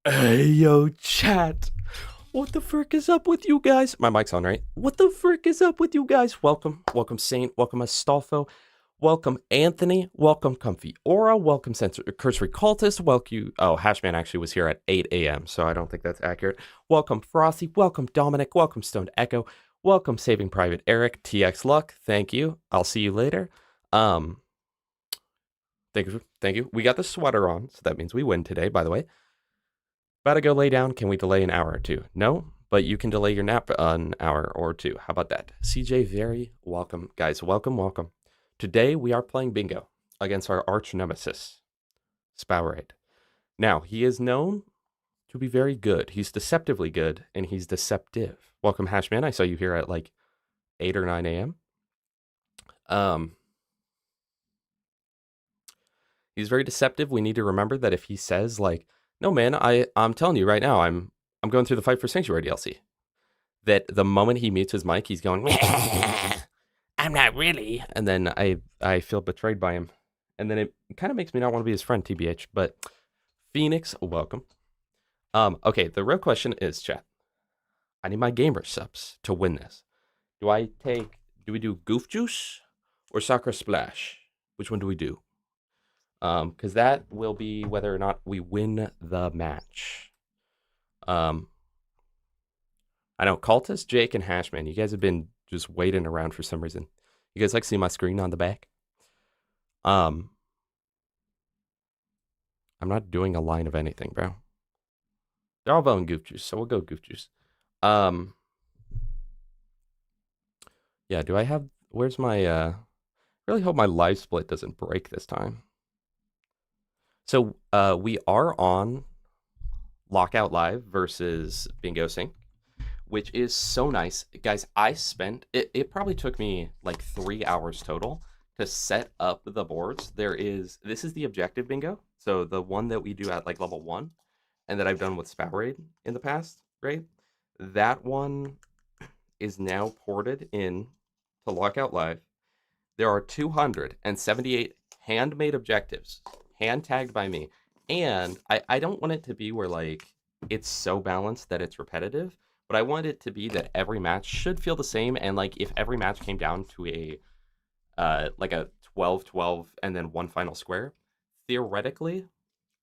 Hey, yo, chat. What the frick is up with you guys? My mic's on, right? What the frick is up with you guys? Welcome. Welcome, Saint. Welcome, Astolfo. Welcome, Anthony. Welcome, Comfy Aura. Welcome, Cursory Cultist. Welcome you. Oh, Hashman actually was here at 8 a.m., so I don't think that's accurate. Welcome, Frosty. Welcome, Dominic. Welcome, Stoned Echo. Welcome, Saving Private Eric. TX Luck. Thank you. I'll see you later. Um, thank you. Thank you. We got the sweater on, so that means we win today, by the way. About to go lay down. Can we delay an hour or two? No, but you can delay your nap an hour or two. How about that? CJ, very welcome. Guys, welcome, welcome. Today we are playing bingo against our arch nemesis, Spowerade. Now, he is known to be very good. He's deceptively good, and he's deceptive. Welcome, Hashman. I saw you here at like 8 or 9 a.m. He's very deceptive. We need to remember that if he says like, no, man, I'm telling you right now, I'm going through the Fight for Sanctuary DLC. That the moment he mutes his mic, he's going, I'm not really. And then I feel betrayed by him. And then it kind of makes me not want to be his friend, TBH. But Phoenix, welcome. Okay, the real question is, chat. I need my gamer subs to win this. Do we do Goof Juice or Soccer Splash? Which one do we do? Because that will be whether or not we win the match. I know Cultist, Jake, and Hashman, you guys have been just waiting around for some reason. You guys like see my screen on the back? I'm not doing a line of anything, bro. They're all voting Goof Juice, so we'll go Goof Juice. Yeah, do I have, where's my, really hope my live split doesn't break this time. So, we are on Lockout Live versus Bingo Sync, which is so nice. Guys, it probably took me like 3 hours total to set up the boards. This is the objective bingo. So the one that we do at like level 1 and that I've done with Spowerade in the past, right? That one is now ported in to Lockout Live. There are 278 handmade objectives, hand tagged by me. And I don't want it to be where like it's so balanced that it's repetitive, but I want it to be that every match should feel the same. And like if every match came down to a like a 12-12 and then one final square, theoretically,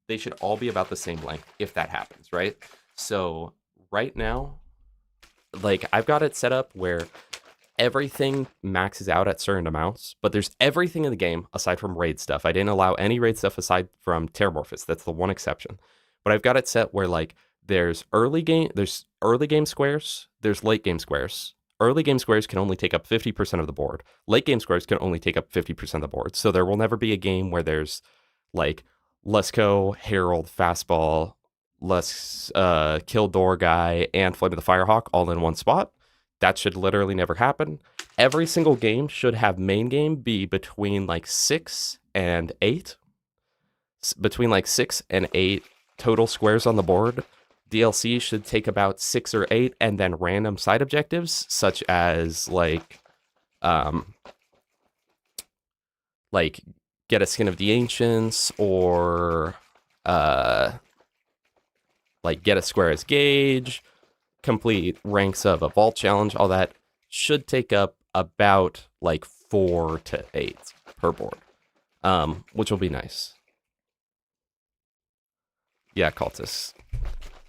they should all be about the same length if that happens, right? So right now, like I've got it set up where everything maxes out at certain amounts, but there's everything in the game aside from raid stuff. I didn't allow any raid stuff aside from Terramorphous. That's the one exception. But I've got it set where like there's early game squares, there's late game squares. Early game squares can only take up 50% of the board. Late game squares can only take up 50% of the board. So there will never be a game where there's like Lesko, Herald, Fastball, Kill Door Guy, and Flame of the Firehawk all in one spot. That should literally never happen. Every single game should have main game be between like 6 and 8. Between like 6 and 8 total squares on the board. DLC should take about 6 or 8, and then random side objectives, such as like get a Skin of the Ancients, or like get a square as Gauge, complete ranks of a vault challenge. All that should take up about like 4 to 8 per board, which will be nice. Yeah, cultists.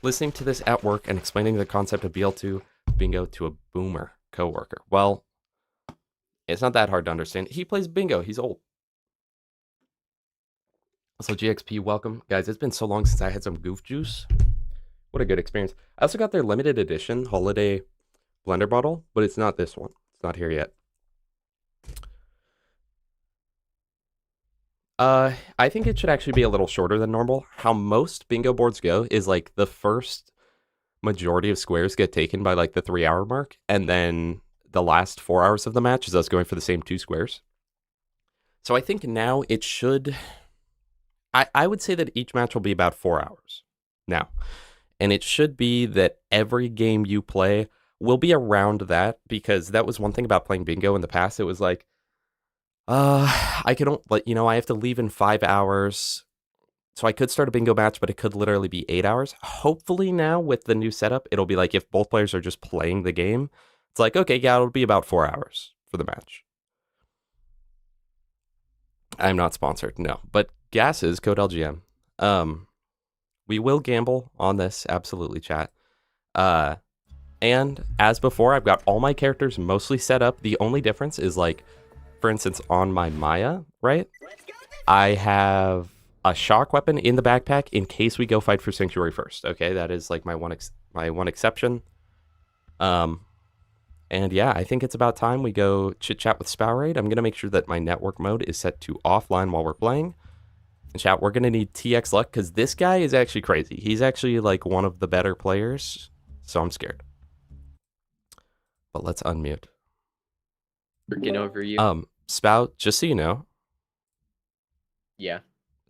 Listening to this at work and explaining the concept of BL2 bingo to a boomer coworker. Well, it's not that hard to understand. He plays bingo. He's old. So GXP, welcome. Guys, it's been so long since I had some goof juice. What a good experience. I also got their limited edition holiday blender bottle, but it's not this one. It's not here yet. I think it should actually be a little shorter than normal. How most bingo boards go is like the first majority of squares get taken by like the 3-hour mark, and then the last 4 hours of the match is us going for the same 2 squares. So I think now it should... I would say that each match will be about 4 hours now. And it should be that every game you play will be around that, because that was one thing about playing bingo in the past. It was like, I have to leave in 5 hours. So I could start a bingo match, but it could literally be 8 hours. Hopefully now with the new setup, it'll be like if both players are just playing the game, it's like, okay, yeah, it'll be about 4 hours for the match. I'm not sponsored, no. But gas is code LGM. We will gamble on this, absolutely, chat. And as before, I've got all my characters mostly set up. The only difference is like, for instance, on my Maya, right? I have a shock weapon in the backpack in case we go fight for Sanctuary first. Okay, that is like my one exception. And yeah, I think it's about time we go chit chat with Spowerade. I'm gonna make sure that my network mode is set to offline while we're playing. And chat, we're gonna need TX luck because this guy is actually crazy. He's actually like one of the better players, so I'm scared. But let's unmute. Freaking over you. Spout, just so you know. Yeah.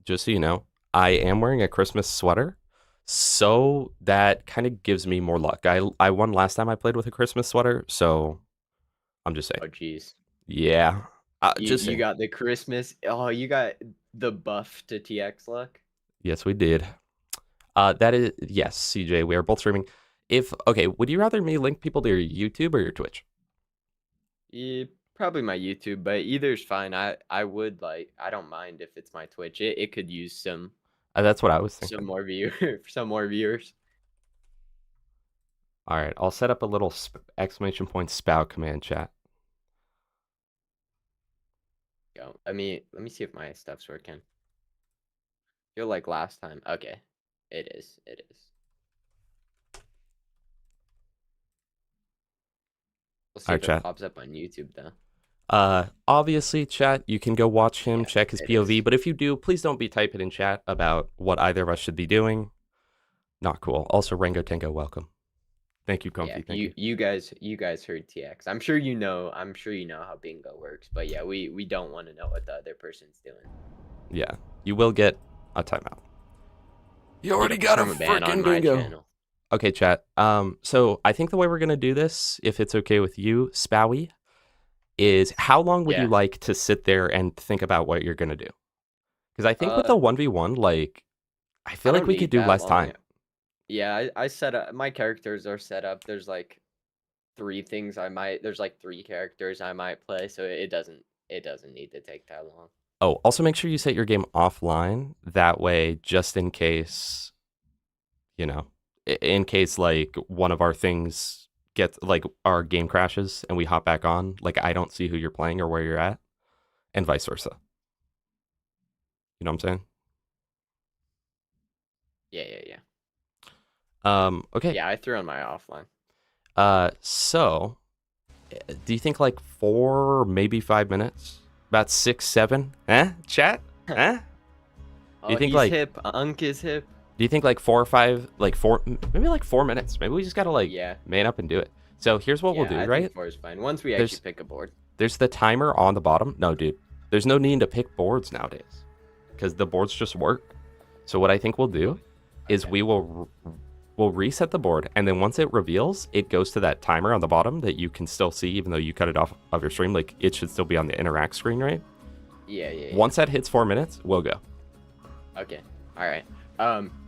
Just so you know, I am wearing a Christmas sweater, so that kind of gives me more luck. I won last time I played with a Christmas sweater, so I'm just saying. Oh, jeez. Yeah. Just You saying. got the Christmas. Oh, you got the buff to TX luck. Yes, we did. That is yes, CJ. We are both streaming. Okay, would you rather me link people to your YouTube or your Twitch? Yeah, probably my YouTube, but either's fine. I would like. I don't mind if it's my Twitch. It could use some That's what I was thinking. more some more viewers. All right, I'll set up a little exclamation point spout command chat. Go. Let me see if my stuff's working. Feel like last time. Okay, it is. It is. We'll see All if right, it chat. pops up on YouTube though. Obviously, chat, you can go watch him, Yeah, check his it POV, is. but if you do, please don't be typing in chat about what either of us should be doing. Not cool. Also, Rango Tango, welcome. Thank you, Comfy. Yeah, Thank you. you guys heard TX. I'm sure you know how bingo works, but yeah, we don't want to know what the other person's doing. Yeah, you will get a timeout. You already got a freaking bingo. Channel. Okay, chat. So I think the way we're gonna do this, if it's okay with you, Spowie, is how long would you like to sit there and think about what you're gonna do? Because I think with the 1v1, like, I feel like we could do less time. Yeah, I set up my characters are set up. There's like there's like 3 characters I might play, so it doesn't need to take that long. Oh, also make sure you set your game offline. That way, just in case, in case like one of our things gets like our game crashes and we hop back on, like I don't see who you're playing or where you're at, and vice versa. You know what I'm saying? Yeah. Okay. Yeah, I threw on my offline. So do you think like 4, maybe 5 minutes? About 6, 7? Chat? Do you think like hip? Unk is hip. Do you think like 4 or 5, like 4, maybe like 4 minutes? Maybe we just gotta like man up and do it. So here's what we'll do, right? 4 is fine. Once we actually pick a board. There's the timer on the bottom. No, dude. There's no need to pick boards nowadays because the boards just work. So what I think we'll do is we'll reset the board, and then once it reveals, it goes to that timer on the bottom that you can still see even though you cut it off of your stream. Like it should still be on the interact screen, right? Yeah. Once that hits 4 minutes, we'll go. Okay. All right.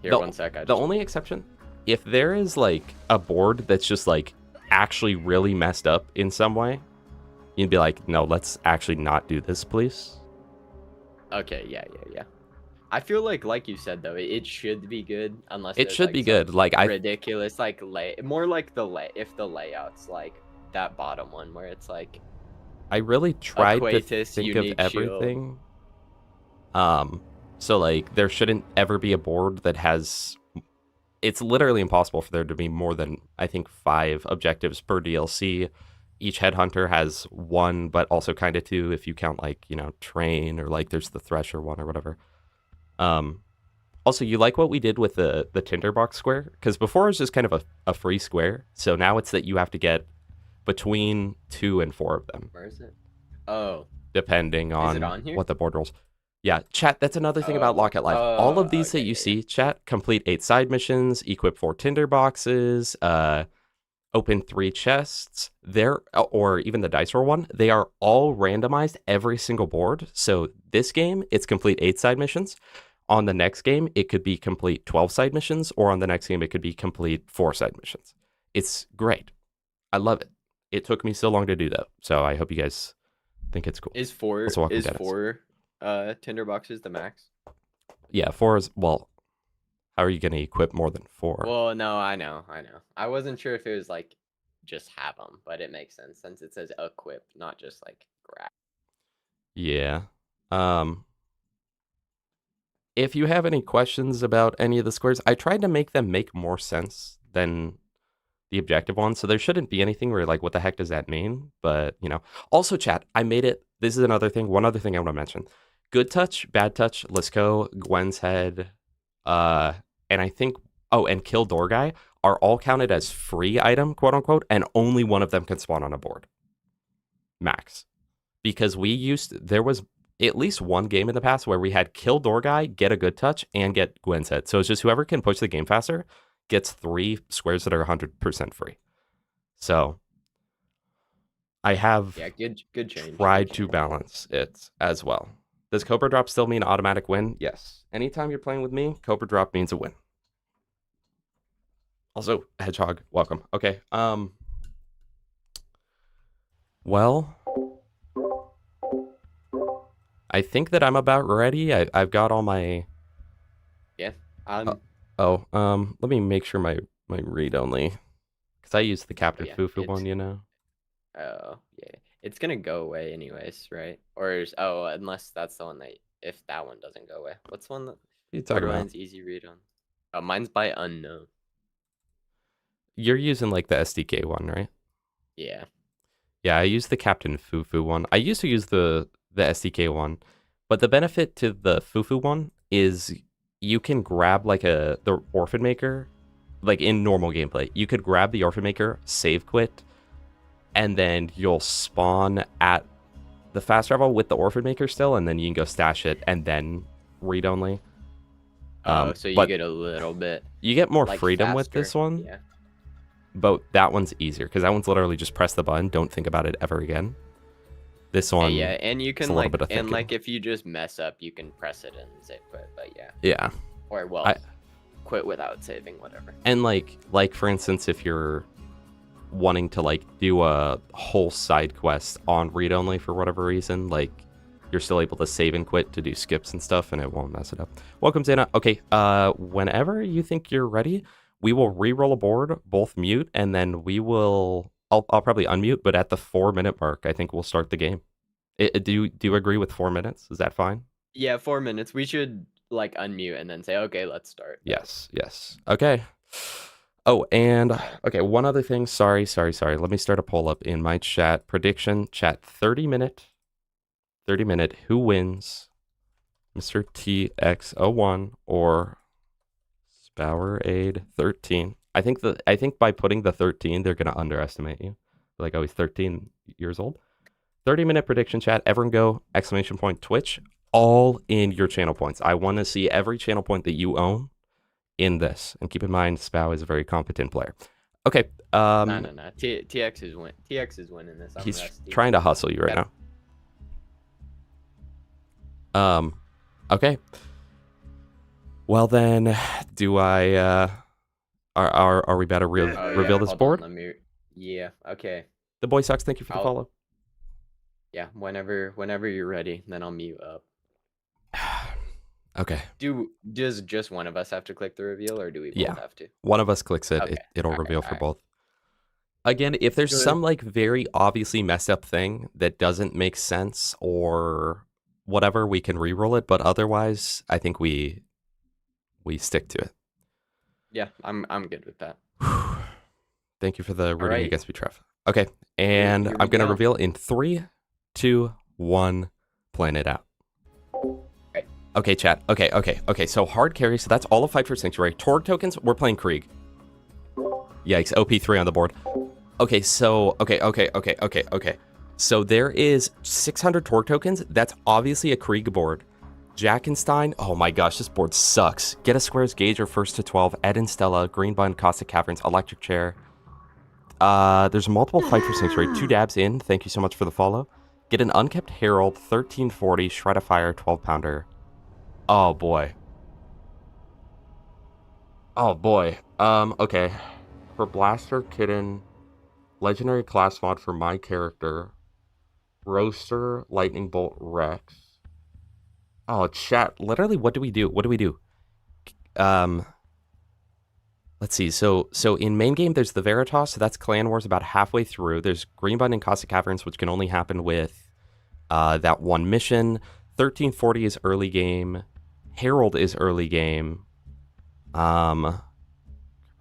Here, 1 sec. The only exception, if there is like a board that's just like actually really messed up in some way, you'd be like, no, let's actually not do this, please. Okay, yeah. I feel like you said though, it should be good unless it should be good. Like ridiculous, like more like if the layout's like that bottom one where it's like. I really tried to think of everything. So like there shouldn't ever be a board that has. It's literally impossible for there to be more than I think 5 objectives per DLC. Each headhunter has 1, but also kind of 2 if you count like train or like there's the thresher one or whatever. Also, you like what we did with the tinderbox square? Because before it was just kind of a free square. So now it's that you have to get between 2 and 4 of them. Where is it? Oh. Depending on here? what the board rolls. Yeah, chat, that's another thing about Lock It Live. All of these that you see, chat, complete 8 side missions, equip 4 tinderboxes, open 3 chests, or even the dice roll one. They are all randomized every single board. So this game, it's complete 8 side missions. On the next game, it could be complete 12 side missions, or on the next game, it could be complete 4 side missions. It's great. I love it. It took me so long to do that. So I hope you guys think it's cool. Is four Also, welcome, is Dennis. four tinderboxes the max? Yeah, 4 is, well, how are you going to equip more than 4? Well, no, I know. I wasn't sure if it was like just have them, but it makes sense since it says equip, not just like grab. Yeah. If you have any questions about any of the squares, I tried to make them make more sense than the objective one. So there shouldn't be anything where like, what the heck does that mean? But, you know, also chat, I made it. This is another thing. One other thing I want to mention. Good touch, bad touch, Lisco, Gwen's head, and I think, and Kill Door Guy are all counted as free item, quote unquote, and only one of them can spawn on a board. Max. Because there was at least one game in the past where we had Kill Door Guy, get a good touch, and get Gwen's head. So it's just whoever can push the game faster gets 3 squares that are 100% free. So I have good change. tried to balance it as well. Does Cobra Drop still mean automatic win? Yes. Anytime you're playing with me, Cobra Drop means a win. Also, Hedgehog, welcome. Okay. Well, I think that I'm about ready. I've got all my... Yeah. Let me make sure my read only, because I used the Captain Fufu one, you know. Oh yeah, it's gonna go away anyways, right? Or unless that's the one that if that one doesn't go away, what's one that You talking Borderlands about? easy read on? Oh, mine's by unknown. You're using like the SDK one, right? Yeah. Yeah, I use the Captain Fufu one. I used to use the SDK one, but the benefit to the Fufu one is you can grab like the Orphan Maker, like in normal gameplay. You could grab the Orphan Maker, save quit, and then you'll spawn at the fast travel with the Orphan Maker still, and then you can go stash it and then read only. So you get a little bit. You get more like freedom faster. with this one. Yeah. But that one's easier because that one's literally just press the button, don't think about it ever again. This one, yeah, and you can like, and like if you just mess up, you can press it and save quit. But yeah. Yeah. Or well, quit without saving, whatever. And like for instance, if you're wanting to like do a whole side quest on read only for whatever reason, like you're still able to save and quit to do skips and stuff, and it won't mess it up. Welcome, Zana. Okay, whenever you think you're ready, we will re-roll a board, both mute, and then we will. I'll probably unmute, but at the 4-minute mark, I think we'll start the game. Do you agree with 4 minutes? Is that fine? Yeah, 4 minutes. We should like unmute and then say, okay, let's start. Yes. Okay. Oh, and okay, one other thing. Sorry. Let me start a poll up in my chat. Prediction chat 30 minute. Who wins? Mr. TX01 or Spowerade 13. I think by putting the 13, they're gonna underestimate you. Like, oh, he's 13 years old. 30-minute prediction chat. Everyone go ! Twitch. All in your channel points. I want to see every channel point that you own in this. And keep in mind, Spow is a very competent player. Okay. No. TX is winning this. He's trying to hustle you right now. Okay. Well then, do I? Are we about to reveal this board? Yeah. Okay. The boy sucks. Thank you for the follow. Yeah. Whenever you're ready, then I'll mute up. Okay. Does just one of us have to click the reveal, or do we both have to? One of us clicks it. Okay. It'll reveal for both. Again, if there's some like very obviously messed up thing that doesn't make sense or whatever, we can re-roll it. But otherwise, I think we stick to it. Yeah, I'm good with that. Thank you for the rooting against me, Trev. Okay, and I'm gonna reveal in 3, 2, 1. Plan it out. Okay, chat. Okay. So hard carry. So that's all of Fight for Sanctuary. Torg tokens. We're playing Krieg. Yikes. OP3 on the board. Okay. So okay. So there is 600 Torg tokens. That's obviously a Krieg board. Jackenstein. Oh my gosh, this board sucks. Get a Squares Gauge or first to 12. Ed and Stella. Green Bun. Caustic Caverns. Electric Chair. There's multiple Fight for Sanctuary. 2 dabs in. Thank you so much for the follow. Get an Unkept Herald. 1340. Shred of Fire. 12 pounder. Oh boy. Oh boy. Okay. For Blaster Kitten, legendary class mod for my character, Roaster, Lightning Bolt, Rex. Oh, chat. Literally, what do we do? What do we do? Um, let's see. So in main game, there's the Veritas. So that's Clan Wars about halfway through. There's Green Button and Caustic Caverns, which can only happen with that one mission. 1340 is early game. Herald is early game. Um,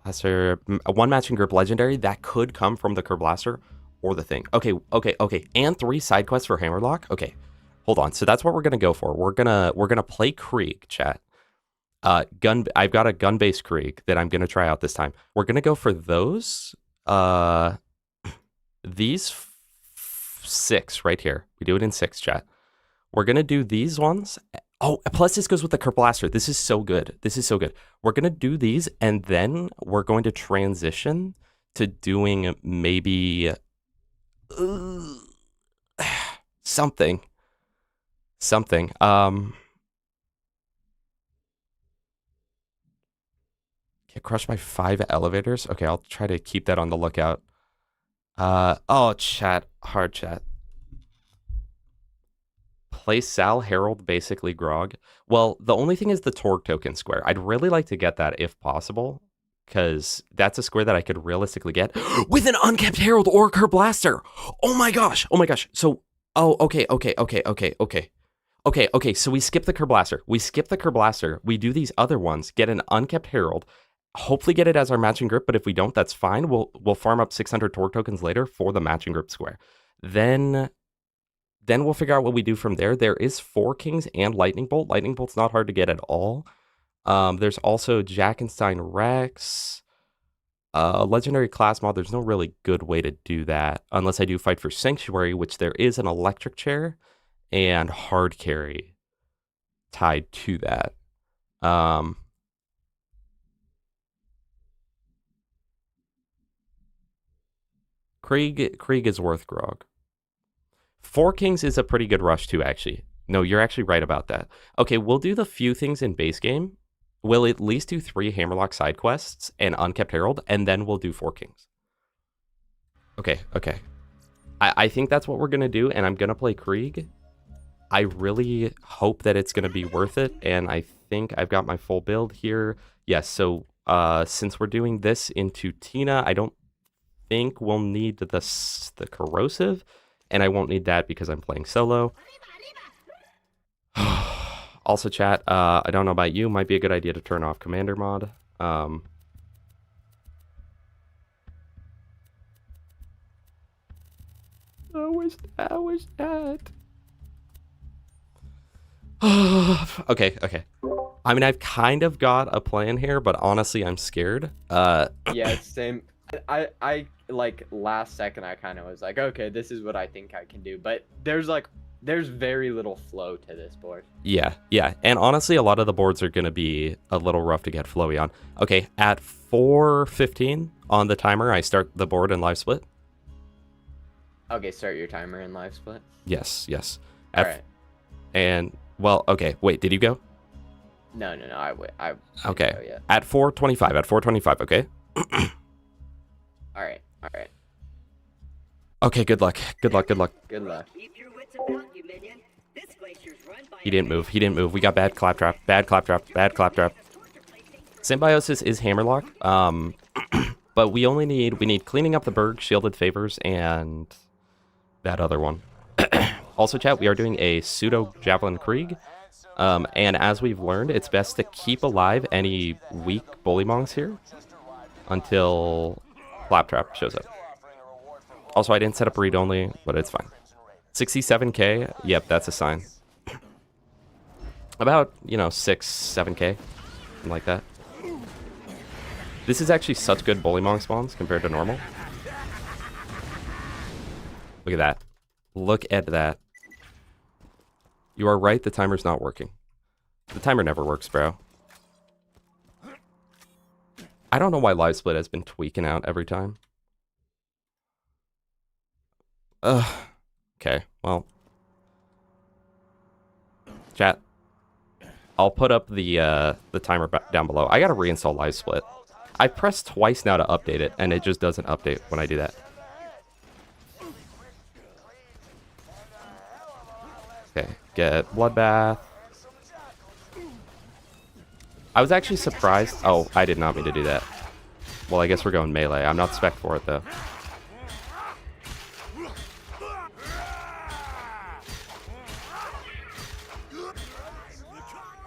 Blaster, a one matching group legendary that could come from the Kerblaster or the thing. Okay. And 3 side quests for Hammerlock. Okay, hold on. So that's what we're gonna go for. We're gonna play Krieg, chat. Gun. I've got a gun-based Krieg that I'm gonna try out this time. We're gonna go for those. These 6 right here. We do it in 6, chat. We're gonna do these ones. Oh, plus this goes with the Kerblaster. This is so good. This is so good. We're gonna do these, and then we're going to transition to doing maybe something. Something. Get crushed by 5 elevators. Okay, I'll try to keep that on the lookout. Oh, chat. Hard chat. Play Sal, Herald, basically Grog. Well, the only thing is the Torg token square. I'd really like to get that if possible, because that's a square that I could realistically get with an unkept Herald or Kerr Blaster. Oh my gosh. Oh my gosh. So, oh, okay. So we skip the Kerr Blaster. We skip the Kerr Blaster. We do these other ones, get an unkept Herald, hopefully get it as our matching grip, but if we don't, that's fine. We'll farm up 600 Torg tokens later for the matching grip square. Then we'll figure out what we do from there. There is 4 Kings and Lightning Bolt. Lightning Bolt's not hard to get at all. There's also Jackenstein Rex. Legendary class mod, there's no really good way to do that unless I do fight for Sanctuary, which there is an electric chair and hard carry tied to that. Krieg is worth Grog. 4 Kings is a pretty good rush too, actually. No, you're actually right about that. Okay, we'll do the few things in base game. We'll at least do 3 Hammerlock side quests and Unkept Herald, and then we'll do 4 Kings. Okay. I think that's what we're going to do, and I'm going to play Krieg. I really hope that it's going to be worth it, and I think I've got my full build here. Yes, so since we're doing this into Tina, I don't think we'll need the Corrosive, and I won't need that because I'm playing solo. Also, chat, I don't know about you, might be a good idea to turn off Commander mod. How was that? Okay. I mean, I've kind of got a plan here, but honestly, I'm scared. Yeah, same. I like last second I kind of was like, okay, this is what I think I can do, but there's very little flow to this board. Yeah, and honestly, a lot of the boards are gonna be a little rough to get flowy on. Okay, at 4:15 on the timer, I start the board in live split. Okay, start your timer in live split. Yes. All right. And well, okay. Wait, did you go? No. I okay. Go yet. At 4:25. At 4:25. Okay. All right. Okay. Good luck. Good luck. He didn't move. We got bad claptrap. Symbiosis is Hammerlock. But we need cleaning up the Berg, shielded favors, and that other one. Also, chat, we are doing a pseudo Javelin Krieg. And as we've learned, it's best to keep alive any weak Bullymongs here until Claptrap shows up. Also, I didn't set up read only, but it's fine. 67k, yep, that's a sign. About, 6-7k, something like that. This is actually such good Bullymong spawns compared to normal. Look at that. Look at that. You are right, the timer's not working. The timer never works, bro. I don't know why Live Split has been tweaking out every time. Okay, well. Chat. I'll put up the timer down below. I gotta reinstall Live Split. I pressed twice now to update it, and it just doesn't update when I do that. Okay, get Bloodbath. I was actually surprised. Oh, I did not mean to do that. Well, I guess we're going melee. I'm not spec for it, though.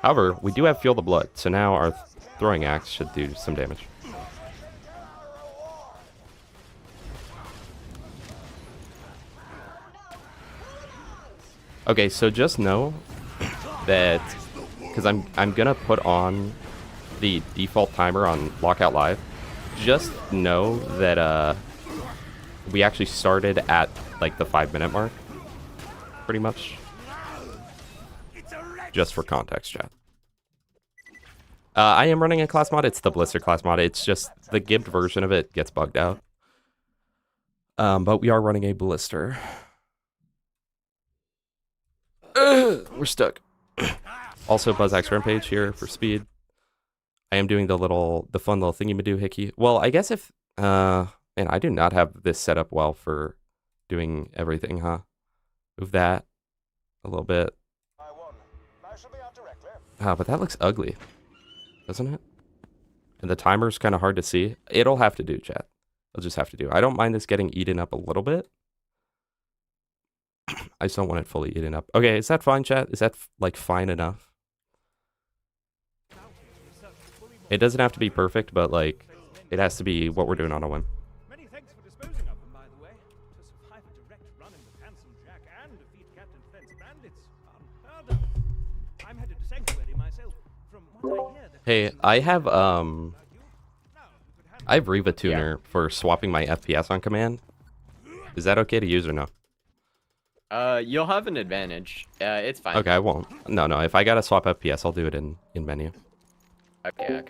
However, we do have Feel the Blood, so now our throwing axe should do some damage. Okay, so just know that, because I'm gonna put on the default timer on Lockout Live, just know that we actually started at like the 5-minute mark, pretty much. Just for context, chat. I am running a class mod. It's the Blister class mod. It's just the gibbed version of it gets bugged out. But we are running a Blister. We're stuck. Also, BuzzAxe Rampage here for speed. I am doing the fun little thingy-ma-do hickey. Well, I guess if, man, I do not have this set up well for doing everything, huh? Move that a little bit. But that looks ugly, doesn't it? And the timer's kind of hard to see. It'll have to do, chat. It'll just have to do. I don't mind this getting eaten up a little bit. I just don't want it fully eaten up. Okay, is that fine, chat? Is that, like, fine enough? It doesn't have to be perfect, but, like, it has to be what we're doing on a whim. Many thanks for disposing of them, by the way. To survive a direct run-in with Handsome Jack and defeat Captain Flint's bandits, unheard of. I'm headed to Sanctuary myself. From what I hear, hey, I have Riva Tuner for swapping my FPS on command. Is that okay to use or no? You'll have an advantage. It's fine. Okay, I won't. No, if I gotta swap FPS, I'll do it in menu. Okay.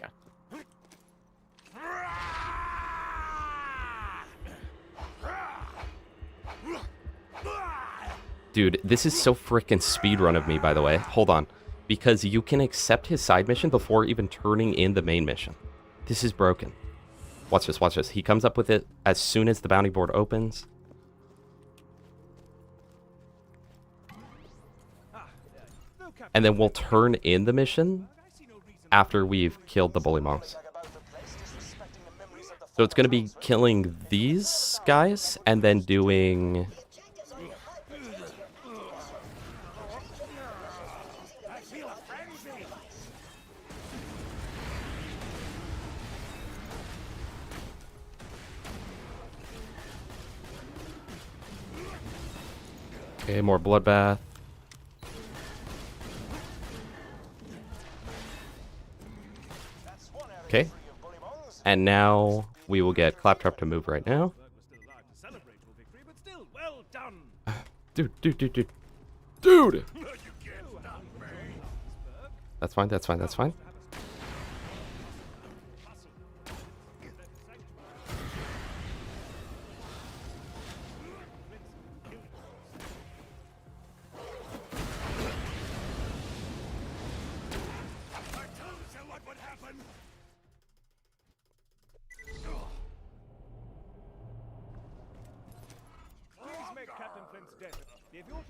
Dude, this is so freaking speedrun of me, by the way. Hold on. Because you can accept his side mission before even turning in the main mission. This is broken. Watch this. He comes up with it as soon as the bounty board opens. And then we'll turn in the mission after we've killed the bully monks. So it's going to be killing these guys and then doing... Okay, more bloodbath. Okay. And now we will get Claptrap to move right now. Dude. That's fine.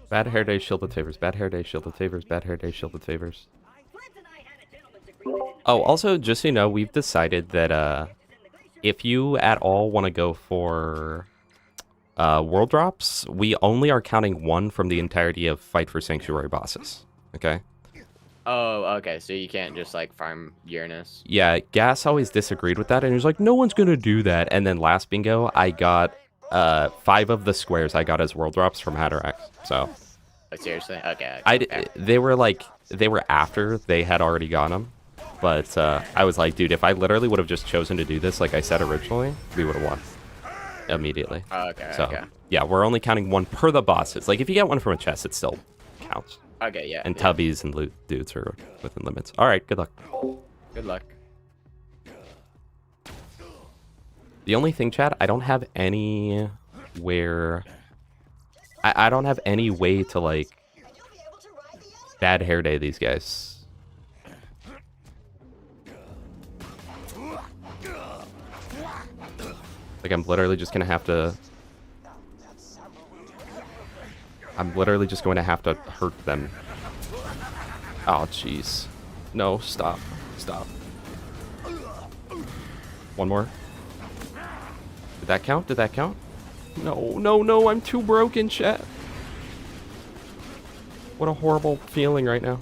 Bad hair day, shielded favors. Bad hair day, shielded favors. Bad hair day, shielded favors. Oh, also, just so you know, we've decided that if you at all want to go for world drops, we only are counting one from the entirety of Fight for Sanctuary bosses. Okay? Oh, okay. So you can't just like farm Uranus. Yeah, Gas always disagreed with that, and he was like, no one's gonna do that. And then last bingo, I got 5 of the squares I got as world drops from Hatterax. So. Oh, seriously? Okay. They were after they had already got them, but I was like, dude, if I literally would have just chosen to do this like I said originally, we would have won immediately. Okay. So okay. yeah, we're only counting one per the bosses. Like if you get one from a chest, it still counts. Okay, yeah. And tubbies and loot dudes are within limits. All right, good luck. Good luck. The only thing, Chad, I don't have anywhere. I don't have any way to like bad hair day these guys. Like, I'm literally just gonna have to... I'm literally just going to have to hurt them. Oh, jeez. No, stop. Stop. One more. Did that count? Did that count? No, no, no, I'm too broken, chat. What a horrible feeling right now.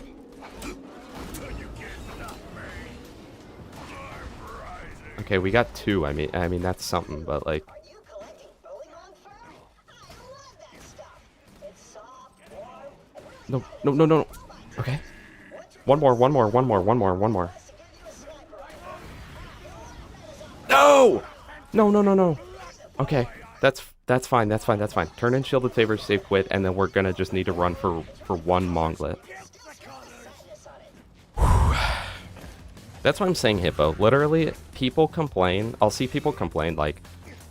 Okay, we got 2. I mean that's something, but like... No, no, no, no. Okay. One more. No! No, no, no, no. Okay. That's fine. Turn in shielded favor, save quit, and then we're gonna just need to run for one Monglet. That's what I'm saying, Hippo. Literally, people complain. I'll see people complain like,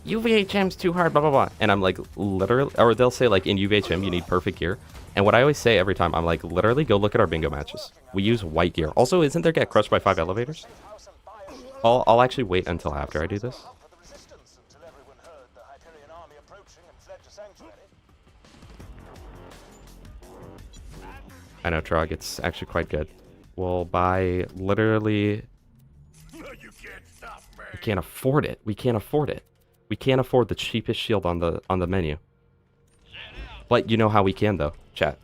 UVHM's too hard, blah, blah, blah. And I'm like, literally, or they'll say like, in UVHM, you need perfect gear. And what I always say every time, I'm like, literally, go look at our bingo matches. We use white gear. Also, isn't there get crushed by 5 elevators? I'll actually wait until after I do this. I know, Trog, it's actually quite good. We'll buy literally... We can't afford it. We can't afford it. We can't afford the cheapest shield on the menu. But you know how we can, though, chat.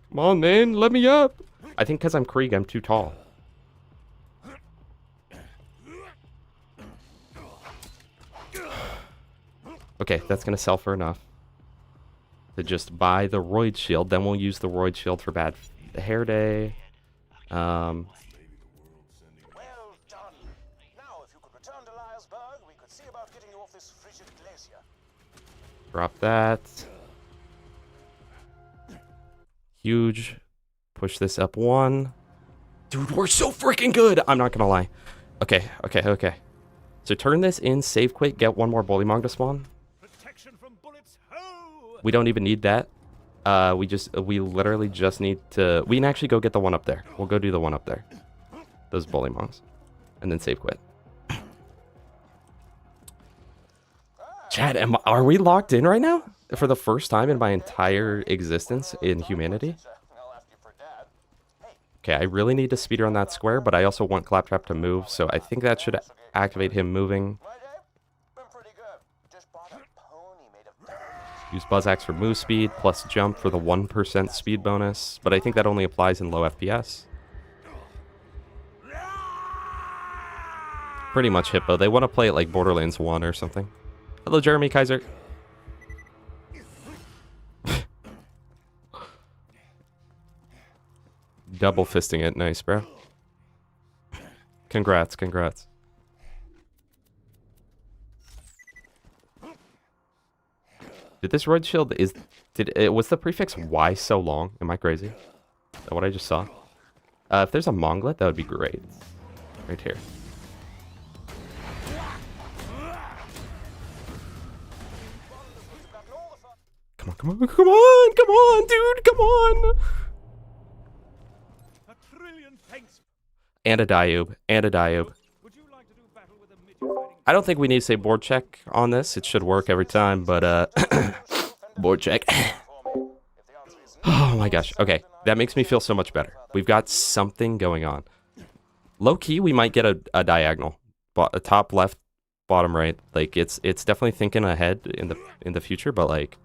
Come on, man. Let me up. I think because I'm Krieg, I'm too tall. Okay, that's going to sell for enough to just buy the Roid Shield. Then we'll use the Roid Shield for bad hair day. Well done. Now, if you could return to Liarsburg, we could see about getting you off this frigid glacier. Drop that. Huge. Push this up 1. Dude, we're so freaking good. I'm not going to lie. Okay. So turn this in, save quit, get 1 more Bullymong to spawn. We don't even need that. We literally just need to... We can actually go get the one up there. We'll go do the one up there. Those Bullymongs. And then save quit. Chad, are we locked in right now? For the first time in my entire existence in humanity? Okay, I really need to speedrun that square, but I also want Claptrap to move, so I think that should activate him moving. Use Buzz Axe for move speed, plus jump for the 1% speed bonus, but I think that only applies in low FPS. Pretty much Hippo. They want to play it like Borderlands 1 or something. Hello, Jeremy Kaiser. Double fisting it. Nice, bro. Congrats. Did this Roid Shield was the prefix Y so long? Am I crazy? Is that what I just saw? If there's a Monglet, that would be great. Right here. Come on, dude, come on! And a Diube. I don't think we need to say board check on this. It should work every time, but board check. Oh my gosh. Okay, that makes me feel so much better. We've got something going on. Low key, we might get a diagonal, a top left, bottom right. Like it's definitely thinking ahead in the future, but like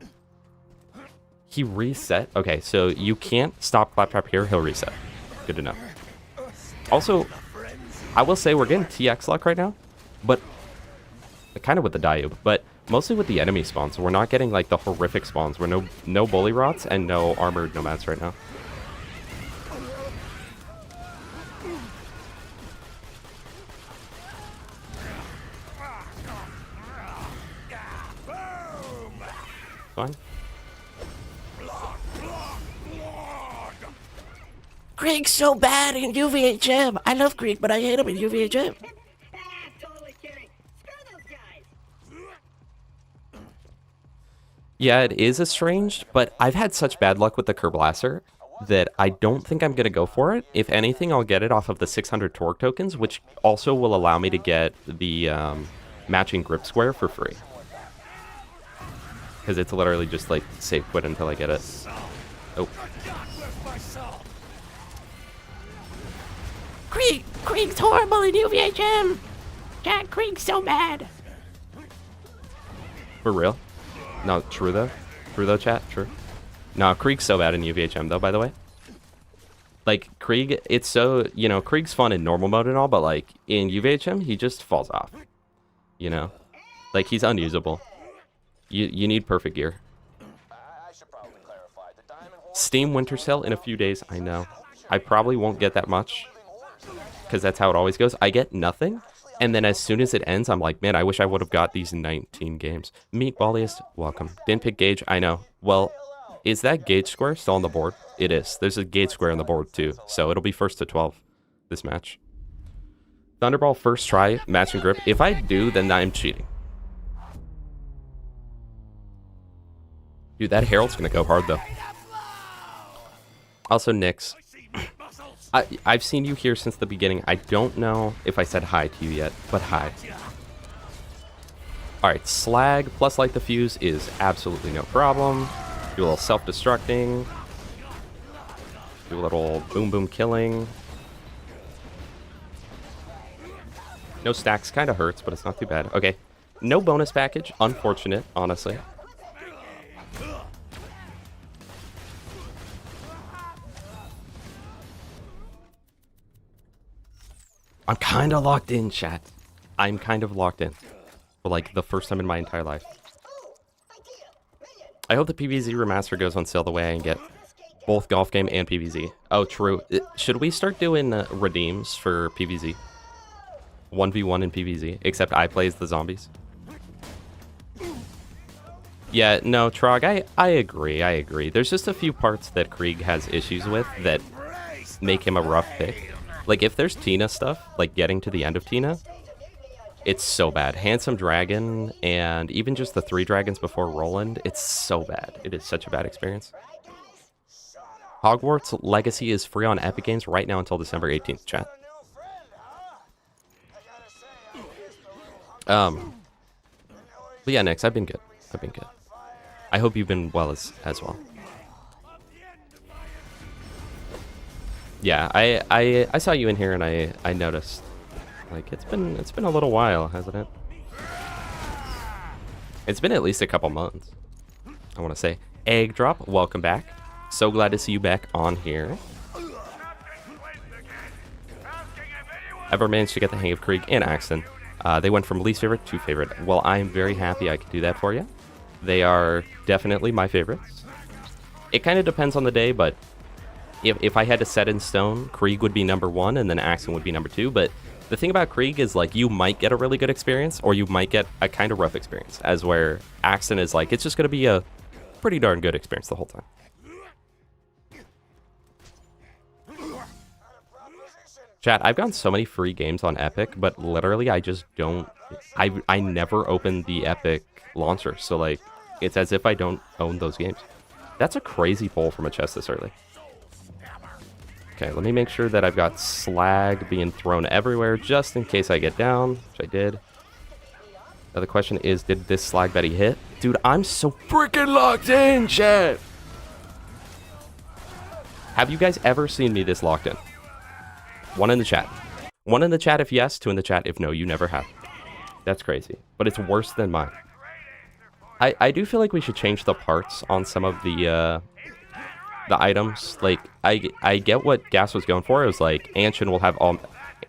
he reset. Okay, so you can't stop Claptrap here. He'll reset. Good to know. Also, I will say we're getting TX luck right now, but kind of with the Diube, but mostly with the enemy spawns. So we're not getting like the horrific spawns. We're no bully rots and no armored nomads right now. Fine. Krieg's so bad in UVHM. I love Krieg, but I hate him in UVHM. Totally kidding. Screw those guys. Yeah, it is estranged, but I've had such bad luck with the Kerblasser that I don't think I'm going to go for it. If anything, I'll get it off of the 600 torque tokens, which also will allow me to get the matching grip square for free. Because it's literally just like save quit until I get it. Oh. Krieg's horrible in UVHM. Jack, Krieg's so bad. For real? No, true though. True though, chat. True. No, Krieg's so bad in UVHM though, by the way. Like, Krieg, it's so, you know, Krieg's fun in normal mode and all, but like, in UVHM, he just falls off. You know? Like, he's unusable. You need perfect gear. I should probably clarify. The diamond horse Steam Winter Sale in a few days, I know. I probably won't get that much, because that's how it always goes. I get nothing, and then as soon as it ends, I'm like, man, I wish I would have got these 19 games. Meatballiest, welcome. Didn't pick Gauge, I know. Well, is that Gauge square still on the board? It is. There's a Gauge square on the board, too, so it'll be first to 12 this match. Thunderball first try, matching grip. If I do, then I'm cheating. Dude, that Herald's gonna go hard, though. Also, Nyx. I've seen you here since the beginning. I don't know if I said hi to you yet, but hi. Alright, Slag plus Light the Fuse is absolutely no problem. Do a little self-destructing. Do a little boom-boom killing. No stacks, kind of hurts, but it's not too bad. Okay, no bonus package. Unfortunate, honestly. I'm kind of locked in, chat. I'm kind of locked in. For like the first time in my entire life. I hope the PvZ remaster goes on sale the way I can get both golf game and PvZ. Oh, true. Should we start doing redeems for PvZ? 1v1 in PvZ, except I play as the zombies. Yeah, no, Trog, I agree. There's just a few parts that Krieg has issues with that make him a rough pick. Like, if there's Tina stuff, like getting to the end of Tina, it's so bad. Handsome Dragon, and even just the 3 dragons before Roland, it's so bad. It is such a bad experience. Hogwarts Legacy is free on Epic Games right now until December 18th, chat. But yeah, Nyx, I've been good. I hope you've been well as well. Yeah, I saw you in here and I noticed. Like, it's been a little while, hasn't it? It's been at least a couple months. I want to say. Egg Drop, welcome back. So glad to see you back on here. Ever managed to get the hang of Krieg and Axton? They went from least favorite to favorite. Well, I'm very happy I could do that for you. They are definitely my favorites. It kind of depends on the day, but if I had to set in stone, Krieg would be number 1 and then Axton would be number 2. But the thing about Krieg is, like, you might get a really good experience or you might get a kind of rough experience, as where Axton is like, it's just going to be a pretty darn good experience the whole time. Chat, I've gotten so many free games on Epic, but literally I just don't... I never open the Epic launcher, so, like, it's as if I don't own those games. That's a crazy pull from a chest this early. Okay, let me make sure that I've got slag being thrown everywhere, just in case I get down, which I did. Now the question is, did this slag Betty hit? Dude, I'm so freaking locked in, chat! Have you guys ever seen me this locked in? 1 in the chat. 1 in the chat if yes, 2 in the chat if no, you never have. That's crazy. But it's worse than mine. I do feel like we should change the parts on some of the items. Like, I get what Gas was going for. It was like, Anshin will have all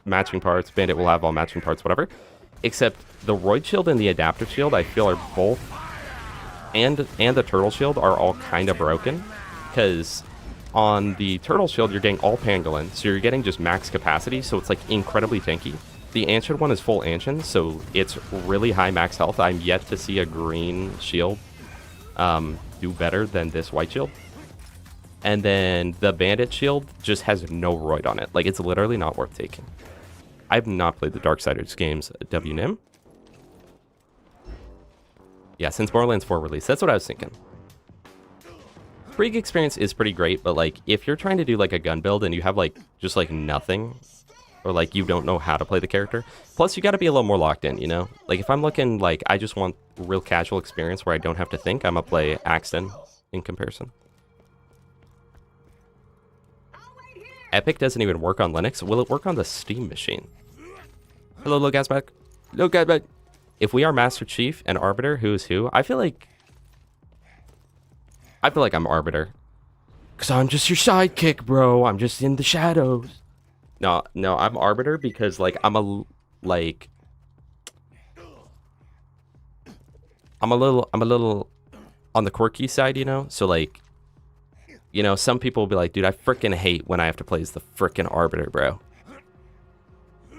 matching parts, Bandit will have all matching parts, whatever. Except the Roid Shield and the Adaptive Shield, I feel, are both, and the Turtle Shield are all kind of broken. Because on the Turtle Shield, you're getting all Pangolin, so you're getting just max capacity, so it's like incredibly tanky. The Anshin one is full Anshin, so it's really high max health. I'm yet to see a green shield do better than this white shield. And then the Bandit shield just has no Roid on it. Like, it's literally not worth taking. I've not played the Darksiders games, WNIM. Yeah, since Borderlands 4 release. That's what I was thinking. Krieg experience is pretty great, but like if you're trying to do like a gun build and you have like just like nothing, or like you don't know how to play the character, plus you got to be a little more locked in, you know? Like if I'm looking like I just want real casual experience where I don't have to think, I'm gonna play Axton in comparison. Epic doesn't even work on Linux. Will it work on the Steam machine? Hello, Logasback. Logasback. If we are Master Chief and Arbiter, who is who? I feel like I'm Arbiter. Because I'm just your sidekick, bro. I'm just in the shadows. No, I'm Arbiter because, like, I'm a little on the quirky side, you know? So, like, you know, some people will be like, dude, I freaking hate when I have to play as the freaking Arbiter, bro.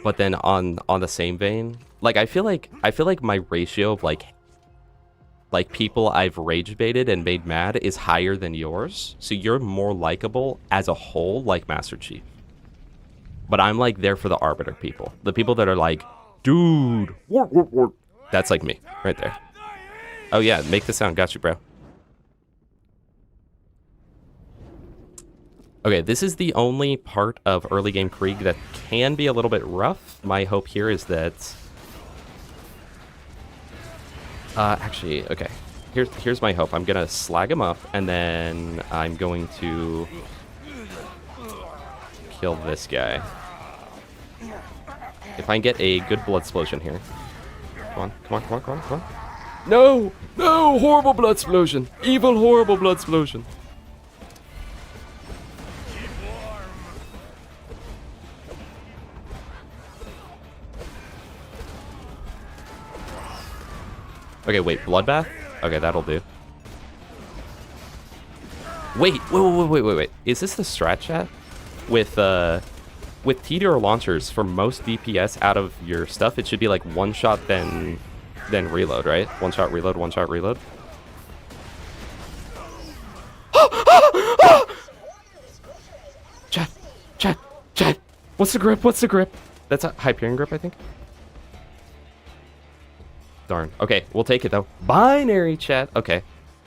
But then on the same vein, like, I feel like my ratio of, like people I've rage baited and made mad is higher than yours. So you're more likable as a whole, like Master Chief. But I'm like there for the Arbiter people. The people that are like, dude, that's like me right there. Oh yeah, make the sound. Got you, bro. Okay, this is the only part of early game Krieg that can be a little bit rough. My hope here is that actually, okay. Here's my hope. I'm gonna slag him up, and then I'm going to kill this guy. If I can get a good blood explosion here. Come on. No! No! Horrible blood explosion! Evil, horrible blood explosion! Okay, wait, bloodbath? Okay, that'll do. Wait. Is this the strat chat? With TDR launchers, for most DPS out of your stuff, it should be like one shot then reload, right? One shot reload, one shot reload. Chat. What's the grip? That's a Hyperion grip, I think. Darn. Okay, we'll take it though. Binary, chat. Okay.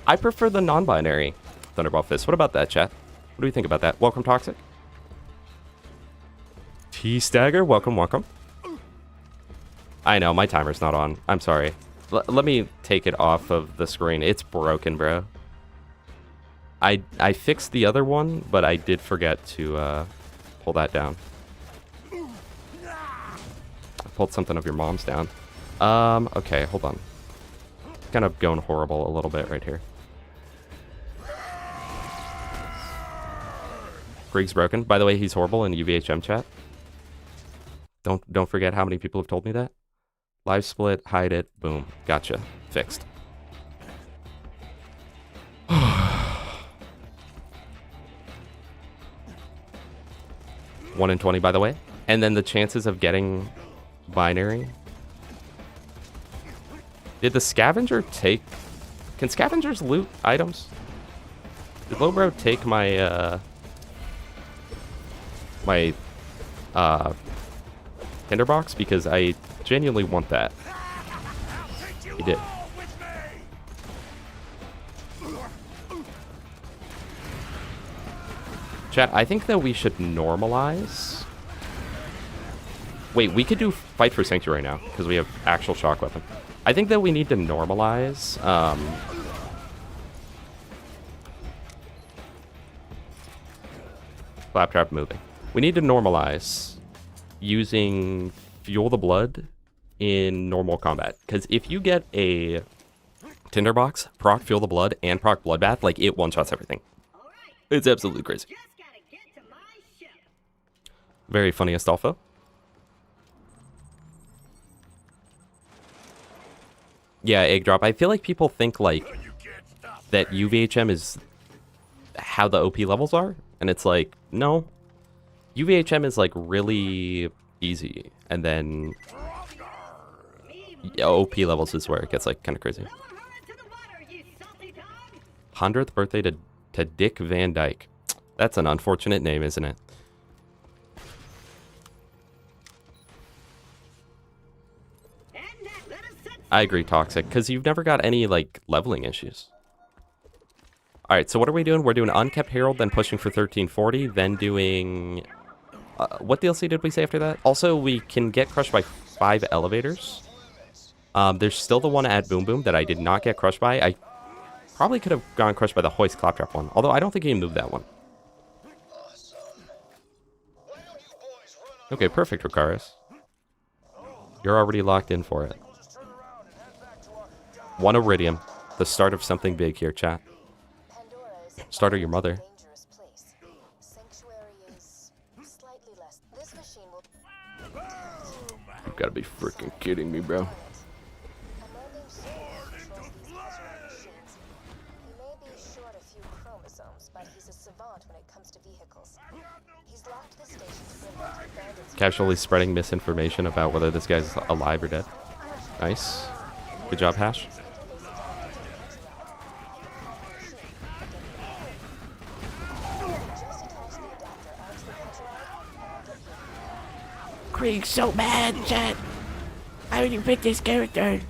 I prefer the non-binary Thunderball Fist. What about that, chat? What do you think about that? Welcome, Toxic. T-Stagger, welcome. I know, my timer's not on. I'm sorry. Let me take it off of the screen. It's broken, bro. I fixed the other one, but I did forget to pull that down. I pulled something of your mom's down. Okay, hold on. Kind of going horrible a little bit right here. Krieg's broken. By the way, he's horrible in UVHM chat. Don't forget how many people have told me that. Live split, hide it, boom, gotcha, fixed. 1 in 20, by the way. And then the chances of getting binary. Did the scavenger take... Can scavengers loot items? Did Lowbro take my, tinderbox? Because I genuinely want that. He did. Chat, I think that we should normalize... Wait, we could do Fight for Sanctuary now, because we have actual shock weapon. I think that we need to normalize... Claptrap moving. We need to normalize using Fuel the Blood in normal combat. Because if you get a tinderbox, proc Fuel the Blood, and proc Bloodbath, like, it one-shots everything. It's absolutely crazy. Very funny, Astolfo. Yeah, egg drop. I feel like people think, like, that UVHM is how the OP levels are. And it's like, no. UVHM is, like, really easy. And then OP levels is where it gets, like, kind of crazy. 100th birthday to Dick Van Dyke. That's an unfortunate name, isn't it? I agree, Toxic, because you've never got any, like, leveling issues. All right, so what are we doing? We're doing Unkept Herald, then pushing for 1340, then doing... what DLC did we say after that? Also, we can get crushed by 5 elevators. There's still the one at Boom Boom that I did not get crushed by. I probably could have gone crushed by the Hoist Claptrap one, although I don't think he moved that one. Okay, perfect, Rikaris. You're already locked in for it. 1 Iridium. The start of something big here, chat. Start of your mother. You gotta be freaking kidding me, bro. Casually spreading misinformation about whether this guy's alive or dead. Nice. Good job, Hash. Krieg's so mad, chat. Why would you pick this character?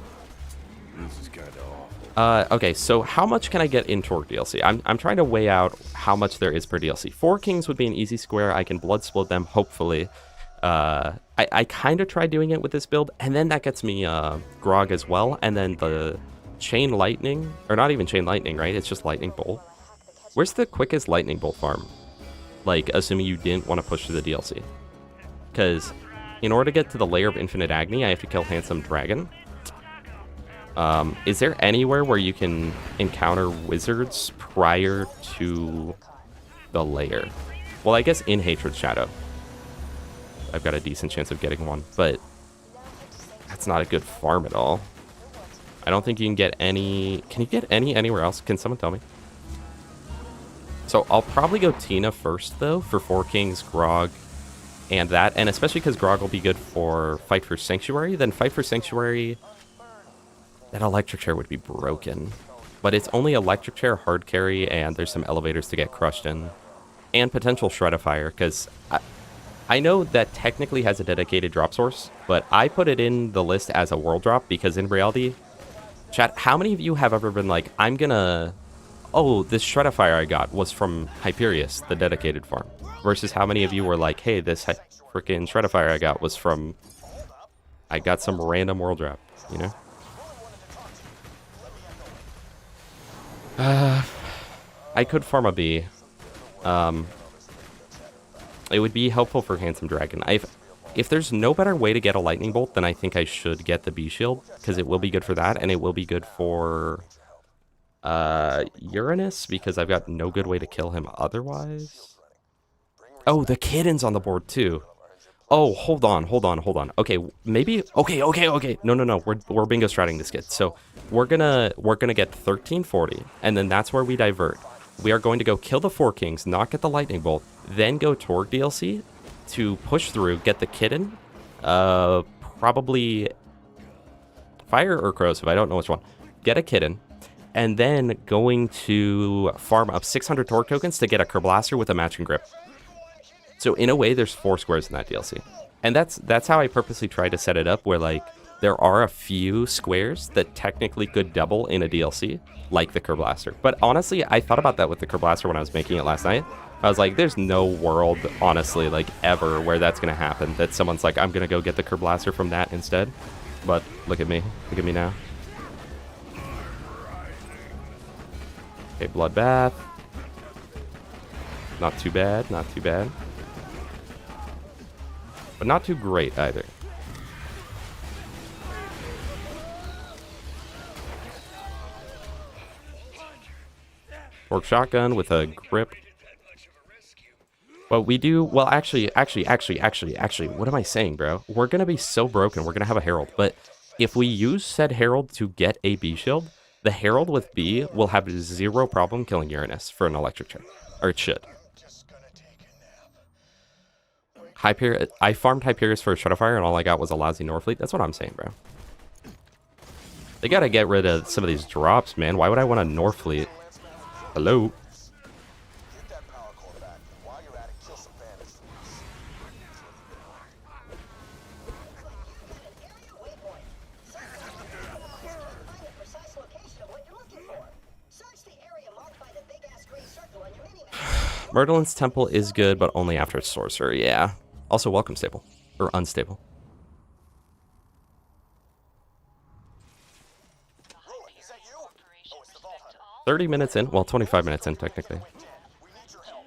Okay, so how much can I get in Torque DLC? I'm trying to weigh out how much there is per DLC. 4 Kings would be an easy square. I can blood split them, hopefully. I kind of tried doing it with this build, and then that gets me Grog as well, and then the Chain Lightning, or not even Chain Lightning, right? It's just Lightning Bolt. Where's the quickest Lightning Bolt farm? Like, assuming you didn't want to push through the DLC. Because in order to get to the Lair of Infinite Agony, I have to kill Handsome Dragon. Is there anywhere where you can encounter wizards prior to the Lair? Well, I guess in Hatred Shadow. I've got a decent chance of getting one, but that's not a good farm at all. I don't think you can get any... Can you get any anywhere else? Can someone tell me? So I'll probably go Tina first, though, for 4 Kings, Grog, and that. And especially because Grog will be good for Fight for Sanctuary. Then Fight for Sanctuary... That electric chair would be broken. But it's only electric chair, hard carry, and there's some elevators to get crushed in. And potential Shredifire, because I know that technically has a dedicated drop source, but I put it in the list as a world drop because in reality, chat, how many of you have ever been like, I'm gonna... Oh, this Shredifire I got was from Hyperius, the dedicated farm. Versus how many of you were like, hey, this freaking Shredifire I got was from... I got some random world drop, you know? I could farm a bee. It would be helpful for Handsome Dragon. If there's no better way to get a Lightning Bolt, then I think I should get the Bee Shield, because it will be good for that, and it will be good for Uranus, because I've got no good way to kill him otherwise. Oh, the Kidden's on the board too. Oh, hold on. Okay, maybe... Okay. No. We're bingo stratting this kid. So we're gonna get 1340, and then that's where we divert. We are going to go kill the 4 Kings, not get the Lightning Bolt, then go Torque DLC to push through, get the Kitten, probably Fire or Corrosive, I don't know which one. Get a Kitten, and then going to farm up 600 Torque tokens to get a Kerblaster with a matching grip. So in a way, there's 4 squares in that DLC. And that's how I purposely tried to set it up, where like there are a few squares that technically could double in a DLC, like the Kerblaster. But honestly, I thought about that with the Kerblaster when I was making it last night. I was like, there's no world, honestly, like ever where that's going to happen, that someone's like, I'm going to go get the Kerblaster from that instead. But look at me now. Okay, Bloodbath. Not too bad. But not too great either. Torque Shotgun with a grip. But we do... Well, actually, what am I saying, bro? We're going to be so broken. We're going to have a Herald. But if we use said Herald to get a B shield, the Herald with B will have 0 problem killing Uranus for an electric chair. Or it should. I farmed Hyperius for a Shredifire, and all I got was a lousy Norfleet. That's what I'm saying, bro. They gotta get rid of some of these drops, man. Why would I want a Norfleet? Hello? Merlin's Temple is good, but only after Sorcerer, yeah. Also, welcome stable. Or unstable. Roland, is that you? Oh, it's the Vault Hunter. 30 minutes in. Well, 25 minutes in, technically. We need your help.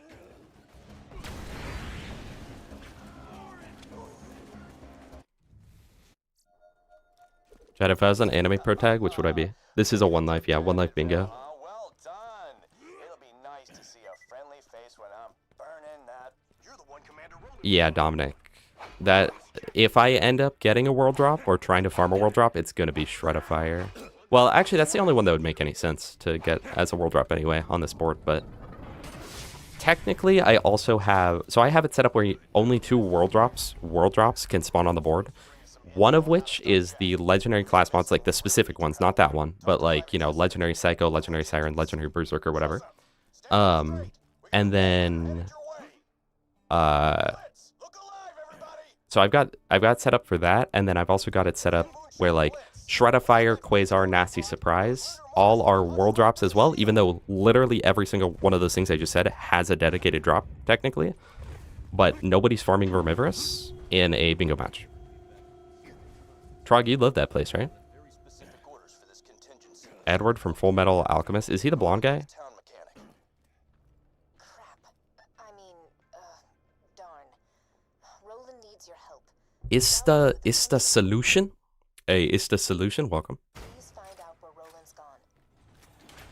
Chad, if I was an anime pro tag, which would I be? This is a one life, yeah, one life bingo. Well done. It'll be nice to see a friendly face when I'm burning that. You're the one Commander Roland. Yeah, Dominic. That if I end up getting a world drop or trying to farm a world drop, it's gonna be Shred of Fire. Well, actually, that's the only one that would make any sense to get as a world drop anyway on this board, but technically I also have, so I have it set up where only 2 world drops can spawn on the board. One of which is the legendary class mods, like the specific ones, not that one, but like, you know, legendary Psycho, legendary Siren, legendary Berserker, whatever. And then so I've got set up for that, and then I've also got it set up where like Shred of Fire, Quasar, Nasty Surprise, all are world drops as well, even though literally every single one of those things I just said has a dedicated drop, technically. But nobody's farming Vermivorous in a bingo match. Trog, you love that place, right? Very specific orders for this contingency. Edward from Full Metal Alchemist. Is he the blonde guy? Town mechanic. Crap. I mean, darn. Roland needs your help. Is the solution? Hey, is the solution? Welcome. Please find out where Roland's gone.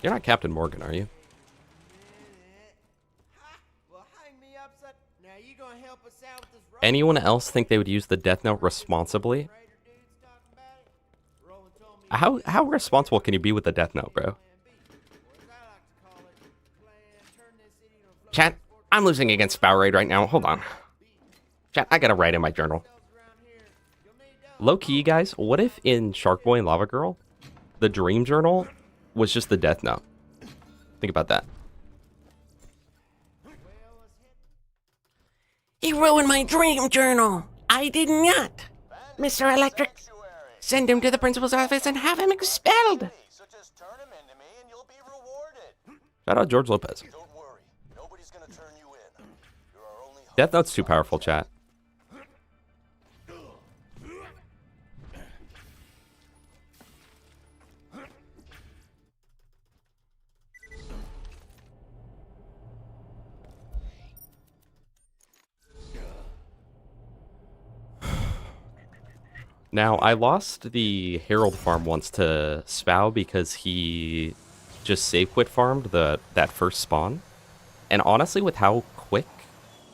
You're not Captain Morgan, are you? Well, hang me up, son. Now you gonna help us out with this Anyone else think they would use the Death Note responsibly? How responsible can you be with the Death Note, bro? Chat, I'm losing against Foul Raid right now. Hold on. Chat, I gotta write in my journal. Low key, guys, what if in Shark Boy and Lava Girl, the Dream Journal was just the Death Note? Think about that. He ruined my dream journal. I did not. Mr. Electric, send him to the principal's office and have him expelled. So just turn him into me and you'll be rewarded. Shout out George Lopez. Don't worry. Nobody's gonna turn you in. You're our only hope. Death Note's too powerful, chat. Now, I lost the Herald farm once to Spow because he just save quit farmed that first spawn. And honestly, with how quick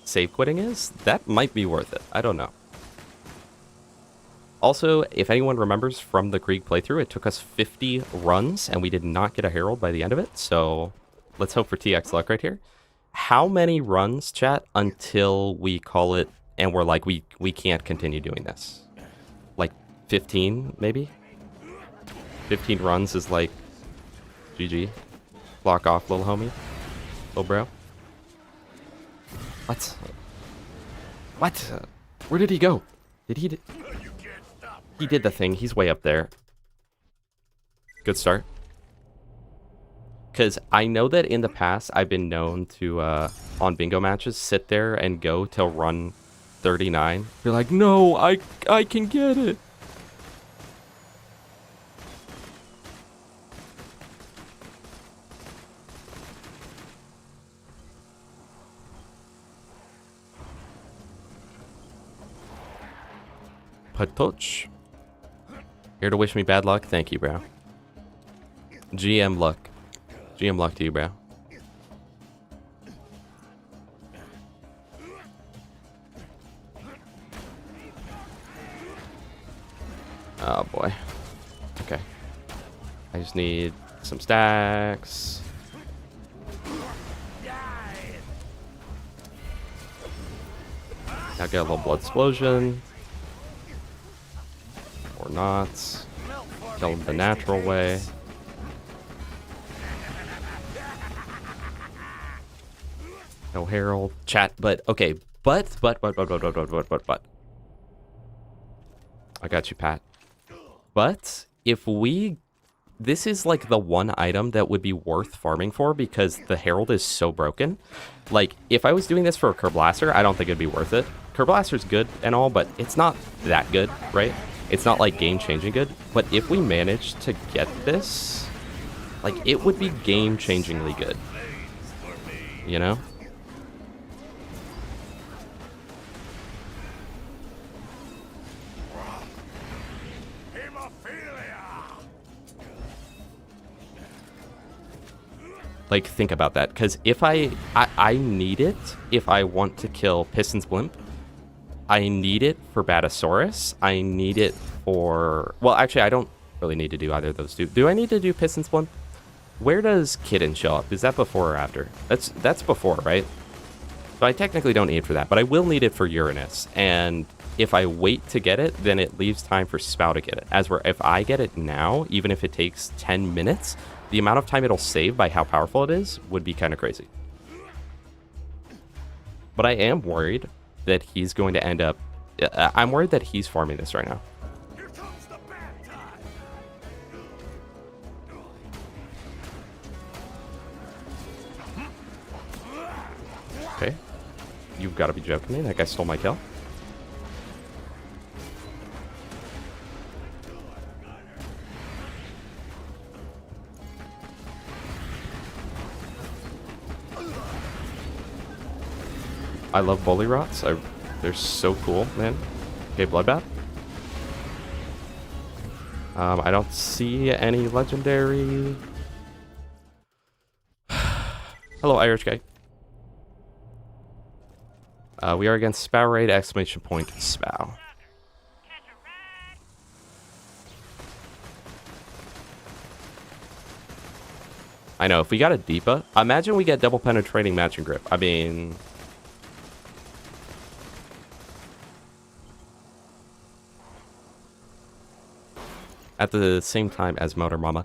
save quitting is, that might be worth it. I don't know. Also, if anyone remembers from the Krieg playthrough, it took us 50 runs and we did not get a Herald by the end of it. So let's hope for TX luck right here. How many runs, chat, until we call it and we're like, we can't continue doing this? Like 15, maybe? 15 runs is like GG. Block off, little homie. Little bro. What? What? Where did he go? Did he... He did the thing. He's way up there. Good start. Because I know that in the past, I've been known to, on bingo matches, sit there and go till run 39. You're like, no, I can get it. Patoch. Here to wish me bad luck? Thank you, bro. GM luck. GM luck to you, bro. Oh, boy. Okay. I just need some stacks. Now get a little blood explosion. Or not. Kill him the natural way. No Herald. Chat, but okay. But. I got you, Pat. But if we this is like the one item that would be worth farming for because the Herald is so broken. Like, if I was doing this for a Kerblaster, I don't think it'd be worth it. Kerblaster's good and all, but it's not that good, right? It's not like game-changing good. But if we manage to get this, like, it would be game-changingly good. You know? Like, think about that, because if I need it if I want to kill Piston's Blimp. I need it for Batasaurus. I need it for... Well, actually, I don't really need to do either of those two. Do I need to do Piston's Blimp? Where does Kitten show up? Is that before or after? That's before, right? So I technically don't need it for that, but I will need it for Uranus. And if I wait to get it, then it leaves time for Spout to get it. As where if I get it now, even if it takes 10 minutes... the amount of time it'll save by how powerful it is would be kind of crazy. But I am worried that he's going to end up... I'm worried that he's farming this right now. Here comes the bad time. Okay. You've got to be joking me. That guy stole my kill. I love bully rots. They're so cool, man. Okay, bloodbath. I don't see any legendary. Hello, Irish guy. We are against Spow Raid, exclamation point, Spow. I know, if we got a Deepa, imagine we get double penetrating matching grip. I mean... at the same time as Motor Mama.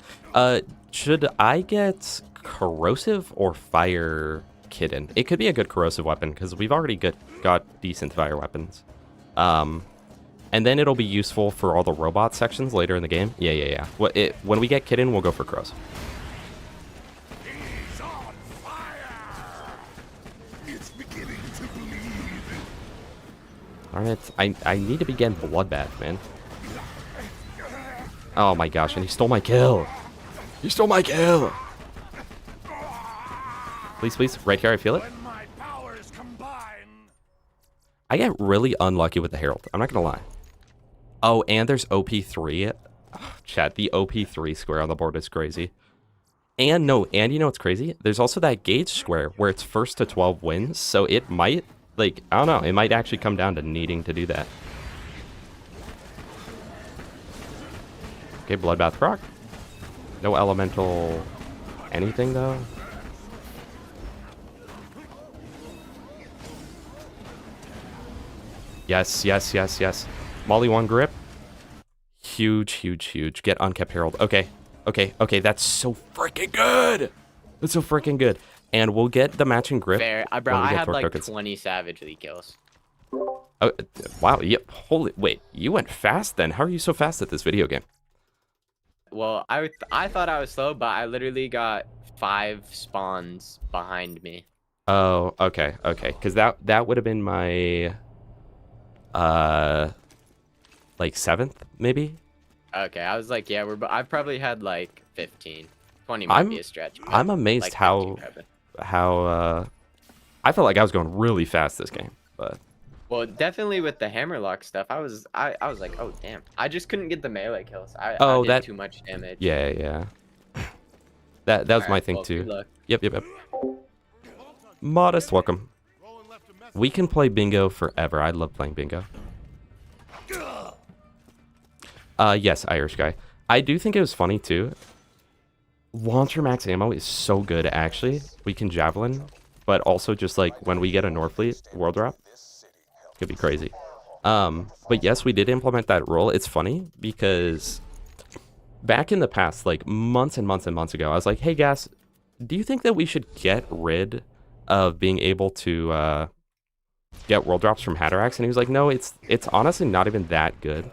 Should I get Corrosive or Fire Kitten? It could be a good Corrosive weapon, because we've already got decent fire weapons. And then it'll be useful for all the robot sections later in the game. Yeah. When we get Kitten, we'll go for Corrosive. He's on fire. It's beginning to bleed. Alright, I need to begin Bloodbath, man. Oh my gosh, and he stole my kill. He stole my kill. Please, right here, I feel it. When my powers combine. I get really unlucky with the Herald. I'm not gonna lie. Oh, and there's OP3. Oh, chat, the OP3 square on the board is crazy. And you know what's crazy? There's also that gauge square where it's first to 12 wins, so it might, like, I don't know, it might actually come down to needing to do that. Okay, Bloodbath proc. No elemental anything, though. Yes. Molly 1 grip. Huge. Get Unkept Herald. Okay. That's so freaking good. That's so freaking good. And we'll get the matching grip. Fair. Bro, I had like 20 Savage League kills. Oh, wow. Yep. Holy. Wait, you went fast then. How are you so fast at this video game? Well, I thought I was slow, but I literally got 5 spawns behind me. Oh, okay. Because that would have been my, like 7th, maybe? Okay, I was like, yeah, I've probably had like 15. 20 might be a stretch. I'm amazed like how I felt like I was going really fast this game, but... Well, definitely with the hammerlock stuff, I was like, oh damn, I just couldn't get the melee kills. I did too much damage. Yeah. That was my thing too. Yep. Modest welcome. We can play bingo forever. I love playing bingo. Yes, Irish guy. I do think it was funny too. Launcher max ammo is so good actually. We can javelin, but also just like when we get a Norfleet world drop. Could be crazy. But yes, we did implement that rule. It's funny because back in the past, like months and months ago, I was like, hey, Gas, do you think that we should get rid of being able to get world drops from Hatterax? And he was like, no, it's honestly not even that good.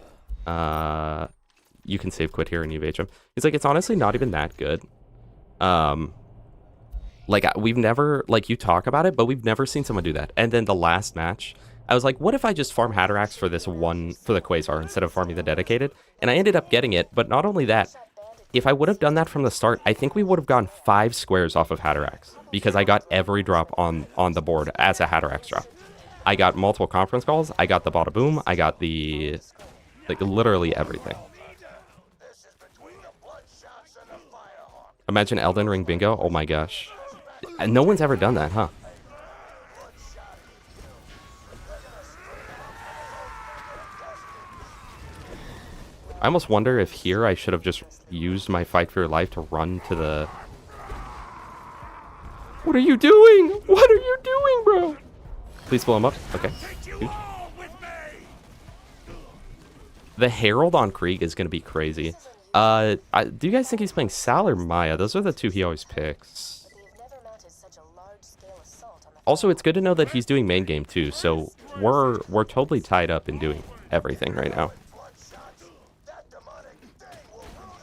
you can save quit here and evade him. He's like, it's honestly not even that good. Like, we've never, like, you talk about it, but we've never seen someone do that. And then the last match, I was like, what if I just farm Hatterax for this one, for the Quasar, instead of farming the Dedicated? And I ended up getting it, but not only that, if I would have done that from the start, I think we would have gone 5 squares off of Hatterax, because I got every drop on the board as a Hatterax drop. I got multiple conference calls, I got the Bada Boom, I got the, like, literally everything. Imagine Elden Ring bingo, oh my gosh. And no one's ever done that, huh? I almost wonder if here I should have just used my fight for your life to run to the... What are you doing? What are you doing, bro? Please blow him up. Okay. Huge. The Herald on Krieg is going to be crazy. Do you guys think he's playing Sal or Maya? Those are the two he always picks. Also, it's good to know that he's doing main game too, so we're totally tied up in doing everything right now.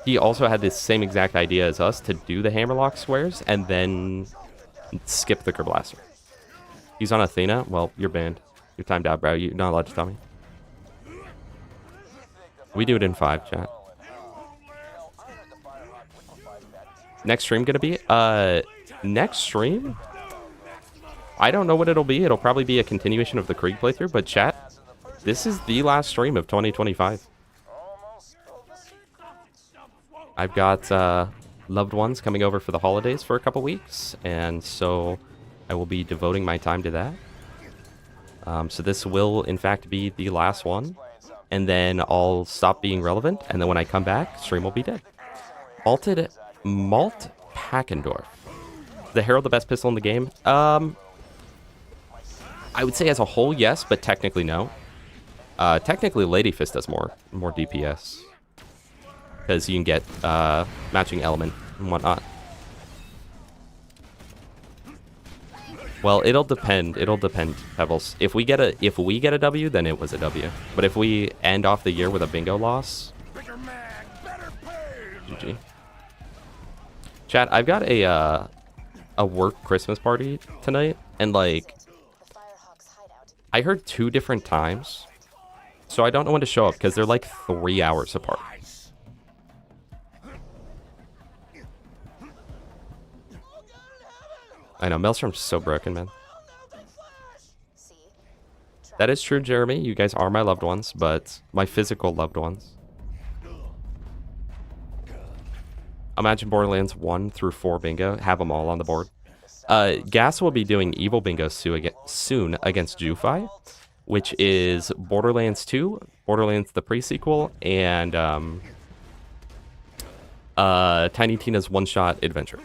He also had this same exact idea as us to do the Hammerlock squares and then skip the Kerblaster. He's on Athena? Well, you're banned. You're timed out, bro. You're not allowed to tell me. We do it in 5, chat. Next stream gonna be? Next stream? I don't know what it'll be. It'll probably be a continuation of the Krieg playthrough, but chat, this is the last stream of 2025. I've got loved ones coming over for the holidays for a couple weeks, and so I will be devoting my time to that. So this will, in fact, be the last one, and then I'll stop being relevant, and then when I come back, stream will be dead. Malt Packendorf. The Herald the best pistol in the game? I would say as a whole, yes, but technically no. Technically, Lady Fist does more DPS. Because you can get matching element and whatnot. Well, it'll depend. It'll depend, Pebbles. If we get a W, then it was a W. But if we end off the year with a bingo loss, GG. Chat, I've got a work Christmas party tonight, and like, I heard 2 different times, so I don't know when to show up because they're like 3 hours apart. I know, Maelstrom's so broken, man. That is true, Jeremy. You guys are my loved ones, but my physical loved ones. Imagine Borderlands 1 through 4 bingo. Have them all on the board. Gas will be doing Evil Bingo soon against Jufi, which is Borderlands 2, Borderlands the pre-sequel, and Tiny Tina's one-shot adventure.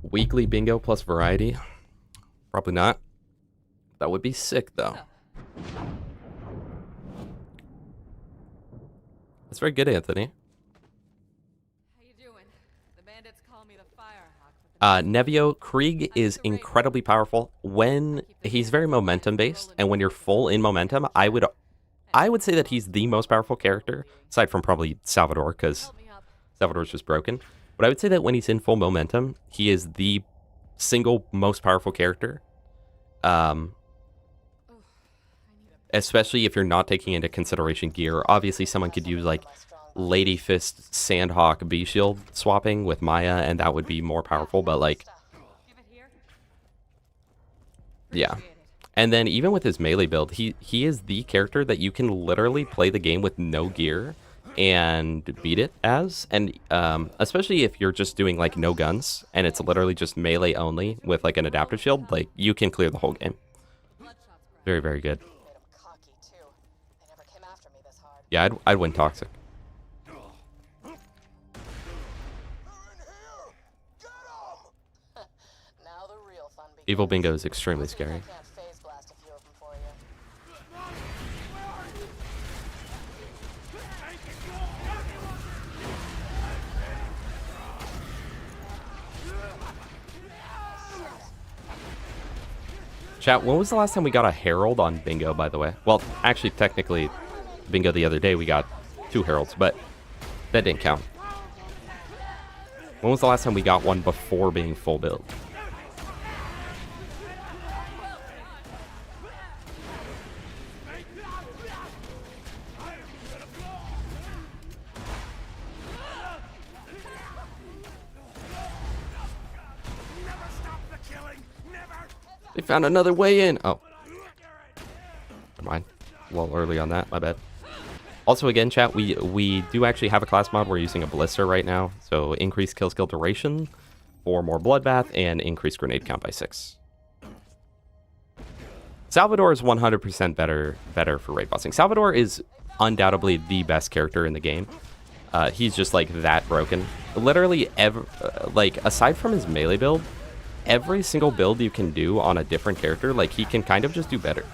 Weekly bingo plus variety? Probably not. That would be sick, though. That's very good, Anthony. How you doing? The bandits call me the Firehawk. Nevio, Krieg is incredibly powerful when he's very momentum based, and when you're full in momentum, I would say that he's the most powerful character, aside from probably Salvador, because Salvador's just broken. But I would say that when he's in full momentum, he is the single most powerful character. Especially if you're not taking into consideration gear. Obviously, someone could use like Lady Fist, Sandhawk, B-Shield swapping with Maya, and that would be more powerful, but like... Yeah. And then even with his melee build, he is the character that you can literally play the game with no gear and beat it as. And especially if you're just doing like no guns, and it's literally just melee only with like an adaptive shield, like you can clear the whole game. Very, very good. Yeah, I'd win Toxic. Evil Bingo is extremely scary. Chat, when was the last time we got a herald on bingo, by the way? Well, actually, technically, bingo the other day we got 2 heralds, but that didn't count. When was the last time we got one before being full build? They found another way in. Oh. Never mind. A little early on that. My bad. Also, again, chat, we do actually have a class mod. We're using a Ballista right now. So, increased kill skill duration for more Bloodbath and increased grenade count by 6. Salvador is 100% better for raid bossing. Salvador is undoubtedly the best character in the game. He's just, like, that broken. Literally, aside from his melee build, every single build you can do on a different character, like, he can kind of just do better.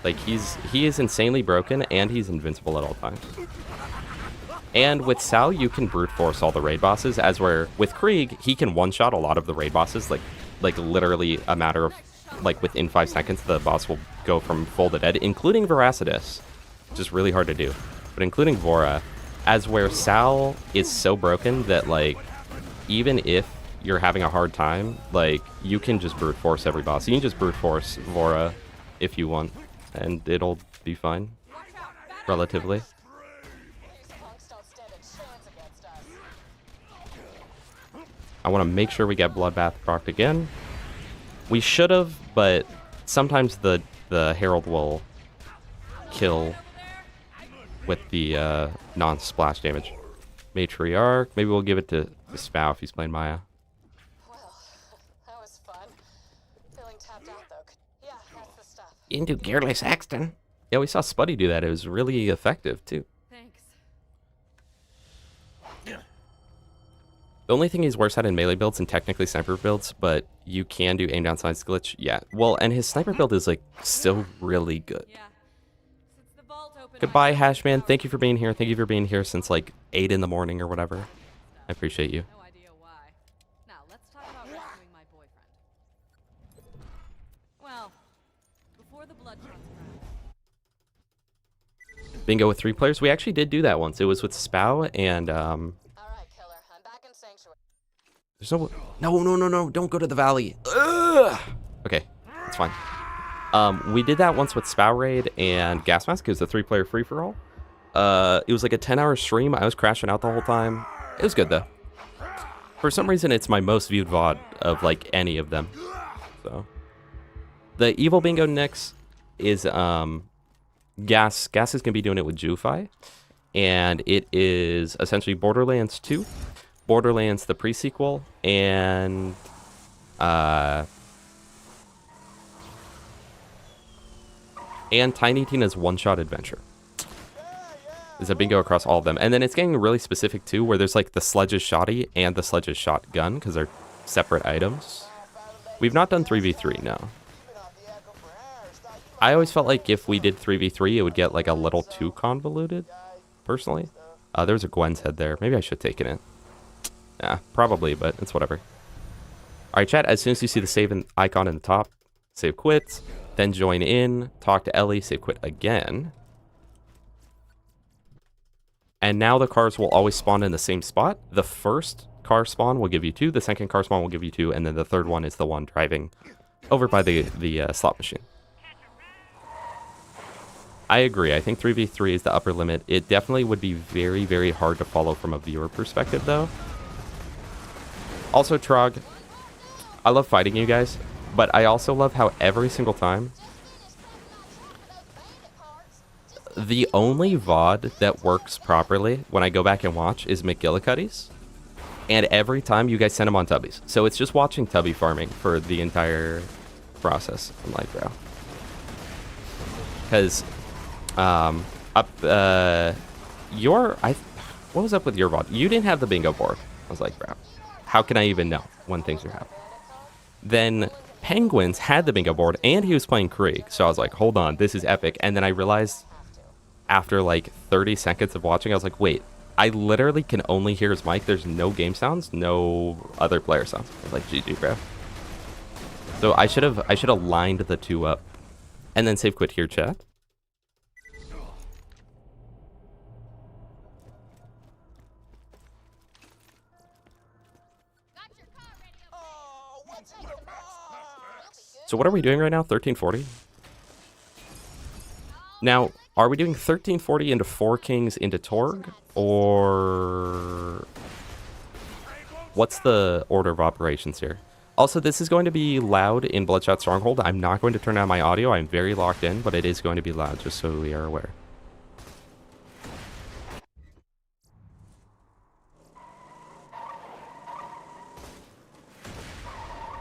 Like, he is insanely broken, and he's invincible at all times. And with Sal, you can brute force all the raid bosses, as where with Krieg, he can one-shot a lot of the raid bosses, like literally a matter of, like, within 5 seconds, the boss will go from full to dead, including Veracitus, which is really hard to do. But including Vora, as where Sal is so broken that, like, even if you're having a hard time, like, you can just brute force every boss. You can just brute force Vora if you want, and it'll be fine, relatively. I want to make sure we get Bloodbath procced again. We should have, but sometimes the Herald will kill with the non-splash damage. Matriarch, maybe we'll give it to Spow if he's playing Maya. Well, that was fun. Feeling tapped out though. Yeah, that's the stuff. Into Careless Axton. Yeah, we saw Spuddy do that. It was really effective, too. Thanks. The only thing he's worse at in melee builds and technically sniper builds, but you can do aim down sides glitch. Yeah, well, and his sniper build is, like, still really good. Yeah. Since the vault opened, Goodbye, Hashman. Thank you for being here. Thank you for being here since, like, 8 in the morning or whatever. I appreciate you. No idea why. Now let's talk about rescuing my boyfriend. Well, before the blood shots around. Bingo with 3 players. We actually did do that once. It was with Spow and All right, killer. I'm back in sanctuary. there's no. Don't go to the valley. Ugh! Okay, it's fine. We did that once with Spow Raid and Gas Mask. It was a 3-player free for all. It was like a 10-hour stream. I was crashing out the whole time. It was good though. For some reason, it's my most viewed VOD of, like, any of them. So the evil bingo next is Gas is gonna be doing it with Jufi, and it is essentially Borderlands 2, Borderlands the pre-sequel, and Tiny Tina's one-shot adventure. There's a bingo across all of them, and then it's getting really specific too, where there's, like, the Sledge's Shotty and the Sledge's Shotgun because they're separate items. We've not done 3v3, no. I always felt like if we did 3v3, it would get, like, a little too convoluted, personally. There's a Gwen's head there. Maybe I should have taken it. Yeah, probably, but it's whatever. Alright, chat, as soon as you see the save icon in the top, save quit, then join in, talk to Ellie, save quit again. And now the cars will always spawn in the same spot. The first car spawn will give you 2, the second car spawn will give you 2, and then the third one is the one driving over by the slot machine. I agree. I think 3v3 is the upper limit. It definitely would be very, very hard to follow from a viewer perspective, though. Also, Trog, I love fighting you guys, but I also love how every single time, the only VOD that works properly when I go back and watch is McGillicuddy's. And every time you guys send them on Tubbies. So it's just watching Tubby farming for the entire process. I'm like, bro. Because, what was up with your VOD? You didn't have the bingo board. I was like, bro, how can I even know when things are happening? Then Penguins had the bingo board and he was playing Krieg. So I was like, hold on, this is epic. And then I realized after like 30 seconds of watching, I was like, wait, I literally can only hear his mic. There's no game sounds, no other player sounds. I was like, GG, bro. So I should have lined the two up, and then save quit here, chat. So what are we doing right now? 1340. Now, are we doing 1340 into 4 Kings into Torg, or what's the order of operations here? Also, this is going to be loud in Bloodshot Stronghold. I'm not going to turn down my audio. I'm very locked in, but it is going to be loud, just so we are aware.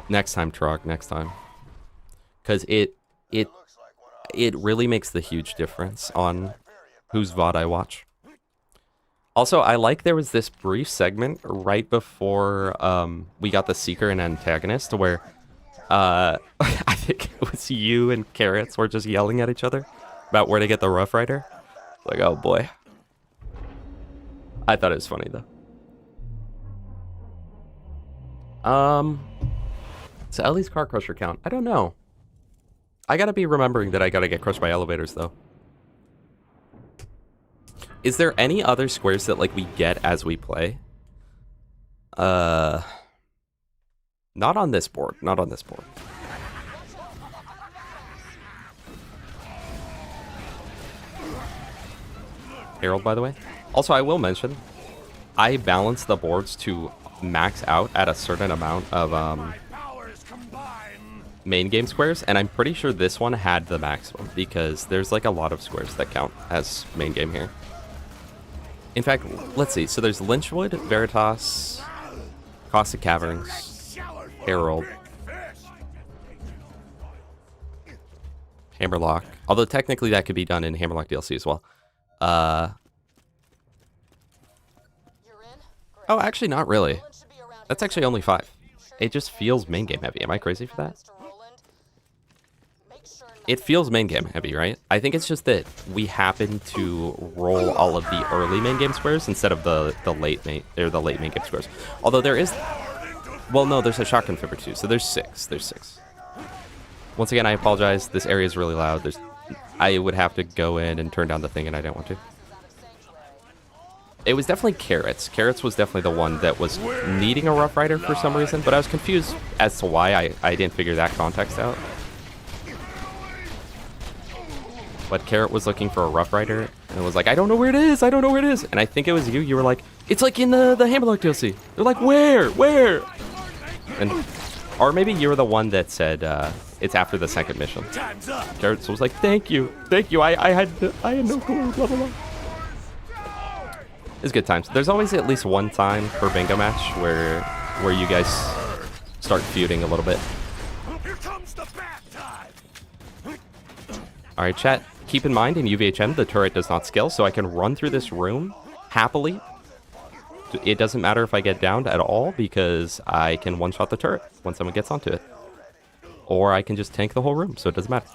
Next time, Trog, next time. Because it really makes the huge difference on whose VOD I watch. Also, I like there was this brief segment right before we got the Seeker and Antagonist where I think it was you and Carrots were just yelling at each other about where to get the Rough Rider. Like, oh boy. I thought it was funny though. So Ellie's car crusher count. I don't know. I gotta be remembering that I gotta get crushed by elevators though. Is there any other squares that like we get as we play? Not on this board. Not on this board. Harold, by the way. Also, I will mention, I balance the boards to max out at a certain amount of main game squares, and I'm pretty sure this one had the maximum because there's like a lot of squares that count as main game here. In fact, let's see. So there's Lynchwood, Veritas, Caustic Caverns, Herald, Hammerlock. Although technically that could be done in Hammerlock DLC as well. Oh, actually not really. That's actually only 5. It just feels main game heavy. Am I crazy for that? It feels main game heavy, right? I think it's just that we happen to roll all of the early main game squares instead of the late main game squares. Although there is, well, no, there's a shotgun fibber too, so there's 6. There's 6. Once again, I apologize. This area is really loud. I would have to go in and turn down the thing, and I didn't want to. It was definitely Carrots. Carrots was definitely the one that was needing a Rough Rider for some reason, but I was confused as to why I didn't figure that context out. But Carrot was looking for a Rough Rider, and it was like, I don't know where it is, I don't know where it is. And I think it was you. You were like, it's like in the Hammerlock DLC. They're like, where? And, or maybe you were the one that said, it's after the second mission. Carrots was like, thank you. I had no clue, blah, blah, blah. It's good times. There's always at least one time per bingo match where you guys start feuding a little bit. Alright, chat. Keep in mind, in UVHM, the turret does not scale, so I can run through this room happily. It doesn't matter if I get downed at all, because I can one-shot the turret when someone gets onto it. Or I can just tank the whole room, so it doesn't matter.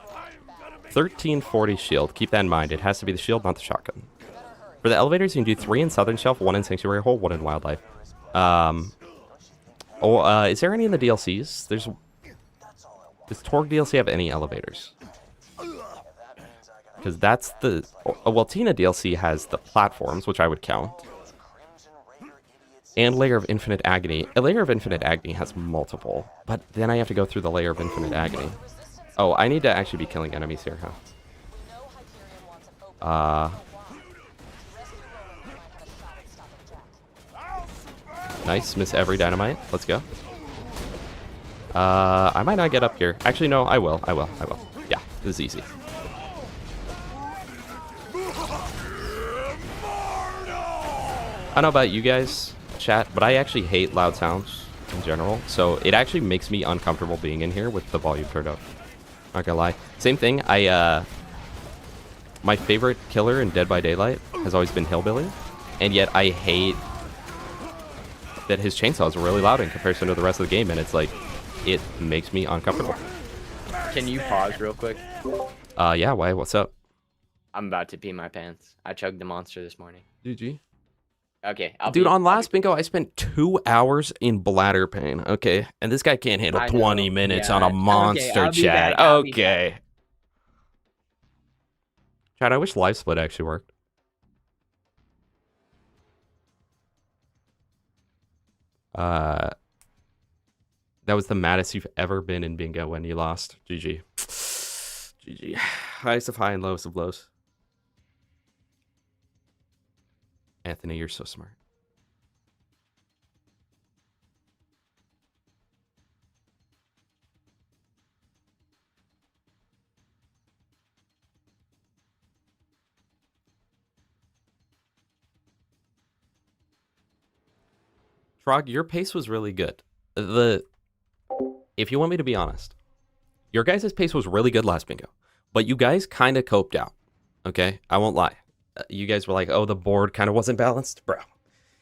1340 shield. Keep that in mind. It has to be the shield, not the shotgun. For the elevators, you can do 3 in Southern Shelf, 1 in Sanctuary Hole, 1 in Wildlife. Is there any in the DLCs? Does Torg DLC have any elevators? Because that's the... well, Tina DLC has the platforms, which I would count. And Layer of Infinite Agony. A Layer of Infinite Agony has multiple, but then I have to go through the Layer of Infinite Agony. Oh, I need to actually be killing enemies here, huh? Nice, miss every dynamite. Let's go. I might not get up here. Actually, no, I will. Yeah, this is easy. I don't know about you guys, chat, but I actually hate loud sounds in general. So it actually makes me uncomfortable being in here with the volume turned up. Not gonna lie. Same thing, my favorite killer in Dead by Daylight has always been Hillbilly. And yet I hate that his chainsaw is really loud in comparison to the rest of the game, and it's like, it makes me uncomfortable. Can you pause real quick? Yeah, why? What's up? I'm about to pee my pants. I chugged the monster this morning. GG. Okay, Dude, on last bingo, I spent 2 hours in bladder pain. Okay, and this guy can't handle I 20 know, minutes yeah. on a Okay, monster I'll be chat. back, I'll be back. Okay. Chat, I wish live split actually worked. That was the maddest you've ever been in bingo when you lost. GG. GG. Highest of high and lowest of lows. Anthony, you're so smart. Trog, your pace was really good. If you want me to be honest, your guys' pace was really good last bingo, but you guys kind of coped out. Okay, I won't lie. You guys were like, "Oh, the board kind of wasn't balanced, bro."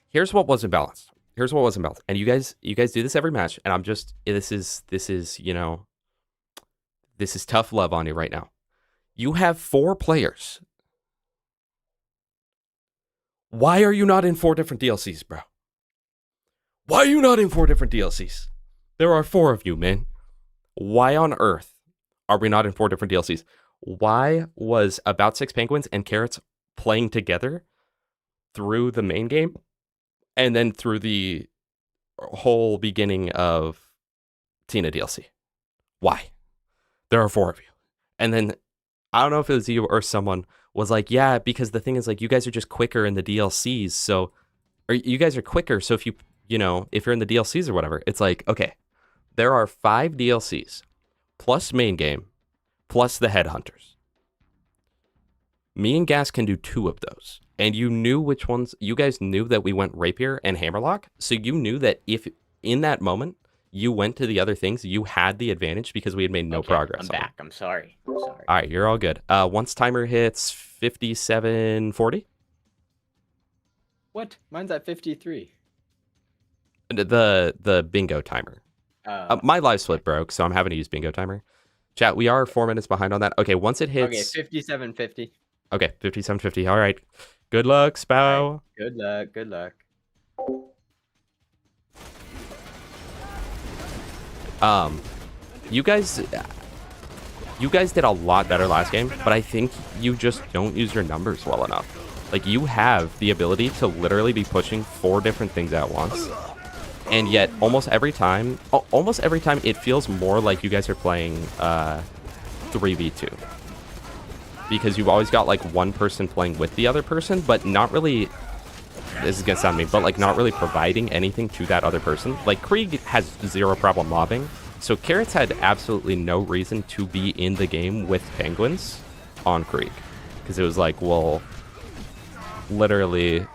Here's what wasn't balanced. Here's what wasn't balanced. And you guys do this every match, and I'm just this is you know, this is tough love on you right now. You have 4 players. Why are you not in 4 different DLCs, bro? Why are you not in 4 different DLCs? There are 4 of you, man. Why on earth are we not in 4 different DLCs? Why was About 6 Penguins and Carrots playing together through the main game and then through the whole beginning of Tina DLC? Why? There are 4 of you. And then, I don't know if it was you or someone was like, yeah, because the thing is, like, you guys are just quicker in the DLCs, so, or you guys are quicker, so if you know, if you're in the DLCs or whatever, it's like, okay, there are 5 DLCs, plus main game, plus the headhunters. Me and Gas can do 2 of those. And you knew which ones, you guys knew that we went Rapier and Hammerlock, so you knew that if, in that moment, you went to the other things, you had the advantage because we had made no progress. I'm back. I'm sorry. All right, you're all good. Once timer hits 57:40. What? Mine's at 53. The bingo timer. My live split broke, so I'm having to use bingo timer. Chat, we are 4 minutes behind on that. Okay, once it hits. Okay, 57:50. Okay, 57:50. All right. Good luck, Spow. Right. Good luck. Good luck. You guys did a lot better last game, but I think you just don't use your numbers well enough. Like, you have the ability to literally be pushing 4 different things at once. And yet, almost every time, it feels more like you guys are playing 3v2. Because you've always got, like, one person playing with the other person, but not really, this is gonna sound mean, but, like, not really providing anything to that other person. Like, Krieg has 0 problem mobbing, so Carrots had absolutely no reason to be in the game with Penguins on Krieg. Because it was like, well, literally,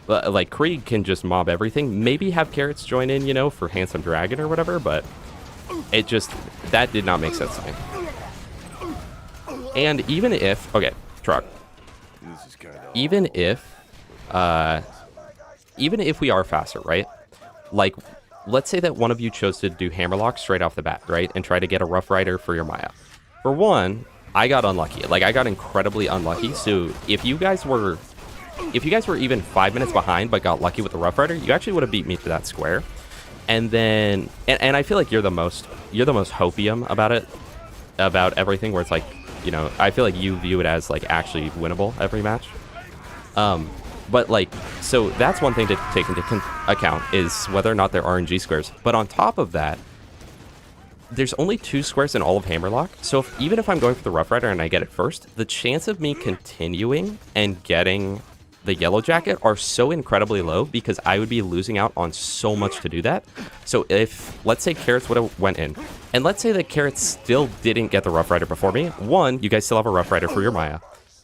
like, Krieg can just mob everything. Maybe have Carrots join in, you know, for Handsome Dragon or whatever, but it just, that did not make sense to me. And even if, okay, Truck, even if we are faster, right? Like, let's say that one of you chose to do Hammerlock straight off the bat, right? And try to get a Rough Rider for your Maya. For one, I got unlucky. Like, I got incredibly unlucky. So if you guys were even 5 minutes behind but got lucky with the Rough Rider, you actually would have beat me to that square. And then, and I feel like you're the most hopium about it, about everything, where it's like, you know, I feel like you view it as, like, actually winnable every match. But, like, so that's one thing to take into account, is whether or not they're RNG squares. But on top of that, there's only 2 squares in all of Hammerlock, so even if I'm going for the Rough Rider and I get it first, the chance of me continuing and getting the Yellow Jacket are so incredibly low, because I would be losing out on so much to do that. So if, let's say Carrots would have went in, and let's say that Carrots still didn't get the Rough Rider before me, one, you guys still have a Rough Rider for your Maya,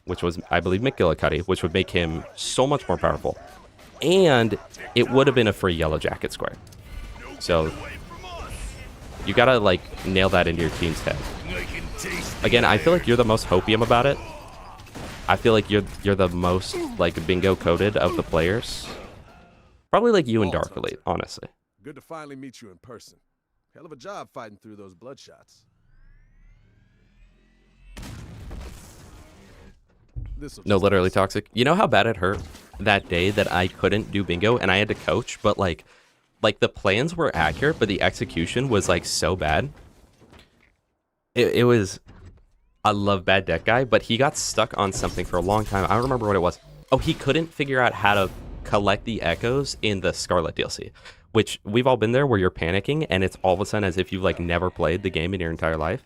which was, I believe, McGillicuddy, which would make him so much more powerful. And it would have been a free Yellow Jacket square. So you gotta, like, nail that into your team's head. Again, I feel like you're the most hopium about it. I feel like you're the most, like, bingo coded of the players. Probably like you and Dark Elite, honestly. Good to finally meet you in person. Hell of a job fighting through those bloodshots. No, literally toxic. You know how bad it hurt that day that I couldn't do bingo and I had to coach, but like the plans were accurate, but the execution was like so bad. It was, I love Bad Deck Guy, but he got stuck on something for a long time. I don't remember what it was. Oh, he couldn't figure out how to collect the echoes in the Scarlet DLC, which we've all been there where you're panicking and it's all of a sudden as if you've like never played the game in your entire life.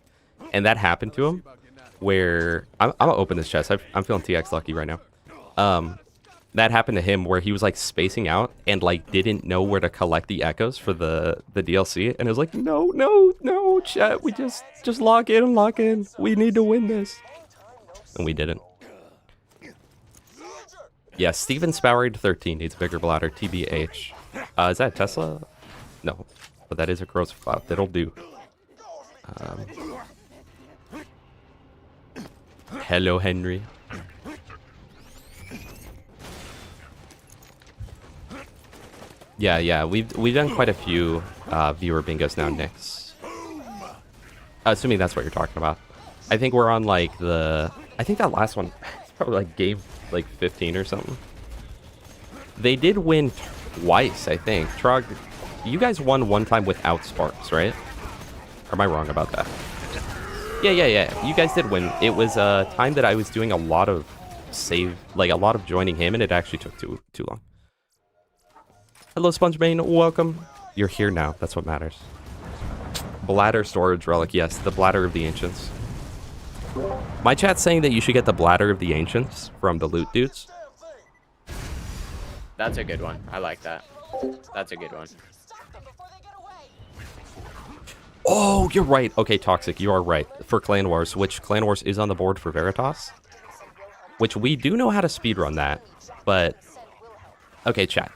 And that happened to him where, I'm gonna open this chest. I'm feeling TX lucky right now. That happened to him where he was like spacing out and like didn't know where to collect the echoes for the DLC, and it was like, no, chat, we just lock in. We need to win this, and we didn't. Yeah, Steven Spowered 13 needs a bigger bladder. TBH. Is that Tesla? No, but that is a corrosive cloud. That'll do. Hello, Henry. Yeah, we've done quite a few viewer bingos now, Nix. Assuming that's what you're talking about. I think we're on like I think that last one, it's probably like game like 15 or something. They did win twice, I think. Trog, you guys won one time without Sparks, right? Or am I wrong about that? Yeah. You guys did win. It was a time that I was doing a lot of a lot of joining him, and it actually took too long. Hello, SpongeBane. Welcome. You're here now. That's what matters. Bladder storage relic. Yes, the bladder of the ancients. My chat's saying that you should get the bladder of the ancients from the loot dudes. That's a good one. I like that. That's a good one. Oh, you're right. Okay, Toxic, you are right. For Clan Wars, which Clan Wars is on the board for Veritas. Which we do know how to speedrun that, but... Okay, chat.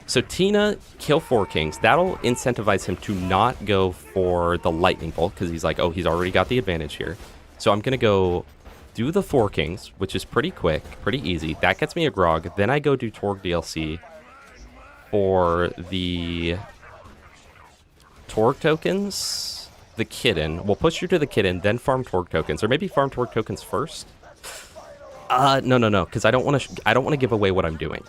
So Tina, kill 4 kings. That'll incentivize him to not go for the lightning bolt, because he's like, oh, he's already got the advantage here. So I'm going to go do the 4 kings, which is pretty quick, pretty easy. That gets me a grog. Then I go do Torg DLC for the Torg tokens, the kitten. We'll push you to the kitten, then farm Torg tokens, or maybe farm Torg tokens first. No, because I don't want to give away what I'm doing.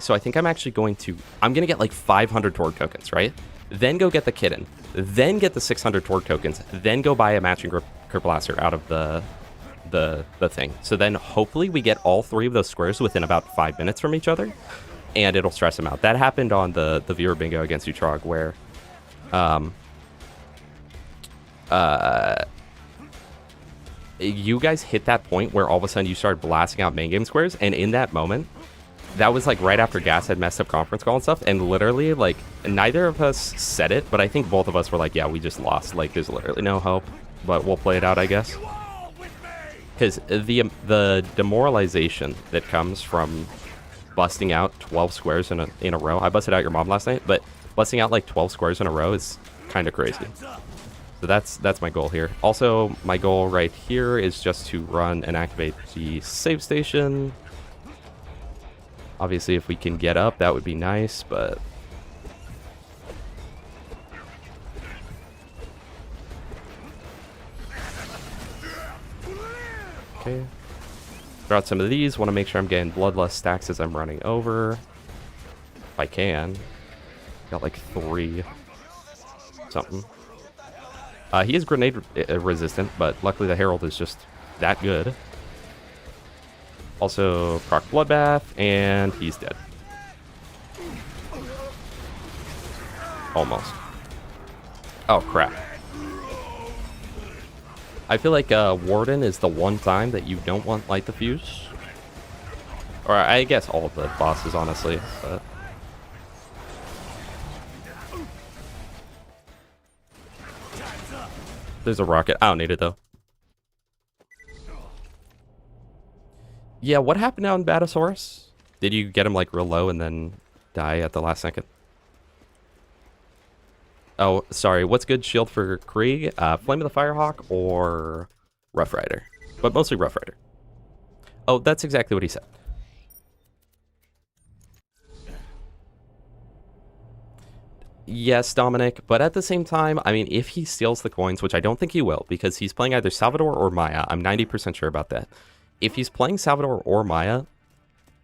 So I think I'm actually going to get like 500 Torg tokens, right? Then go get the kitten, then get the 600 Torg tokens, then go buy a matching grip blaster out of the thing. So then hopefully we get all 3 of those squares within about 5 minutes from each other, and it'll stress him out. That happened on the viewer bingo against Utrog, where you guys hit that point where all of a sudden you started blasting out main game squares, and in that moment, that was like right after Gas had messed up conference call and stuff, and literally like neither of us said it, but I think both of us were like, yeah, we just lost. Like there's literally no hope, but we'll play it out, I guess. Because the demoralization that comes from busting out 12 squares in a row. I busted out your mom last night, but busting out like 12 squares in a row is kind of crazy. So that's my goal here. Also, my goal right here is just to run and activate the save station. Obviously, if we can get up, that would be nice, but... Okay. Throw out some of these. Want to make sure I'm getting bloodlust stacks as I'm running over. If I can. Got like 3 something. He is grenade resistant, but luckily the Herald is just that good. Also, proc Bloodbath, and he's dead. Almost. Oh, crap. I feel like Warden is the one time that you don't want Light the Fuse. Or I guess all of the bosses, honestly. But... There's a rocket. I don't need it, though. Yeah, what happened now in Batasaurus? Did you get him, like, real low and then die at the last second? Oh, sorry. What's good shield for Krieg? Flame of the Firehawk or Rough Rider? But mostly Rough Rider. Oh, that's exactly what he said. Yes, Dominic, but at the same time, I mean, if he steals the coins, which I don't think he will, because he's playing either Salvador or Maya. I'm 90% sure about that. If he's playing Salvador or Maya,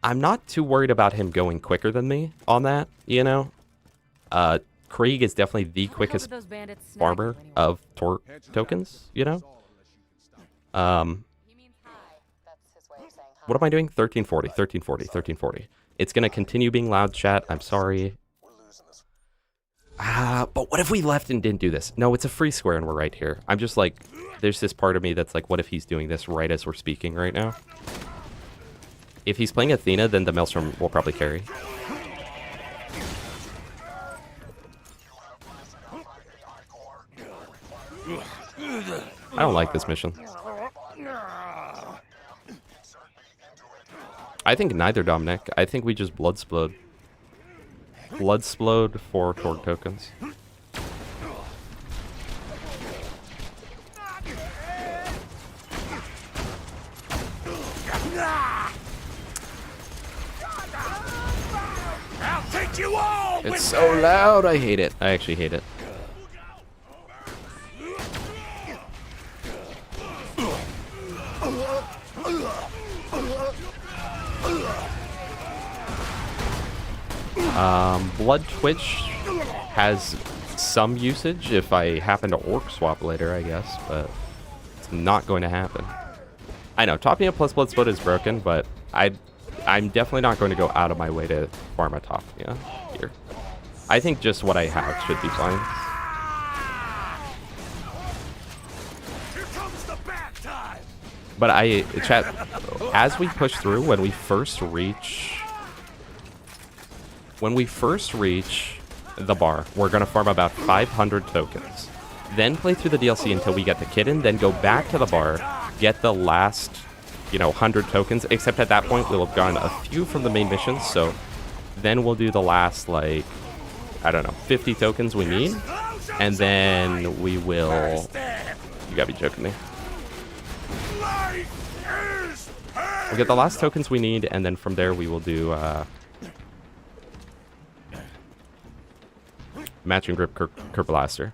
I'm not too worried about him going quicker than me on that, you know? Krieg is definitely the quickest farmer of torque tokens, you know? What am I doing? 1340, 1340, 1340. It's going to continue being loud, chat. I'm sorry. But what if we left and didn't do this? No, it's a free square and we're right here. I'm just like, there's this part of me that's like, what if he's doing this right as we're speaking right now? If he's playing Athena, then the Maelstrom will probably carry. I don't like this mission. I think neither, Dominic. I think we just Bloodsplode. Bloodsplode for Torque tokens. I'll take you all. It's so loud. I hate it. I actually hate it. Blood Twitch has some usage if I happen to orc swap later, I guess, but it's not going to happen. I know, Topia plus Bloodsplit is broken, but I'm definitely not going to go out of my way to farm a Topia here. I think just what I have should be fine. But chat, as we push through, when we first reach the bar, we're going to farm about 500 tokens. Then play through the DLC until we get the kitten, then go back to the bar, get the last, 100 tokens, except at that point we'll have gotten a few from the main missions, so then we'll do the last, I don't know, 50 tokens we need, and then we will... You gotta be joking me. We'll get the last tokens we need, and then from there we will do, Matching Grip Kerblaster.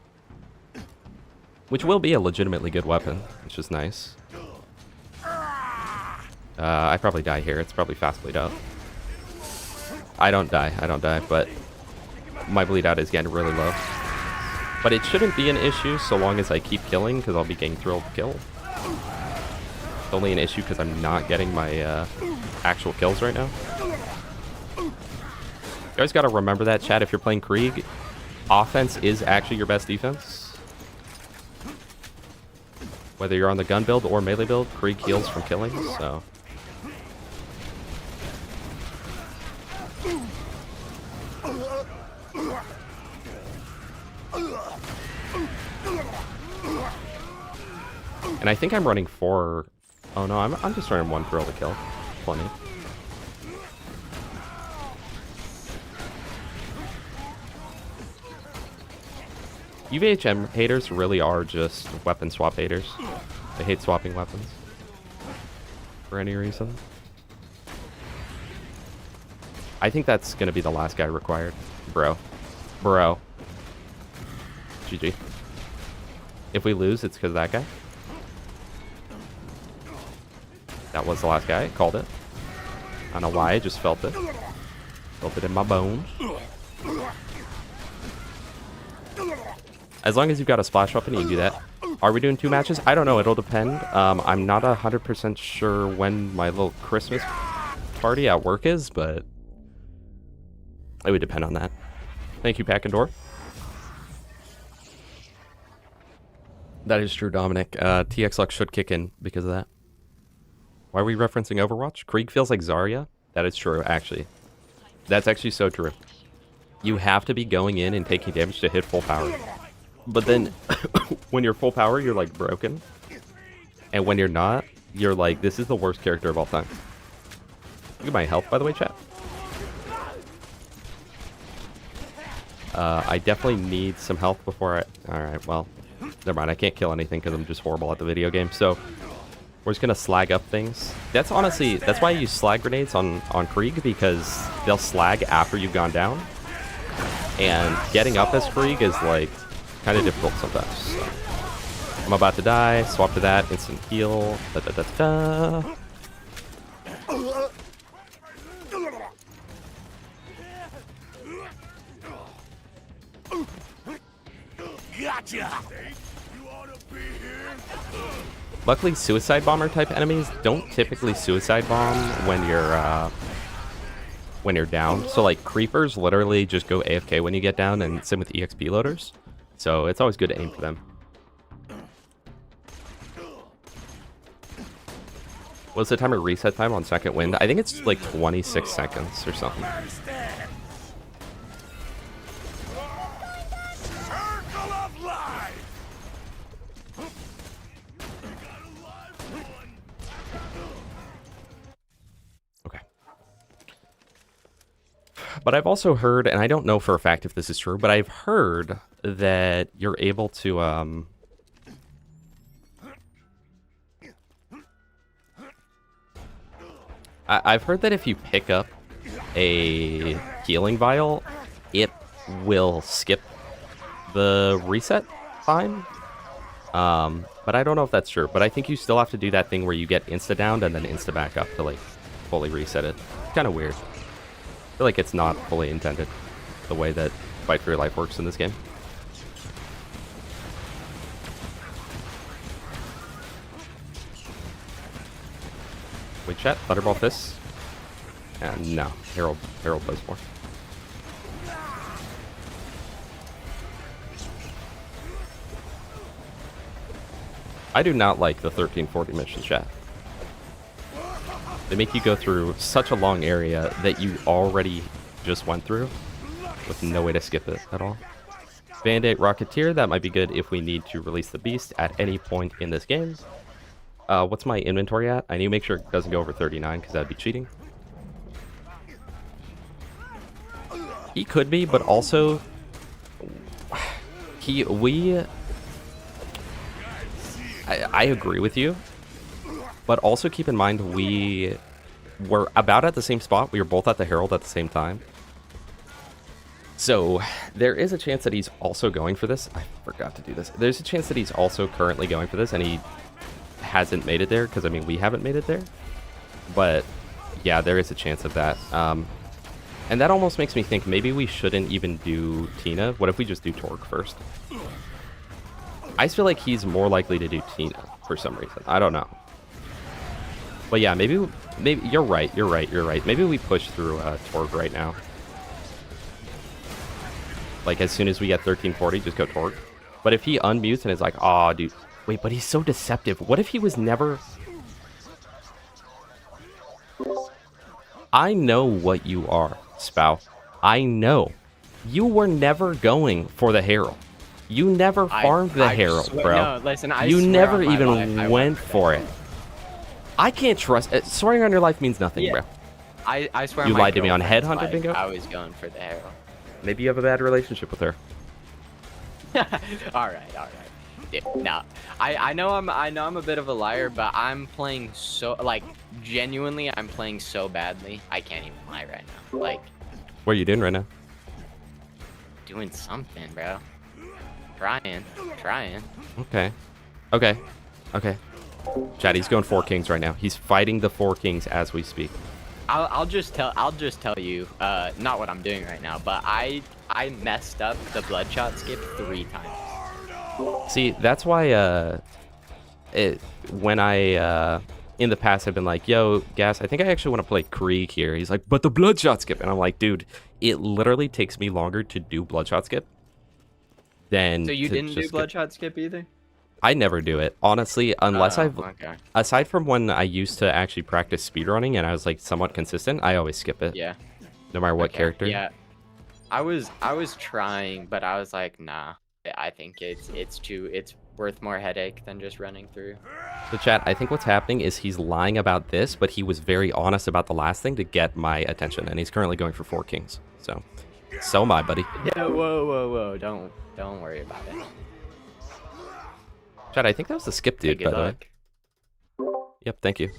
Which will be a legitimately good weapon, which is nice. I probably die here. It's probably fast bleed out. I don't die, but my bleed out is getting really low. But it shouldn't be an issue so long as I keep killing, because I'll be getting thrilled to kill. It's only an issue because I'm not getting my actual kills right now. You guys gotta remember that, chat, if you're playing Krieg. Offense is actually your best defense. Whether you're on the gun build or melee build, Krieg heals from killing, so... And I think I'm running 4... Oh no, I'm just running 1 thrill to kill. Plenty. UVHM haters really are just weapon swap haters. They hate swapping weapons. For any reason. I think that's gonna be the last guy required. Bro. GG. If we lose, it's because of that guy. That was the last guy. Called it. I don't know why, I just felt it. Felt it in my bones. As long as you've got a splash weapon, you can do that. Are we doing 2 matches? I don't know. It'll depend. I'm not 100% sure when my little Christmas party at work is, but it would depend on that. Thank you, Pack and Door. That is true, Dominic. TX Lux should kick in because of that. Why are we referencing Overwatch? Krieg feels like Zarya? That is true, actually. That's actually so true. You have to be going in and taking damage to hit full power. But then, when you're full power, you're, like, broken. And when you're not, you're like, this is the worst character of all time. Look at my health, by the way, chat. I definitely need some health before I... Alright, well, never mind. I can't kill anything because I'm just horrible at the video game. So, we're just going to slag up things. That's honestly... That's why I use slag grenades on Krieg, because they'll slag after you've gone down. And getting up as Krieg is, like... kind of difficult sometimes. So. I'm about to die. Swap to that. Instant heal. Luckily, suicide bomber type enemies don't typically suicide bomb when you're down. So like creepers literally just go AFK when you get down, and same with EXP loaders. So it's always good to aim for them. What's the timer reset time on second wind? I think it's like 26 seconds or something. Okay. But I've also heard, and I don't know for a fact if this is true, but I've heard that you're able to I've heard that if you pick up a healing vial, it will skip the reset time. But I don't know if that's true. But I think you still have to do that thing where you get insta-downed and then insta-back up to, like, fully reset it. It's kind of weird. I feel like it's not fully intended, the way that Fight for Your Life works in this game. Wait, chat, Thunderball Fist? No, Harold does more. I do not like the 1340 mission, chat. They make you go through such a long area that you already just went through with no way to skip it at all. Band-Aid Rocketeer, that might be good if we need to release the beast at any point in this game. What's my inventory at? I need to make sure it doesn't go over 39 because that'd be cheating. He could be, but also I agree with you, but also keep in mind we were about at the same spot. We were both at the Herald at the same time. So there is a chance that he's also going for this. I forgot to do this. There's a chance that he's also currently going for this and he hasn't made it there, because I mean we haven't made it there. But yeah, there is a chance of that. And that almost makes me think maybe we shouldn't even do Tina. What if we just do Torque first? I feel like he's more likely to do Tina for some reason. I don't know. But yeah, maybe you're right. Maybe we push through Torque right now. Like as soon as we get 1340, just go Torque. But if he unmutes and is like, "Oh, dude, wait, but he's so deceptive. What if he was never..." I know what you are, Spow. I know. You were never going for the Herald. You never farmed the Herald, bro. No, listen, you never even went for it. I can't trust it. Swearing on your life means nothing, bro. I swear you lied to me on Headhunter, Bingo? I was going for the Herald. Maybe you have a bad relationship with her. all right. Dude, no, I know I'm a bit of a liar, but I'm playing so, like, genuinely, I'm playing so badly. I can't even lie right now. Like, what are you doing right now? Doing something, bro. Trying. Okay. Chad, he's going 4 kings right now. He's fighting the 4 kings as we speak. I'll just tell you, not what I'm doing right now, but I messed up the bloodshot skip 3 times. See, that's why when I in the past I've been like, "Yo, Gas, I think I actually want to play Krieg here." He's like, "But the bloodshot skip," and I'm like, "Dude, it literally takes me longer to do bloodshot skip than." So you didn't do bloodshot skip either? I never do it, honestly, unless aside from when I used to actually practice speedrunning and I was like somewhat consistent, I always skip it. Yeah. No matter what character. Yeah. I was trying, but I was like, nah. I think it's worth more headache than just running through. So chat, I think what's happening is he's lying about this, but he was very honest about the last thing to get my attention, and he's currently going for 4 kings. So am I, buddy. Yeah, whoa. Don't worry about it. Chad, I think that was the skip dude, by the way. Yep, thank you.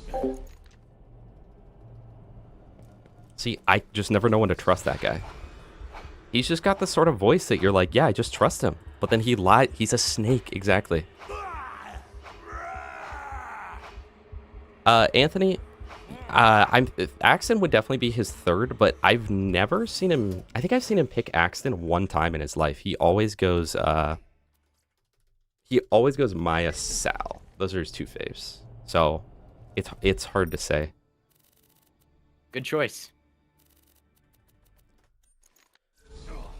See, I just never know when to trust that guy. He's just got the sort of voice that you're like, yeah, I just trust him. But then he lied. He's a snake, exactly. Anthony, Axton would definitely be his 3rd, but I've never seen him. I think I've seen him pick Axton 1 time in his life. He always goes He always goes Maya Sal. Those are his two faves. So it's hard to say. Good choice.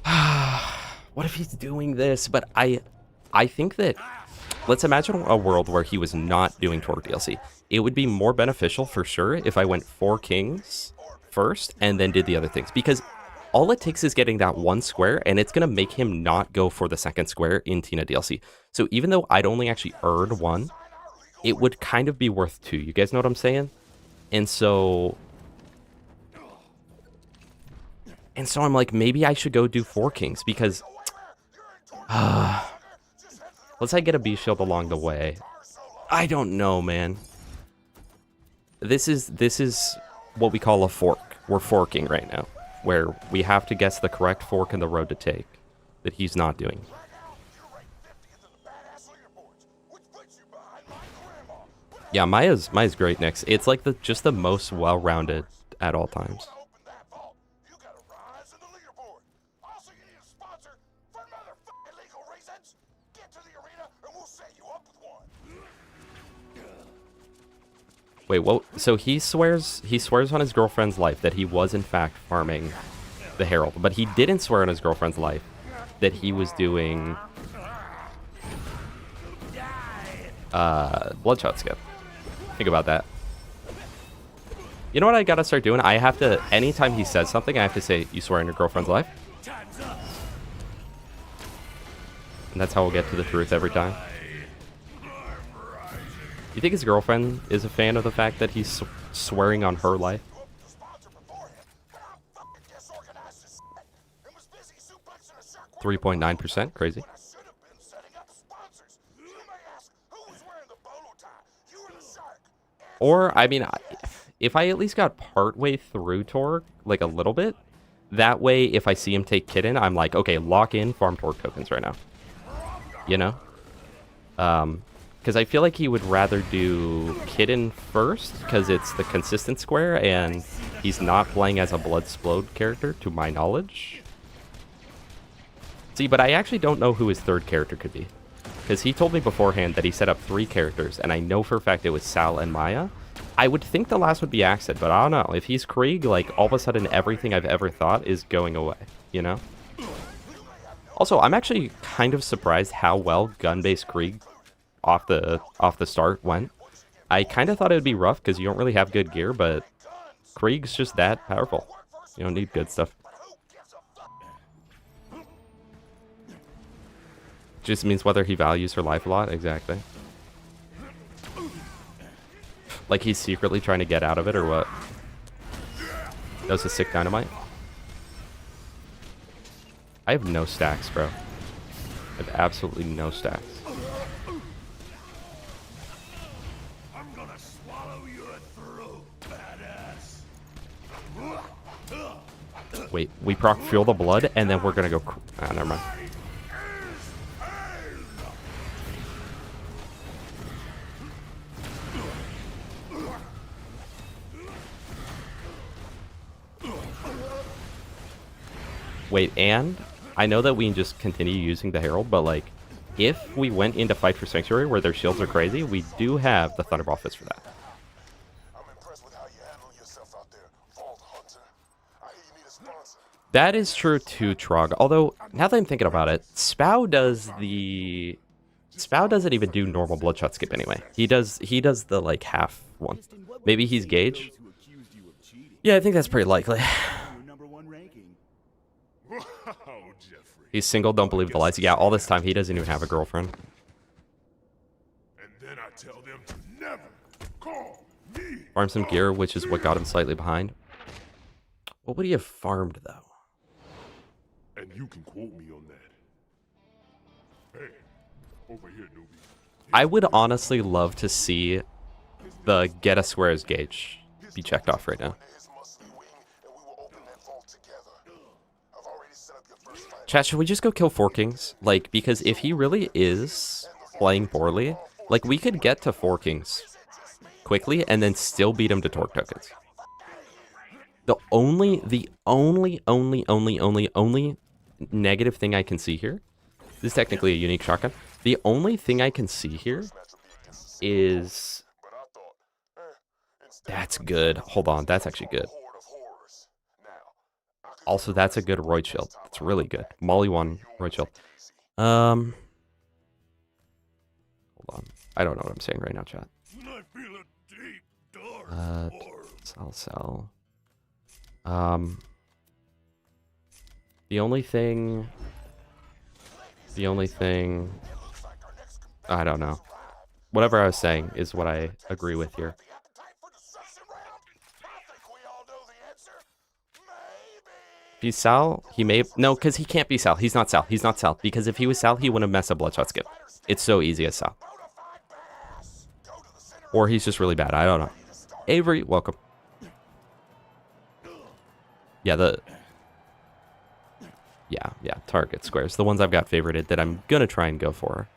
What if he's doing this? But I think that, let's imagine a world where he was not doing Torque DLC. It would be more beneficial for sure if I went 4 kings first and then did the other things. Because all it takes is getting that 1 square, and it's going to make him not go for the 2nd square in Tina DLC. So even though I'd only actually earned 1, it would kind of be worth 2. You guys know what I'm saying? And so I'm like, maybe I should go do 4 kings, because let's say I get a B shield along the way. I don't know, man. This is what we call a fork. We're forking right now, where we have to guess the correct fork in the road to take that he's not doing. Yeah, Maya's great next. It's like just the most well-rounded at all times. Wait, what? So he swears on his girlfriend's life that he was in fact farming the Herald, but he didn't swear on his girlfriend's life that he was doing Bloodshot Skip. Think about that. You know what I gotta start doing? I have to, anytime he says something, I have to say, "You swear on your girlfriend's life?" And that's how we'll get to the truth every time. You think his girlfriend is a fan of the fact that he's swearing on her life? 3.9%, crazy. Or, I mean, if I at least got partway through Torque, like a little bit, that way if I see him take Kitten, I'm like, okay, lock in farm Torque tokens right now. You know? Because I feel like he would rather do Kitten first, because it's the consistent square, and he's not playing as a Bloodsplode character, to my knowledge. See, but I actually don't know who his 3rd character could be. Because he told me beforehand that he set up 3 characters, and I know for a fact it was Sal and Maya. I would think the last would be Accent, but I don't know. If he's Krieg, like, all of a sudden everything I've ever thought is going away, you know? Also, I'm actually kind of surprised how well gun-based Krieg off the start went. I kind of thought it would be rough because you don't really have good gear, but Krieg's just that powerful. You don't need good stuff. Just means whether he values her life a lot. Exactly. Like he's secretly trying to get out of it or what? That was a sick dynamite. I have no stacks, bro. I have absolutely no stacks. I'm gonna swallow your throat, badass. Wait, we proc Fuel the Blood and then we're gonna go. Ah, never mind. Wait, and I know that we can just continue using the Herald, but like, if we went into Fight for Sanctuary where their shields are crazy, we do have the Thunderball Fist for that. That is true too, Trog. Although, now that I'm thinking about it, Spow doesn't even do normal Bloodshot Skip anyway. He does the like half one. Maybe he's Gage. Yeah, I think that's pretty likely. He's single, don't believe the lies. Yeah, all this time he doesn't even have a girlfriend. And then I tell them to never call me. Farm some gear, which is what got him slightly behind. What would he have farmed though? And you can quote me on that. Hey, over here, newbie. I would honestly love to see the get a squares gauge be checked off right now. Chat, should we just go kill 4 kings? Like, because if he really is playing poorly, like, we could get to 4 kings quickly and then still beat him to Torque tokens. The only negative thing I can see here, this is technically a unique shotgun. The only thing I can see here is... That's good. Hold on, that's actually good. Also, that's a good Roid Shield. It's really good. Molly 1 Roid Shield. Hold on. I don't know what I'm saying right now, chat. Sell. The only thing... I don't know. Whatever I was saying is what I agree with here. If he's Sal, he may... No, because he can't be Sal. He's not Sal. He's not Sal. Because if he was Sal, he wouldn't have messed up Bloodshot Skip. It's so easy as Sal. Or he's just really bad. I don't know. Avery, welcome. Yeah, Yeah, target squares. The ones I've got favorited that I'm going to try and go for.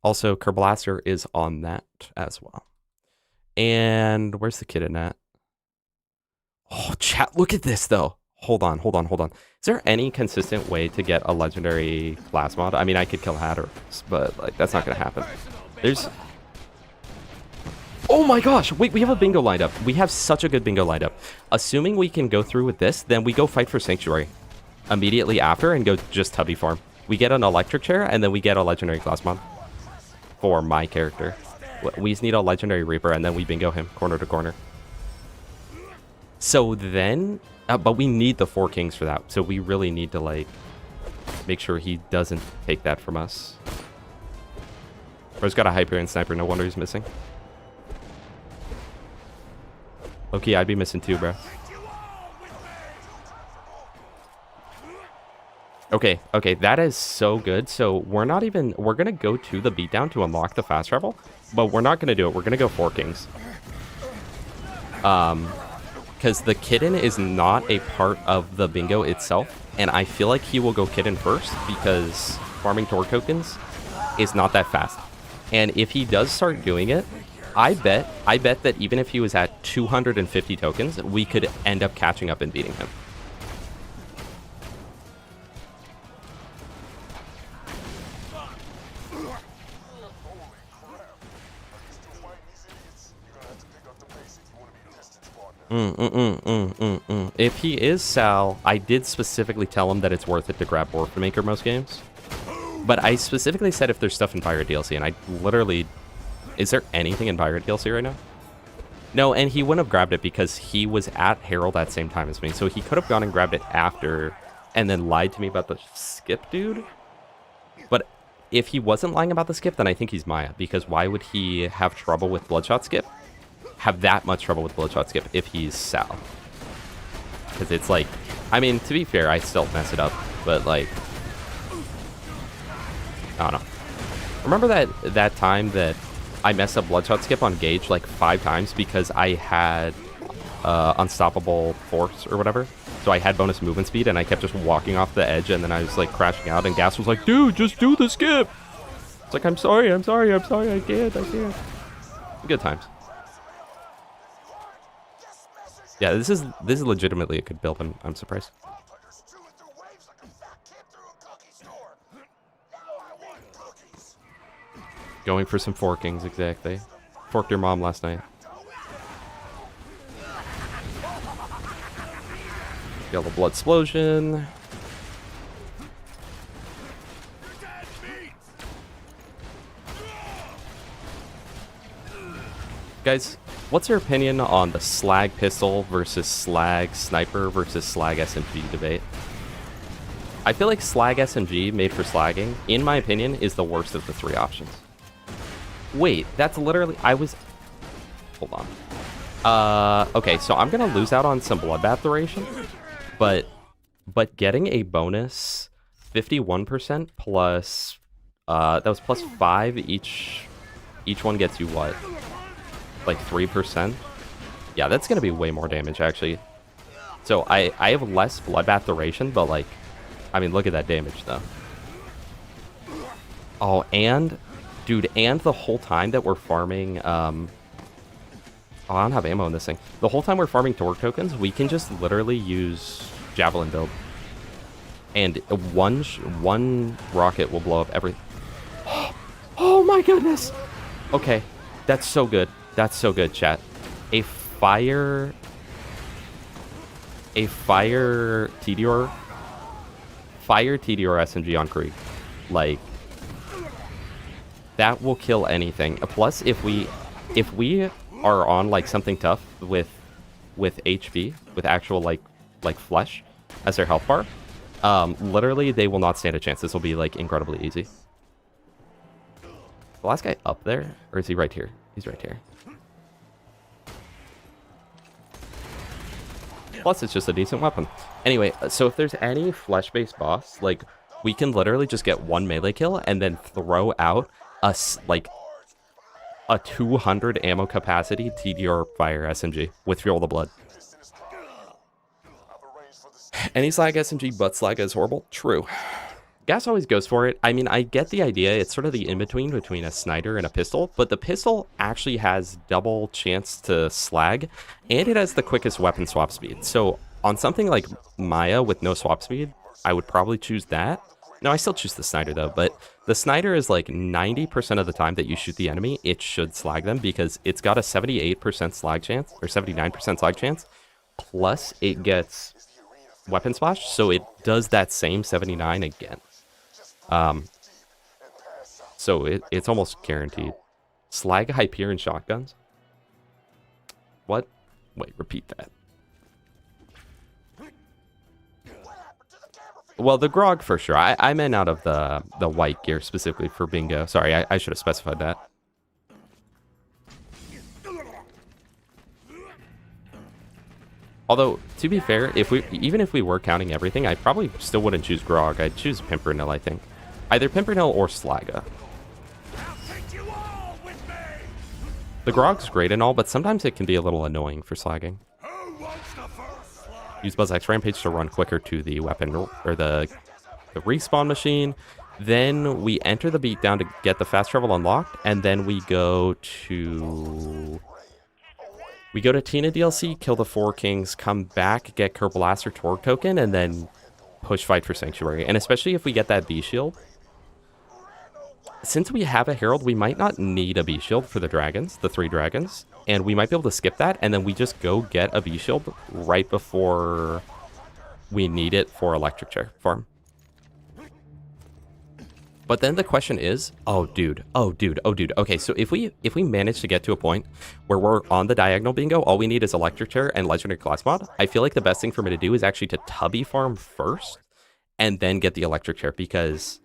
Also, Kerblaster is on that as well. And where's the kid in that? Oh, chat, look at this, though. Hold on. Is there any consistent way to get a legendary class mod? I mean, I could kill Hatters, but, like, that's not going to happen. There's... Oh my gosh! Wait, we have a bingo lined up. We have such a good bingo lined up. Assuming we can go through with this, then we go fight for Sanctuary immediately after and go just Tubby farm. We get an electric chair, and then we get a legendary class mod for my character. We just need a legendary Reaper, and then we bingo him corner to corner. So then... but we need the 4 kings for that, so we really need to, like, make sure he doesn't take that from us. Bro's got a Hyperion Sniper, no wonder he's missing. Okay, I'd be missing too, bro. Okay, that is so good. So we're going to go to the beatdown to unlock the fast travel, but we're not going to do it. We're going to go 4 kings. Because the Kitten is not a part of the bingo itself, and I feel like he will go Kitten first because farming Torque tokens is not that fast. And if he does start doing it, I bet that even if he was at 250 tokens, we could end up catching up and beating him. If he is Sal, I did specifically tell him that it's worth it to grab Orphan Maker most games. But I specifically said if there's stuff in Pirate DLC, and I literally... Is there anything in Pirate DLC right now? No, and he wouldn't have grabbed it because he was at Herald at the same time as me. So he could have gone and grabbed it after and then lied to me about the skip, dude. But if he wasn't lying about the skip, then I think he's Maya. Because why would he have trouble with Bloodshot Skip? Have that much trouble with Bloodshot Skip if he's Sal? Because it's like... I mean, to be fair, I still mess it up. But, like... I don't know. Remember that time that... I messed up Bloodshot Skip on Gage like 5 times because I had Unstoppable Force or whatever. So I had bonus movement speed and I kept just walking off the edge and then I was like crashing out and Gas was like, dude, just do the skip. It's like, I'm sorry, I can't. Good times. Yeah, this is legitimately a good build. I'm surprised. Going for some forkings, exactly. Forked your mom last night. Yellow blood explosion. Guys, what's your opinion on the slag pistol versus slag sniper versus slag SMG debate? I feel like slag SMG made for slagging, in my opinion, is the worst of the 3 options. Wait, that's literally... Hold on. Okay, so I'm going to lose out on some bloodbath duration, but getting a bonus 51% plus... that was plus 5 each one gets you what? Like 3%? Yeah, that's going to be way more damage, actually. So I have less bloodbath duration, but like... I mean, look at that damage, though. Oh, and... Dude, and the whole time that we're farming, oh, I don't have ammo in this thing. The whole time we're farming Torque tokens, we can just literally use Javelin build. and one rocket will blow up every. Oh my goodness. Okay, that's so good. That's so good, chat. A fire TDR SMG on Krieg. Like, that will kill anything. Plus, if we are on like something tough with HP, with actual like flesh as their health bar, literally they will not stand a chance. This will be like incredibly easy. The last guy up there, or is he right here? He's right here. Plus, it's just a decent weapon. Anyway, so if there's any flesh-based boss, like, we can literally just get one melee kill and then throw out a 200 ammo capacity TDR fire SMG with Fuel the Blood. Any slag SMG but slag is horrible? True. Gas always goes for it. I mean, I get the idea. It's sort of the in-between between a Sniper and a pistol, but the pistol actually has double chance to slag, and it has the quickest weapon swap speed. So on something like Maya with no swap speed, I would probably choose that. No, I still choose the Sniper though, but the Sniper is like 90% of the time that you shoot the enemy, it should slag them because it's got a 78% slag chance, or 79% slag chance, plus it gets weapon splash, so it does that same 79 again. So it's almost guaranteed. Slag Hyperion shotguns? What? Wait, repeat that. Well, the grog for sure. I meant out of the white gear specifically for bingo. Sorry, I should have specified that. Although, to be fair, even if we were counting everything, I probably still wouldn't choose grog. I'd choose Pimpernel, I think. Either Pimpernel or Slaga. The grog's great and all, but sometimes it can be a little annoying for slagging. Use Buzz X Rampage to run quicker to the weapon or the respawn machine. Then we enter the beatdown to get the fast travel unlocked, and then we go to Tina DLC, kill the Four Kings, come back, get Kerblaster Torg token, and then push fight for Sanctuary. And especially if we get that B shield. Since we have a Herald, we might not need a B shield for the dragons, the 3 dragons. And we might be able to skip that, and then we just go get a B shield right before we need it for Electric Chair farm. But then the question is, oh dude. Okay, so if we manage to get to a point where we're on the diagonal bingo, all we need is Electric Chair and Legendary Class Mod, I feel like the best thing for me to do is actually to tubby farm first and then get the Electric Chair, because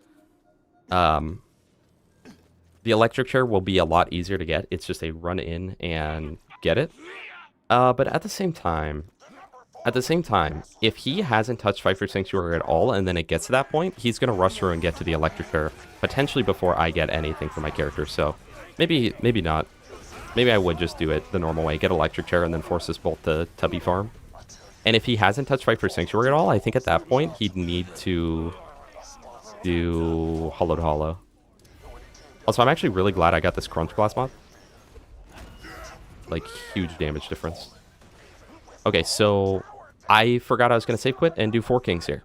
the Electric Chair will be a lot easier to get. It's just a run in and get it. But at the same time, if he hasn't touched Fight for Sanctuary at all, and then it gets to that point, he's going to rush through and get to the Electric Chair, potentially before I get anything for my character. So maybe not. Maybe I would just do it the normal way, get Electric Chair, and then force this bolt to tubby farm. And if he hasn't touched Fight for Sanctuary at all, I think at that point, he'd need to do Hollow to Hollow. Also, I'm actually really glad I got this Crunch Glass mod. Like, huge damage difference. Okay, so I forgot I was going to save quit and do 4 Kings here.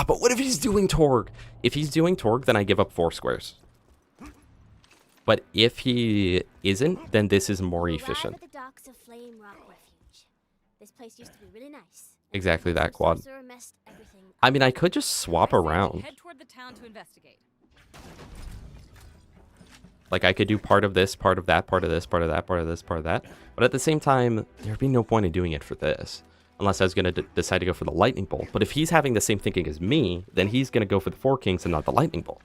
But what if he's doing Torg? If he's doing Torg, then I give up 4 squares. But if he isn't, then this is more efficient. This place used to be really nice. Exactly that, Quad. I mean, I could just swap around. Head toward the town to investigate. Like, I could do part of this, part of that, part of this, part of that, part of this, part of that. But at the same time, there'd be no point in doing it for this. Unless I was going to decide to go for the Lightning Bolt. But if he's having the same thinking as me, then he's going to go for the 4 Kings and not the Lightning Bolt.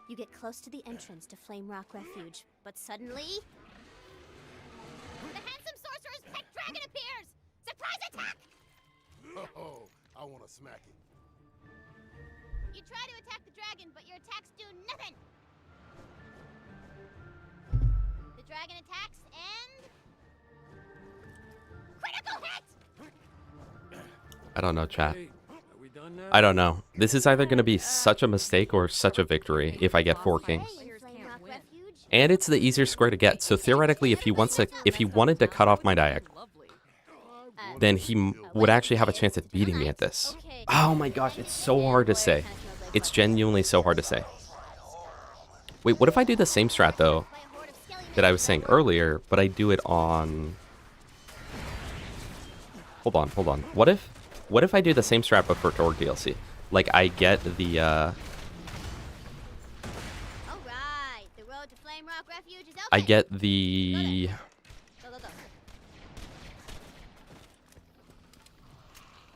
You get close to the entrance to Flame Rock Refuge, but suddenly... The handsome sorcerer's pet dragon appears! Surprise attack! Oh, I want to smack it. You try to attack the dragon, but your attacks do nothing! I don't know, chat. I don't know. This is either going to be such a mistake or such a victory if I get 4 kings. And it's the easier square to get. So theoretically, if he wanted to cut off my diagonal, then he would actually have a chance at beating me at this. Oh my gosh, it's so hard to say. It's genuinely so hard to say. Wait, what if I do the same strat though that I was saying earlier, but I do it on... Hold on. What if I do the same strat but for Torg DLC? Like I get the I get the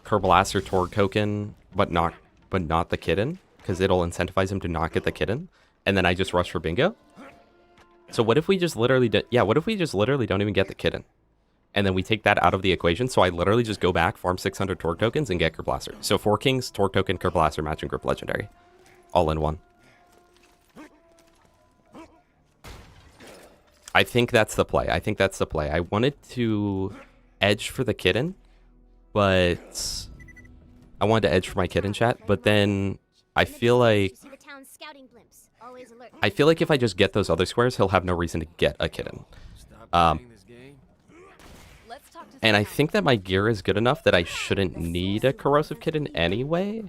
Kerbalaster Torg token, but not the kitten, because it'll incentivize him to not get the kitten, and then I just rush for bingo. So what if we just literally what if we just literally don't even get the kitten? And then we take that out of the equation, so I literally just go back, farm 600 Torg tokens, and get Kerbalaster. So 4 kings, Torg token, Kerbalaster, matching group legendary. All in one. I think that's the play. I wanted to edge for the kitten, but... I wanted to edge for my kitten, chat, but then I feel like... if I just get those other squares, he'll have no reason to get a kitten. And I think that my gear is good enough that I shouldn't need a corrosive kitten anyway.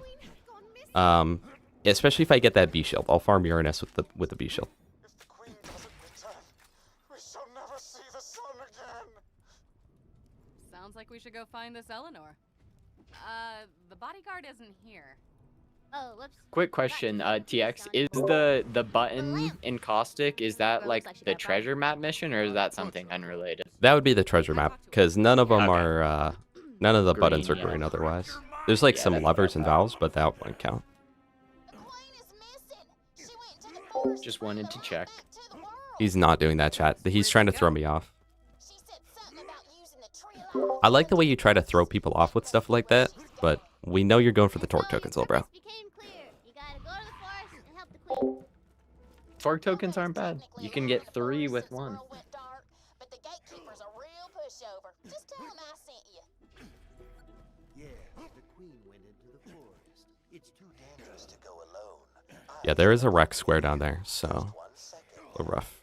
Especially if I get that B shield. I'll farm Uranus with the B shield. Sounds like we should go find this Eleanor. The bodyguard isn't here. Oh, whoops. Quick question, TX, is the button in Caustic, is that like the treasure map mission, or is that something unrelated? That would be the treasure map, because none of them are, none of the buttons are green otherwise. There's like some levers and valves, but that won't count. Just wanted to check. He's not doing that, chat. He's trying to throw me off. I like the way you try to throw people off with stuff like that, but we know you're going for the Torg tokens, little bro. Torg tokens aren't bad. You can get 3 with 1. Yeah, there is a wreck square down there, so a little rough.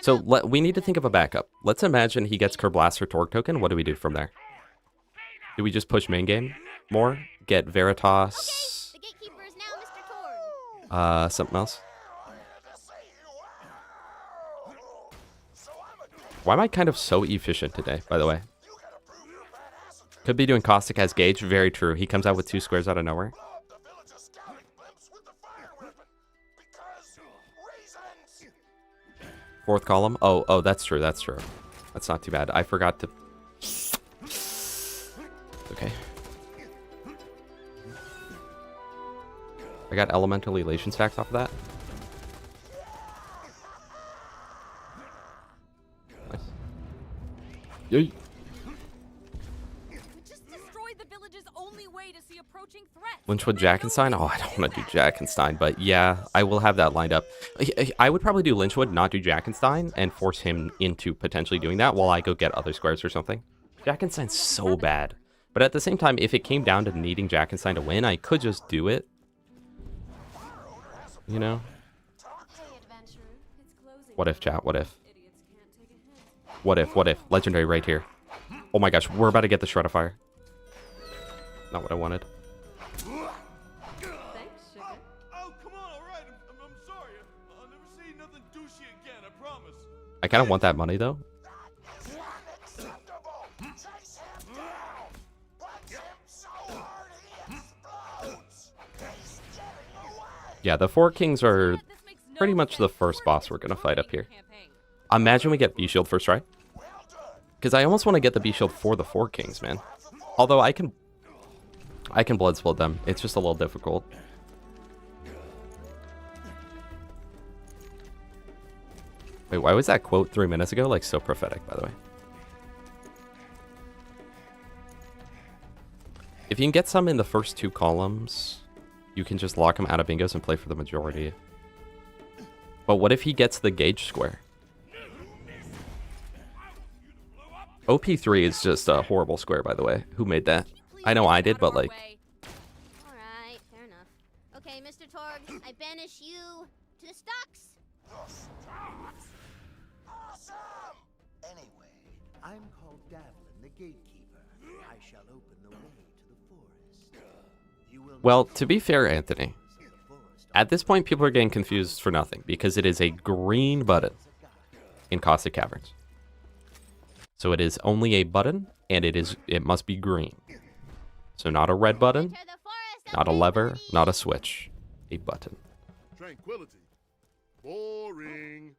So we need to think of a backup. Let's imagine he gets Kerbalaster Torg token. What do we do from there? Do we just push main game more? Get Veritas? Something else? Why am I kind of so efficient today, by the way? Could be doing Caustic as Gauge. Very true. He comes out with 2 squares out of nowhere. Fourth column? Oh, that's true, that's true. That's not too bad. I forgot to... Okay. I got elemental elation stacks off of that. Nice. Yay. Lynchwood Jackenstein? Oh, I don't want to do Jackenstein, but yeah, I will have that lined up. I would probably do Lynchwood, not do Jackenstein, and force him into potentially doing that while I go get other squares or something. Jackenstein's so bad. But at the same time, if it came down to needing Jackenstein to win, I could just do it. You know? What if, chat? What if? What if? What if? Legendary right here. Oh my gosh, we're about to get the Shred of Fire. Not what I wanted. I kind of want that money, though. Yeah, the 4 kings are pretty much the first boss we're going to fight up here. Imagine we get B-Shield first try. Because I almost want to get the B-Shield for the 4 kings, man. Although I can blood split them. It's just a little difficult. Wait, why was that quote 3 minutes ago like so prophetic, by the way? If you can get some in the first 2 columns, you can just lock him out of bingos and play for the majority. But what if he gets the Gauge square? OP3 is just a horrible square, by the way. Who made that? I know I did, but like, Alright, fair enough. Okay, Mr. Torg, I banish you to the stocks. Awesome! Anyway, I'm called Davlin, the gatekeeper. I shall open the way to the forest. You will well, to be fair, Anthony, at this point, people are getting confused for nothing because it is a green button in Caustic Caverns. So it is only a button, and it must be green. So not a red button, not a lever, not a switch, a button. Tranquility. Boring.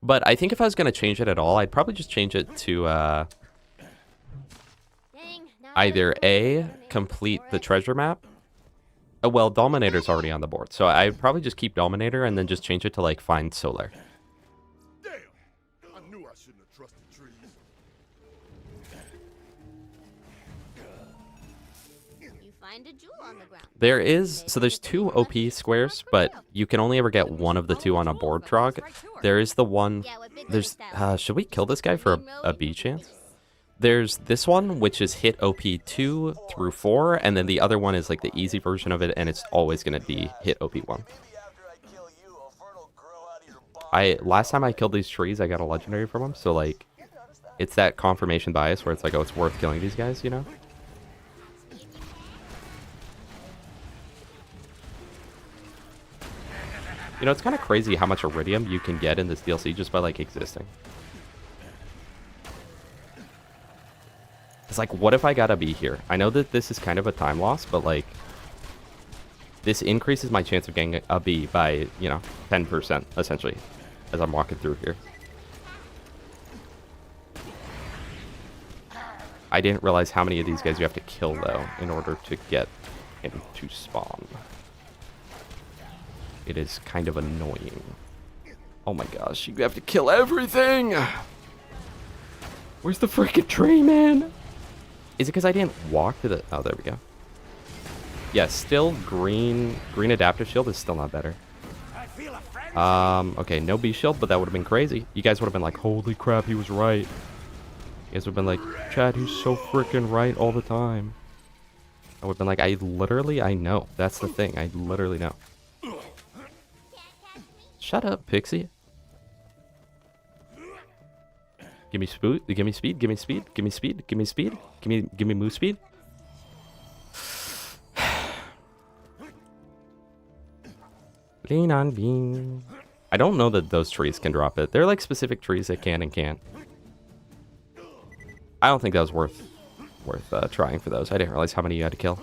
But I think if I was going to change it at all, I'd probably just change it to either A, complete the treasure map. Oh, well, Dominator's already on the board, so I'd probably just keep Dominator and then just change it to, like, find Solar. Damn! I knew I shouldn't have trusted trees. You find a jewel on the ground. There is, so there's 2 OP squares, but you can only ever get one of the 2 on a board trog. There is the one, there's, should we kill this guy for a B chance? There's this one, which is hit OP 2 through 4, and then the other one is like the easy version of it, and it's always going to be hit OP 1. Last time I killed these trees, I got a legendary from them, so like, it's that confirmation bias where it's like, oh, it's worth killing these guys, you know? You know, it's kind of crazy how much Iridium you can get in this DLC just by like existing. It's like, what if I gotta be here? I know that this is kind of a time loss, but like, this increases my chance of getting a B by, you know, 10%, essentially, as I'm walking through here. I didn't realize how many of these guys you have to kill, though, in order to get him to spawn. It is kind of annoying. Oh my gosh, you have to kill everything! Where's the freaking tree, man? Is it because I didn't walk to the... Oh, there we go. Yeah, still green adaptive shield is still not better. Okay, no B shield, but that would have been crazy. You guys would have been like, holy crap, he was right. You guys would have been like, Chad, he's so freaking right all the time. I would have been like, I know. That's the thing. I literally know. Shut up, Pixie. Give me speed, give me speed, give me speed, give me speed, give me speed, give me move speed. Lean on beam. I don't know that those trees can drop it. They're like specific trees that can and can't. I don't think that was worth trying for those. I didn't realize how many you had to kill.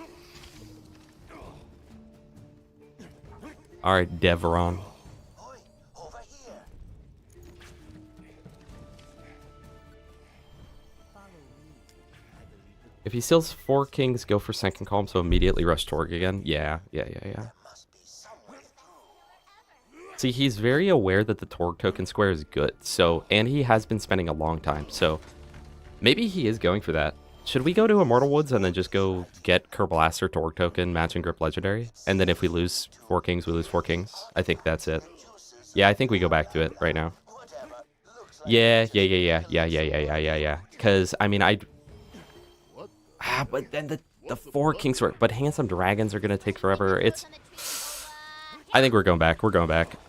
Alright, Devron. If he steals 4 kings, go for second column, so immediately rush Torg again. Yeah. See, he's very aware that the Torg token square is good, so, and he has been spending a long time, so maybe he is going for that. Should we go to Immortal Woods and then just go get Kerblaster, Torg token, Match and Grip Legendary? And then if we lose 4 kings, we lose 4 kings? I think that's it. Yeah, I think we go back to it right now. Yeah. Because, I mean, but then the 4 kings were... But Handsome Dragons are going to take forever. It's... I think we're going back.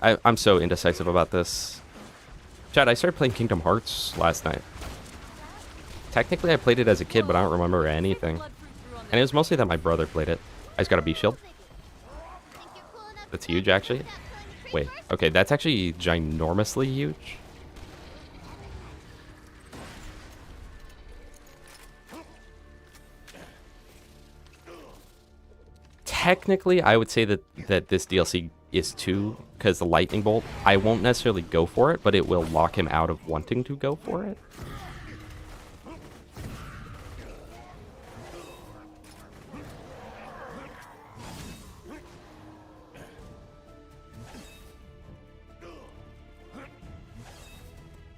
I'm so indecisive about this. Chad, I started playing Kingdom Hearts last night. Technically, I played it as a kid, but I don't remember anything. And it was mostly that my brother played it. I just got a B shield. That's huge, actually. Wait, okay, that's actually ginormously huge. Technically, I would say that this DLC is 2, because the Lightning Bolt, I won't necessarily go for it, but it will lock him out of wanting to go for it.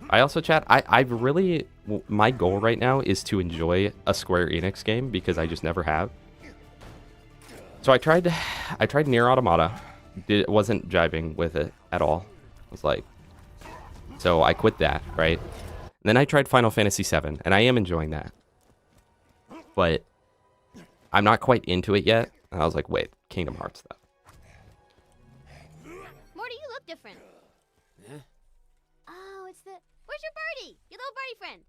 I also, chat, I've really... My goal right now is to enjoy a Square Enix game, because I just never have. So I tried Nier Automata. It wasn't jiving with it at all. I was like... So I quit that, right? And then I tried Final Fantasy VII, and I am enjoying that. But I'm not quite into it yet. And I was like, wait, Kingdom Hearts though. Morty, you look different. Huh? Oh, it's the... Where's your birdie? Your little birdie friend.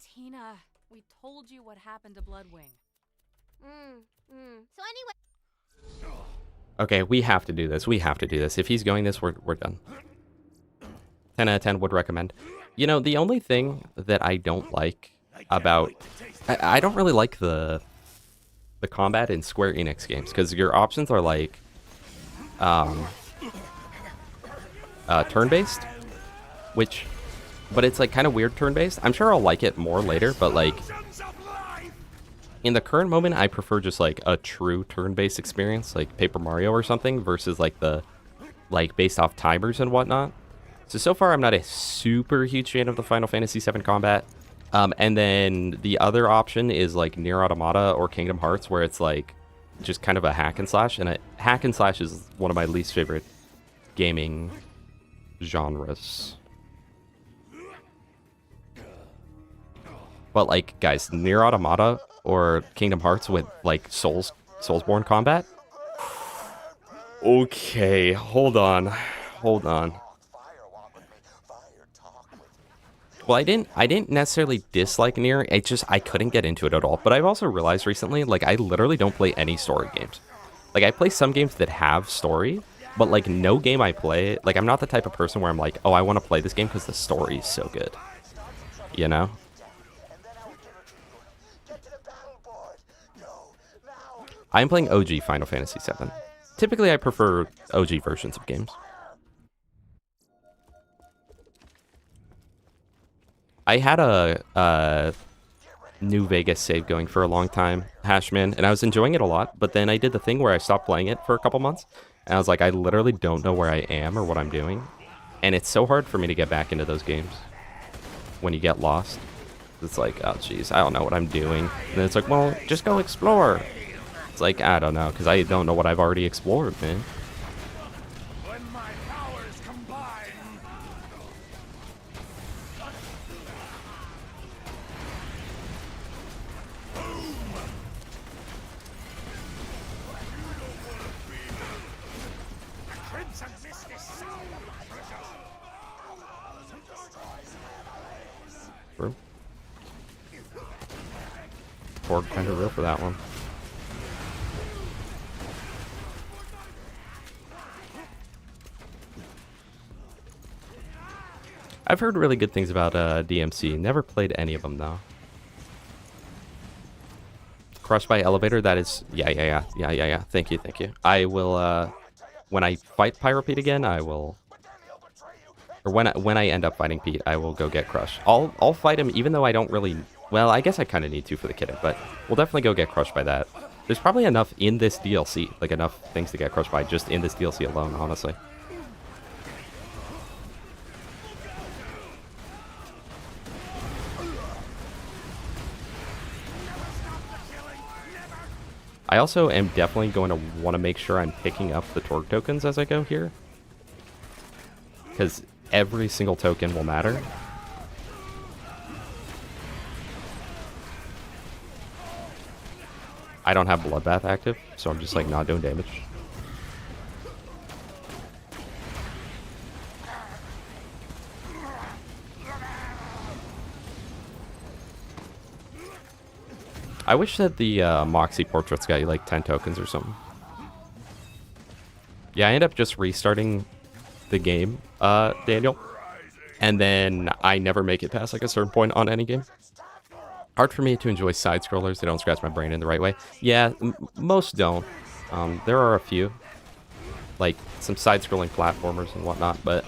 Tina, we told you what happened to Bloodwing. So anyway... Okay, we have to do this. We have to do this. If he's going this, we're done. 10 out of 10 would recommend. You know, the only thing that I don't like about... I don't really like the combat in Square Enix games, because your options are like... turn-based, which... But it's like kind of weird turn-based. I'm sure I'll like it more later, but like... In the current moment, I prefer just like a true turn-based experience, like Paper Mario or something, versus like the... like based off timers and whatnot. So far I'm not a super huge fan of the Final Fantasy VII combat. And then the other option is like Nier Automata or Kingdom Hearts, where it's like just kind of a hack and slash. And a hack and slash is one of my least favorite gaming genres. But like, guys, Nier Automata or Kingdom Hearts with like Soulsborne combat. Okay, hold on. Well, I didn't necessarily dislike Nier. I couldn't get into it at all. But I've also realized recently, like, I literally don't play any story games. Like, I play some games that have story, but like no game I play, like, I'm not the type of person where I'm like, oh, I want to play this game because the story is so good. You know? I'm playing OG Final Fantasy VII. Typically, I prefer OG versions of games. I had a New Vegas save going for a long time, Hashman, and I was enjoying it a lot, but then I did the thing where I stopped playing it for a couple months, and I was like, I literally don't know where I am or what I'm doing, and it's so hard for me to get back into those games when you get lost. It's like, oh, jeez, I don't know what I'm doing. And then it's like, well, just go explore. It's like, I don't know, because I don't know what I've already explored, man. True. Porg kind of real for that one. I've heard really good things about DMC. Never played any of them though. Crushed by Elevator. That is, yeah. Thank you. I will. When I fight Pyro Pete again, I will. Or when I end up fighting Pete, I will go get crushed. I'll fight him even though I don't really. Well, I guess I kind of need to for the kitten, but we'll definitely go get crushed by that. There's probably enough in this DLC, like enough things to get crushed by just in this DLC alone, honestly. I also am definitely going to want to make sure I'm picking up the Torg tokens as I go here, because every single token will matter. I don't have Bloodbath active, so I'm just like not doing damage. I wish that the Moxie portraits got you like 10 tokens or something. Yeah, I end up just restarting the game, Daniel. And then I never make it past like a certain point on any game. Hard for me to enjoy side-scrollers. They don't scratch my brain in the right way. Yeah, most don't. There are a few. Like some side-scrolling platformers and whatnot, but...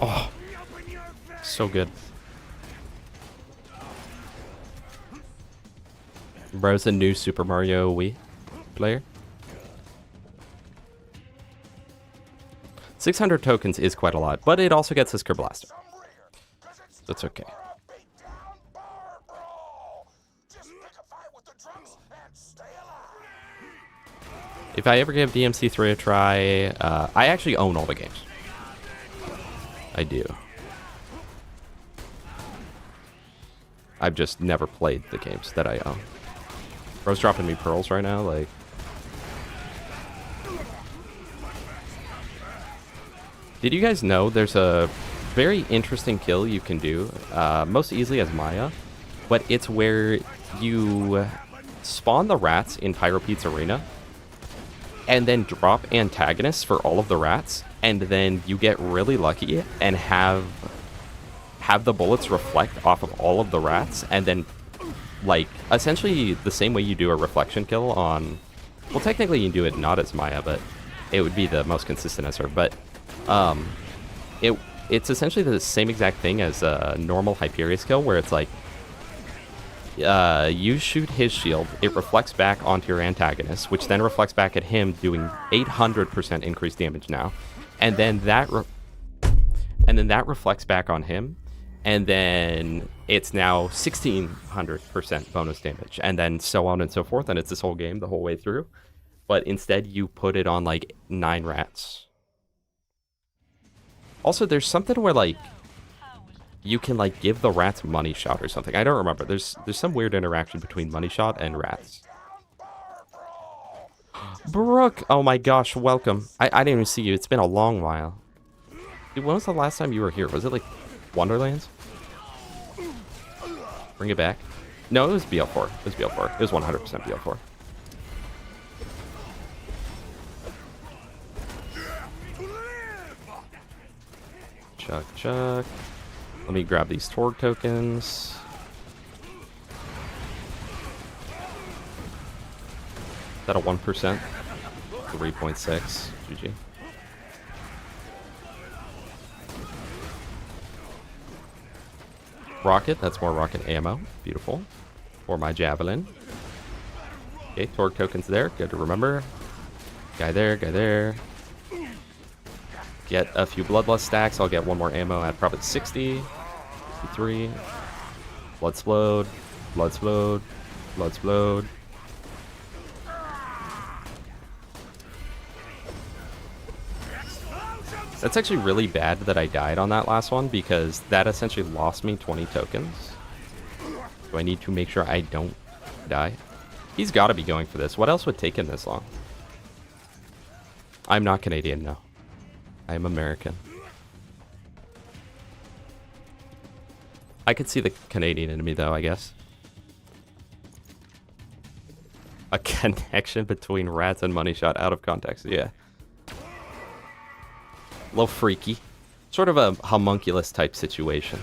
Oh, so good. Bro's a new Super Mario Wii player. 600 tokens is quite a lot, but it also gets us Blaster. That's okay. If I ever give DMC3 a try, I actually own all the games. I do. I've just never played the games that I own. Bro's dropping me pearls right now, like... Did you guys know there's a very interesting kill you can do, most easily as Maya, but it's where you spawn the rats in Pyro Pete's arena, and then drop antagonists for all of the rats, and then you get really lucky and have the bullets reflect off of all of the rats, and then, like, essentially the same way you do a reflection kill on... Well, technically you do it not as Maya, but it would be the most consistent as her, but... It's essentially the same exact thing as a normal Hyperius kill, where it's like, you shoot his shield, it reflects back onto your antagonist, which then reflects back at him, doing 800% increased damage now, and then that reflects back on him, and then it's now 1600% bonus damage, and then so on and so forth, and it's this whole game the whole way through. But instead, you put it on like 9 rats. Also, there's something where, like, you can, like, give the rats money shot or something. I don't remember. There's some weird interaction between money shot and rats. Brooke! Oh my gosh, welcome. I didn't even see you. It's been a long while. Dude, when was the last time you were here? Was it, like, Wonderlands? Bring it back. No, it was BL4. It was BL4. It was 100% BL4. Chuck, chuck. Let me grab these Torg tokens. Is that a 1%? 3.6. GG. Rocket. That's more rocket ammo. Beautiful. For my javelin. Okay, Torg tokens there. Good to remember. Guy there, guy there. Get a few bloodlust stacks. I'll get one more ammo at probably 60, 63. Bloodsplode, bloodsplode, bloodsplode. That's actually really bad that I died on that last one, because that essentially lost me 20 tokens. So I need to make sure I don't die. He's got to be going for this. What else would take him this long? I'm not Canadian, no. I'm American. I could see the Canadian in me, though, I guess. A connection between rats and money shot out of context, yeah. A little freaky. Sort of a homunculus type situation.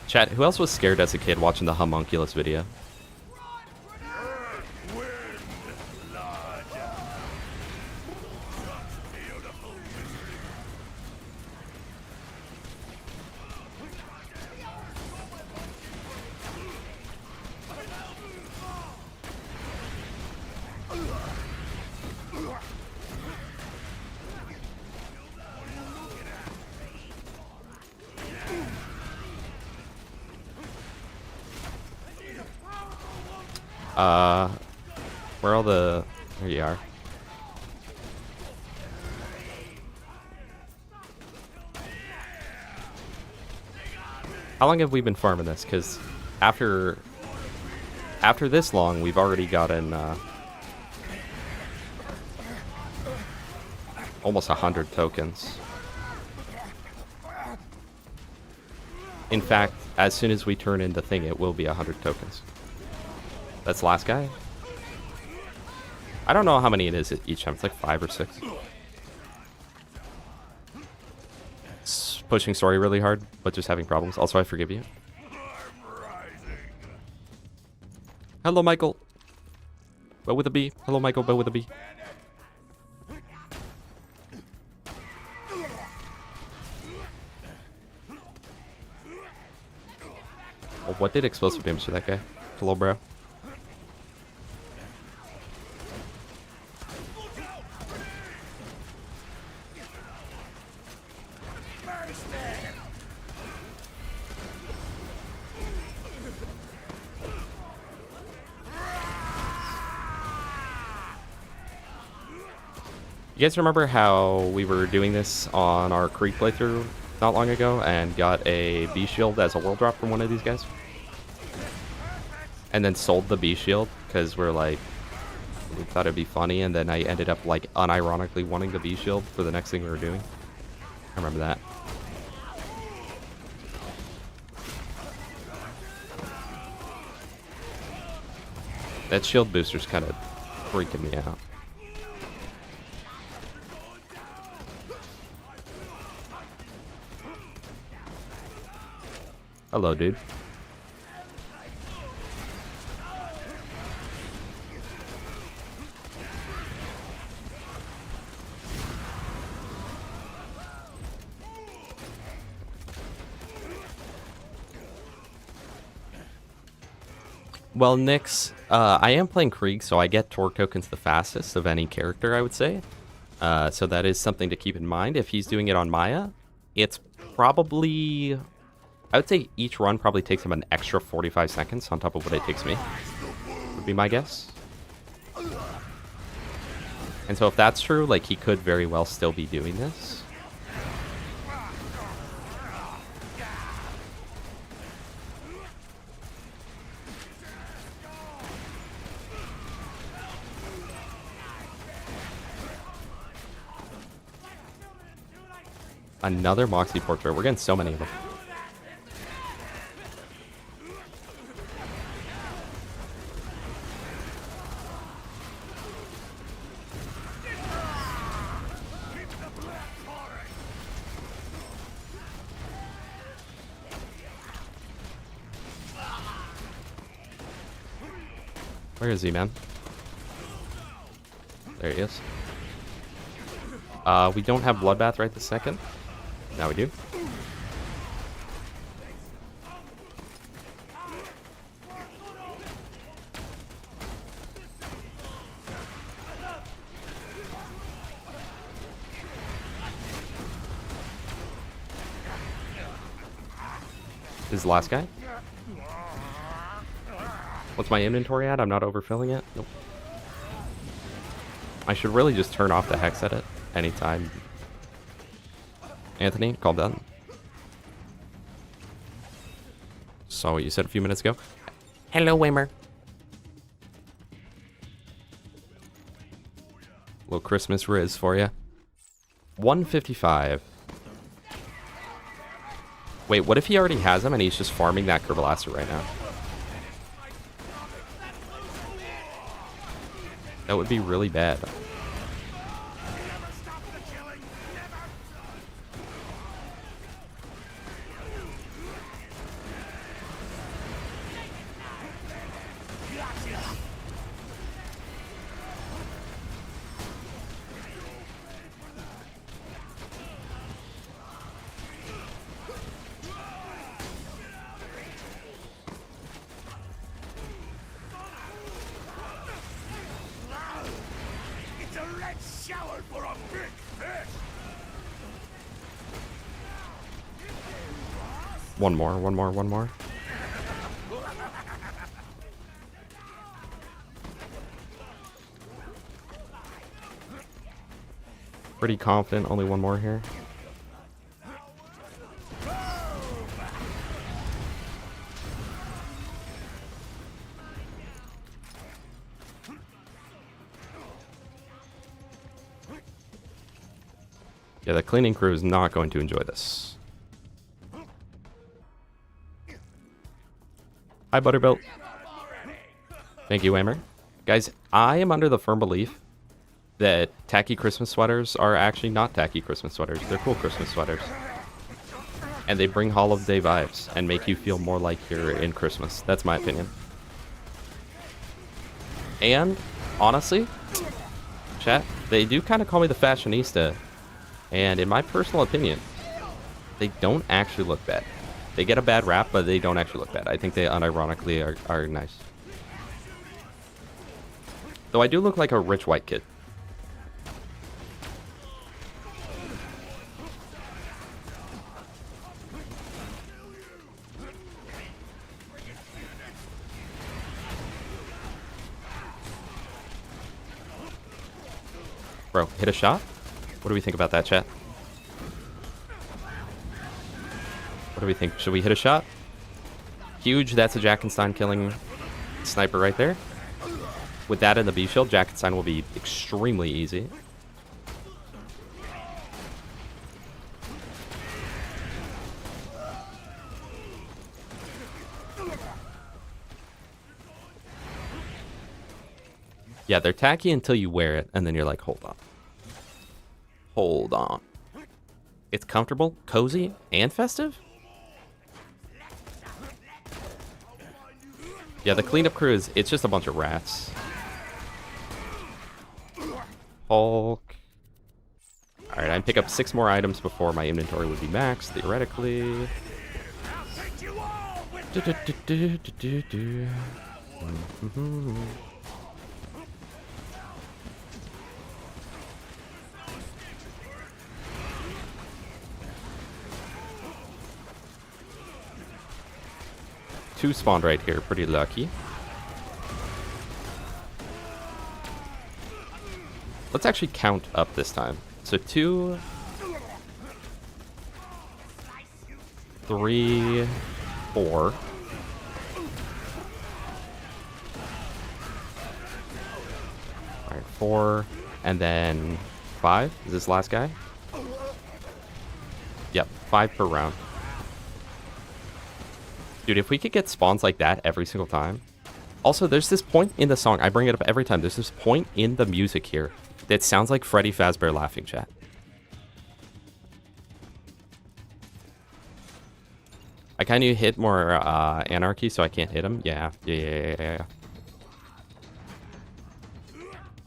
Chat, who else was scared as a kid watching the homunculus video? Where are all the... There you are. How long have we been farming this? Because after this long, we've already gotten almost 100 tokens. In fact, as soon as we turn in the thing, it will be 100 tokens. That's the last guy? I don't know how many it is each time. It's like 5 or 6. It's pushing story really hard, but just having problems. Also, I forgive you. Hello, Michael. Bow with a B. Hello, Michael. Bow with a B. Oh, what did explosive damage to that guy? Hello, bro. You guys remember how we were doing this on our Creek playthrough not long ago and got a B shield as a world drop from one of these guys? And then sold the B shield because we're like, we thought it'd be funny, and then I ended up like unironically wanting the B shield for the next thing we were doing. I remember that. That shield booster's kind of freaking me out. Hello, dude. Well, Nyx, I am playing Krieg, so I get torque tokens the fastest of any character, I would say. So that is something to keep in mind. If he's doing it on Maya, it's probably... I would say each run probably takes him an extra 45 seconds on top of what it takes me. Would be my guess. And so if that's true, like, he could very well still be doing this. Another Moxie Portrait. We're getting so many of them. Where is he, man? There he is. We don't have Bloodbath right this second. Now we do. This is the last guy. What's my inventory at? I'm not overfilling it. Nope. I should really just turn off the hex edit anytime. Anthony, calm down. Saw what you said a few minutes ago. Hello, Wimmer. Little Christmas riz for you. 155. Wait, what if he already has him and he's just farming that Kerbalaster right now? That would be really bad. One more. Pretty confident, only one more here. Yeah, the cleaning crew is not going to enjoy this. Hi, Butterbilt. Thank you, Whammer. Guys, I am under the firm belief that tacky Christmas sweaters are actually not tacky Christmas sweaters. They're cool Christmas sweaters. And they bring holiday vibes and make you feel more like you're in Christmas. That's my opinion. And honestly, chat, they do kind of call me the fashionista. And in my personal opinion, they don't actually look bad. They get a bad rap, but they don't actually look bad. I think they unironically are nice. Though I do look like a rich white kid. Bro, hit a shot? What do we think about that, chat? What do we think? Should we hit a shot? Huge, that's a Jackenstein killing sniper right there. With that in the B shield, Jackenstein will be extremely easy. Yeah, they're tacky until you wear it, and then you're like, hold on. Hold on. It's comfortable, cozy, and festive? Yeah, the cleanup crew it's just a bunch of rats. Hulk. Alright, I pick up 6 more items before my inventory would be maxed, theoretically. Two spawned right here, pretty lucky. Let's actually count up this time. So 2, 3, 4. Alright, 4, and then 5. Is this last guy? Yep, 5 per round. Dude, if we could get spawns like that every single time. Also, there's this point in the song, I bring it up every time, there's this point in the music here that sounds like Freddy Fazbear laughing, chat. I kind of hit more anarchy, so I can't hit him. Yeah.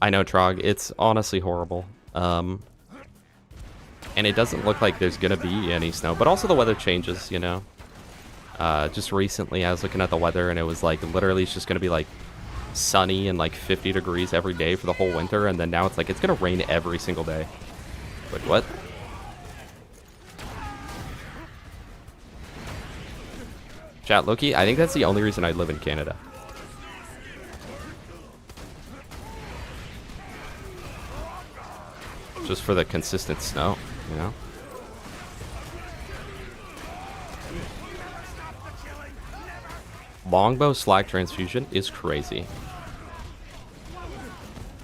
I know, Trog, it's honestly horrible. And it doesn't look like there's gonna be any snow, but also the weather changes, you know? Just recently I was looking at the weather and it was like literally it's just gonna be like sunny and like 50 degrees every day for the whole winter, and then now it's like it's gonna rain every single day. Like what? Chat, Loki, I think that's the only reason I live in Canada. Just for the consistent snow, you know? Longbow slag transfusion is crazy.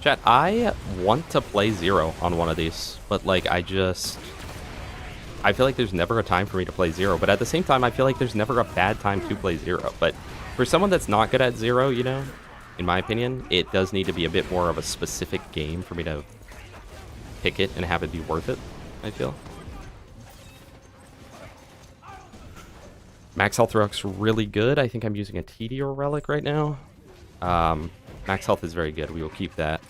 Chat, I want to play Zero on one of these, but like I feel like there's never a time for me to play Zero, but at the same time I feel like there's never a bad time to play Zero. But for someone that's not good at Zero, you know, in my opinion, it does need to be a bit more of a specific game for me to pick it and have it be worth it, I feel. Max health looks really good. I think I'm using a TD relic right now. Max health is very good. We will keep that.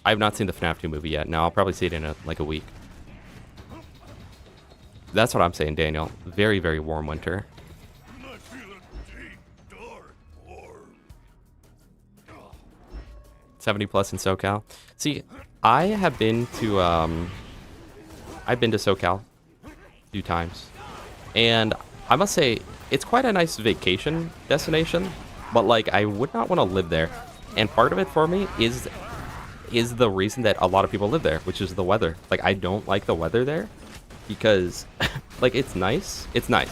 I have not seen the FNAF 2 movie yet. No, I'll probably see it in like a week. That's what I'm saying, Daniel. Very, very warm winter. 70 plus in SoCal. See, I have been to SoCal a few times. And I must say, it's quite a nice vacation destination, but like I would not want to live there. And part of it for me is the reason that a lot of people live there, which is the weather. Like I don't like the weather there because like it's nice,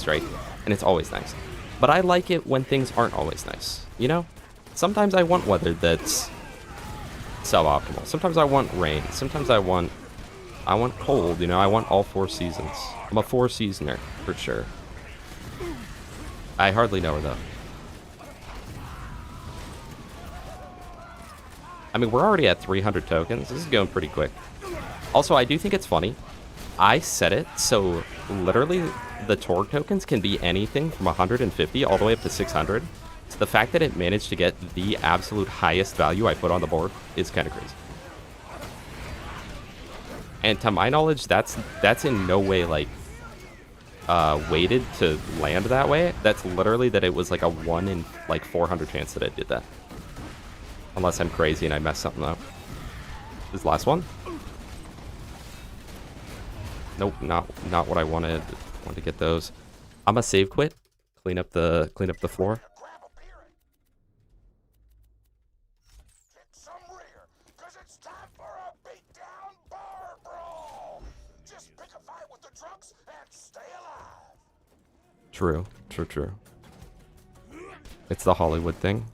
right? And it's always nice. But I like it when things aren't always nice, you know? Sometimes I want weather that's suboptimal. Sometimes I want rain. Sometimes I want cold, you know? I want all 4 seasons. I'm a 4-seasoner, for sure. I hardly know her, though. I mean, we're already at 300 tokens. This is going pretty quick. Also, I do think it's funny. I set it so literally the Torg tokens can be anything from 150 all the way up to 600. the fact that it managed to get the absolute highest value I put on the board is kind of crazy. And to my knowledge, that's in no way like weighted to land that way. That's literally that it was like a 1 in like 400 chance that it did that. Unless I'm crazy and I messed something up. This is the last one? Nope, not what I wanted. I wanted to get those. I'm a save quit. Clean up the floor. True. It's the Hollywood thing.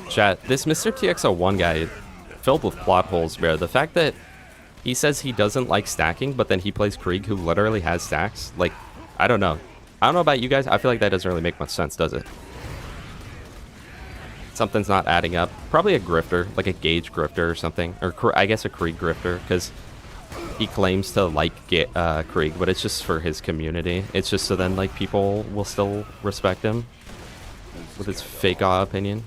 Chat, this Mr. TXO1 guy filled with plot holes, bro. The fact that he says he doesn't like stacking, but then he plays Krieg, who literally has stacks. Like, I don't know. I don't know about you guys. I feel like that doesn't really make much sense, does it? Something's not adding up. Probably a grifter, like a Gage grifter or something. Or I guess a Krieg grifter, because he claims to like Krieg, but it's just for his community. It's just so then like people will still respect him with his fake opinion,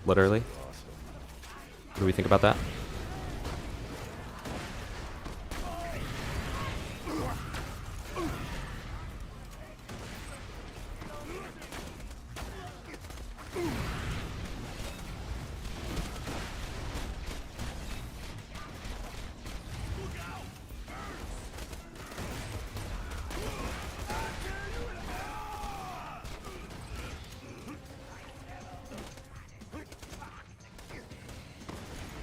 literally. What do we think about that?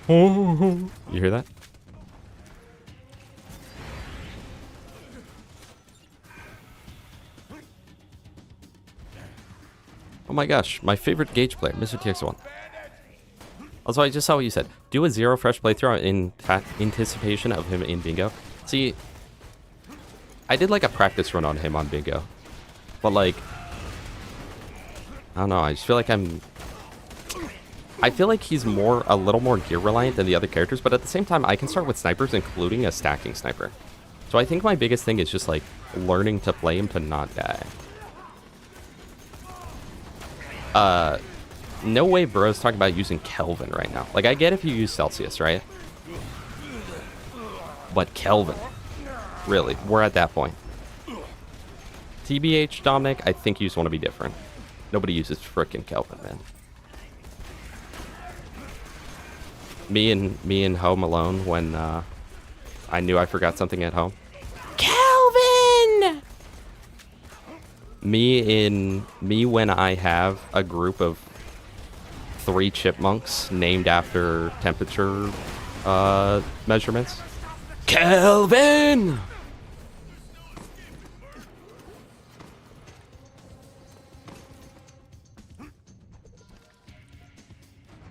You hear that? Oh my gosh, my favorite Gage player, Mr. TX1. Also, I just saw what you said. Do a 0 fresh playthrough in anticipation of him in Bingo. See, I did like a practice run on him on Bingo. But like, I don't know, I just feel like I feel like he's a little more gear reliant than the other characters, but at the same time, I can start with snipers, including a stacking sniper. So I think my biggest thing is just like learning to play him to not die. No way bro's talking about using Kelvin right now. Like, I get if you use Celsius, right? But Kelvin, really, we're at that point. TBH, Dominic, I think you just want to be different. Nobody uses frickin' Kelvin, man. Me and Home Alone when I knew I forgot something at home. Kelvin! Me when I have a group of 3 chipmunks named after temperature measurements. Kelvin!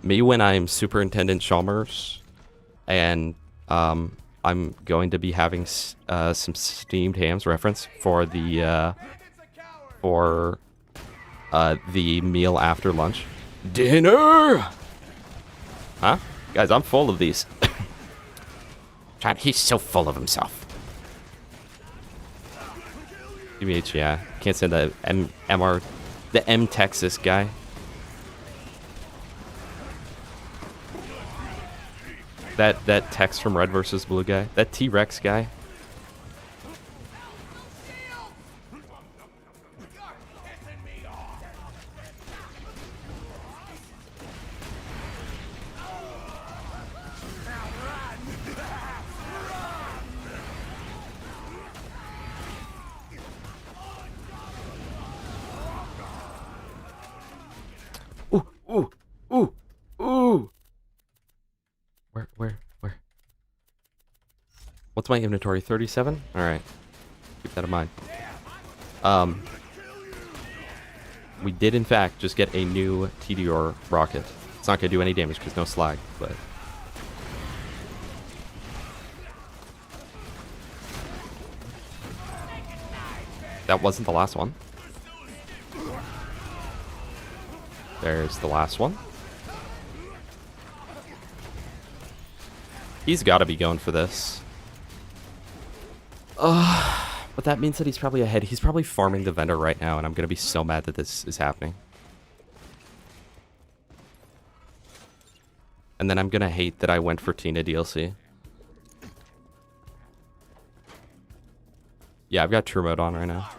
Me when I'm Superintendent Chalmers, and I'm going to be having some steamed hams reference for the meal after lunch. Dinner! Huh? Guys, I'm full of these. Chad, he's so full of himself. TBH, yeah. Can't say the the M Texas guy. That text from Red versus Blue guy. That T-Rex guy. Ooh. Where? What's my inventory? 37? Alright. Keep that in mind. We did, in fact, just get a new TDR rocket. It's not going to do any damage because no slag, but... That wasn't the last one. There's the last one. He's got to be going for this. But that means that he's probably ahead. He's probably farming the vendor right now, and I'm going to be so mad that this is happening. And then I'm going to hate that I went for Tina DLC. Yeah, I've got True Mode on right now.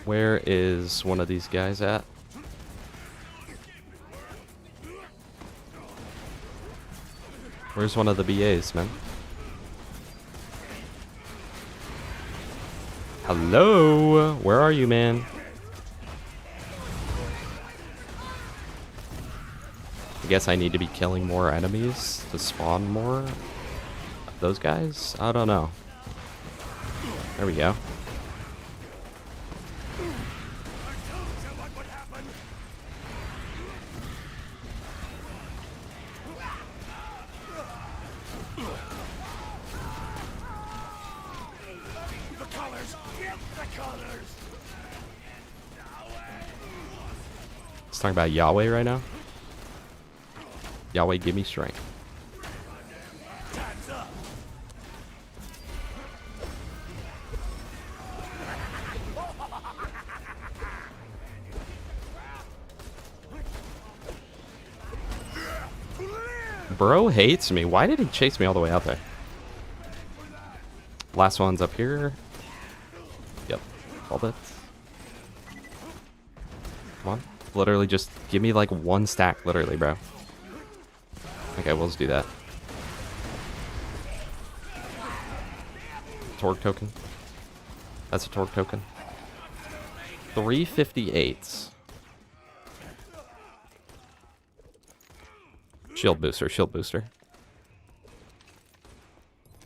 Where is one of these guys at? Where's one of the BAs, man? Hello? Where are you, man? I guess I need to be killing more enemies to spawn more of those guys? I don't know. There we go. Let's talk about Yahweh right now. Yahweh, give me strength. Bro hates me. Why did he chase me all the way out there? Last one's up here. Yep. All that. Come on. Literally just give me like one stack, literally, bro. Okay, we'll just do that. Torque token. That's a torque token. 358. Shield booster, shield booster.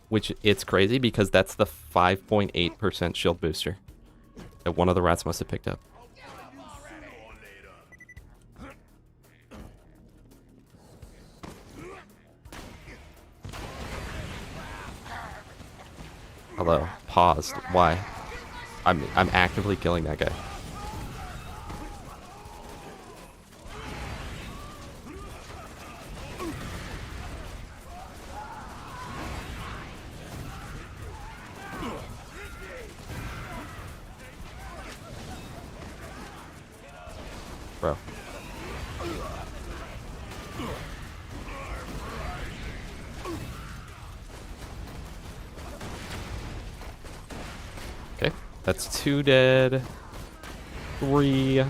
Which, it's crazy because that's the 5.8% shield booster that one of the rats must have picked up. Hello. Paused. Why? I'm actively killing that guy. Bro. Okay, that's 2 dead. 3.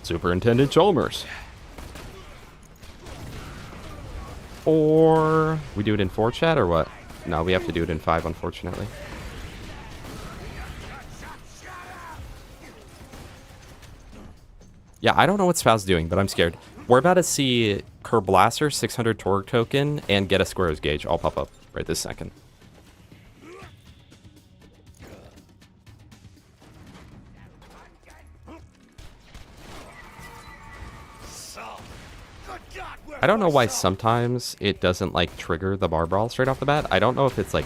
Superintendent Chalmers. 4. We do it in 4 chat or what? No, we have to do it in 5, unfortunately. Yeah, I don't know what Spow's doing, but I'm scared. We're about to see Kerblaster, 600 Torque Token, and Get a Squares Gauge all pop up right this second. I don't know why sometimes it doesn't like trigger the bar brawl straight off the bat. I don't know if it's like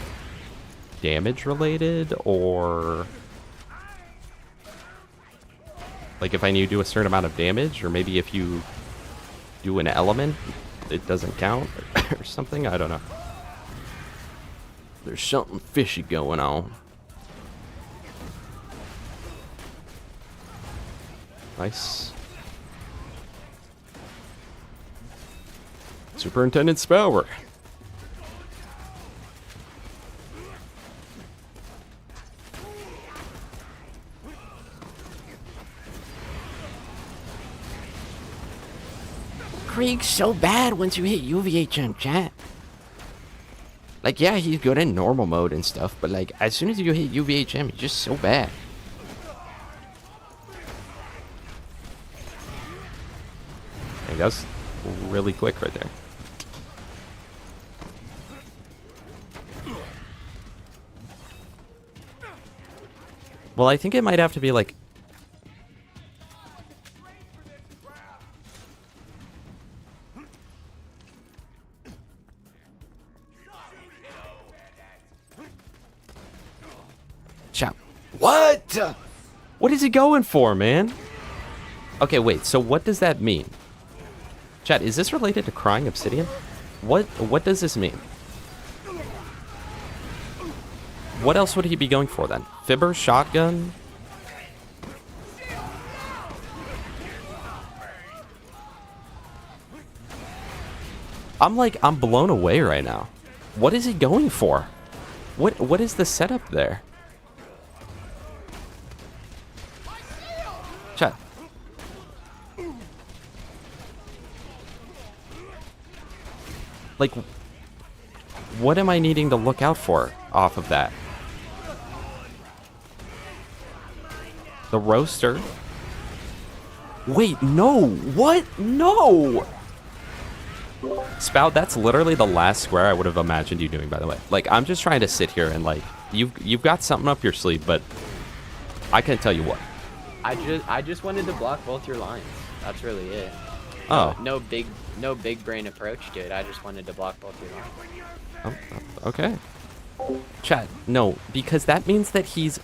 damage related or like if I need to do a certain amount of damage, or maybe if you do an element it doesn't count or something. I don't know. There's something fishy going on. Nice. Superintendent Spower. Krieg's so bad once you hit UVHM, chat. Like, yeah, he's good in normal mode and stuff, but like, as soon as you hit UVHM, he's just so bad. Hey, that's really quick right there. Well, I think it might have to be like What? What is he going for, man? Okay, wait. So what does that mean? Chat, is this related to crying obsidian? What does this mean? What else would he be going for then? Fibber, shotgun? I'm blown away right now. What is he going for? What is the setup there? Chat. Like, what am I needing to look out for off of that? The roaster. Wait, no. What? No. Spout, that's literally the last square I would have imagined you doing, by the way. Like, I'm just trying to sit here and, like, you've got something up your sleeve, but I can't tell you what. I just wanted to block both your lines. That's really it. Oh. No big brain approach to it. I just wanted to block both your lines. Oh, okay. Chat, no, because that means that he's...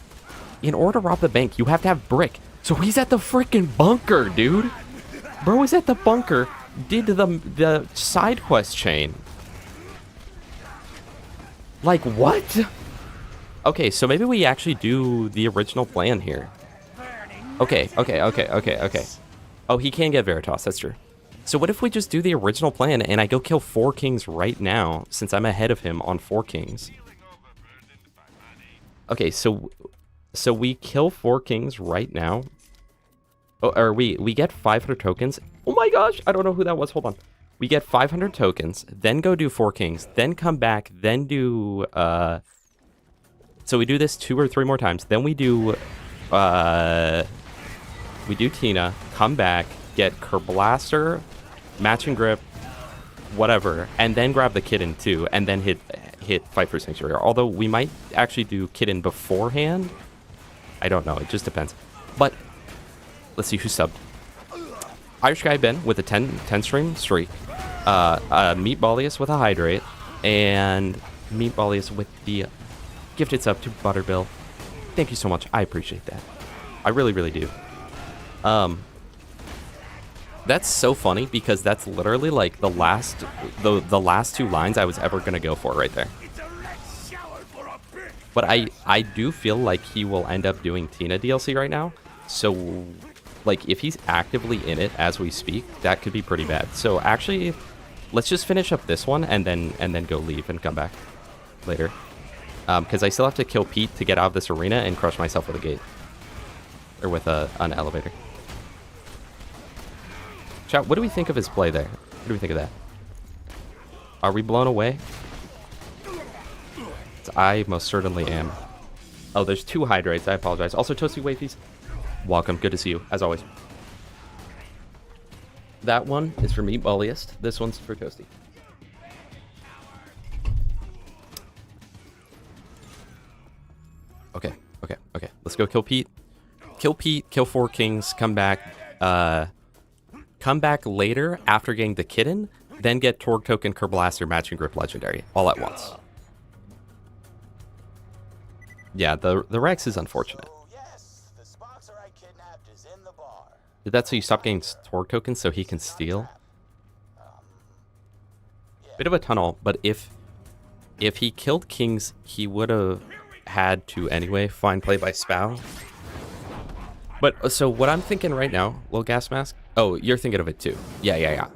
In order to rob the bank, you have to have brick. So he's at the freaking bunker, dude. Bro is at the bunker, did the side quest chain. Like, what? Okay, so maybe we actually do the original plan here. Okay. Oh, he can get Veritas, that's true. So what if we just do the original plan and I go kill 4 kings right now, since I'm ahead of him on 4 kings? Okay, so we kill 4 kings right now. Oh, or we get 500 tokens. Oh my gosh, I don't know who that was. Hold on. We get 500 tokens, then go do 4 kings, then come back, then do... So we do this 2 or 3 more times. Then we do Tina, come back, get Kerblaster, matching grip, whatever, and then grab the Kitten too, and then hit Fight for Sanctuary. Although we might actually do Kitten beforehand. I don't know, it just depends. But let's see who subbed. Irish Guy Ben with a 10 stream streak, Meatballius with a hydrate, and Meatballius with the gifted sub to Butterbill. Thank you so much. I appreciate that. I really, really do. That's so funny because that's literally like the last 2 lines I was ever gonna go for right there. But I do feel like he will end up doing Tina DLC right now. So like if he's actively in it as we speak, that could be pretty bad. So actually, let's just finish up this one and then go leave and come back later. Because I still have to kill Pete to get out of this arena and crush myself with a gate. Or with an elevator. Chat, what do we think of his play there? What do we think of that? Are we blown away? I most certainly am. Oh, there's 2 hydrates. I apologize. Also, Toasty Wafies, welcome. Good to see you, as always. That one is for Meatballiest. This one's for Toasty. Okay. Let's go kill Pete. Kill Pete, kill 4 kings, come back later after getting the Kitten, then get Torg Token, Kerblaster, Matching Grip Legendary, all at once. Yeah, the Rex is unfortunate. Did that so you stop getting Torg Tokens so he can steal? Bit of a tunnel, but if he killed kings, he would have had to anyway. Fine play by Spow. But so what I'm thinking right now, little gas mask. Oh, you're thinking of it too. Yeah.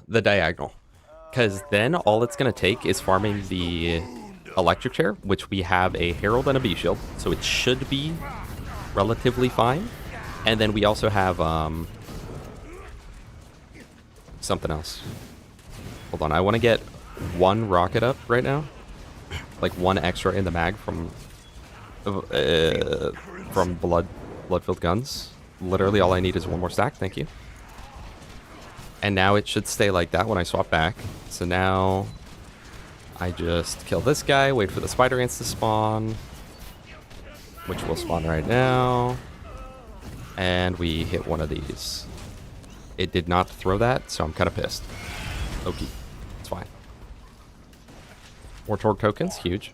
The diagonal. Because then all it's going to take is farming the electric chair, which we have a herald and a bee shield. So it should be relatively fine. And then we also have something else. Hold on, I want to get 1 rocket up right now. Like 1 extra in the mag from blood-filled guns. Literally all I need is 1 more stack, thank you. And now it should stay like that when I swap back. So now I just kill this guy, wait for the spider ants to spawn, which will spawn right now. And we hit 1 of these. It did not throw that, so I'm kind of pissed. Okay, it's fine. More Torg tokens, huge.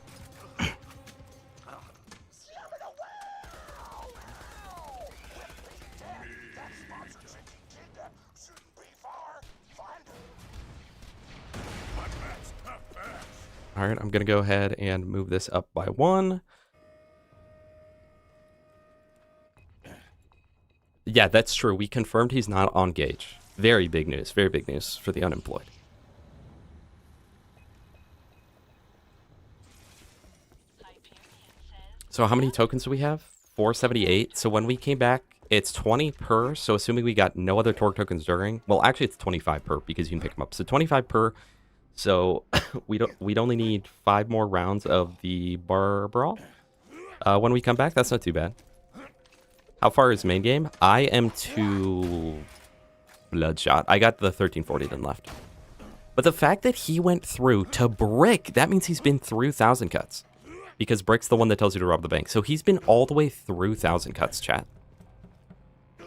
All right, I'm going to go ahead and move this up by 1. Yeah, that's true. We confirmed he's not on gauge. Very big news for the unemployed. So how many tokens do we have? 478. So when we came back, it's 20 per. So assuming we got no other torque tokens during, well, actually it's 25 per because you can pick them up. So 25 per. So we'd only need 5 more rounds of the bar brawl. When we come back, that's not too bad. How far is main game? I am to Bloodshot. I got the 1340 then left. But the fact that he went through to Brick, that means he's been through 1,000 cuts. Because Brick's the one that tells you to rob the bank. So he's been all the way through 1,000 cuts, chat.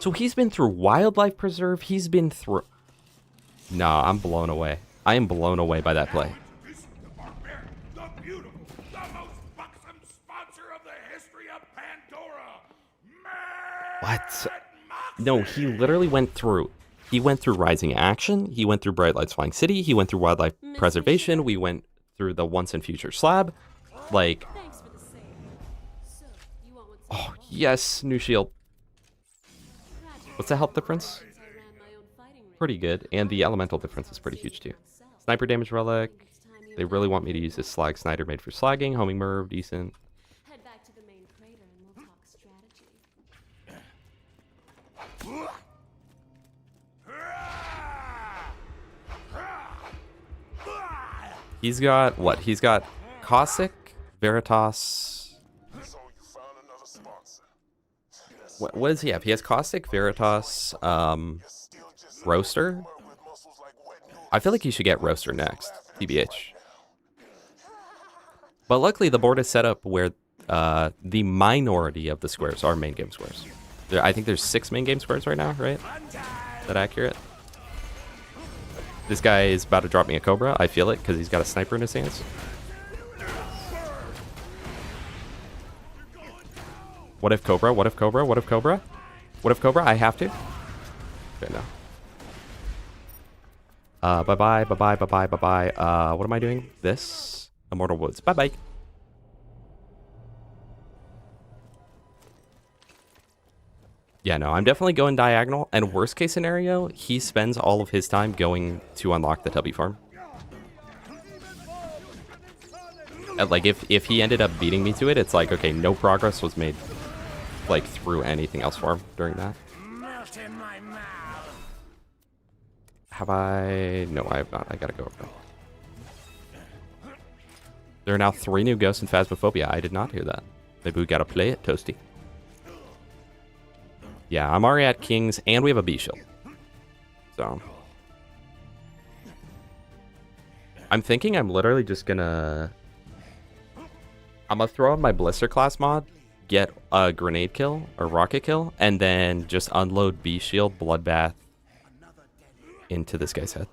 So he's been through Wildlife Preserve. He's been through... Nah, I'm blown away. I am blown away by that play. What? No, he literally went through. He went through Rising Action. He went through Bright Lights Flying City. He went through Wildlife Preservation. We went through the Once and Future Slab. Like... Oh, yes, new shield. What's the health difference? Pretty good. And the elemental difference is pretty huge, too. Sniper damage relic. They really want me to use this slag sniper made for slagging. Homing Merv, decent. Head back to the main crater and we'll talk strategy. He's got what? He's got Caustic, Veritas. What does he have? He has Caustic, Veritas, Roaster. I feel like he should get Roaster next, TBH. But luckily, the board is set up where the minority of the squares are main game squares. I think there's 6 main game squares right now, right? Is that accurate? This guy is about to drop me a Cobra. I feel it because he's got a sniper in his hands. What if Cobra? What if Cobra? What if Cobra? What if Cobra? I have to. Okay, no. Bye-bye, bye-bye, bye-bye, bye-bye. What am I doing? This? Immortal Woods. Bye-bye. Yeah, no, I'm definitely going diagonal. And worst case scenario, he spends all of his time going to unlock the Tubby farm. And like, if he ended up beating me to it, it's like, okay, no progress was made, like, through anything else for him during that. Have I? No, I have not. I gotta go over there. There are now 3 new ghosts in Phasmophobia. I did not hear that. Maybe we gotta play it, Toasty. Yeah, I'm already at Kings, and we have a B shield. So. I'm thinking I'm literally just gonna... I'm gonna throw on my Blister class mod, get a grenade kill, or rocket kill, and then just unload B shield, Bloodbath, into this guy's head.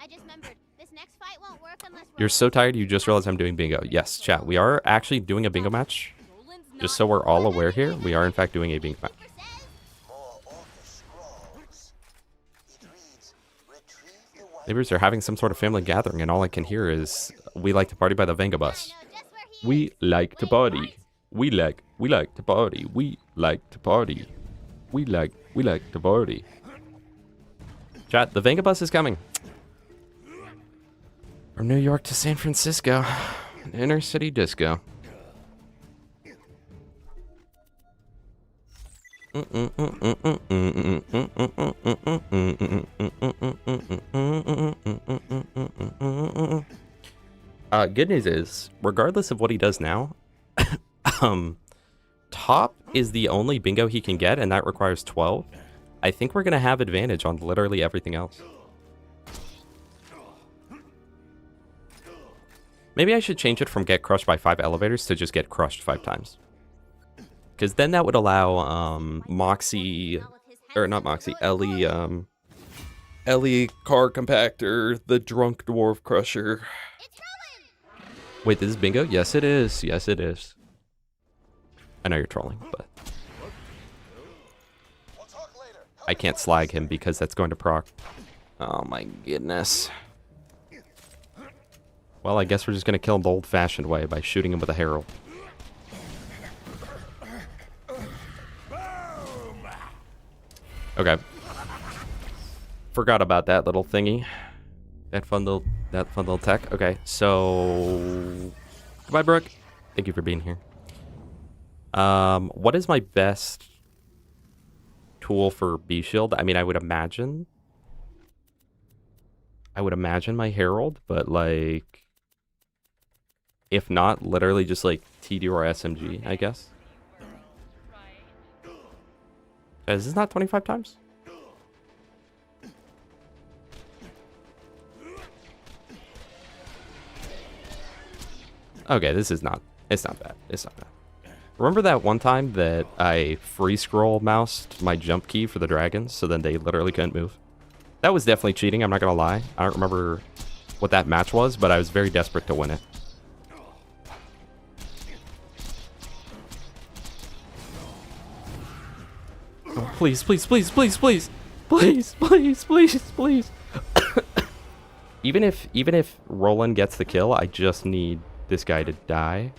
I just remembered, this next fight won't work unless You're so tired you just realized I'm doing bingo. Yes, chat, we are actually doing a bingo match. Just so we're all aware here, we are in fact doing a bingo match. Neighbors are having some sort of family gathering, and all I can hear is, "We like to party by the Venga bus." We like to party. We like to party. We like to party. We like to party. Chat, the Venga bus is coming. From New York to San Francisco, an inner city disco. Good news is, regardless of what he does now, top is the only bingo he can get, and that requires 12. I think we're going to have advantage on literally everything else. Maybe I should change it from get crushed by 5 elevators to just get crushed 5 times. Because then that would allow Moxie, or not Moxie, Ellie Car Compactor, the Drunk Dwarf Crusher. Wait, this is bingo? Yes, it is. Yes, it is. I know you're trolling, but I can't slag him because that's going to proc. Oh my goodness. Well, I guess we're just gonna kill him the old-fashioned way by shooting him with a herald. Okay. Forgot about that little thingy. That fun little tech. Okay, so goodbye, Brooke. Thank you for being here. What is my best tool for B shield? I mean, I would imagine my herald, but like, if not, literally just like TD or SMG, I guess. Is this not 25 times? Okay, this is not, it's not bad. It's not bad. Remember that one time that I free scroll moused my jump key for the dragons, so then they literally couldn't move? That was definitely cheating, I'm not gonna lie. I don't remember what that match was, but I was very desperate to win it. Oh, please, please, please, please, please, please, please, please, please. Even if Roland gets the kill, I just need this guy to die.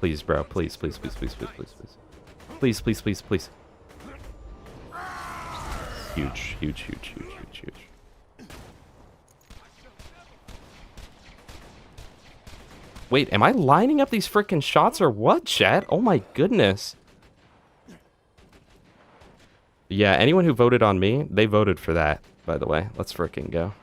Please, bro. Please, please, please, please, please, please, please. Please, please, please, please. Huge, huge, huge, huge, huge, huge. Wait, am I lining up these freaking shots or what, chat? Oh my goodness. Yeah, anyone who voted on me, they voted for that, by the way. Let's freaking go.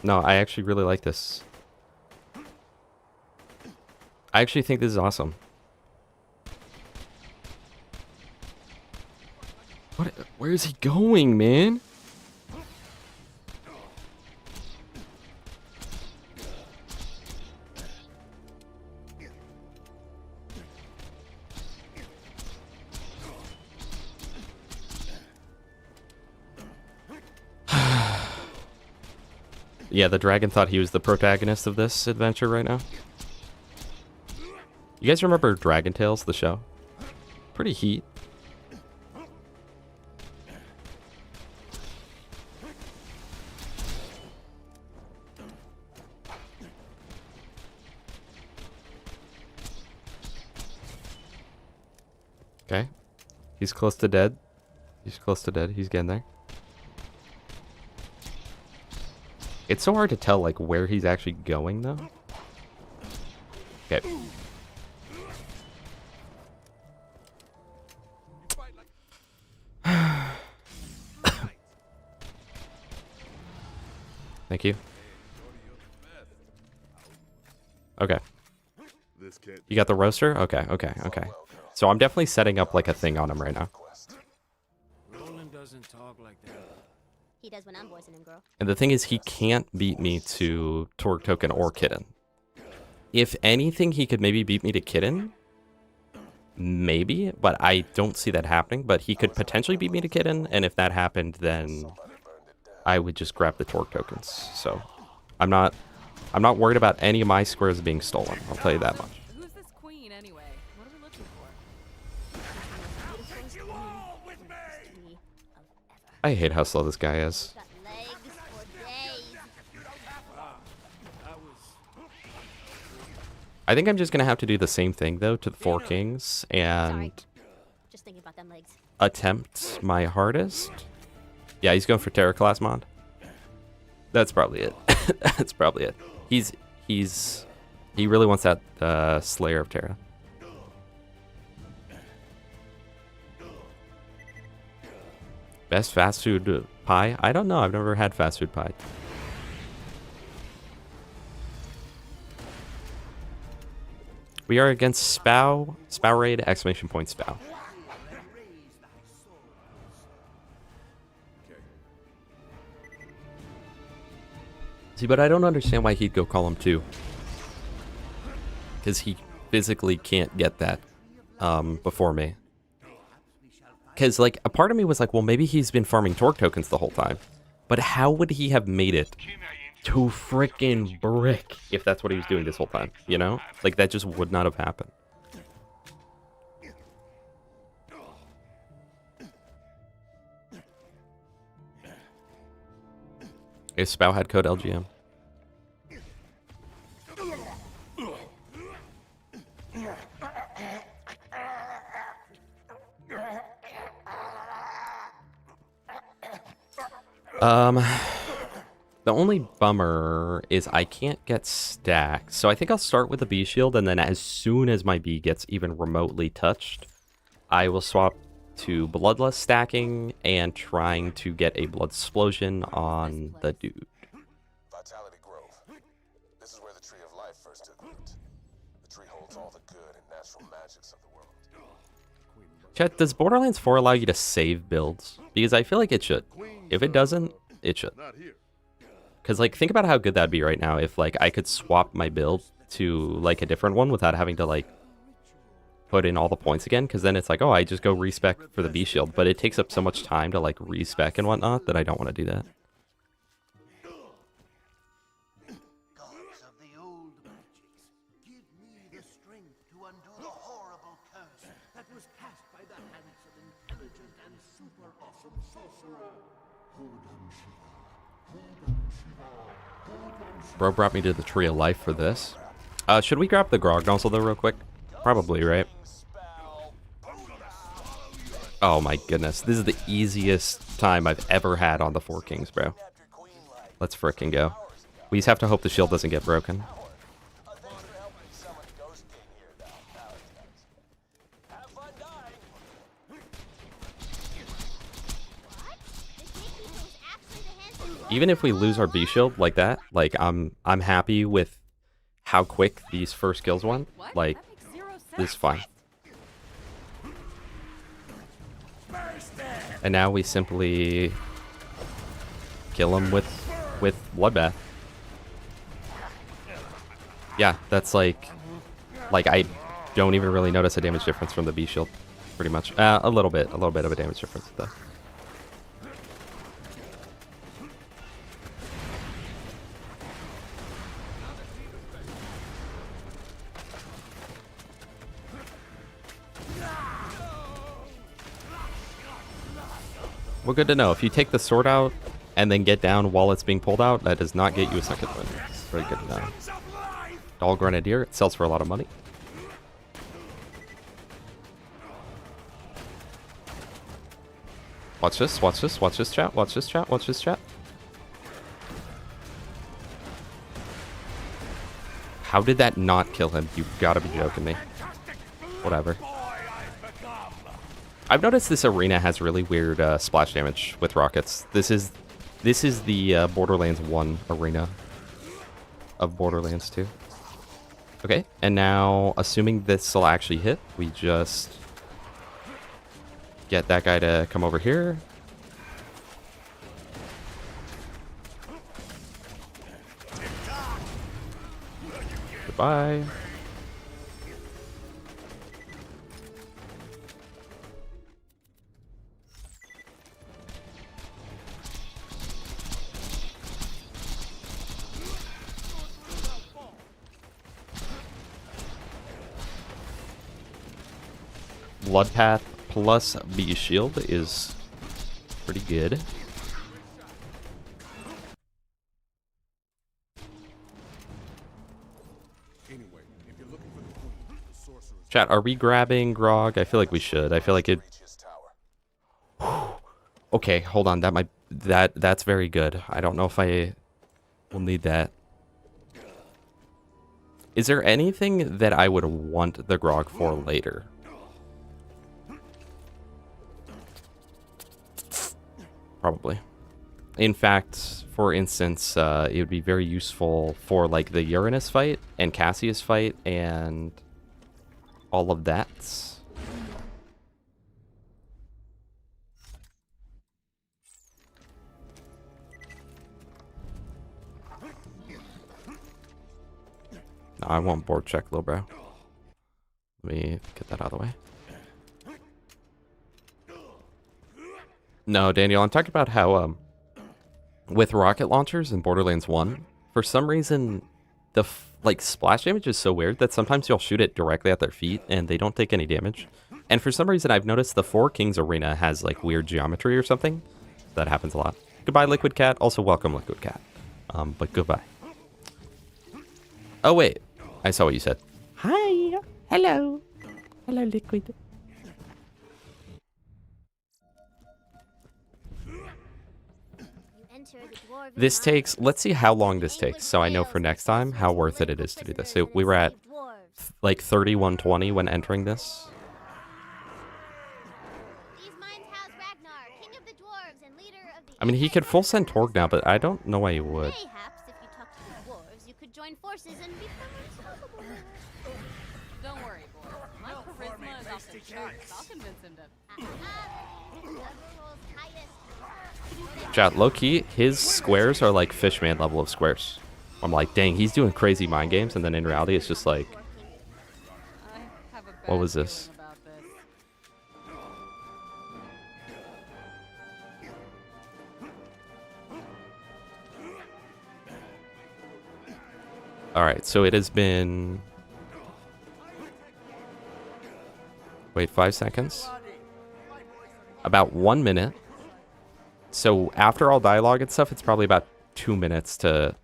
No, I actually really like this. I actually think this is awesome. What? Where is he going, man? Yeah, the dragon thought he was the protagonist of this adventure right now. You guys remember Dragon Tales, the show? Pretty heat. Okay. He's close to dead. He's close to dead. He's getting there. It's so hard to tell, like, where he's actually going, though. Okay. Thank you. Okay. You got the roaster? Okay, okay, okay. So I'm definitely setting up, like, a thing on him right now. Roland doesn't talk like that. He does when I'm voicing him, girl. And the thing is, he can't beat me to Torque Token or Kitten. If anything, he could maybe beat me to Kitten. Maybe, but I don't see that happening. But he could potentially beat me to Kitten, and if that happened, then I would just grab the Torque Tokens. So I'm not worried about any of my squares being stolen. I'll tell you that much. Who's this queen anyway? What are we looking for? I hate how slow this guy is. I think I'm just gonna have to do the same thing though to the Four Kings and just thinking about them legs. Attempt my hardest. Yeah, he's going for Terror Class mod. That's probably it. That's probably it. He really wants that Slayer of Terra. Best fast food pie? I don't know. I've never had fast food pie. We are against Spow. Spow raid, exclamation point Spow. See, but I don't understand why he'd go call him 2. Because he physically can't get that before me. Because, like, a part of me was like, well, maybe he's been farming Torque Tokens the whole time. But how would he have made it to frickin' brick if that's what he was doing this whole time, you know? Like, that just would not have happened. If Spow had code LGM. The only bummer is I can't get stacks. So I think I'll start with the B shield, and then as soon as my B gets even remotely touched, I will swap to bloodless stacking and trying to get a blood explosion on the dude. Vitality Grove. This is where the Tree of Life first took root. The tree holds all the good and natural magics of the world. Chet, does Borderlands 4 allow you to save builds? Because I feel like it should. If it doesn't, it should. Because, like, think about how good that'd be right now if, like, I could swap my build to, like, a different one without having to, like, put in all the points again. Because then it's like, oh, I just go respec for the B shield. But it takes up so much time to, like, respec and whatnot that I don't want to do that. Gods of the old magics, give me the strength to undo the horrible curse that was cast by the hands of intelligent and super awesome sorcerer. Bro brought me to the Tree of Life for this. Should we grab the Grog nozzle though real quick? Probably, right? Oh my goodness. This is the easiest time I've ever had on the Four Kings, bro. Let's frickin' go. We just have to hope the shield doesn't get broken. Even if we lose our B shield like that, like I'm happy with how quick these first kills went. Like, this is fine. And now we simply kill him with Bloodbath. Yeah, that's like I don't even really notice a damage difference from the B shield, pretty much. A little bit of a damage difference though. Well, good to know. If you take the sword out and then get down while it's being pulled out, that does not get you a second win. Very good to know. Doll Grenadier, it sells for a lot of money. Watch this, watch this, watch this chat, watch this chat, watch this chat. How did that not kill him? You gotta be joking me. Whatever. I've noticed this arena has really weird splash damage with rockets. This is the Borderlands 1 arena of Borderlands 2. Okay, and now, assuming this will actually hit, we just get that guy to come over here. Goodbye. Bloodpath plus B shield is pretty good. Chat, are we grabbing Grog? I feel like we should. I feel like it. Okay, hold on. That's very good. I don't know if I will need that. Is there anything that I would want the Grog for later? Probably. In fact, for instance, it would be very useful for like the Uranus fight and Cassius fight and all of that. No, I won't board check, little bro. Let me get that out of the way. No, Daniel, I'm talking about how, with rocket launchers in Borderlands 1, for some reason, the, splash damage is so weird that sometimes you'll shoot it directly at their feet and they don't take any damage. And for some reason, I've noticed the Four Kings arena has, like, weird geometry or something. That happens a lot. Goodbye, Liquid Cat. Also, welcome, Liquid Cat. But goodbye. Oh, wait. I saw what you said. Hi. Hello. Hello, Liquid. This takes, let's see how long this takes, so I know for next time how worth it is to do this. So we were at like 3120 when entering this. I mean, he could full send Torg now, but I don't know why he would. Mayhaps if you talk to the dwarves, you could join forces and become unstoppable. Don't worry, boy. My charisma is off the charts. I'll convince him to. Chat, low-key, his squares are like Fishman level of squares. I'm like, dang, he's doing crazy mind games, and then in reality, it's just like... What was this? Alright, so it has been... Wait, 5 seconds? About 1 minute. So after all dialogue and stuff, it's probably about 2 minutes to...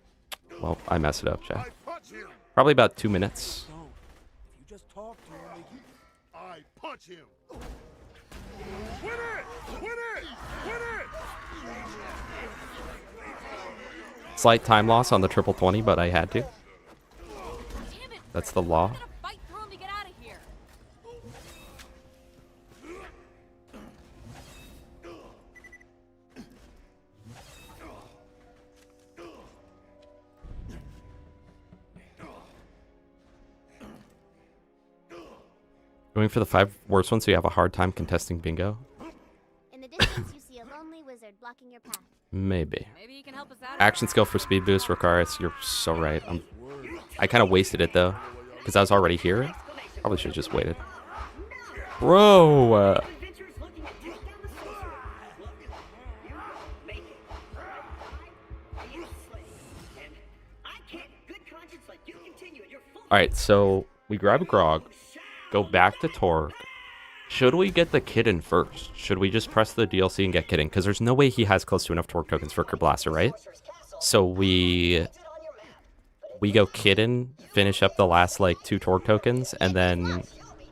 Well, I messed it up, chat. Probably about 2 minutes. If you just talk to him, I punch him. Win it! Win it! Win it! Slight time loss on the 20, but I had to. That's the law. Going for the 5 worst ones so you have a hard time contesting bingo? In the distance, you see a lonely wizard blocking your path. Maybe. Maybe you can help us out. Action skill for speed boost, Rakaris. You're so right. I kind of wasted it though, because I was already here. Probably should have just waited. Bro! Alright, so we grab a grog, go back to Torg. Should we get the Kitten first? Should we just press the DLC and get Kitten? Because there's no way he has close to enough Torg tokens for Kerblaster, right? So we go Kitten, finish up the last like 2 Torg tokens, and then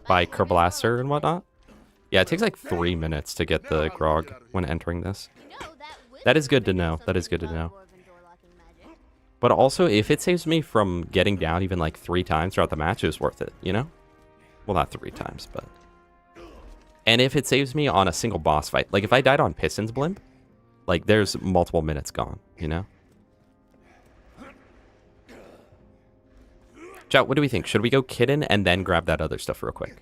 buy Kerblaster and whatnot. Yeah, it takes like 3 minutes to get the grog when entering this. That is good to know. That is good to know. But also, if it saves me from getting down even like 3 times throughout the match, it was worth it, you know? Well, not 3 times, but... And if it saves me on a single boss fight, like if I died on Piston's Blimp, like there's multiple minutes gone, you know? Chat, what do we think? Should we go Kitten and then grab that other stuff real quick?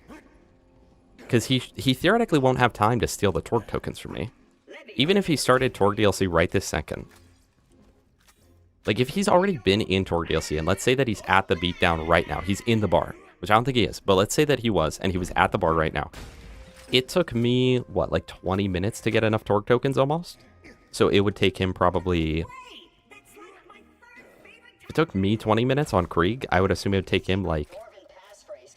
Because he theoretically won't have time to steal the Torg tokens from me. Even if he started Torg DLC right this second. Like, if he's already been in Torg DLC, and let's say that he's at the beatdown right now. He's in the bar, which I don't think he is. But let's say that he was, and he was at the bar right now. It took me, what, like 20 minutes to get enough Torg tokens almost? So it would take him probably... If it took me 20 minutes on Krieg, I would assume it would take him like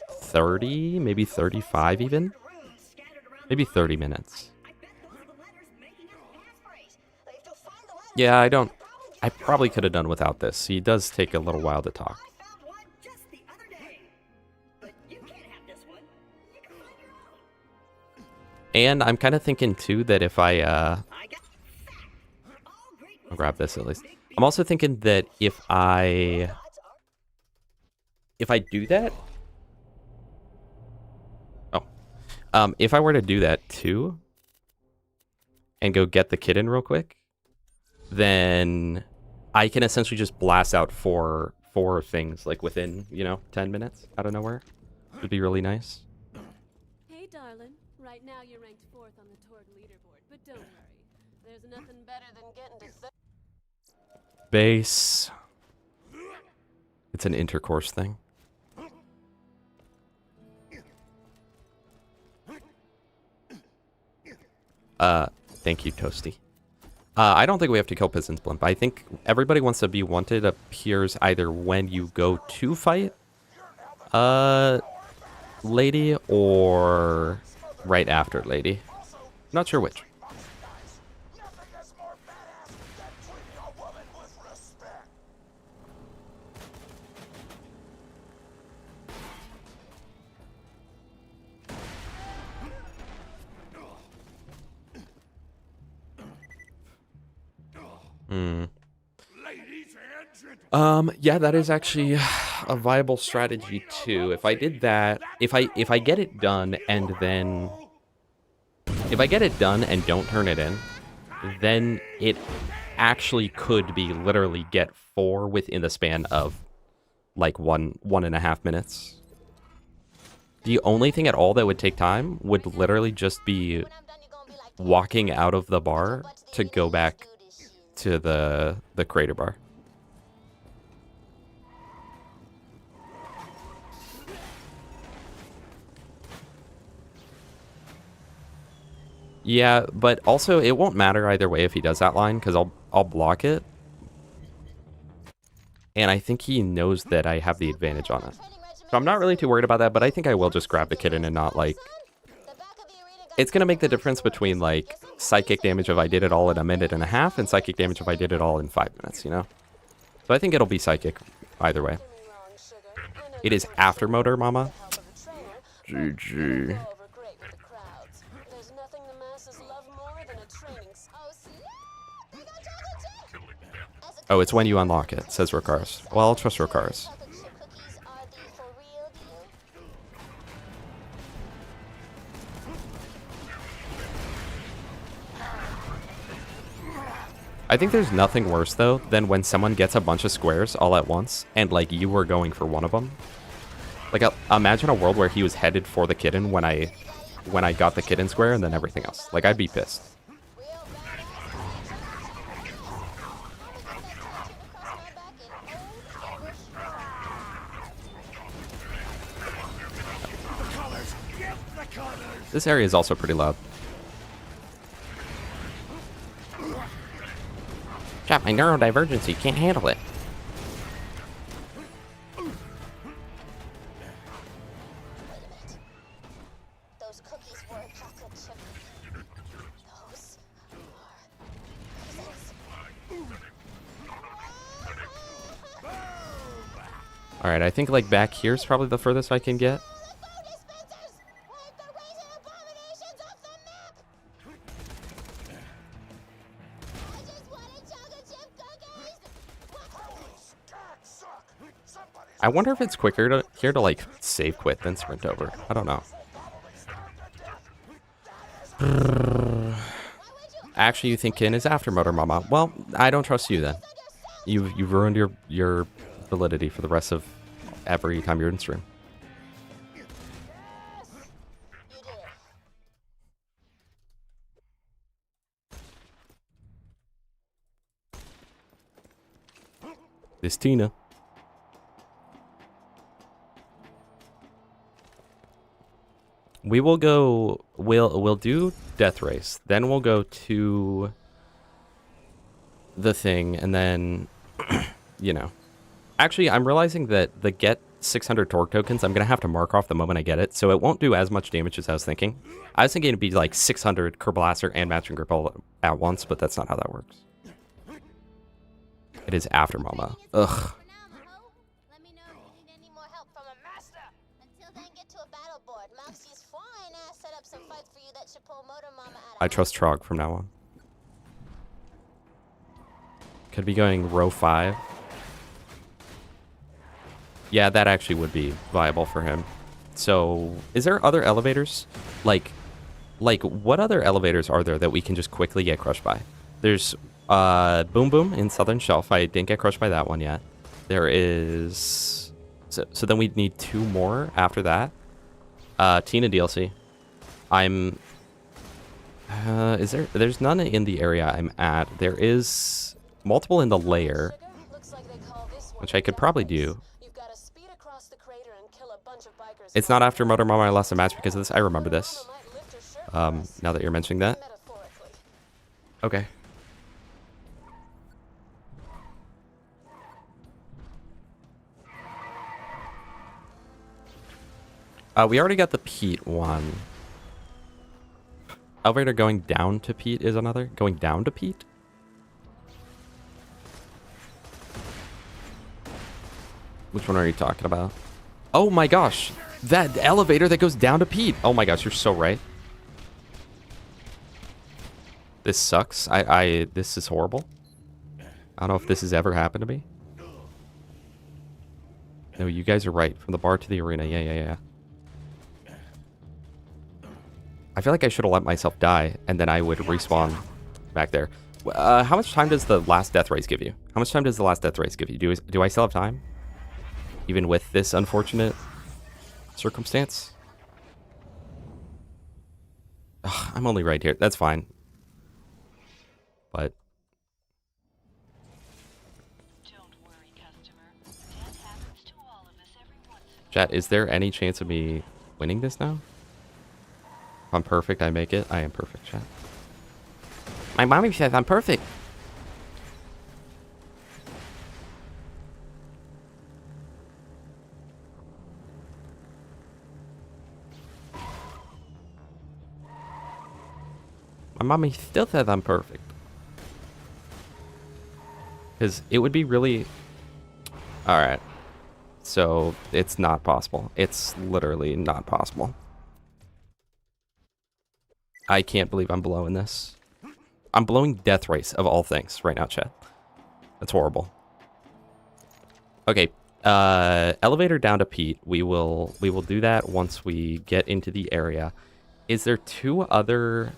30, maybe 35 even? Maybe 30 minutes. Yeah, I probably could have done without this. He does take a little while to talk. And I'm kind of thinking too that if I'll grab this at least. I'm also thinking that if I do that, if I were to do that too, and go get the Kitten real quick, then I can essentially just blast out four things like within, 10 minutes out of nowhere. Would be really nice. Hey, darling. Right now you're ranked 4th on the Torg leaderboard, but don't worry. There's nothing better than getting to Base. It's an intercourse thing. Thank you, Toasty. I don't think we have to kill Piston's Blimp. I think everybody wants to be wanted appears either when you go to fight Lady or right after Lady. Not sure which. Yeah, that is actually a viable strategy too. If I did that, if I get it done and then if I get it done and don't turn it in, then it actually could be literally get 4 within the span of like 1.5 minutes. The only thing at all that would take time would literally just be walking out of the bar to go back to the crater bar. Yeah, but also it won't matter either way if he does that line, because I'll block it. And I think he knows that I have the advantage on it. So I'm not really too worried about that, but I think I will just grab the kitten and not, like... It's going to make the difference between, like, psychic damage if I did it all in 1.5 minutes and psychic damage if I did it all in 5 minutes, you know? So I think it'll be psychic either way. It is after motor, mama. GG. Oh, it's when you unlock it, says Rokars. Well, I'll trust Rokars. I think there's nothing worse, though, than when someone gets a bunch of squares all at once, and, like, you were going for one of them. Like, imagine a world where he was headed for the kitten when I got the kitten square and then everything else. Like, I'd be pissed. This area is also pretty loud. Chat, my neurodivergency can't handle it. Those cookies were chocolate chip. Those are Alright, I think, like, back here's probably the furthest I can get. I wonder if it's quicker here to like save quit than sprint over. I don't know. Actually, you think Kin is after Motor Mama? Well, I don't trust you then. You've ruined your validity for the rest of every time you're in stream. This Tina. We will go, we'll do Death Race, then we'll go to the thing, and then, you know. Actually, I'm realizing that the get 600 torque tokens, I'm going to have to mark off the moment I get it, so it won't do as much damage as I was thinking. I was thinking it'd be like 600 Kerblaster and Matching Grip all at once, but that's not how that works. It is after Mama. Ugh. I trust Trog from now on. Could be going row 5. Yeah, that actually would be viable for him. So, is there other elevators? Like, what other elevators are there that we can just quickly get crushed by? There's Boom Boom in Southern Shelf. I didn't get crushed by that one yet. There is... So then we'd need 2 more after that. Tina DLC. I'm... There's none in the area I'm at. There is multiple in the lair, which I could probably do. It's not after Motor Mama I lost a match because of this. I remember this. Now that you're mentioning that. Okay. We already got the Pete one. Elevator going down to Pete is another. Going down to Pete? Which one are you talking about? Oh my gosh. That elevator that goes down to Pete. Oh my gosh, you're so right. This sucks. This is horrible. I don't know if this has ever happened to me. No, you guys are right. From the bar to the arena. Yeah. I feel like I should have let myself die, and then I would respawn back there. How much time does the last death race give you? How much time does the last death race give you? Do I still have time? Even with this unfortunate circumstance? Ugh, I'm only right here. That's fine. But... Chat, is there any chance of me winning this now? If I'm perfect, I make it. I am perfect, chat. My mommy says I'm perfect. My mommy still says I'm perfect. Because it would be really... Alright. So, it's not possible. It's literally not possible. I can't believe I'm blowing this. I'm blowing death race of all things right now, chat. That's horrible. Okay, elevator down to Pete. We will do that once we get into the area. Is there two other...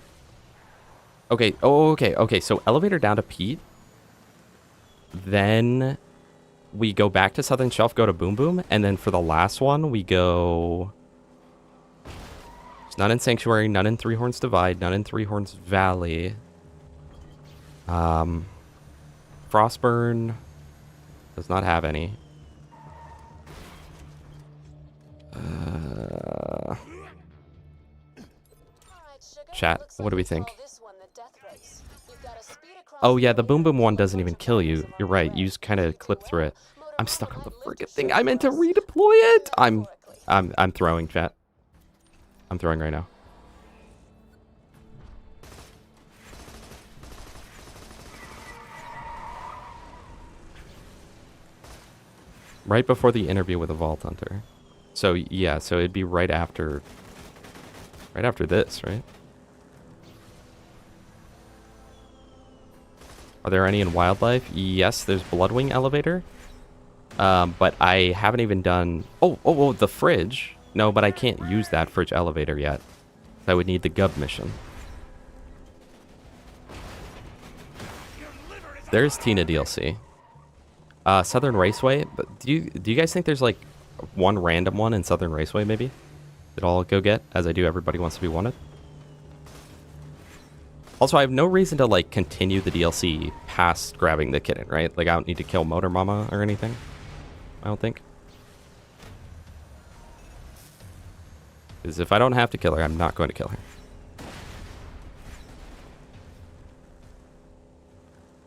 Okay, okay, so elevator down to Pete. Then we go back to Southern Shelf, go to Boom Boom, and then for the last one, we go... It's none in Sanctuary, none in Three Horns Divide, none in Three Horns Valley. Frostburn does not have any. Chat, what do we think? Oh yeah, the Boom Boom one doesn't even kill you. You're right, you just kind of clip through it. I'm stuck on the friggin' thing. I meant to redeploy it. I'm throwing, chat. I'm throwing right now. Right before the interview with a Vault Hunter. So yeah, so it'd be right after this, right? Are there any in Wildlife? Yes, there's Bloodwing Elevator. But I haven't even done... Oh, the fridge. No, but I can't use that fridge elevator yet. I would need the Gub mission. There's Tina DLC. Southern Raceway. But do you guys think there's like one random one in Southern Raceway maybe? That I'll go get, as I do Everybody Wants to Be Wanted. Also, I have no reason to like continue the DLC past grabbing the kitten, right? Like I don't need to kill Motor Mama or anything. I don't think. Because if I don't have to kill her, I'm not going to kill her.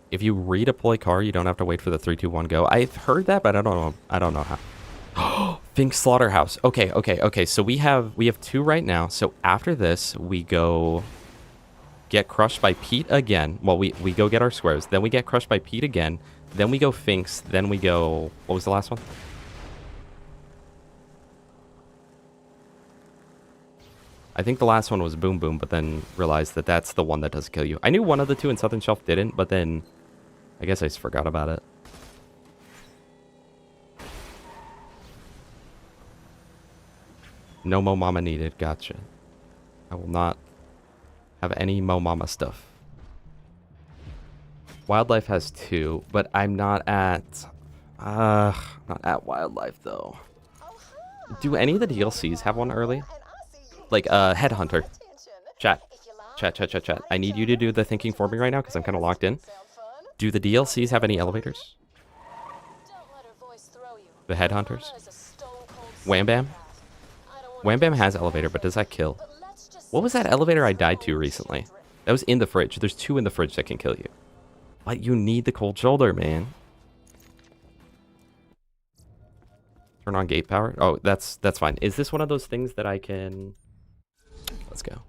If you redeploy car, you don't have to wait for the 3, 2, 1 go. I've heard that, but I don't know how. Think Slaughterhouse. Okay. So we have 2 right now. So after this, we go get crushed by Pete again. Well, we go get our squares. Then we get crushed by Pete again. Then we go Finks. Then we go... What was the last one? I think the last one was Boom Boom, but then realized that that's the one that doesn't kill you. I knew one of the 2 in Southern Shelf didn't, but then I guess I just forgot about it. No Mo Mama needed. Gotcha. I will not have any Mo Mama stuff. Wildlife has 2, but I'm not at Wildlife though. Do any of the DLCs have one early? Like Headhunter. Chat. I need you to do the thinking for me right now because I'm kind of locked in. Do the DLCs have any elevators? The Headhunters? Wham Bam? Wham Bam has elevator, but does that kill? What was that elevator I died to recently? That was in the fridge. There's 2 in the fridge that can kill you. But you need the cold shoulder, man. Turn on gate power. Oh, that's fine. Is this one of those things that I can... Let's go.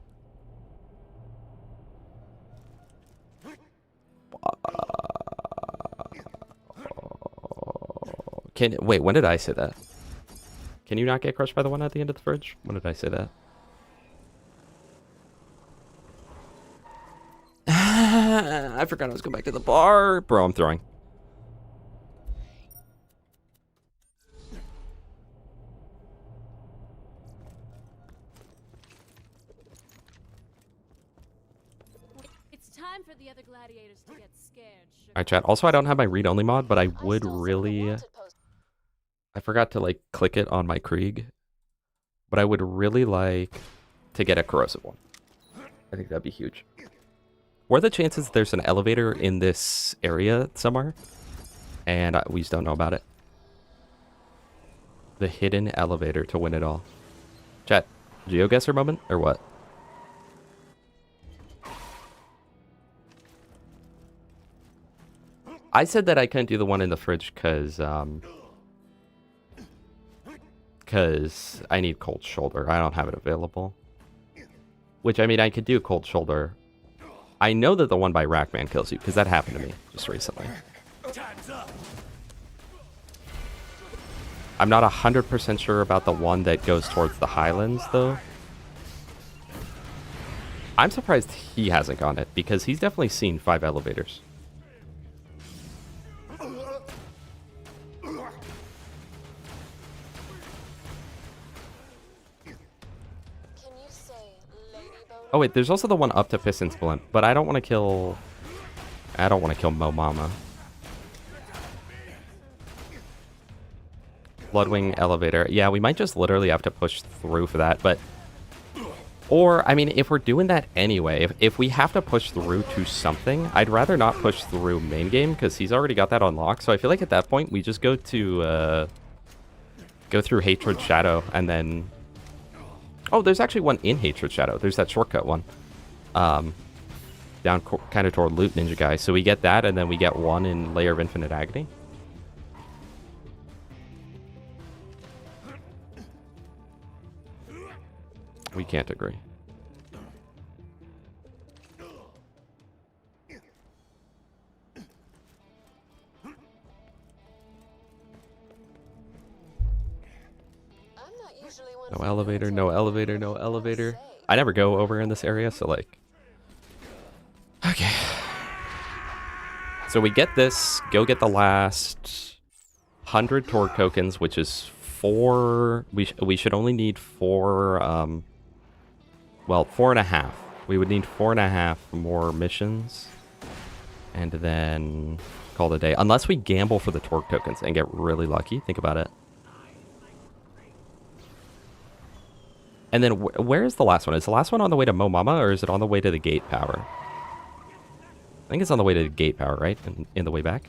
Wait, when did I say that? Can you not get crushed by the one at the end of the fridge? When did I say that? I forgot I was going back to the bar. Bro, I'm throwing. time for the other gladiators to get scared. Alright, chat. Also, I don't have my read-only mod, but I would really... I forgot to, like, click it on my Krieg. But I would really like to get a corrosive one. I think that'd be huge. What are the chances there's an elevator in this area somewhere? And we just don't know about it. The hidden elevator to win it all. Chat, GeoGuessr moment or what? I said that I couldn't do the one in the fridge because I need cold shoulder. I don't have it available. Which, I mean, I could do cold shoulder. I know that the one by Rackman kills you because that happened to me just recently. I'm not 100% sure about the one that goes towards the Highlands, though. I'm surprised he hasn't gone it, because he's definitely seen 5 elevators. Oh wait, there's also the one up to Piston's Blimp, but I don't want to kill... I don't want to kill Mo Mama. Bloodwing elevator. Yeah, we might just literally have to push through for that, but... Or, I mean, if we're doing that anyway, if we have to push through to something, I'd rather not push through main game, because he's already got that unlocked, so I feel like at that point, we just go to, go through Hatred Shadow, and then... Oh, there's actually one in Hatred Shadow. There's that shortcut one. Down kind of toward Loot Ninja Guy. So we get that, and then we get one in Layer of Infinite Agony. We can't agree. No elevator, no elevator, no elevator. I never go over in this area, so like... Okay. So we get this, go get the last 100 Torque tokens, which is 4... We should only need 4... well, 4.5. We would need 4.5 more missions. And then call it a day. Unless we gamble for the Torque tokens and get really lucky. Think about it. And then where is the last one? Is the last one on the way to Mo Mama, or is it on the way to the gate power? I think it's on the way to the gate power, right? In the way back?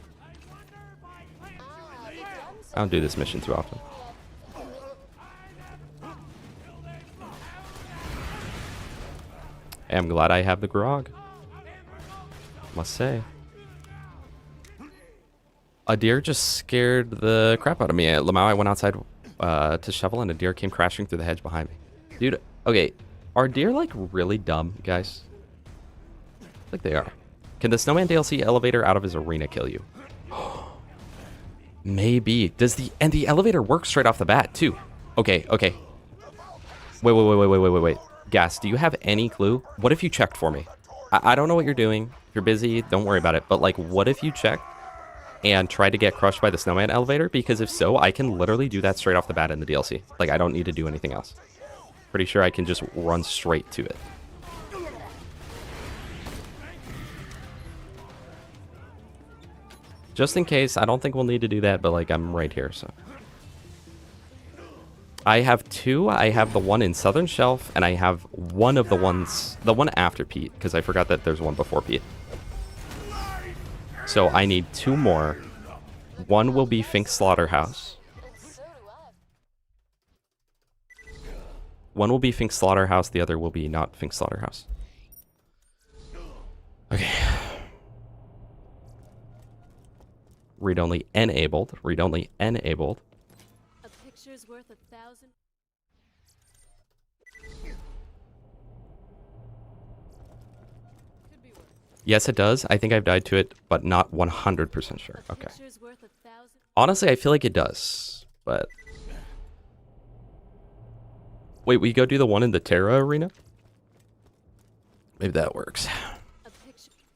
I don't do this mission too often. I'm glad I have the grog. Must say. A deer just scared the crap out of me. At Lamau, I went outside to shovel, and a deer came crashing through the hedge behind me. Dude, okay, are deer, like, really dumb, guys? I think they are. Can the Snowman DLC elevator out of his arena kill you? Maybe. Does the... And the elevator works straight off the bat, too. Okay, okay. Wait. Gas, do you have any clue? What if you checked for me? I don't know what you're doing. If you're busy, don't worry about it. But, like, what if you checked and tried to get crushed by the Snowman elevator? Because if so, I can literally do that straight off the bat in the DLC. Like, I don't need to do anything else. Pretty sure I can just run straight to it. Just in case, I don't think we'll need to do that, but like I'm right here, so. I have 2. I have the one in Southern Shelf, and I have one of the ones, the one after Pete, because I forgot that there's one before Pete. So I need 2 more. One will be Fink's Slaughterhouse. One will be Fink's Slaughterhouse, the other will be not Fink's Slaughterhouse. Okay. Read-only enabled. Read-only enabled. A picture's worth 1,000. Yes, it does. I think I've died to it, but not 100% sure. Okay. Honestly, I feel like it does, but... Wait, we go do the one in the Terra arena? Maybe that works.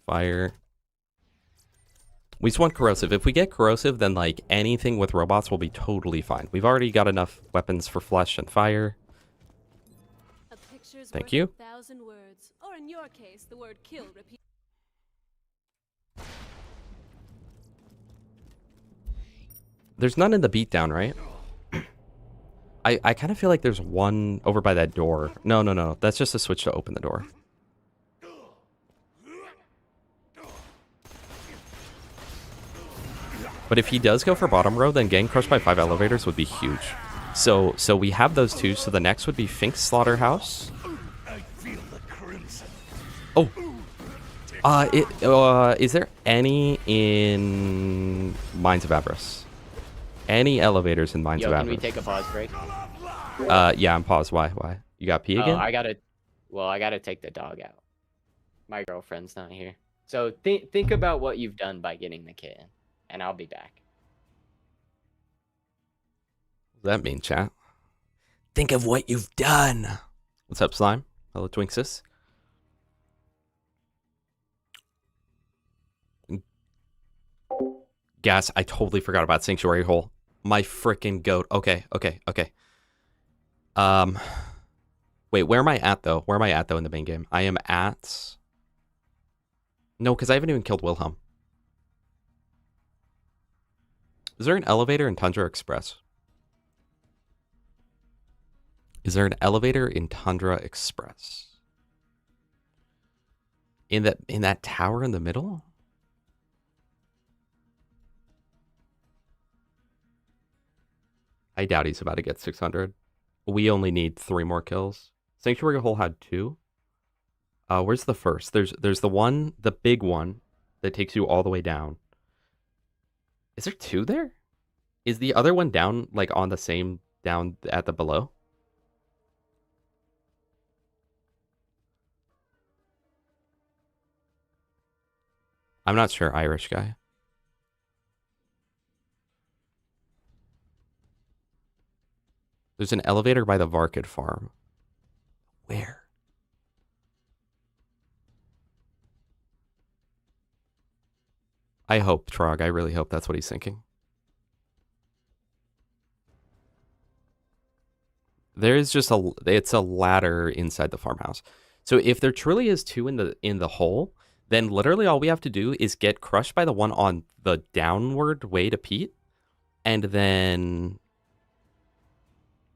Fire. We just want corrosive. If we get corrosive, then like anything with robots will be totally fine. We've already got enough weapons for flesh and fire. Thank you. Words, or in your case, the word kill repeat. There's none in the beatdown, right? I kind of feel like there's one over by that door. No, no, no. That's just a switch to open the door. But if he does go for bottom row, then getting crushed by 5 elevators would be huge. So we have those two. So the next would be Fink's Slaughterhouse. Oh. Is there any in Mines of Avarice? Any elevators in Mines of Avarice? Can we take a pause break? Yeah, I'm paused. Why? You got pee again? I gotta take the dog out. My girlfriend's not here. So think about what you've done by getting the kitten, and I'll be back. What does that mean, chat? Think of what you've done. What's up, Slime? Hello, Twinksis. Gas, I totally forgot about Sanctuary Hole. My freaking goat. Okay. Wait, where am I at, though? Where am I at, though, in the main game? I am at... No, because I haven't even killed Wilhelm. Is there an elevator in Tundra Express? Is there an elevator in Tundra Express? In that tower in the middle? I doubt he's about to get 600. We only need 3 more kills. Sanctuary Hole had 2. Where's the first? There's the one, the big one, that takes you all the way down. Is there 2 there? Is the other one down, like, on the same, down at the below? I'm not sure, Irish guy. There's an elevator by the Varkid farm. Where? I hope, Trog. I really hope that's what he's thinking. There is just it's a ladder inside the farmhouse. So if there truly is 2 in the hole, then literally all we have to do is get crushed by the one on the downward way to Pete, and then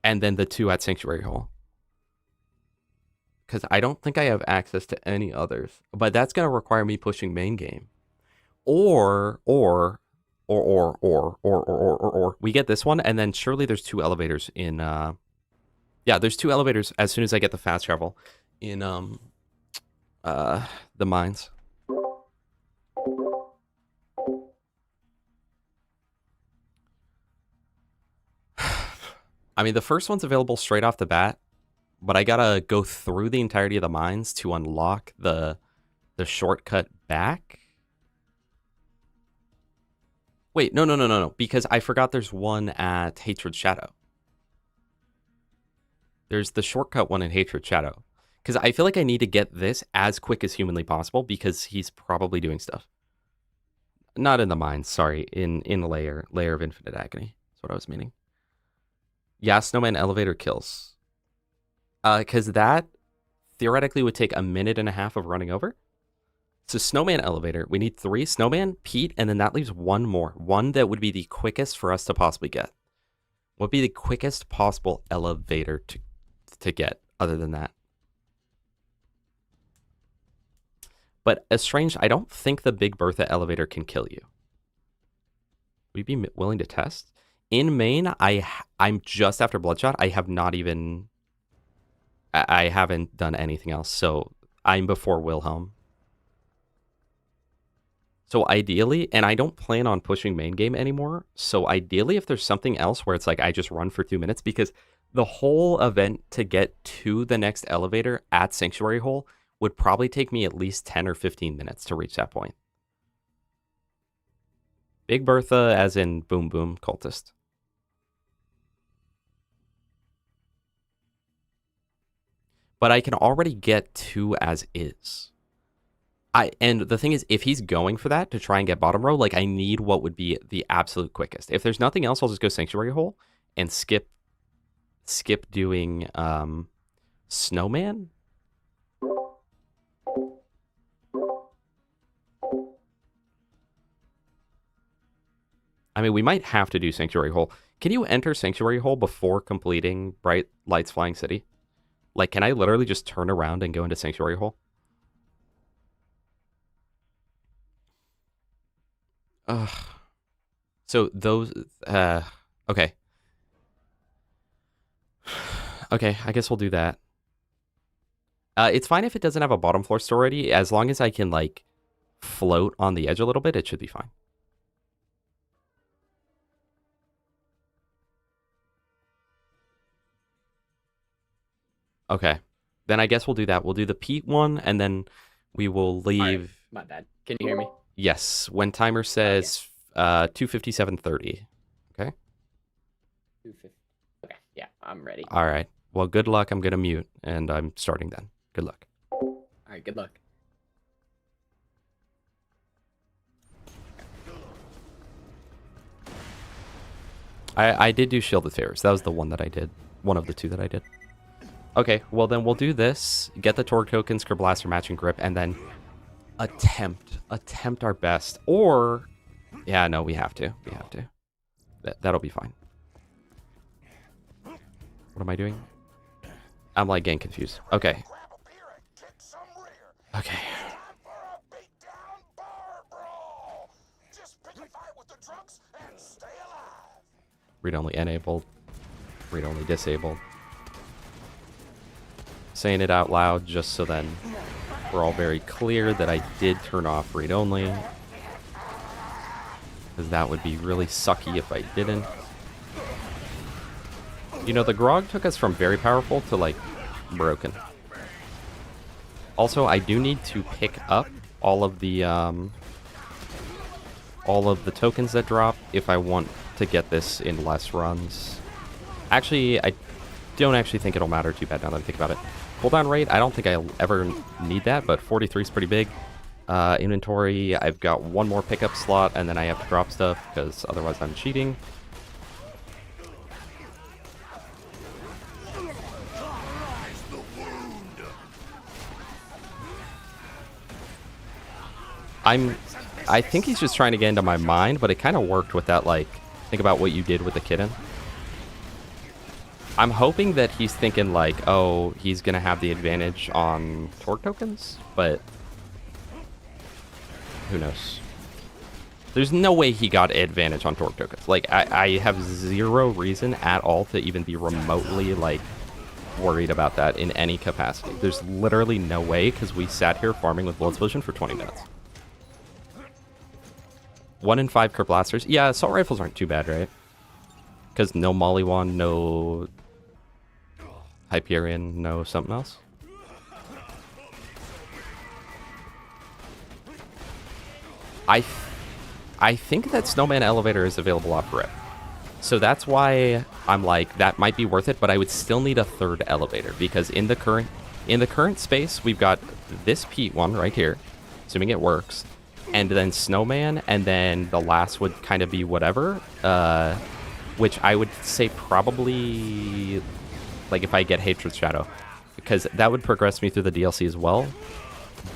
the 2 at Sanctuary Hole. Because I don't think I have access to any others. But that's going to require me pushing main game. Or we get this one, and then surely there's 2 elevators in... Yeah, there's 2 elevators as soon as I get the fast travel in the mines. I mean, the first one's available straight off the bat, but I gotta go through the entirety of the mines to unlock the shortcut back. Wait, no, because I forgot there's one at Hatred Shadow. There's the shortcut one in Hatred Shadow. Because I feel like I need to get this as quick as humanly possible because he's probably doing stuff. Not in the mines, sorry. In Lair of Infinite Agony. That's what I was meaning. Yeah, Snowman elevator kills. Because that theoretically would take a minute and a half of running over. So Snowman elevator, we need 3. Snowman, Pete, and then that leaves 1 more. One that would be the quickest for us to possibly get. What would be the quickest possible elevator to get other than that? But Estranged, I don't think the Big Bertha elevator can kill you. Would you be willing to test? In main, I'm just after Bloodshot. I have not even... I haven't done anything else, so I'm before Wilhelm. So ideally, and I don't plan on pushing main game anymore, so ideally if there's something else where it's like I just run for 2 minutes, because the whole event to get to the next elevator at Sanctuary Hole would probably take me at least 10 or 15 minutes to reach that point. Big Bertha as in Boom Boom Cultist. But I can already get 2 as is. And the thing is, if he's going for that to try and get bottom row, like I need what would be the absolute quickest. If there's nothing else, I'll just go Sanctuary Hole and skip doing Snowman. I mean, we might have to do Sanctuary Hole. Can you enter Sanctuary Hole before completing Bright Lights Flying City? Like, can I literally just turn around and go into Sanctuary Hole? Ugh. So those, okay. Okay, I guess we'll do that. It's fine if it doesn't have a bottom floor store already. As long as I can, like, float on the edge a little bit, it should be fine. Okay. Then I guess we'll do that. We'll do the Pete one, and then we will leave. Right, my bad. Can you hear me? Yes. When timer says 2:57:30. Okay? 250. Okay, yeah, I'm ready. All right. Well, good luck. I'm going to mute, and I'm starting then. Good luck. All right, good luck. I did do Shielded Favors. That was the one that I did. One of the two that I did. Okay, well then we'll do this. Get the Torque tokens, Blaster matching grip, and then attempt our best. Or, yeah, no, we have to. We have to. That'll be fine. What am I doing? I'm like getting confused. Okay. Okay. Read only enabled. Read only disabled. Saying it out loud just so then we're all very clear that I did turn off read only. Because that would be really sucky if I didn't. You know, the grog took us from very powerful to, like, broken. Also, I do need to pick up all of the tokens that drop if I want to get this in less runs. Actually, I don't actually think it'll matter too bad now that I think about it. Cooldown rate, I don't think I'll ever need that, but 43 is pretty big. Inventory, I've got one more pickup slot, and then I have to drop stuff, because otherwise I'm cheating. I think he's just trying to get into my mind, but it kind of worked with that, like, think about what you did with the kitten. I'm hoping that he's thinking, like, oh, he's going to have the advantage on Torque tokens, but who knows? There's no way he got advantage on Torque tokens. Like, I have zero reason at all to even be remotely, like, worried about that in any capacity. There's literally no way, because we sat here farming with Blood Explosion for 20 minutes. 1 in 5 Kerr blasters. Yeah, assault rifles aren't too bad, right? Because no Molly Wand, no Hyperion, no something else. I think that Snowman Elevator is available off rip. So that's why I'm like, that might be worth it, but I would still need a third elevator, because in the current space, we've got this Pete one right here, assuming it works, and then Snowman, and then the last would kind of be whatever, which I would say probably, like, if I get Hatred Shadow, because that would progress me through the DLC as well.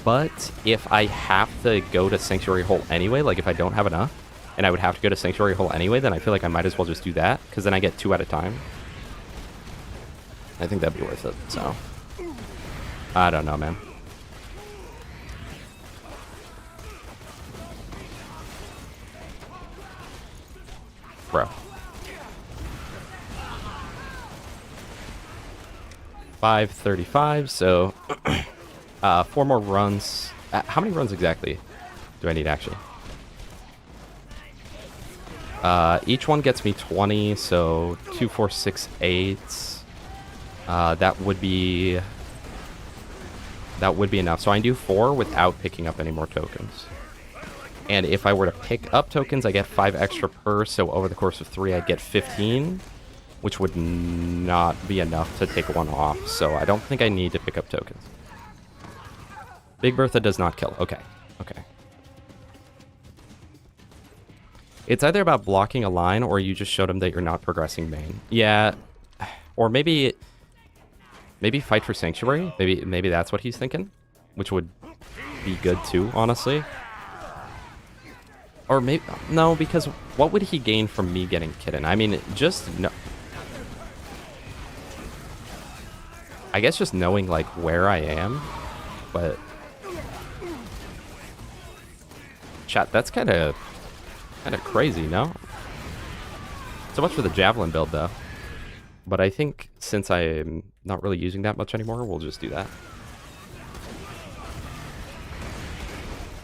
But if I have to go to Sanctuary Hole anyway, like if I don't have enough, and I would have to go to Sanctuary Hole anyway, then I feel like I might as well just do that, because then I get 2 at a time. I think that'd be worth it, so. I don't know, man. Bro. 5:35, so 4 more runs. How many runs exactly do I need, actually? Each one gets me 20, so 2, 4, 6, 8. That would be enough. So I can do 4 without picking up any more tokens. And if I were to pick up tokens, I get 5 extra per, so over the course of 3, I'd get 15, which would not be enough to take 1 off, so I don't think I need to pick up tokens. Big Bertha does not kill. Okay, okay. It's either about blocking a line, or you just showed him that you're not progressing main. Yeah, or maybe fight for Sanctuary. Maybe that's what he's thinking, which would be good too, honestly. Or maybe... No, because what would he gain from me getting Kitten? I mean, just... no. I guess just knowing, like, where I am. But... Chat, that's kind of crazy, no? So much for the Javelin build, though. But I think since I'm not really using that much anymore, we'll just do that.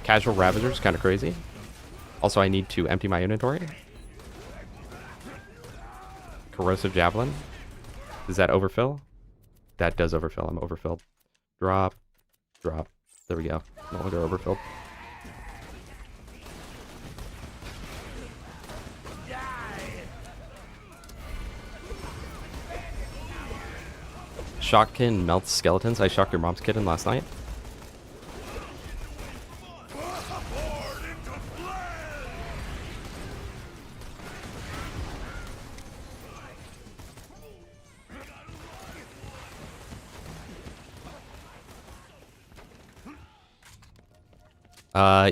Casual Ravager's kind of crazy. Also, I need to empty my inventory. Corrosive Javelin. Does that overfill? That does overfill. I'm overfilled. Drop. Drop. There we go. No longer overfilled. Shockkin melts skeletons. I shocked your mom's kitten last night.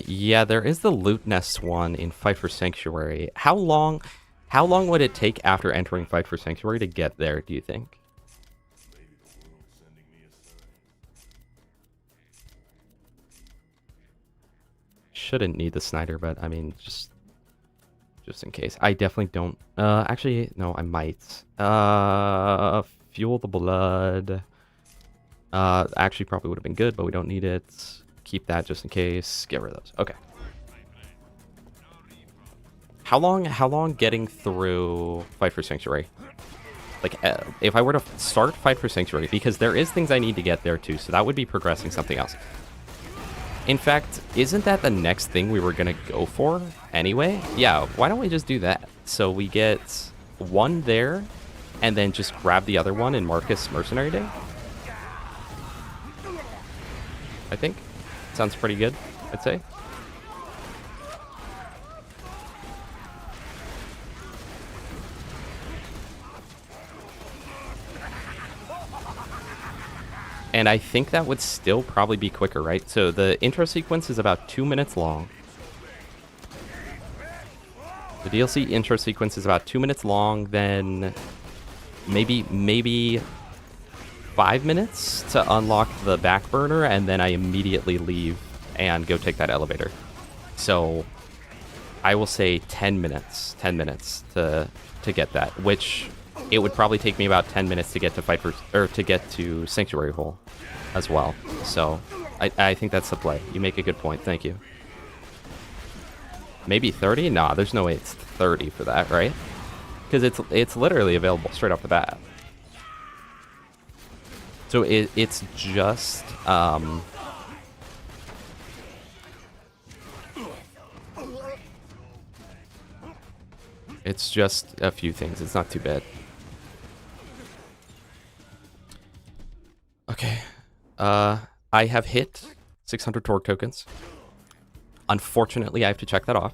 Yeah, there is the Loot Nest one in Fight for Sanctuary. How long would it take after entering Fight for Sanctuary to get there, do you think? Shouldn't need the Snyder, but I mean, just in case. I definitely don't. Actually, no, I might. Fuel the Blood. Actually, probably would have been good, but we don't need it. Keep that just in case. Get rid of those. Okay. How long getting through Fight for Sanctuary? Like, if I were to start Fight for Sanctuary, because there is things I need to get there too, so that would be progressing something else. In fact, isn't that the next thing we were gonna go for anyway? Yeah, why don't we just do that? So we get one there, and then just grab the other one in Marcus Mercenary Day? I think. Sounds pretty good, I'd say. And I think that would still probably be quicker, right? So the intro sequence is about 2 minutes long. The DLC intro sequence is about 2 minutes long, then maybe 5 minutes to unlock the back burner, and then I immediately leave and go take that elevator. So I will say 10 minutes to get that, which it would probably take me about 10 minutes to get to Sanctuary Hole as well. So I think that's the play. You make a good point. Thank you. Maybe 30? Nah, there's no way it's 30 for that, right? Because it's literally available straight off the bat. So it's just it's just a few things. It's not too bad. Okay. I have hit 600 Torque tokens. Unfortunately, I have to check that off.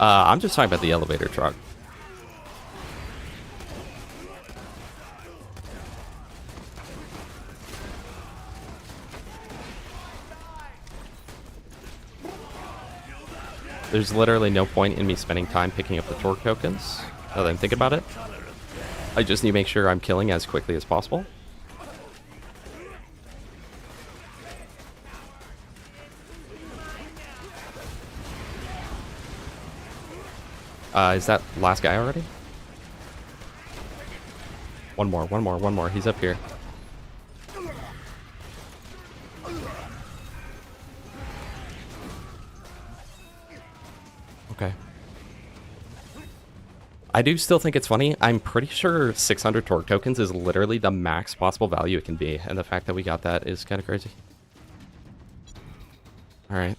I'm just talking about the elevator truck. There's literally no point in me spending time picking up the Torque tokens, now that I'm thinking about it. I just need to make sure I'm killing as quickly as possible. Is that last guy already? One more. He's up here. Okay. I do still think it's funny. I'm pretty sure 600 Torque tokens is literally the max possible value it can be, and the fact that we got that is kind of crazy. Alright.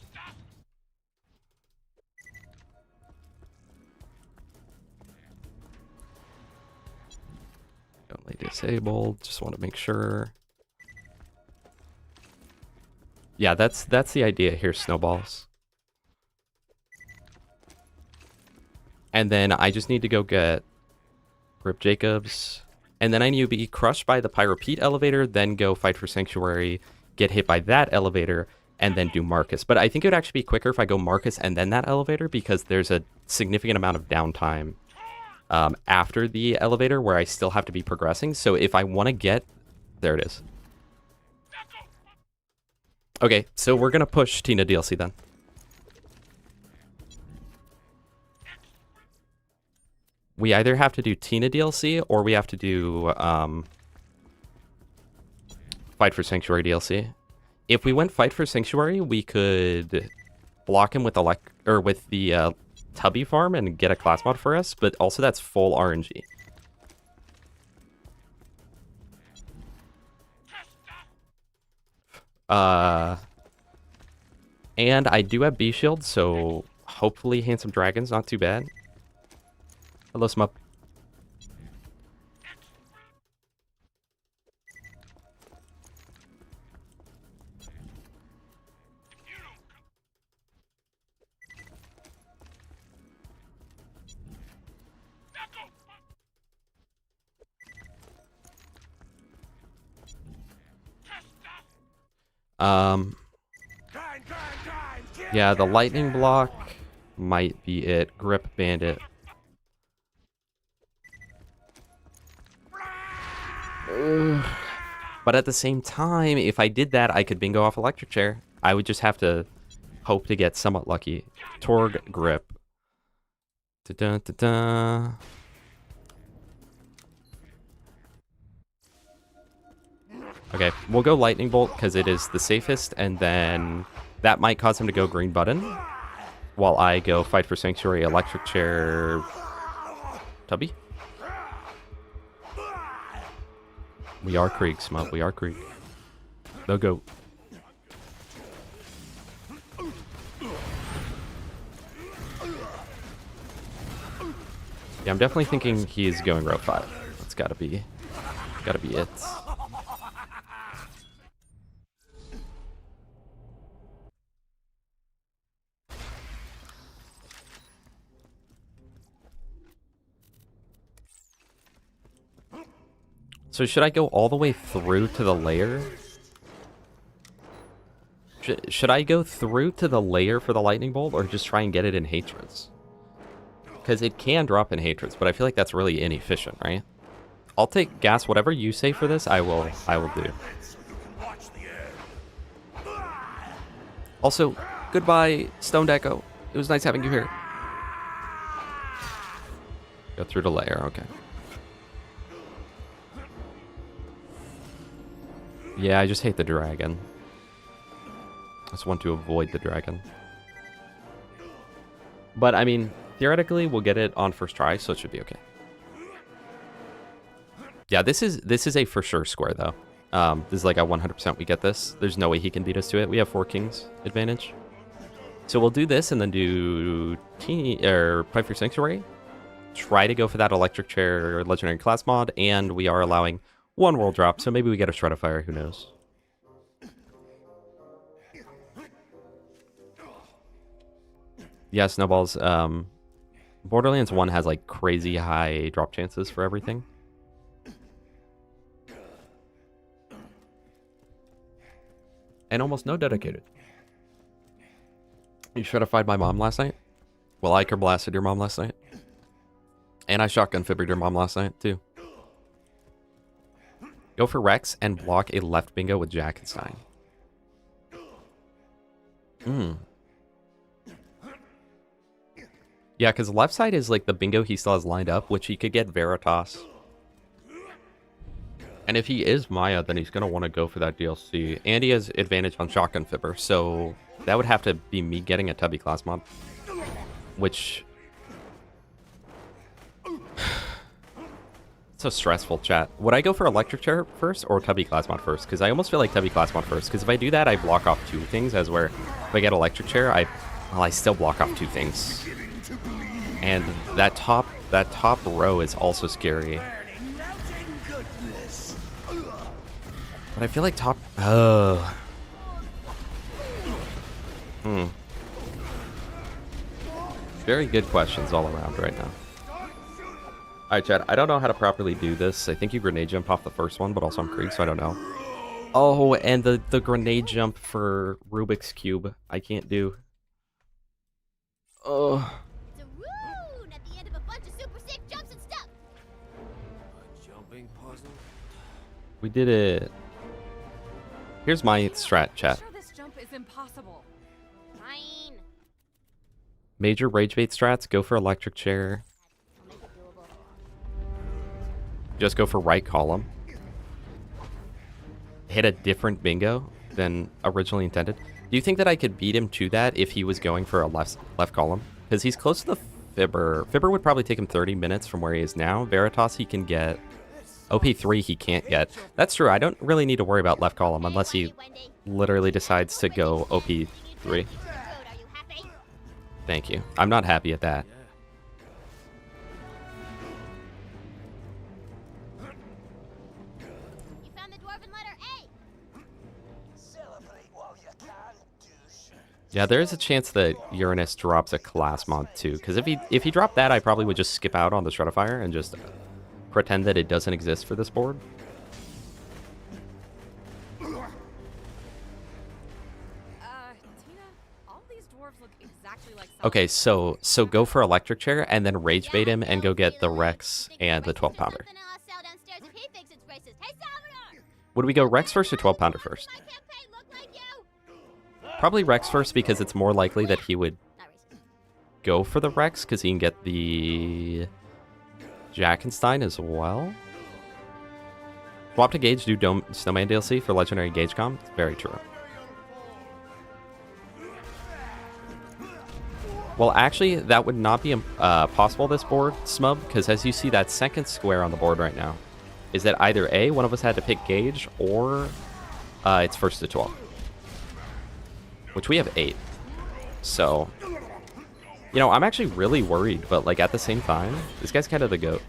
disabled. Just want to make sure. Yeah, that's the idea here, snowballs. And then I just need to go get Rip Jacobs. And then I need to be crushed by the Pyropeat elevator, then go fight for Sanctuary, get hit by that elevator, and then do Marcus. But I think it would actually be quicker if I go Marcus and then that elevator, because there's a significant amount of downtime after the elevator where I still have to be progressing. So if I want to get... There it is. Okay, so we're going to push Tina DLC then. We either have to do Tina DLC or we have to do Fight for Sanctuary DLC. If we went Fight for Sanctuary, we could block him with the Tubby farm and get a class mod for us, but also that's full RNG. And I do have B shield, so hopefully Handsome Dragon's not too bad. Hello, Smup. Yeah, the lightning block might be it. Grip Bandit. But at the same time, if I did that, I could bingo off Electric Chair. I would just have to hope to get somewhat lucky. Torg Grip. Da-da-da-da. Okay, we'll go Lightning Bolt because it is the safest, and then that might cause him to go green button while I go Fight for Sanctuary, Electric Chair, Tubby. We are Krieg, Smut. We are Krieg. No go. Yeah, I'm definitely thinking he's going row 5. That's gotta be it. So should I go all the way through to the lair? Should I go through to the lair for the lightning bolt, or just try and get it in Hatreds? Because it can drop in Hatreds, but I feel like that's really inefficient, right? I'll take gas. Whatever you say for this, I will do. Also, goodbye, Stone Deco. It was nice having you here. Go through the lair, okay. Yeah, I just hate the dragon. I just want to avoid the dragon. But, I mean, theoretically, we'll get it on first try, so it should be okay. Yeah, this is a for sure square, though. This is like a 100% we get this. There's no way he can beat us to it. We have 4 kings advantage. So we'll do this and then do Fight for Sanctuary. Try to go for that Electric Chair Legendary Class mod, and we are allowing 1 world drop, so maybe we get a Shred of Fire, who knows. Yeah, Snowballs. Borderlands 1 has like crazy high drop chances for everything. And almost no dedicated. You Shred-ified my mom last night? Well, I blasted your mom last night. And I shotgun fibbered your mom last night, too. Go for Rex and block a left bingo with Jackenstein. Yeah, because left side is like the bingo he still has lined up, which he could get Veritas. And if he is Maya, then he's going to want to go for that DLC. And he has advantage on Shotgun Fibber, so that would have to be me getting a Tubby class mod. Which... so stressful, chat. Would I go for Electric Chair first or Tubby class mod first? Because I almost feel like Tubby class mod first. Because if I do that, I block off 2 things. As where if I get Electric Chair, I still block off 2 things. And that top row is also scary. But I feel like top... Oh. Very good questions all around right now. Alright, Chad, I don't know how to properly do this. I think you grenade jump off the first one, but also I'm Krieg, so I don't know. Oh, and the grenade jump for Rubik's Cube, I can't do. Oh. It's a rune at the end of a bunch of super sick jumps and stuff. A jumping puzzle? We did it. Here's my strat, chat. I'm sure this jump is impossible. Fine. Major rage bait strats, go for electric chair. I'll make it doable. Just go for right column. Hit a different bingo than originally intended. Do you think that I could beat him to that if he was going for a left column? Because he's close to the Fibber. Fibber would probably take him 30 minutes from where he is now. Veritas he can get. OP3 he can't get. That's true. I don't really need to worry about left column unless he literally decides to go OP3. Thank you. I'm not happy at that. You found the dwarven letter A. Celebrate while you can, douche. Yeah, there is a chance that Uranus drops a class mod too. Because if he dropped that, I probably would just skip out on the Stratifier and just pretend that it doesn't exist for this board. Tina, all these dwarves look exactly like Okay, so go for electric chair and then rage bait him and go get the Rex and the 12 pounder. Would we go Rex first or 12 pounder first? Probably Rex first because it's more likely that he would go for the Rex because he can get the Jackenstein as well. Swap to Gage, do Snowman DLC for Legendary Gage Com. Very true. Well, actually, that would not be possible this board, Smub, because as you see, that second square on the board right now is that either A, one of us had to pick Gage, or it's first to 12. Which we have 8. So, you know, I'm actually really worried, but like at the same time, this guy's kind of the GOAT.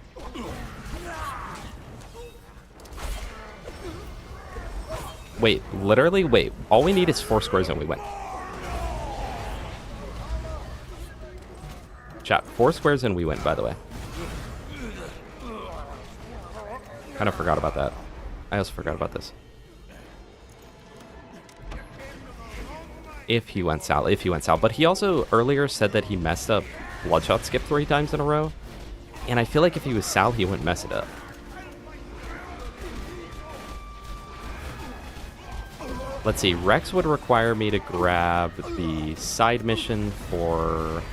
Wait, literally, wait. All we need is 4 squares and we win. Chat, 4 squares and we win, by the way. Kind of forgot about that. I also forgot about this. If he went south, But he also earlier said that he messed up Bloodshot skip 3 times in a row. And I feel like if he was Sal, he wouldn't mess it up. Let's see, Rex would require me to grab the side mission for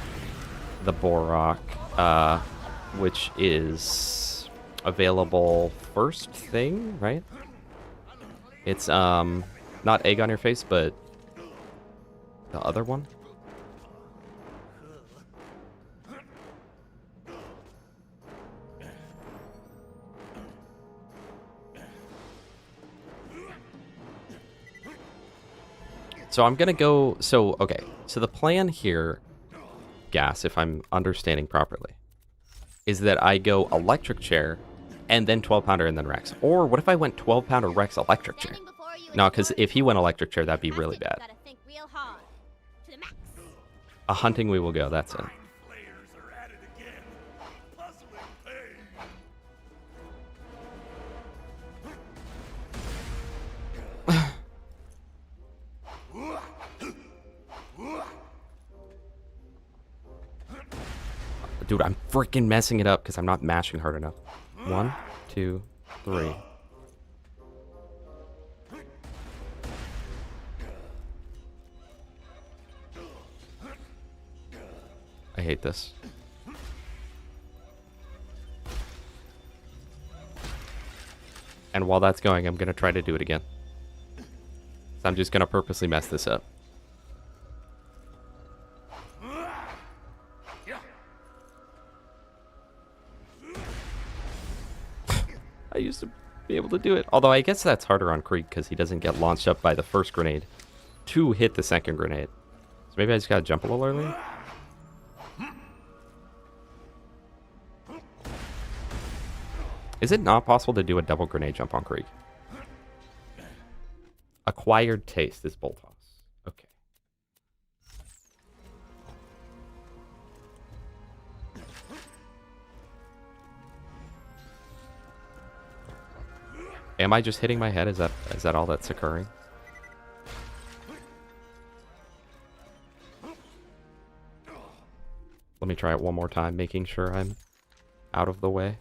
the Borok, which is available first thing, right? It's, not egg on your face, but the other one. So I'm gonna go, okay. So the plan here, Gas, if I'm understanding properly, is that I go electric chair and then 12 pounder and then Rex. Or what if I went 12 pounder Rex electric chair? No, because if he went electric chair, that'd be really bad. A hunting we will go, that's it. Dude, I'm freaking messing it up because I'm not mashing hard enough. 1, 2, 3. I hate this. And while that's going, I'm going to try to do it again. So I'm just going to purposely mess this up. I used to be able to do it. Although I guess that's harder on Krieg because he doesn't get launched up by the first grenade to hit the second grenade. So maybe I just got to jump a little early. Is it not possible to do a double grenade jump on Krieg? Acquired taste is bull toss. Okay. Am I just hitting my head? Is that all that's occurring? Let me try it one more time, making sure I'm out of the way.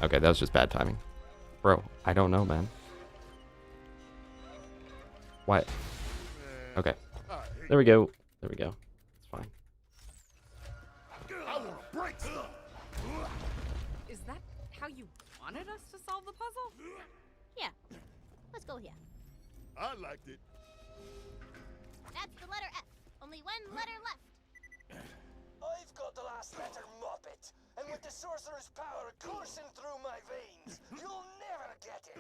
Okay, that was just bad timing. Bro, I don't know, man. What? Okay. There we go. There we go. It's fine. Is that how you wanted us to solve the puzzle? Yeah. Let's go here. I liked it. That's the letter F. Only one letter left. I've got the last letter, Muppet. And with the sorcerer's power coursing through my veins, you'll never get it.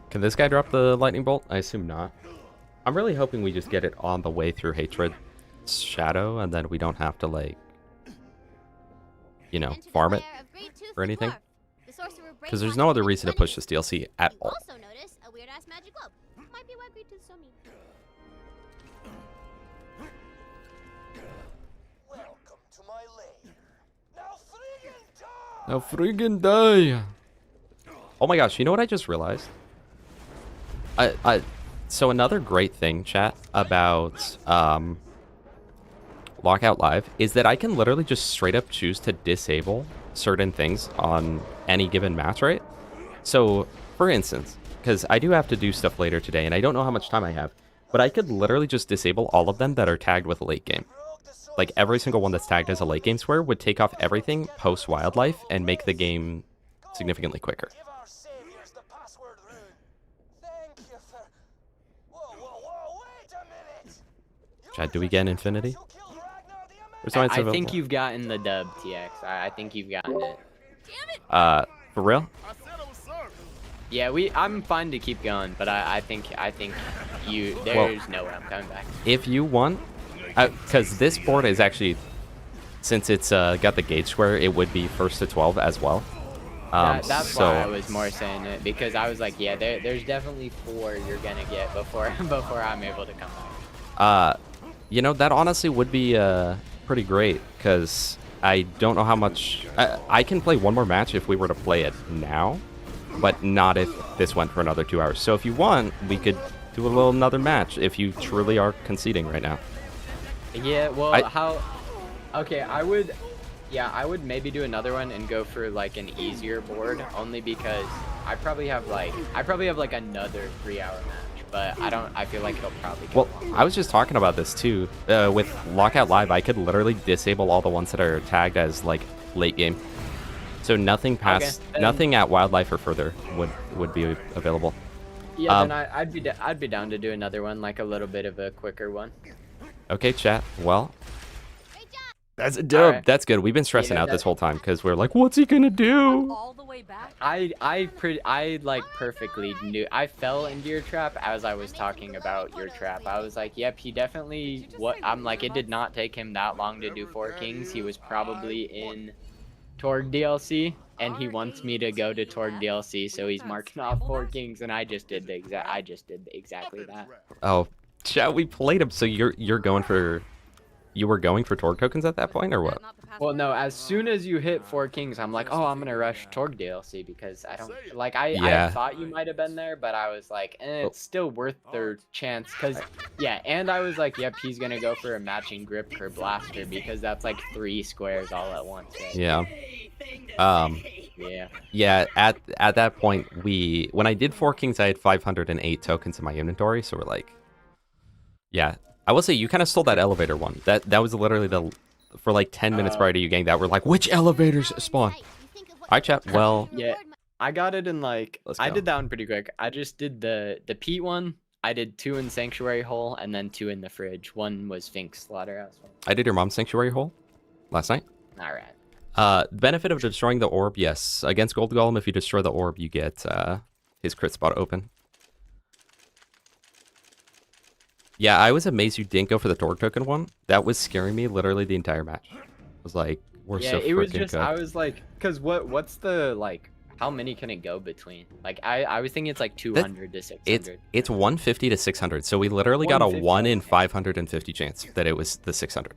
Can this guy drop the lightning bolt? I assume not. I'm really hoping we just get it on the way through Hatred's Shadow, and then we don't have to, like, you know, farm it or anything. Because there's no other reason to push this DLC at all. Also notice a weird ass magic globe. Might be why Greed is so mean. Welcome to my lair. Now friggin' die! Now friggin' die! Oh my gosh, you know what I just realized? So another great thing, chat, about Lockout Live is that I can literally just straight up choose to disable certain things on any given match, right? So, for instance, because I do have to do stuff later today, and I don't know how much time I have, but I could literally just disable all of them that are tagged with late game. Like, every single one that's tagged as a late game square would take off everything post-wildlife and make the game significantly quicker. Chad, do we get an infinity? I think you've gotten the dub, TX. I think you've gotten it. For real? Yeah, I'm fine to keep going, but I think you. There's no way I'm coming back. If you want, because this board is actually, since it's got the gauge square, it would be 1st to 12 as well. That's why I was more saying it, because I was like, yeah, there's definitely 4 you're gonna get before I'm able to come back. You know, that honestly would be pretty great, because I don't know how much... I can play one more match if we were to play it now, but not if this went for another 2 hours. So if you want, we could do another match if you truly are conceding right now. Yeah, well, Okay, I would maybe do another one and go for like an easier board, only because I probably have like another 3-hour match. But I feel like it'll probably go longer. I was just talking about this too. With Lockout Live, I could literally disable all the ones that are tagged as like late game. So nothing past, nothing at wildlife or further would be available. Yeah, then I'd be down to do another one, like a little bit of a quicker one. Okay, chat. Well, that's a dub. Right. That's good. We've been stressing out this whole time because we're like, what's he gonna do? All the way back? I like perfectly knew. I fell into your trap as I was talking about your trap. I was like, yep, he definitely. I'm like, it did not take him that long to do 4 Kings. He was probably in Torg DLC, and he wants me to go to Torg DLC, so he's marking off 4 Kings, and I just did exactly that. Oh, chat. We played him. So you're going for. You were going for Torg tokens at that point, or what? Well, no, as soon as you hit 4 Kings, I'm like, oh, I'm gonna rush Torg DLC, because I don't, like, I thought you might have been there, but I was like, it's still worth their chance, because, yeah, and I was like, yep, he's gonna go for a matching grip per blaster, because that's like 3 squares all at once, right? Yeah. Yeah, at that point, when I did 4 Kings, I had 508 tokens in my inventory, so we're like, yeah. I will say, you kind of stole that elevator one. That was literally for like 10 minutes prior to you getting that, we're like, which elevators spawn? Hi, chat. Well, yeah, I got it in like, I did that one pretty quick. I just did the Pete one. I did 2 in Sanctuary Hole and then 2 in the fridge. 1 was Fink's Slaughterhouse. I did your mom's Sanctuary Hole last night. All right. Benefit of destroying the orb, yes. Against Gold Golem, if you destroy the orb, you get his crit spot open. Yeah, I was amazed you didn't go for the Torque Token one. That was scaring me literally the entire match. I was like, we're so freaking it was just, cooked. I was like, because what's the, like, how many can it go between? Like, I was thinking it's like 200 to 600. It's 150 to 600, so we literally got a 1 in 550 chance that it was the 600.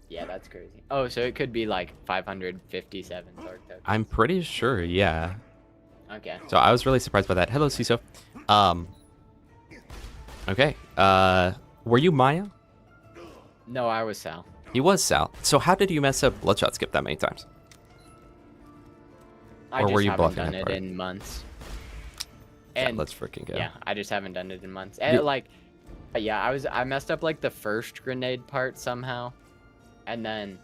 Yeah, that's crazy. Oh, so it could be like 557 Torque tokens. I'm pretty sure, yeah. Okay. So I was really surprised by that. Hello, Ciso. Okay. Were you Maya? No, I was Sal. He was Sal. So how did you mess up Bloodshot Skip that many times? I Or just were you haven't bluffing done that it part? in months. Yeah, And let's freaking go. Yeah, I just haven't done it in months. And like, yeah, I messed up like the first grenade part somehow, and then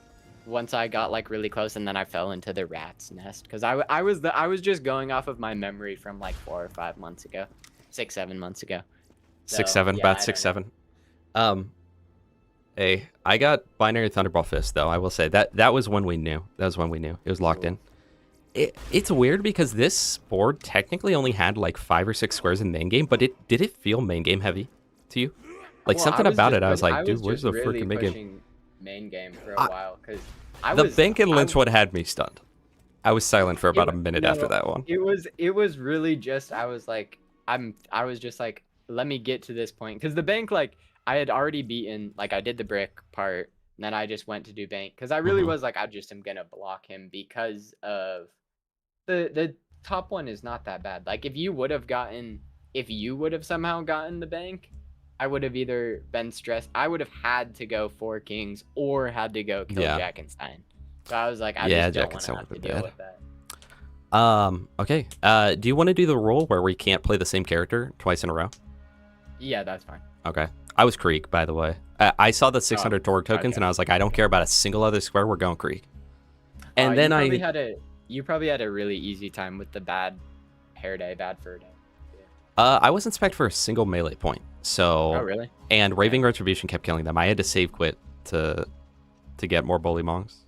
once I got like really close, and then I fell into the rat's nest because I was just going off of my memory from like 4 or 5 months ago, 6, 7 months ago. So, 6, 7, yeah, about 6, 7. Hey, I got Binary Thunderball Fist though. I will say that was when we knew. That was when we knew it was locked in. It's weird because this board technically only had like 5 or 6 squares in main game, but did it feel main game heavy to you? Like well, something about it, I was like, dude, where's the really freaking main game? Main game for a while because The bank in Lynchwood had me stunned. I was silent for about a minute after that one. It was really just I was just like, let me get to this point because the bank, like, I had already beaten, like, I did the brick part and then I just went to do bank because I really was like, I just am gonna block him because of the top one is not that bad. Like, if you would have somehow gotten the bank, I would have either been stressed. I would have had to go 4 kings or had to go kill Jackenstein. So I was like, I just don't want to have to deal with that. Okay. Do you want to do the rule where we can't play the same character twice in a row? Yeah, that's fine. Okay. I was Krieg, by the way. I saw the 600 Torque tokens, and I was like, I don't care about a single other square. We're going Krieg. And then you probably had a really easy time with the bad hair day, bad fur day. I wasn't spec'd for a single melee point. So. Oh, really? And Raving Retribution kept killing them. I had to save quit to get more Bully Mongs.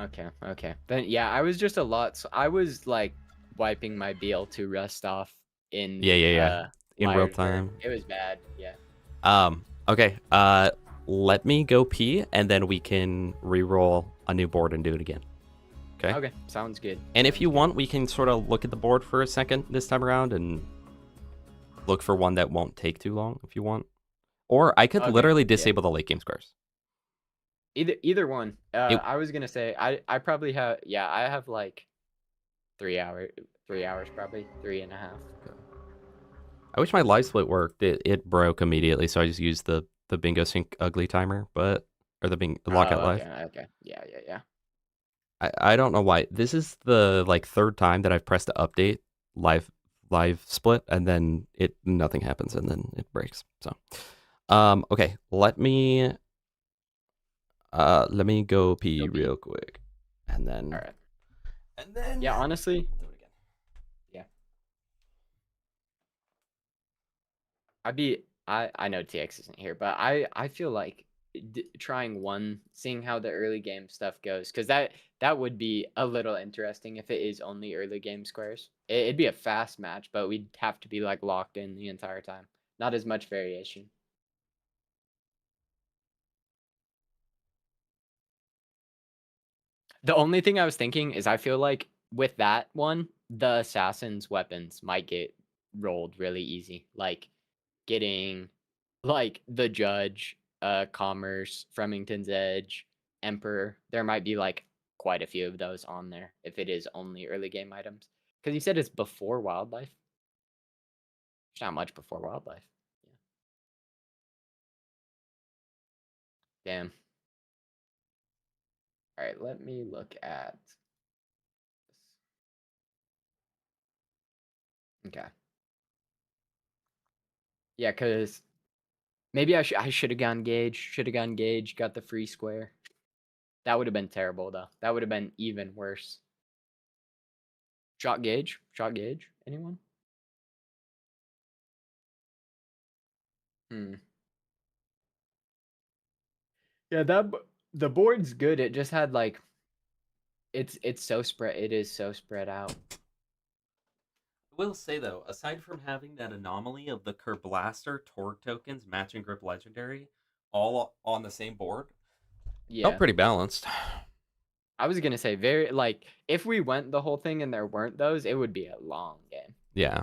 Okay. Then yeah, I was just a lot. So I was like wiping my BL2 rust off in in real time. It was bad. Yeah. Okay. Let me go pee, and then we can re-roll a new board and do it again. Okay. Okay. Sounds good. And if you want, we can sort of look at the board for a second this time around and look for one that won't take too long if you want. Or I could literally disable the late game squares. Either one. I was gonna say I probably have I have like 3 hours probably 3.5. I wish my live split worked. It broke immediately, so I just used the bingo sync ugly timer, or the lockout live. Okay. Yeah. I don't know why. This is the like 3rd time that I've pressed to update live split, and then nothing happens, and then it breaks. So, okay, let me go pee real quick, and then. All right. And then. Yeah, honestly. Do it again. Yeah. I know TX isn't here, but I feel like trying one, seeing how the early game stuff goes, because that would be a little interesting if it is only early game squares. It'd be a fast match, but we'd have to be like locked in the entire time. Not as much variation. The only thing I was thinking is I feel like with that one, the assassin's weapons might get rolled really easy. Like getting like the judge, commerce, Fremington's Edge, Emperor. There might be like quite a few of those on there if it is only early game items. Because you said it's before wildlife. There's not much before wildlife. Yeah. Damn. All right, let me look at this. Okay. Yeah, because maybe I should have gone Gauge. Should have gone Gauge, got the free square. That would have been terrible, though. That would have been even worse. Shot Gauge? Shot Gauge? Anyone? Yeah, the board's good. It just had like it's so spread. It is so spread out. I will say though, aside from having that anomaly of the Kerblaster Torg tokens matching Grip Legendary, all on the same board, felt Yeah. pretty balanced. I was gonna say very like if we went the whole thing and there weren't those, it would be a long game. Yeah.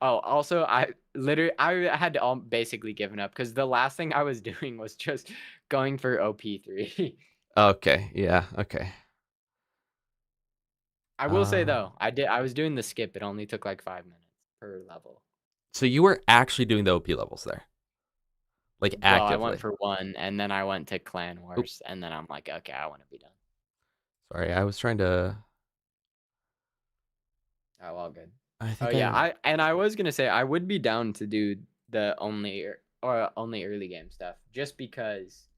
Also I had to basically given up because the last thing I was doing was just going for OP3. Okay. Yeah. Okay. I will say though, I was doing the skip. It only took like 5 minutes per level. So you were actually doing the OP levels there, like Well, I actively. went for one, and then I went to Clan Wars, and then I'm like, okay, I want to be done. Sorry, I was trying to. Oh, all good. I think. Oh yeah, I was gonna say I would be down to do the only early game stuff, just because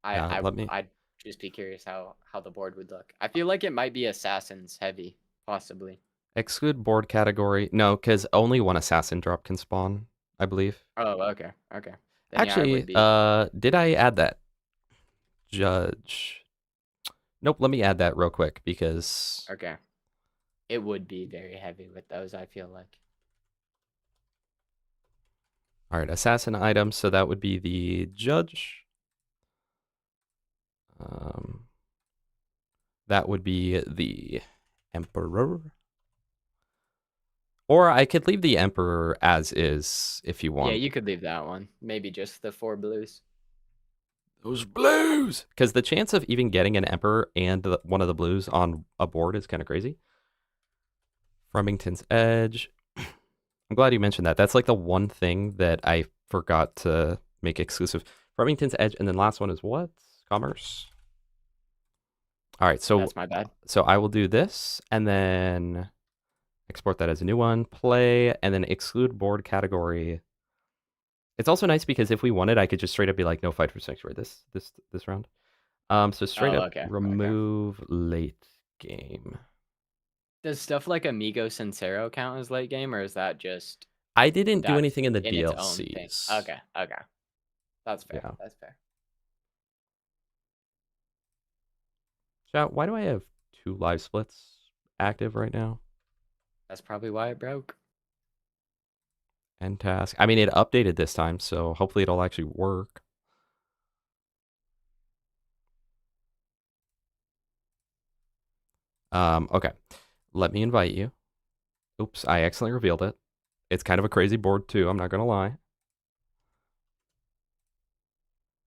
I'd just be curious how the board would look. I feel like it might be assassins heavy, possibly. Exclude board category. No, because only one assassin drop can spawn, I believe. Oh, okay. Then, actually, did I add that? Judge. Nope, let me add that real quick because. Okay. It would be very heavy with those, I feel like. All right, assassin items. So that would be the judge. That would be the emperor. Or I could leave the emperor as is if you want. Yeah, you could leave that one. Maybe just the 4 blues. Those blues! Because the chance of even getting an emperor and one of the blues on a board is kind of crazy. Remington's Edge. I'm glad you mentioned that. That's like the one thing that I forgot to make exclusive. Remington's Edge, and then last one is what? Commerce. All right, so that's my bad. So I will do this, and then export that as a new one, play, and then exclude board category. It's also nice because if we wanted, I could just straight up be like, no fight for sanctuary this round. So straight up remove late game. Does stuff like Amigo Sincero count as late game, or is that just? I didn't do anything in the DLCs. Okay. That's fair. Yeah. That's fair. Chat, why do I have 2 live splits active right now? That's probably why it broke. End task. I mean, it updated this time, so hopefully it'll actually work. Okay. Let me invite you. Oops, I accidentally revealed it. It's kind of a crazy board too, I'm not gonna lie.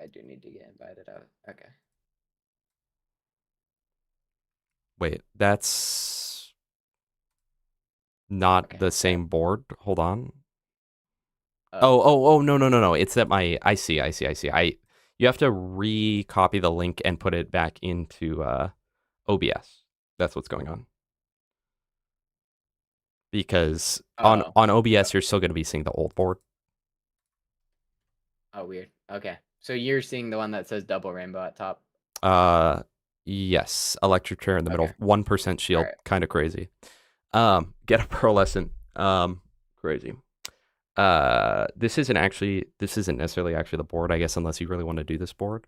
I do need to get invited out. Okay. Wait, that's not the same board. Hold on. Oh, no. It's that I see. You have to recopy the link and put it back into OBS. That's what's going on. Because on OBS, you're still going to be seeing the old board. Oh, weird. Okay. So you're seeing the one that says double rainbow at top? Yes. Electric chair in the middle. 1% shield. Right. Kind of crazy. Get a pearlescent. Crazy. This isn't necessarily actually the board, I guess, unless you really want to do this board.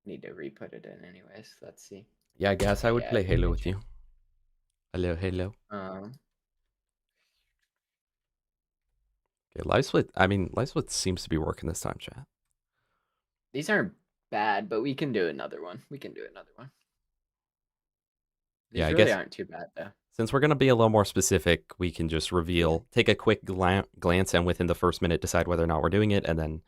Need to re-put it in anyways. Let's see. Yeah, I guess I would play Halo with you. Hello. Okay, live split seems to be working this time, chat. These aren't bad, but we can do another one. These yeah, I really guess aren't too bad though. Since we're going to be a little more specific, we can just reveal, take a quick glance, and within the first minute decide whether or not we're doing it, and then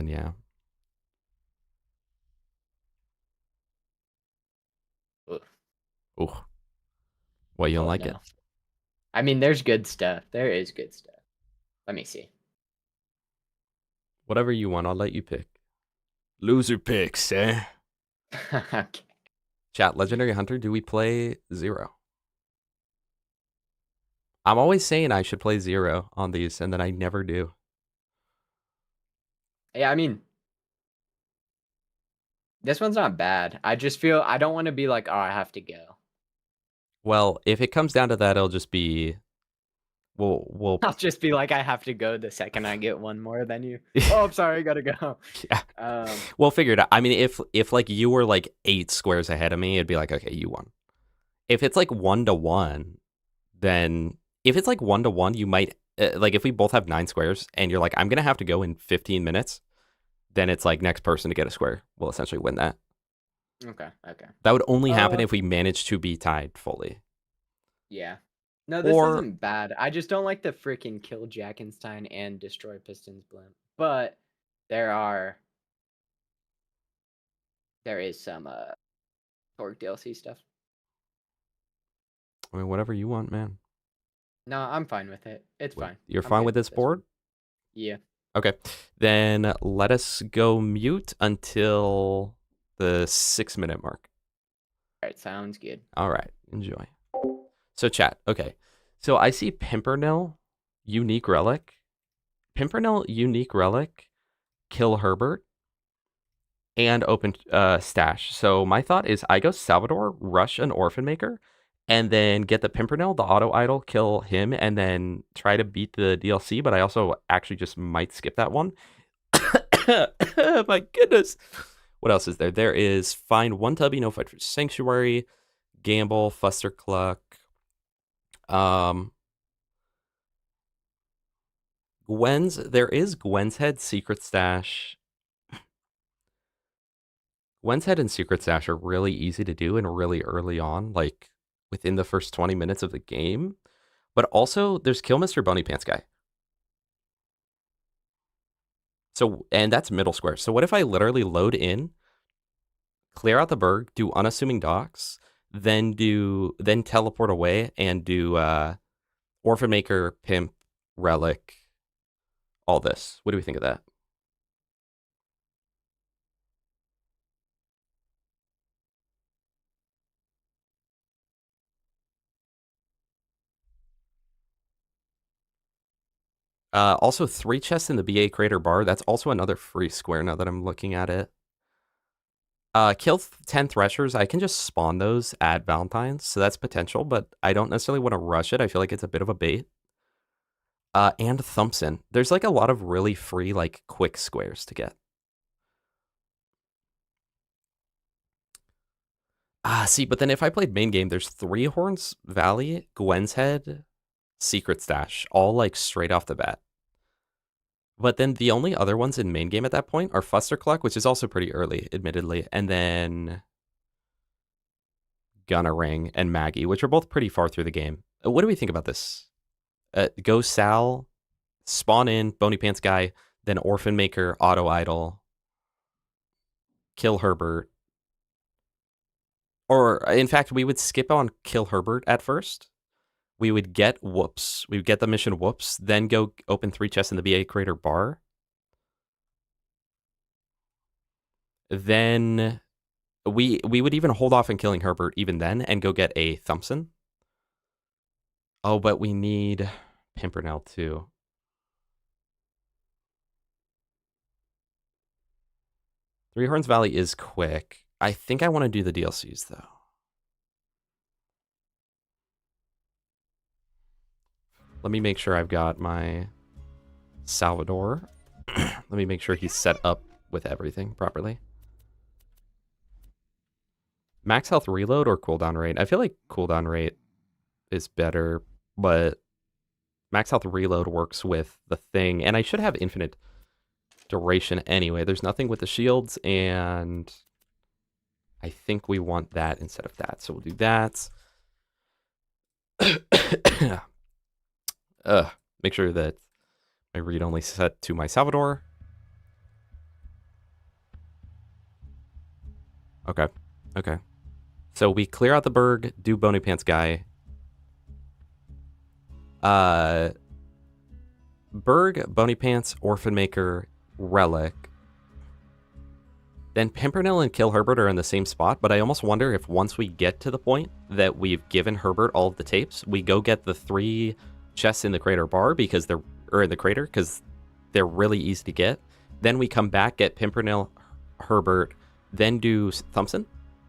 yeah. Ooh. Well, you don't like it? I mean, there's good stuff. There is good stuff. Let me see. Whatever you want, I'll let you pick. Loser picks, eh? Okay. Chat, Legendary Hunter, do we play 0? I'm always saying I should play 0 on these, and then I never do. Yeah, I mean, this one's not bad. I just feel I don't want to be like, oh, I have to go. Well, if it comes down to that, it'll just be we'll I'll just be like, I have to go the second I get one more than you. Oh, I'm sorry, I gotta go. Yeah. We'll figure it out. I mean, if like you were like 8 squares ahead of me, it'd be like, okay, you won. If it's like 1-to-1, then if it's like 1-to-1, you might like if we both have 9 squares and you're like, I'm gonna have to go in 15 minutes, then it's like next person to get a square will essentially win that. Okay. That would only happen if we managed to be tied fully. Yeah. No, this isn't bad. I just don't like the freaking kill Jackenstein and destroy Pistons blimp. But there is some Torque DLC stuff. I mean, whatever you want, man. No, I'm fine with it. It's fine. You're fine with this board? Yeah. Okay. Then let us go mute until the 6-minute mark. All right, sounds good. All right, enjoy. So chat, okay. So I see Pimpernel, Unique Relic. Pimpernel, Unique Relic, Kill Herbert, and Open Stash. So my thought is I go Salvador, rush an Orphan Maker, and then get the Pimpernel, the Auto Idol, kill him, and then try to beat the DLC, but I also actually just might skip that one. My goodness. What else is there? There is Find One Tubby, No Fight for Sanctuary, Gamble, Fuster Cluck. There is Gwen's Head, Secret Stash. Gwen's Head and Secret Stash are really easy to do and really early on, like within the first 20 minutes of the game. But also, there's Kill Mr. Bunny Pants Guy. So, and that's middle square. So what if I literally load in, clear out the Berg, do Unassuming Docks, then teleport away and do Orphan Maker, Pimp, Relic, all this. What do we think of that? Also 3 chests in the BA Crater Bar. That's also another free square now that I'm looking at it. Kill 10 Threshers. I can just spawn those at Valentine's, so that's potential, but I don't necessarily want to rush it. I feel like it's a bit of a bait. And Thumpson. There's like a lot of really free, like quick squares to get. See, but then if I played main game, there's 3 Horns Valley, Gwen's Head, Secret Stash, all like straight off the bat. But then the only other ones in main game at that point are Fuster Cluck, which is also pretty early, admittedly, and then Gunner Ring and Maggie, which are both pretty far through the game. What do we think about this? Go Sal, spawn in, Bony Pants Guy, then Orphan Maker, Auto Idol, Kill Herbert. Or, in fact, we would skip on Kill Herbert at first. We would get Whoops. We would get the mission Whoops, then go open 3 chests in the BA Crater Bar. Then we would even hold off on killing Herbert even then and go get a Thumpson. Oh, but we need Pimpernel too. Three Horns Valley is quick. I think I want to do the DLCs though. Let me make sure I've got my Salvador. Let me make sure he's set up with everything properly. Max health reload or cooldown rate? I feel like cooldown rate is better, but max health reload works with the thing. And I should have infinite duration anyway. There's nothing with the shields, and I think we want that instead of that. So we'll do that. Make sure that my read only set to my Salvador. Okay. So we clear out the Berg, do Bony Pants Guy. Berg, Bony Pants, Orphan Maker, Relic. Then Pimpernel and Kill Herbert are in the same spot, but I almost wonder if once we get to the point that we've given Herbert all of the tapes, we go get the 3 chests in the Crater Bar because they're in the crater because they're really easy to get. Then we come back, get Pimpernel, Herbert, then do Thompson.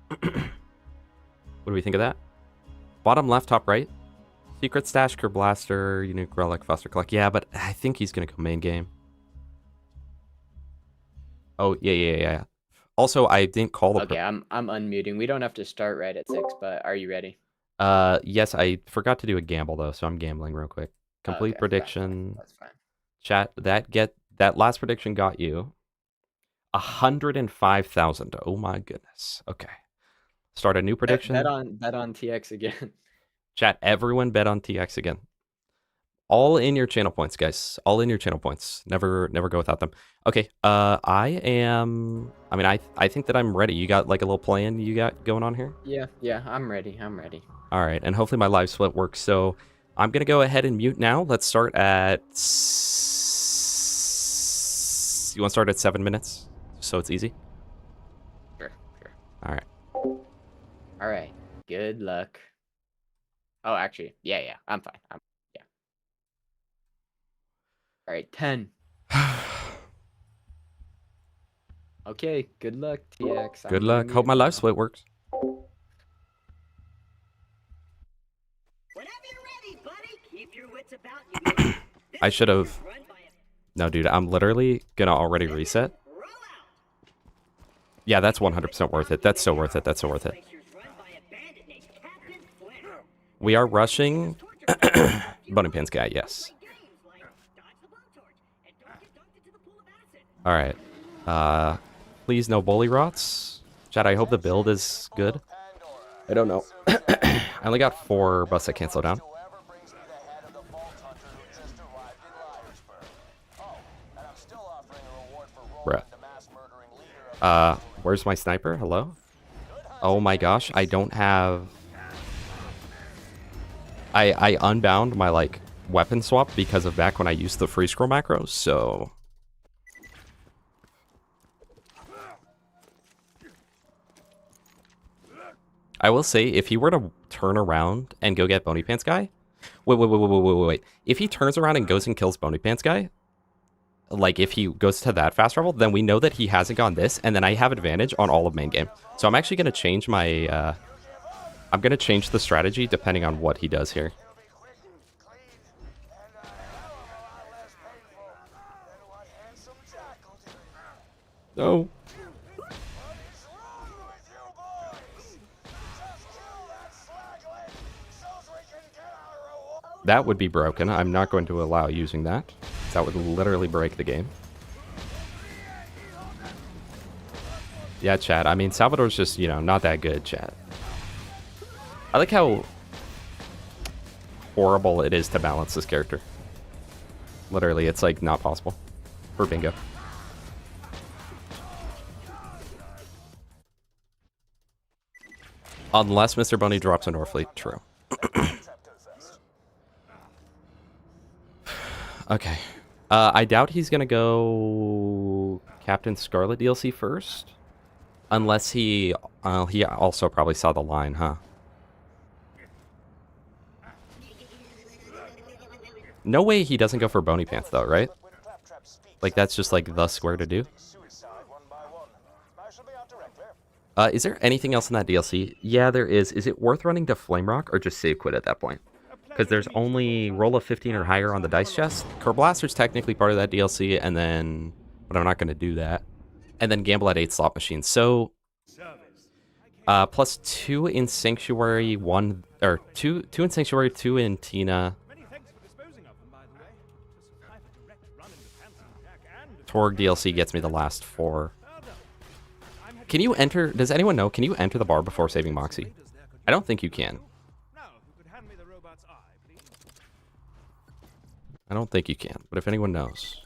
What do we think of that? Bottom left, top right. Secret Stash, Cure Blaster, Unique Relic, Foster Collect. Yeah, but I think he's going to go main game. Oh, yeah. Also, I didn't call the... Okay, I'm unmuting. We don't have to start right at 6, but are you ready? Yes, I forgot to do a gamble, though, so I'm gambling real quick. Complete prediction. That's fine. Chat, that last prediction got you 105,000. Oh my goodness. Okay. Start a new prediction. Bet on TX again. Chat, everyone bet on TX again. All in your channel points, guys. All in your channel points. Never go without them. Okay, I think that I'm ready. You got like a little plan you got going on here? Yeah, I'm ready. All right, and hopefully my live split works. So I'm going to go ahead and mute now. Let's start at... You want to start at 7 minutes? So it's easy? Sure. All right. All right. Good luck. Oh, actually, yeah, I'm fine. Yeah. All right, 10. Okay, good luck, TX. Good luck. Hope my live split works. Whenever you're ready, buddy, keep your wits about you. I should have... No, dude, I'm literally gonna already reset. Yeah, that's 100% worth it. That's so worth it. That's so worth it. We are rushing... Bunny Pants guy, yes. Alright. Please no bully rots. Chat, I hope the build is good. I don't know. I only got 4 busts that can't slow down. Bruh. Where's my sniper? Hello? Oh my gosh, I don't have... I unbound my, like, weapon swap because of back when I used the free scroll macro, so... I will say, if he were to turn around and go get Bony Pants guy... Wait. If he turns around and goes and kills Bony Pants guy, like, if he goes to that fast travel, then we know that he hasn't gone this, and then I have advantage on all of main game. So I'm actually going to change my... I'm going to change the strategy depending on what he does here. No. That would be broken. I'm not going to allow using that. That would literally break the game. Yeah, chat. I mean, Salvador's just, not that good, chat. I like how horrible it is to balance this character. Literally, it's like not possible for bingo. Unless Mr. Bunny drops a Norfleet, true. Okay. I doubt he's gonna go Captain Scarlet DLC first. Unless he also probably saw the line, huh? No way he doesn't go for Bony Pants though, right? Like that's just like the square to do. Is there anything else in that DLC? Yeah, there is. Is it worth running to Flamerock or just save quit at that point? Because there's only roll of 15 or higher on the dice chest. Cure Blaster's technically part of that DLC, and then... But I'm not going to do that. And then gamble at 8 slot machines. So... plus 2 in Sanctuary, 1... Or 2 in Sanctuary, 2 in Tina. Torg DLC gets me the last 4. Can you enter... Does anyone know? Can you enter the bar before saving Moxie? I don't think you can. I don't think you can, but if anyone knows.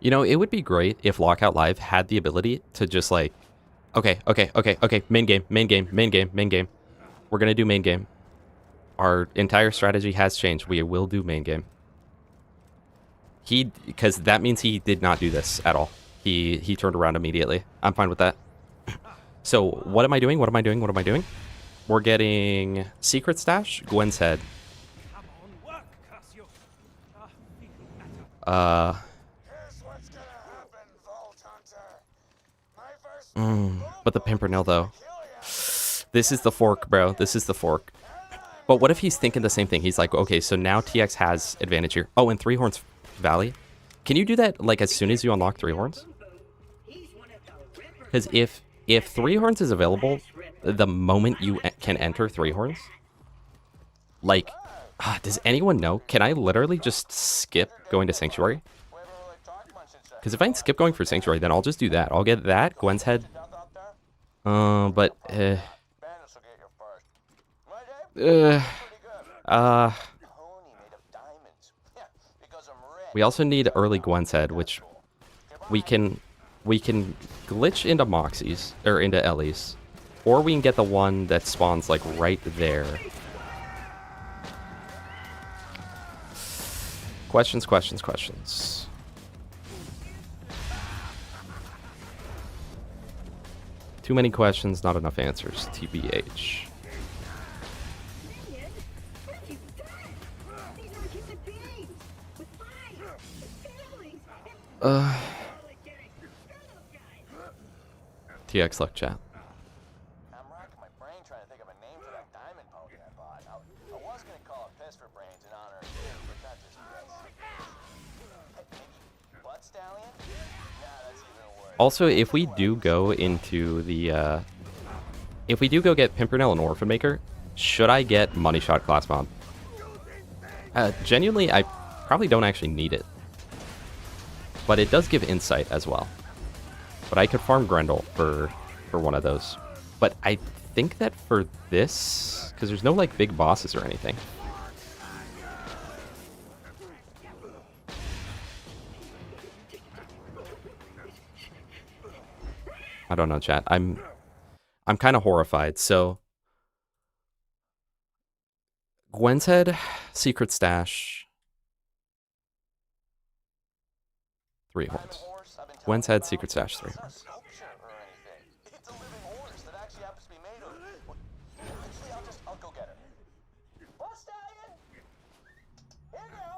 It would be great if Lockout Live had the ability to just like, okay, main game. We're going to do main game. Our entire strategy has changed. We will do main game. Because that means he did not do this at all. He turned around immediately. I'm fine with that. So what am I doing? We're getting Secret Stash, Gwen's Head. But the Pimpernel, though. This is the fork, bro. This is the fork. But what if he's thinking the same thing? He's like, okay, so now TX has advantage here. Oh, and Three Horns Valley. Can you do that, like, as soon as you unlock Three Horns? Because if Three Horns is available, the moment you can enter Three Horns, like, does anyone know? Can I literally just skip going to Sanctuary? Because if I can skip going for Sanctuary, then I'll just do that. I'll get that, Gwen's Head. We also need early Gwen's Head, which we can glitch into Moxies, or into Ellie's. Or we can get the one that spawns, like, right there. Questions, questions, questions. Too many questions, not enough answers. TBH. TX luck chat. I'm racking my brain trying to think of a name for that diamond pony I bought. I was gonna call it Piss for Brains in honor of you, but that just maybe Blood Stallion? Nah, that's even worse. Also, if we do go into the, if we do go get Pimpernel and Orphan Maker, should I get Money Shot Class Mod? Genuinely, I probably don't actually need it. But it does give insight as well. But I could farm Grendel for one of those. But I think that for this, because there's no like big bosses or anything. I don't know, chat. I'm kind of horrified. So Gwen's Head, Secret Stash, Three Horns. Gwen's Head, Secret Stash, Three Horns.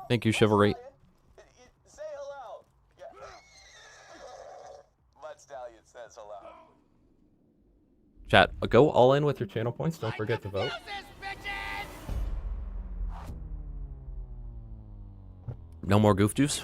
Thank you, Chivalry. Say hello. Blood Stallion says hello. Chat, go all in with your channel points. Don't forget to vote. No more goof juice.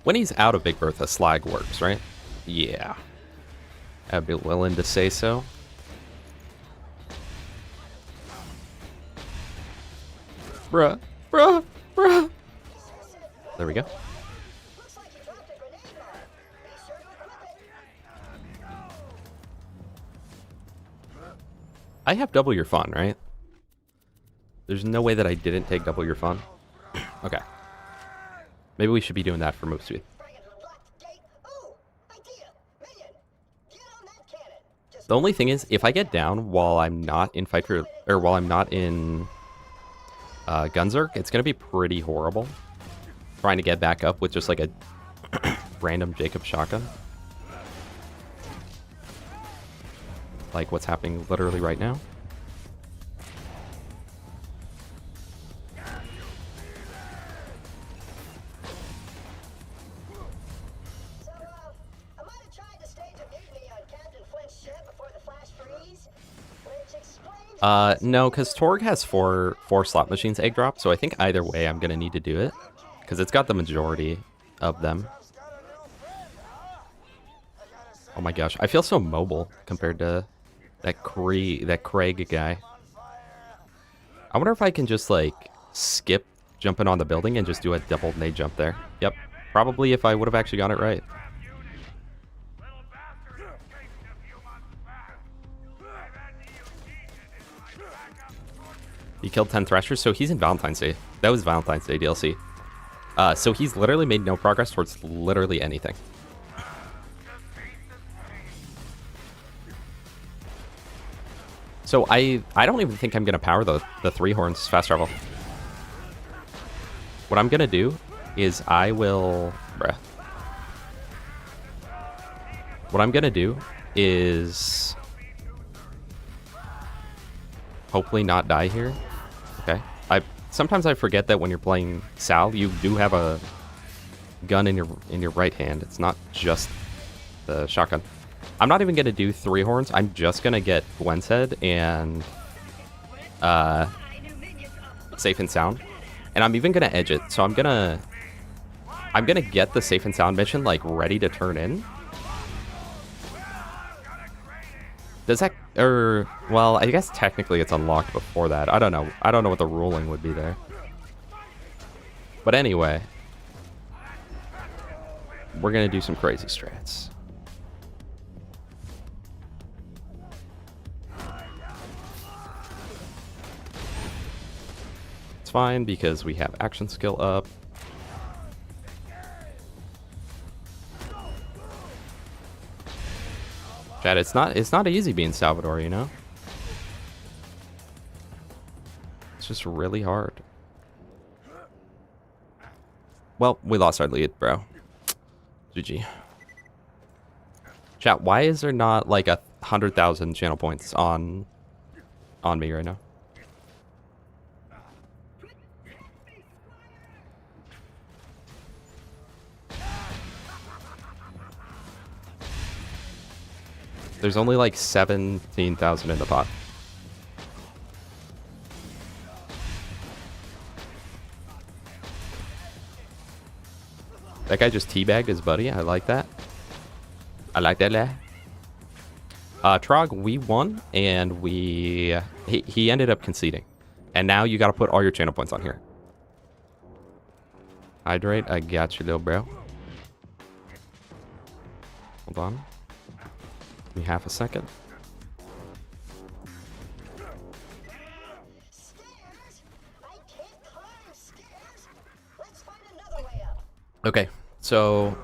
When he's out of Big Bertha, Slag works, right? Yeah. I'd be willing to say so. Bruh. There we go. I have double your fun, right? There's no way that I didn't take double your fun. Okay. Maybe we should be doing that for move speed. The only thing is, if I get down while I'm not in fight for, or while I'm not in Gunzerk, it's gonna be pretty horrible. Trying to get back up with just like a random Jacob shotgun. Like what's happening literally right now. No, because Torg has four slot machines egg drop, so I think either way I'm gonna need to do it. Because it's got the majority of them. Oh my gosh, I feel so mobile compared to that Craig guy. I wonder if I can just like skip jumping on the building and just do a double nade jump there. Yep, probably if I would have actually got it right. He killed 10 Threshers, so he's in Valentine's Day. That was Valentine's Day DLC. So he's literally made no progress towards literally anything. So I don't even think I'm going to power the Three Horns fast travel. What I'm going to do is I will... Bruh. What I'm going to do is hopefully not die here. Okay. Sometimes I forget that when you're playing Sal, you do have a gun in your right hand. It's not just the shotgun. I'm not even gonna do 3 horns. I'm just gonna get Gwen's head and safe and sound, and I'm even gonna edge it. So I'm gonna get the safe and sound mission like ready to turn in. Does that, or well, I guess technically it's unlocked before that. I don't know. I don't know what the ruling would be there. But anyway, we're gonna do some crazy strats. It's fine because we have action skill up. Chad, it's not easy being Salvador, you know? It's just really hard. Well, we lost our lead, bro. GG. Chat, why is there not like 100,000 channel points on me right now? There's only like 17,000 in the pot. That guy just teabagged his buddy. I like that. I like that. Trog, we won, and he ended up conceding. And now you got to put all your channel points on here. Hydrate, I got you, little bro. Hold on. Give me half a second. Okay, so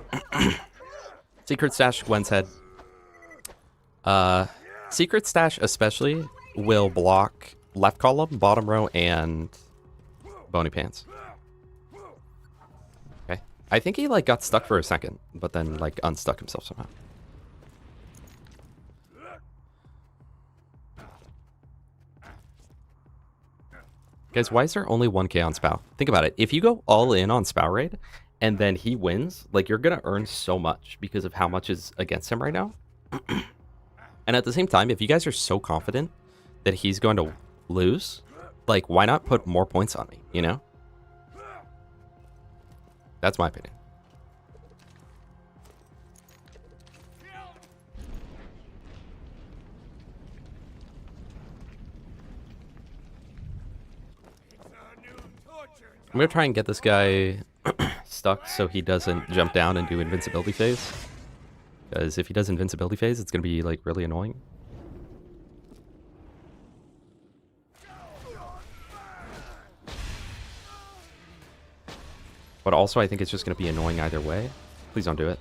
Secret Stash, Gwen's head. Secret Stash especially will block left column, bottom row, and Bony Pants. Okay, I think he like got stuck for a second, but then like unstuck himself somehow. Guys, why is there only 1k on Spow? Think about it. If you go all in on Spow Raid, and then he wins, like, you're gonna earn so much because of how much is against him right now. And at the same time, if you guys are so confident that he's going to lose, like, why not put more points on me, you know? That's my opinion. I'm gonna try and get this guy stuck so he doesn't jump down and do invincibility phase. Because if he does invincibility phase, it's gonna be like really annoying. But also I think it's just gonna be annoying either way. Please don't do it.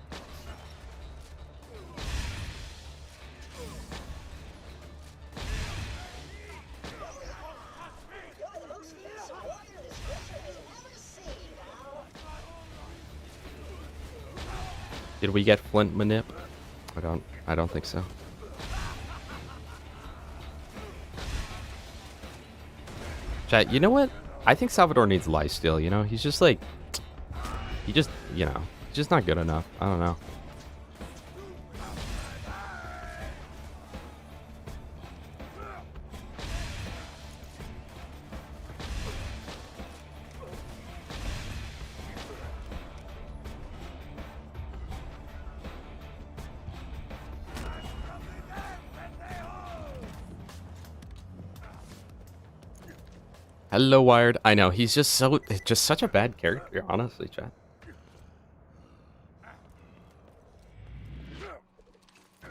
Did we get Flint Manip? I don't think so. Chat, you know what? I think Salvador needs lifesteal, you know? He's just like, you know, he's just not good enough. I don't know. Hello, Wired. I know, he's just such a bad character, honestly, chat.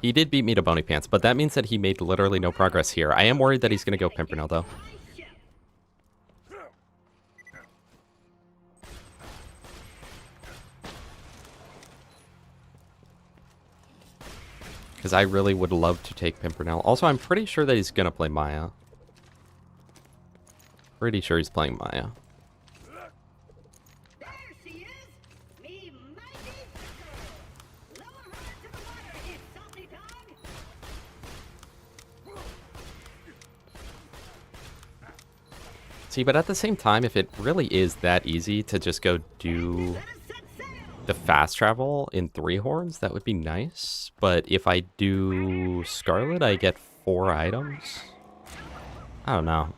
He did beat me to Bony Pants, but that means that he made literally no progress here. I am worried that he's going to go Pimpernel, though. Because I really would love to take Pimpernel. Also, I'm pretty sure that he's going to play Maya. Pretty sure he's playing Maya. See, but at the same time, if it really is that easy to just go do the fast travel in 3 horns, that would be nice. But if I do Scarlet, I get 4 items. I don't know.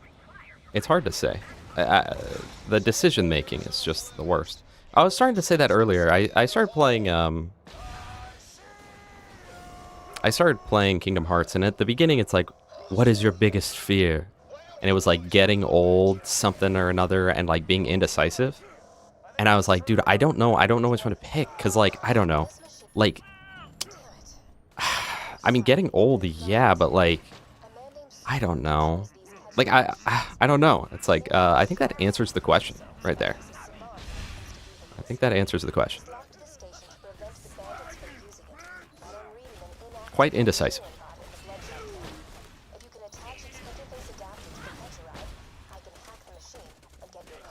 It's hard to say. The decision making is just the worst. I was starting to say that earlier. I started playing Kingdom Hearts, and at the beginning it's like, what is your biggest fear? And it was like getting old, something or another, and like being indecisive. And I was like, dude, I don't know which one to pick, because like, I don't know. Like, I mean, getting old, yeah, but like, I don't know. Like, I don't know. It's like, I think that answers the question right there. I think that answers the question. Quite indecisive.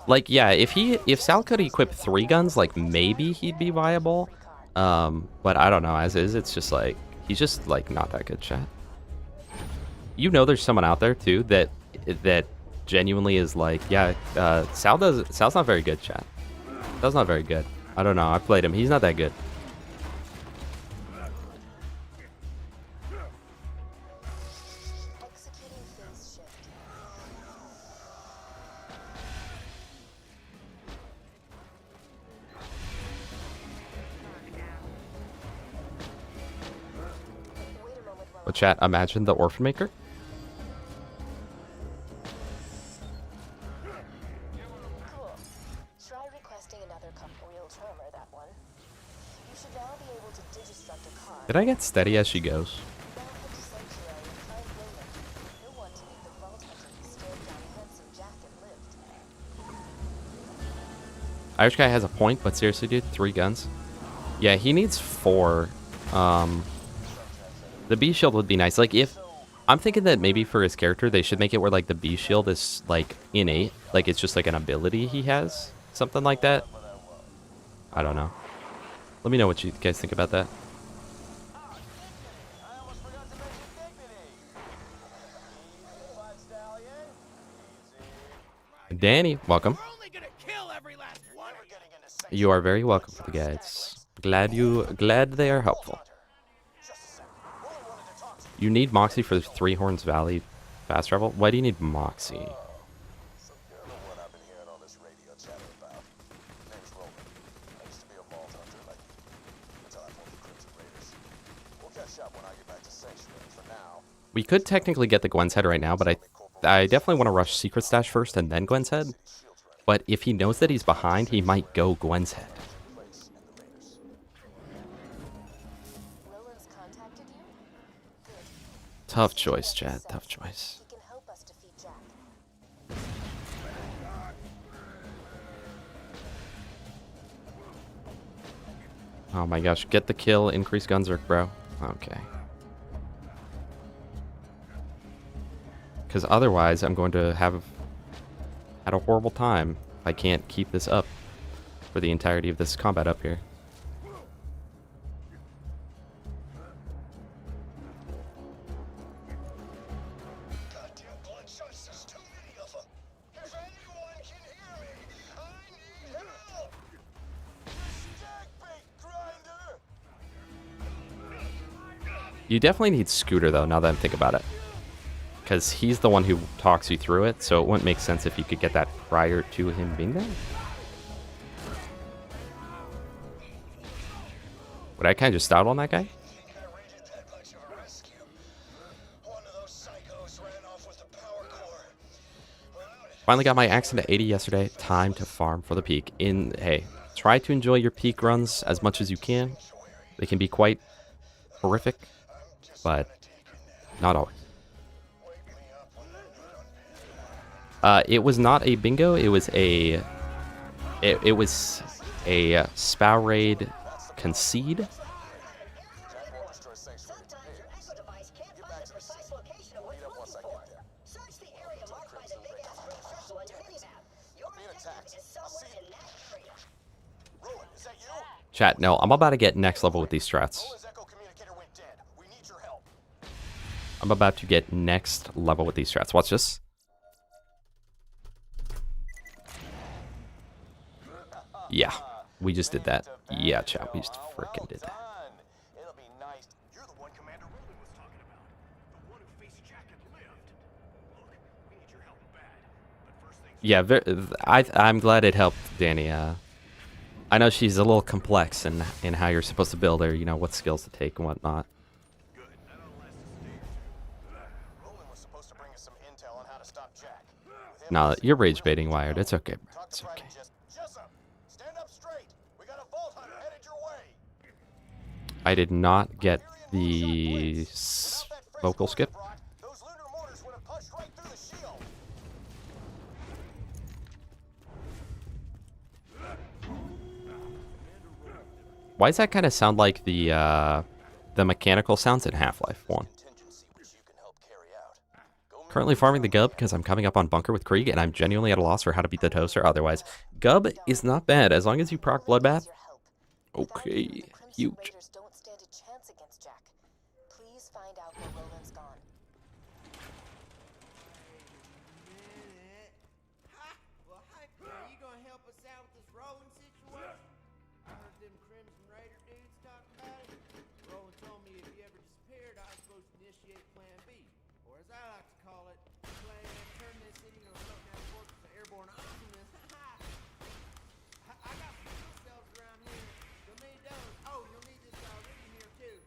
Like, yeah, if Sal could equip 3 guns, like, maybe he'd be viable. But I don't know. As is, it's just like, he's just like not that good, chat. You know, there's someone out there too that genuinely is like, yeah, Sal's not very good, chat. Sal's not very good. I don't know. I played him. He's not that good. But chat, imagine the Orphan Maker. Did I get steady as she goes? Irish guy has a point, but seriously, dude, 3 guns. Yeah, he needs 4. The B shield would be nice. Like, if I'm thinking that maybe for his character, they should make it where like the B shield is like innate, like it's just like an ability he has, something like that. I don't know. Let me know what you guys think about that. Danny, welcome. You are very welcome for the guides. Glad they are helpful. You need Moxie for the 3 Horns Valley fast travel? Why do you need Moxie? We could technically get the Gwen's Head right now, but I definitely want to rush Secret Stash first and then Gwen's Head. But if he knows that he's behind, he might go Gwen's Head. Tough choice, Chad. Tough choice. Oh my gosh. Get the kill. Increase Gunzerk, bro. Okay. Because otherwise, I'm going to have had a horrible time if I can't keep this up for the entirety of this combat up here. You definitely need Scooter, though, now that I'm thinking about it. Because he's the one who talks you through it, so it wouldn't make sense if you could get that prior to him being there. Would I kind of just stout on that guy? Finally got my axe into 80 yesterday. Time to farm for the peak. Hey, try to enjoy your peak runs as much as you can. They can be quite horrific, but not always. It was not a bingo. It was a Spow Raid concede. Chat, no, I'm about to get next level with these strats. I'm about to get next level with these strats. Watch this. Yeah, we just did that. Yeah, chat, we just freaking did that. It'll be nice. You're the one Commander Roland was talking about. The one who faced Jack and lived. Look, we need your help bad. But first things Yeah, I'm glad it helped Danny. I know she's a little complex in how you're supposed to build her, you know, what skills to take and whatnot. Roland was supposed to bring us some intel on how to stop Jack. Nah, you're rage baiting, Wired. It's okay, bro. It's okay. Stand up straight. We got a vault hunter headed your way. I did not get the vocal skip. Those lunar mortars would have punched right through the shield. Why does that kind of sound like the mechanical sounds in Half-Life 1? Currently farming the Gub because I'm coming up on Bunker with Krieg, and I'm genuinely at a loss for how to beat the Toaster otherwise. Gub is not bad, as long as you proc Bloodbath. Okay, huge. Don't stand a chance against Jack. Please find out where Roland's gone. Well, Hank, are you gonna help us out with this Roland situation? I heard them Crimson Raider dudes talking about it. Roland told me if you ever disappeared, I was supposed to initiate Plan B. Or as I like to call it, plan turn this city into a floating out fortress of airborne awesomeness. I got some fuel cells around here. You'll need those. Oh, you'll need this iridium here too.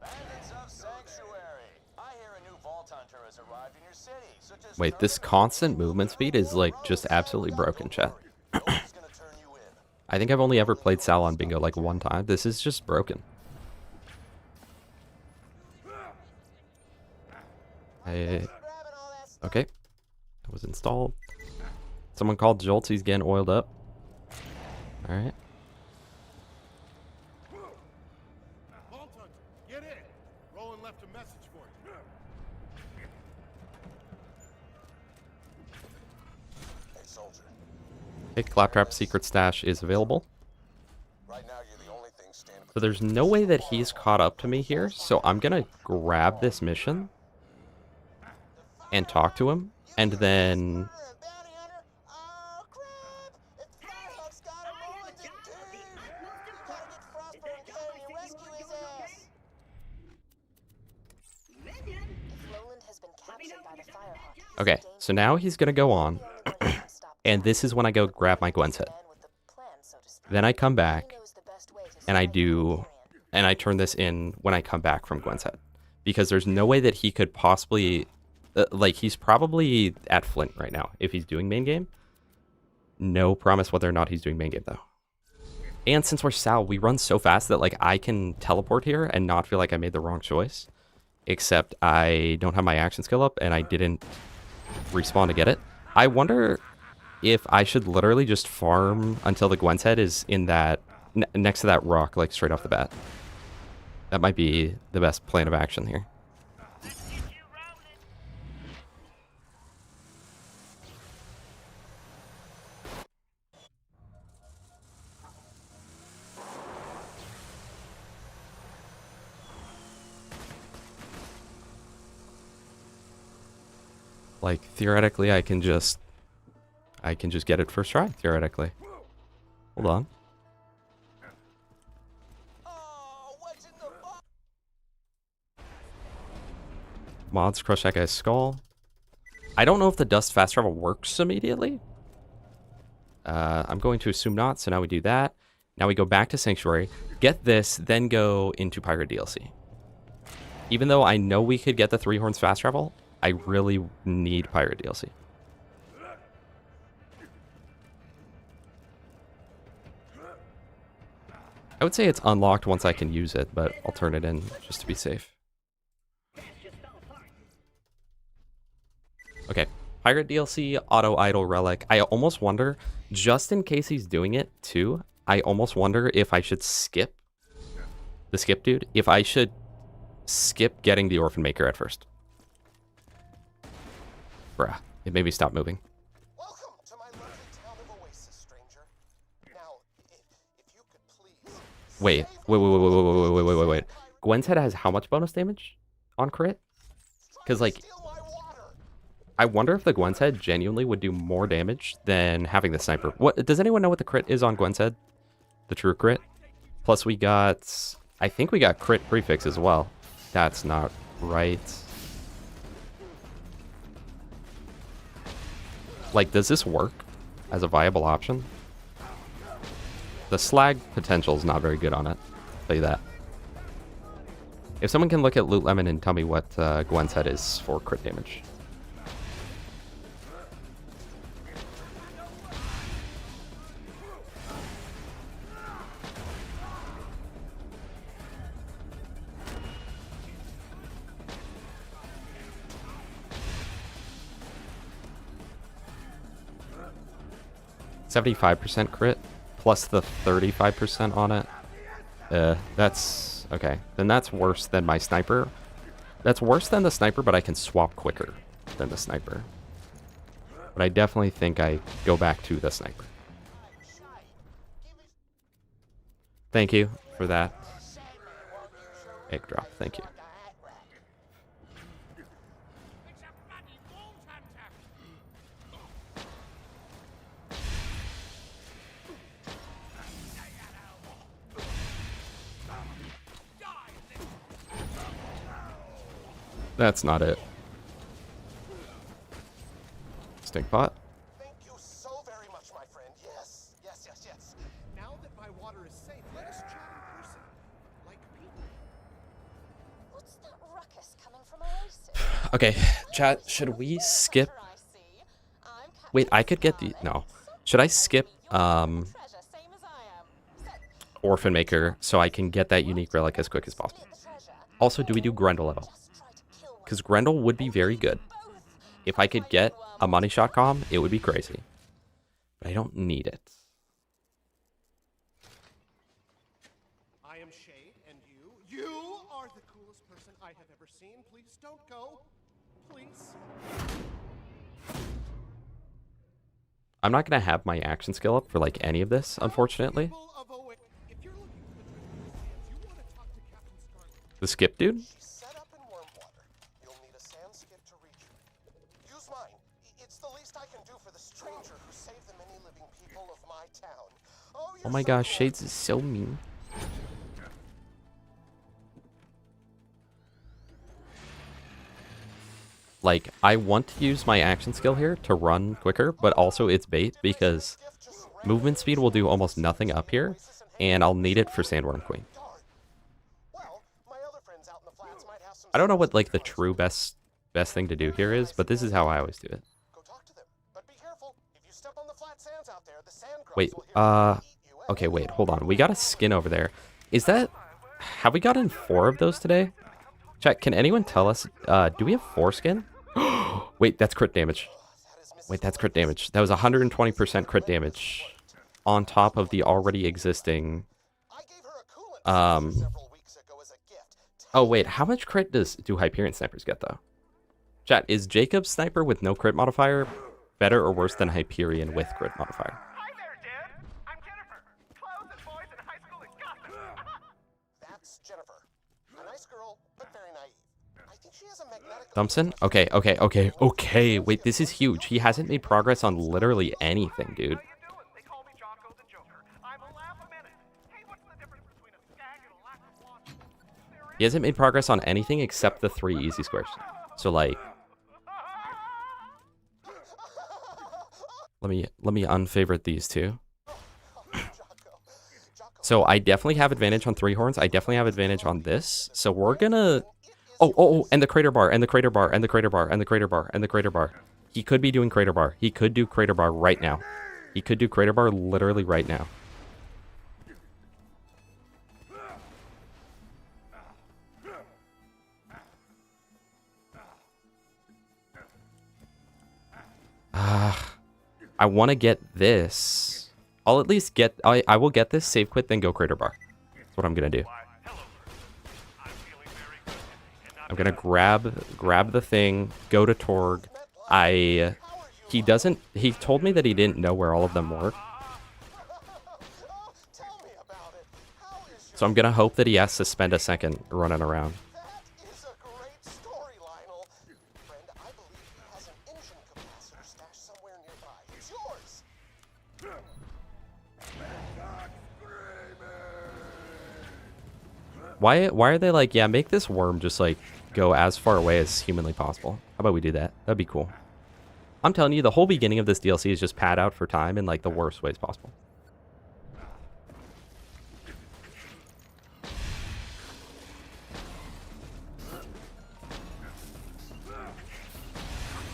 Bandits of Sanctuary. I hear a new vault hunter has arrived in your city. So just Wait, this constant movement speed is like just absolutely broken, chat. I think I've only ever played Sal on Bingo like one time. This is just broken. Okay. That was installed. Someone called Jolts. He's getting oiled up. Alright. Vault hunter, get in. Roland left a message for you. Hey, soldier. Okay, Claptrap Secret Stash is available. Right now, you're the only thing standing. So there's no way that he's caught up to me here, so I'm gonna grab this mission and talk to him, and then... Okay, so now he's gonna go on, and this is when I go grab my Gwen's head. Then I come back, and I turn this in when I come back from Gwen's head. Because there's no way that he could possibly... like, he's probably at Flint right now, if he's doing main game. No promise whether or not he's doing main game, though. And since we're Sal, we run so fast that, like, I can teleport here and not feel like I made the wrong choice. Except I don't have my action skill up, and I didn't respawn to get it. I wonder if I should literally just farm until the Gwen's head is in that... next to that rock, like, straight off the bat. That might be the best plan of action here. Like, theoretically, I can just get it first try, theoretically. Hold on. Mods, crush that guy's skull. I don't know if the dust fast travel works immediately. I'm going to assume not, so now we do that. Now we go back to Sanctuary, get this, then go into Pirate DLC. Even though I know we could get the 3 Horns fast travel, I really need Pirate DLC. I would say it's unlocked once I can use it, but I'll turn it in just to be safe. Okay, Pirate DLC, Auto Idol Relic. I almost wonder, just in case he's doing it too, I almost wonder if I should skip the skip dude, if I should skip getting the Orphan Maker at first. Bruh, it made me stop moving. Welcome to my lovely town of Oasis, stranger. Now, if you could please... Wait. Gwen's head has how much bonus damage on crit? Because, like, I wonder if the Gwen's head genuinely would do more damage than having the sniper. What does anyone know what the crit is on Gwen's head? The true crit? Plus we got, I think we got crit prefix as well. That's not right. Like, does this work as a viable option? The slag potential is not very good on it. I'll tell you that. If someone can look at Loot Lemon and tell me what Gwen's head is for crit damage. 75% crit plus the 35% on it. That's okay. Then that's worse than my sniper. That's worse than the sniper, but I can swap quicker than the sniper. But I definitely think I go back to the sniper. Thank you for that. Egg drop, thank you. That's not it. Stink pot. Thank you so very much, my friend. Yes, yes, yes, yes. Now that my water is safe, let us chat in person, like people. What's that ruckus coming from Oasis? Okay, chat, should we skip? Wait, I could get the, no. Should I skip Orphan Maker so I can get that unique relic as quick as possible? Also, do we do Grendel at all? Because Grendel would be very good. If I could get a money shot comm, it would be crazy. But I don't need it. I am Shade, and you are the coolest person I have ever seen. Please don't go. Please. I'm not going to have my action skill up for like any of this, unfortunately. The skip dude? Oh my gosh, Shades is so mean. Like, I want to use my action skill here to run quicker, but also it's bait because movement speed will do almost nothing up here, and I'll need it for Sandworm Queen. I don't know what like the true best thing to do here is, but this is how I always do it. Wait, okay, wait, hold on. We got a skin over there. Is that... Have we gotten 4 of those today? Chat, can anyone tell us, do we have 4 skin? Wait, that's crit damage. Wait, that's crit damage. That was 120% crit damage on top of the already existing... Oh, wait, how much crit do Hyperion snipers get, though? Chat, is Jacob's sniper with no crit modifier better or worse than Hyperion with crit modifier? Thompson? Okay. Wait, this is huge. He hasn't made progress on literally anything, dude. He hasn't made progress on anything except the 3 easy squares. So, like... Let me unfavorite these 2. So, I definitely have advantage on 3 horns. I definitely have advantage on this. So, we're gonna... Oh, and the crater bar, and the crater bar, and the crater bar, and the crater bar, and the crater bar. He could be doing crater bar. He could do crater bar right now. He could do crater bar literally right now. I want to get this. I'll at least get... I will get this, save quit, then go crater bar. That's what I'm going to do. I'm going to grab the thing, go to Torg. He told me that he didn't know where all of them were. So I'm gonna hope that he has to spend a second running around. That is a great story, Lionel. Friend, I believe he has an engine capacitor stashed somewhere nearby. It's yours. Why are they like, yeah, make this worm just like go as far away as humanly possible? How about we do that? That'd be cool. I'm telling you, the whole beginning of this DLC is just pad out for time in like the worst ways possible.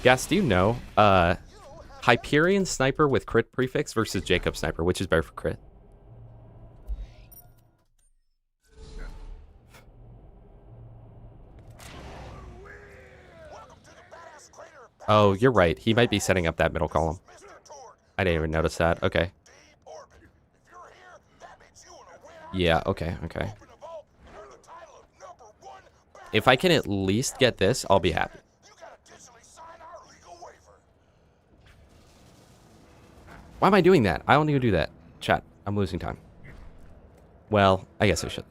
Gas, do you know Hyperion Sniper with crit prefix versus Jacob Sniper, which is better for crit? Oh, you're right. He might be setting up that middle column. I didn't even notice that. Okay. Yeah, okay, okay. If I can at least get this, I'll be happy. Why am I doing that? I don't need to do that. Chat, I'm losing time. Well, I guess I should.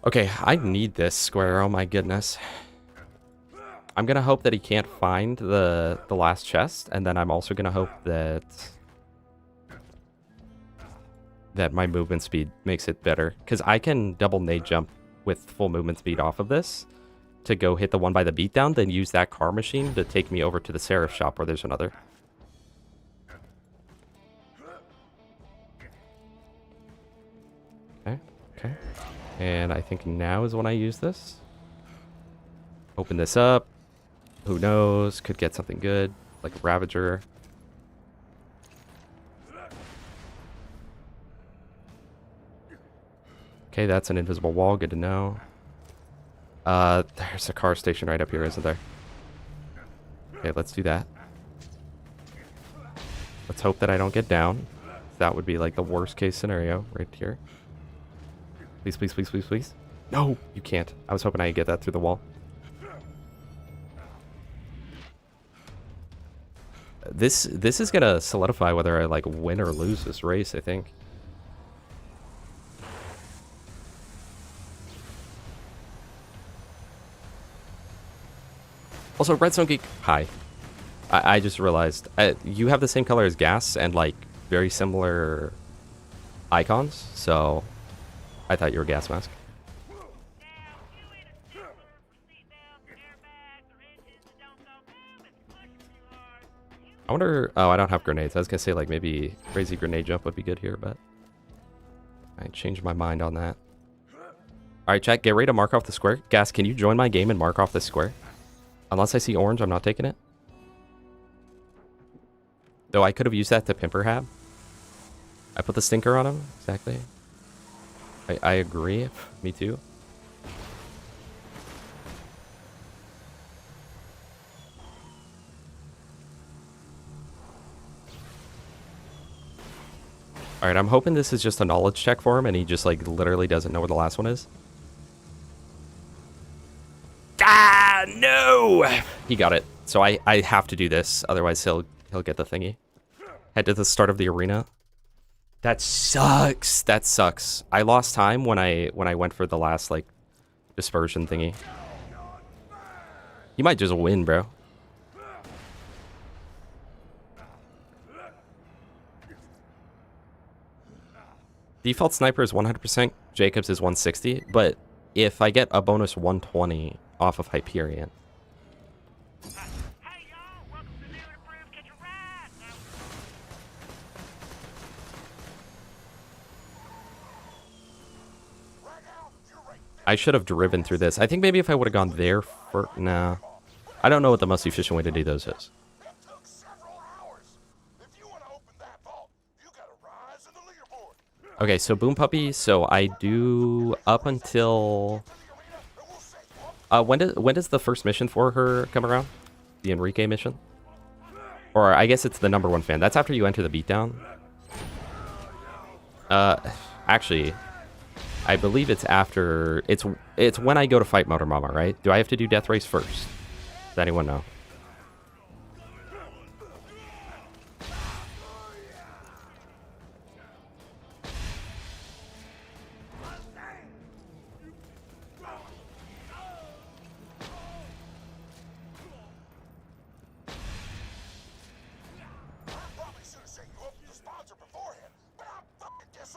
Okay, I need this square. Oh my goodness. I'm gonna hope that he can't find the last chest, and then I'm also gonna hope that my movement speed makes it better, because I can double nade jump with full movement speed off of this to go hit the one by the beatdown, then use that car machine to take me over to the Seraph shop where there's another. Okay, okay. And I think now is when I use this. Open this up. Who knows? Could get something good, like a Ravager. Okay, that's an invisible wall. Good to know. There's a car station right up here, isn't there? Okay, let's do that. Let's hope that I don't get down. That would be like the worst case scenario right here. Please, please, please, please, please. No, you can't. I was hoping I could get that through the wall. This is gonna solidify whether I like win or lose this race, I think. Also, Redstone Geek, hi. I just realized you have the same color as Gas and like very similar icons, so I thought you were Gas Mask. I wonder... Oh, I don't have grenades. I was going to say, like, maybe crazy grenade jump would be good here, but... I changed my mind on that. Alright, chat, get ready to mark off the square. Gas, can you join my game and mark off this square? Unless I see orange, I'm not taking it. Though I could have used that to pimper Hab. I put the stinker on him. Exactly. I agree. Me too. Alright, I'm hoping this is just a knowledge check for him and he just like literally doesn't know where the last one is. Ah, no! He got it. So I have to do this, otherwise he'll get the thingy. Head to the start of the arena. That sucks. That sucks. I lost time when I went for the last like dispersion thingy. He might just win, bro. Default sniper is 100%, Jacobs is 160, but if I get a bonus 120 off of Hyperion. I should have driven through this. I think maybe if I would have gone there for... Nah. I don't know what the most efficient way to do those is. Okay, so Boom Puppy, so I do up until... when does the first mission for her come around? The Enrique mission? Or I guess it's the #1 fan. That's after you enter the beatdown. Actually, I believe it's after. It's when I go to fight Motor Mama, right? Do I have to do Death Race first? Does anyone know?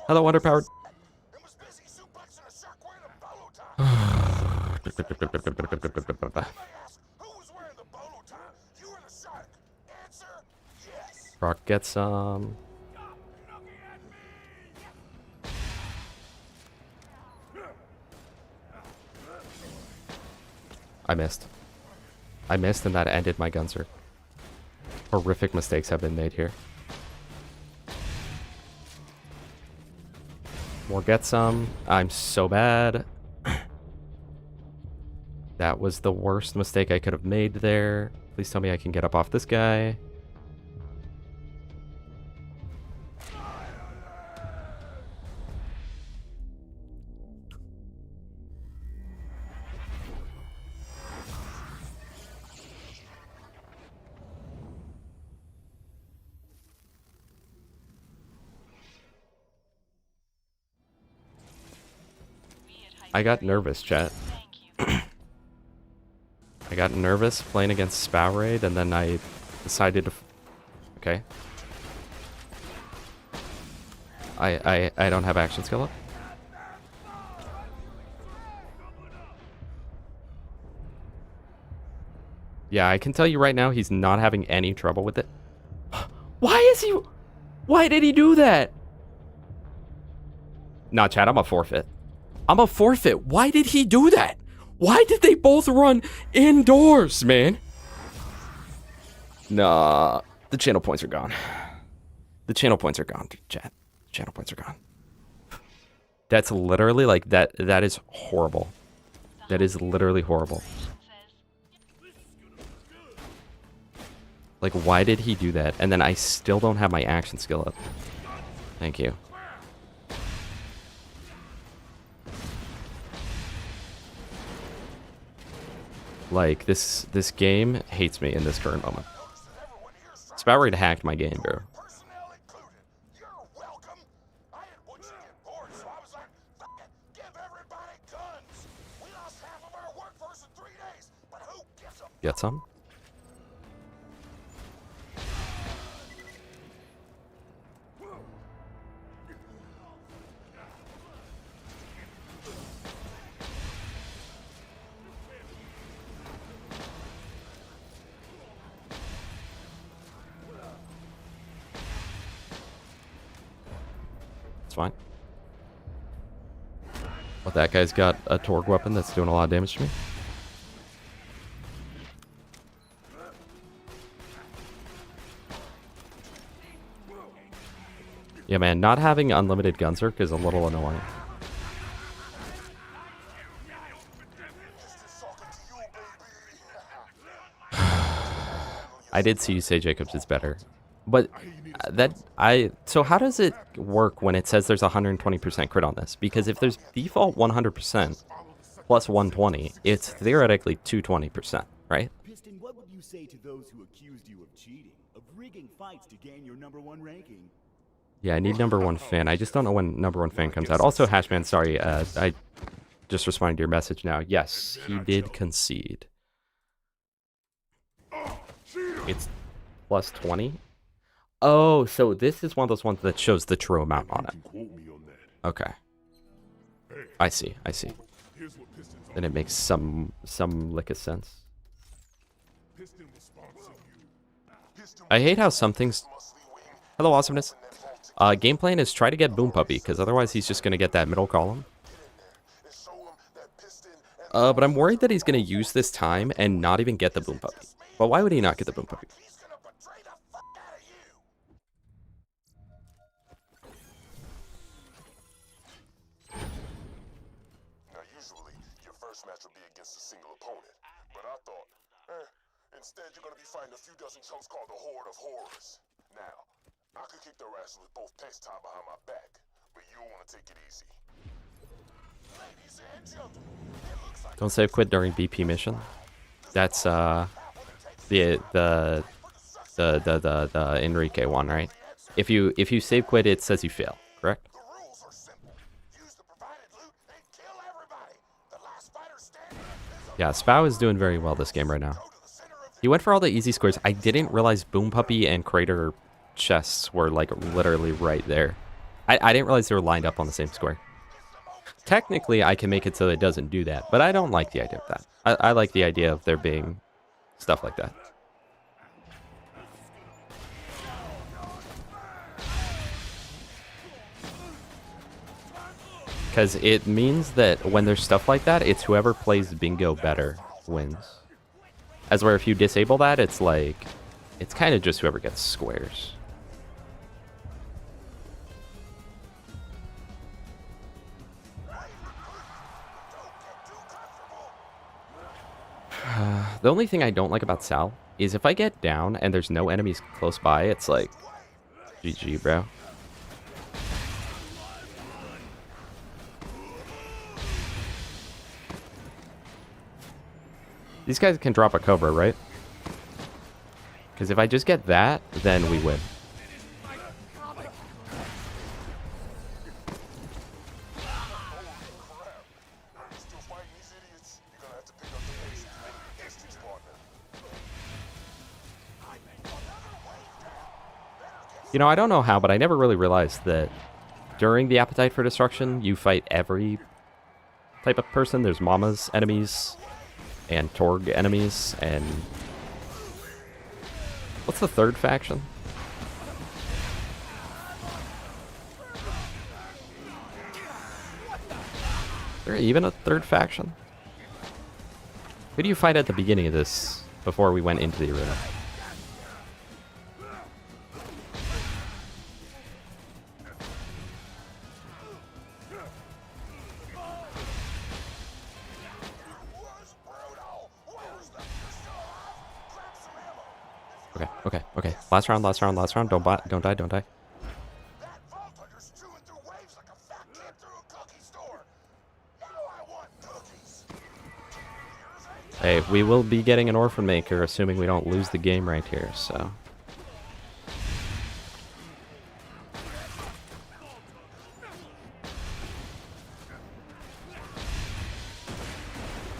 Hello, underpowered. Rock gets some. I missed. I missed, and that ended my Gunzer. Horrific mistakes have been made here. More get some. I'm so bad. That was the worst mistake I could have made there. Please tell me I can get up off this guy. I got nervous, chat. I got nervous playing against Spow Raid, and then I decided to... Okay. I don't have action skill up. Yeah, I can tell you right now, he's not having any trouble with it. Why is he... Why did he do that? Nah, chat, I'm a forfeit. I'm a forfeit. Why did he do that? Why did they both run indoors, man? Nah, the channel points are gone. The channel points are gone, chat. Channel points are gone. That's literally like that. That is horrible. That is literally horrible. Like, why did he do that? And then I still don't have my action skill up. Thank you. Like, this game hates me in this current moment. Spow Raid hacked my game, bro. Get some? It's fine. But that guy's got a Torgue weapon that's doing a lot of damage to me. Yeah, man, not having unlimited Gunzerk is a little annoying. I did see you say Jacobs is better. But so how does it work when it says there's 120% crit on this? Because if there's default 100% plus 120, it's theoretically 220%, right? Piston, what would you say to those who accused you of cheating, of rigging fights to gain your #1 ranking? Yeah, I need #1 fan. I just don't know when #1 fan comes out. Also, Hashman, sorry, I just responded to your message now. Yes, he did concede. It's plus 20. Oh, so this is one of those ones that shows the true amount on it. Okay. I see. Then it makes some lick of sense. I hate how some things... Hello, awesomeness. Game plan is try to get Boom Puppy, because otherwise he's just going to get that middle column. But I'm worried that he's going to use this time and not even get the Boom Puppy. But why would he not get the Boom Puppy? Match will be against a single opponent, but I thought, instead you're gonna be fighting a few dozen chumps called the Horde of Horrors. Now, I could kick their asses with both pants tied behind my back, but Don't save quit during BP mission. That's the Enrique one, right? If you save quit, it says you fail, correct? Yeah, Spao is doing very well this game right now. He went for all the easy squares. I didn't realize Boom Puppy and Crater chests were like literally right there. I didn't realize they were lined up on the same square. Technically, I can make it so it doesn't do that, but I don't like the idea of that. I like the idea of there being stuff like that. Because it means that when there's stuff like that, it's whoever plays bingo better wins. As where if you disable that, it's like, it's kind of just whoever gets squares. The only thing I don't like about Sal is if I get down and there's no enemies close by, it's like, GG, bro. These guys can drop a Cobra, right? Because if I just get that, then we win. You know, I don't know how, but I never really realized that during the Appetite for Destruction, you fight every type of person. There's Mama's enemies and Torg enemies, and what's the third faction? Is there even a third faction? Who do you fight at the beginning of this before we went into the arena? Okay. Last round. Don't die. Hey, we will be getting an Orphan Maker, assuming we don't lose the game right here, so.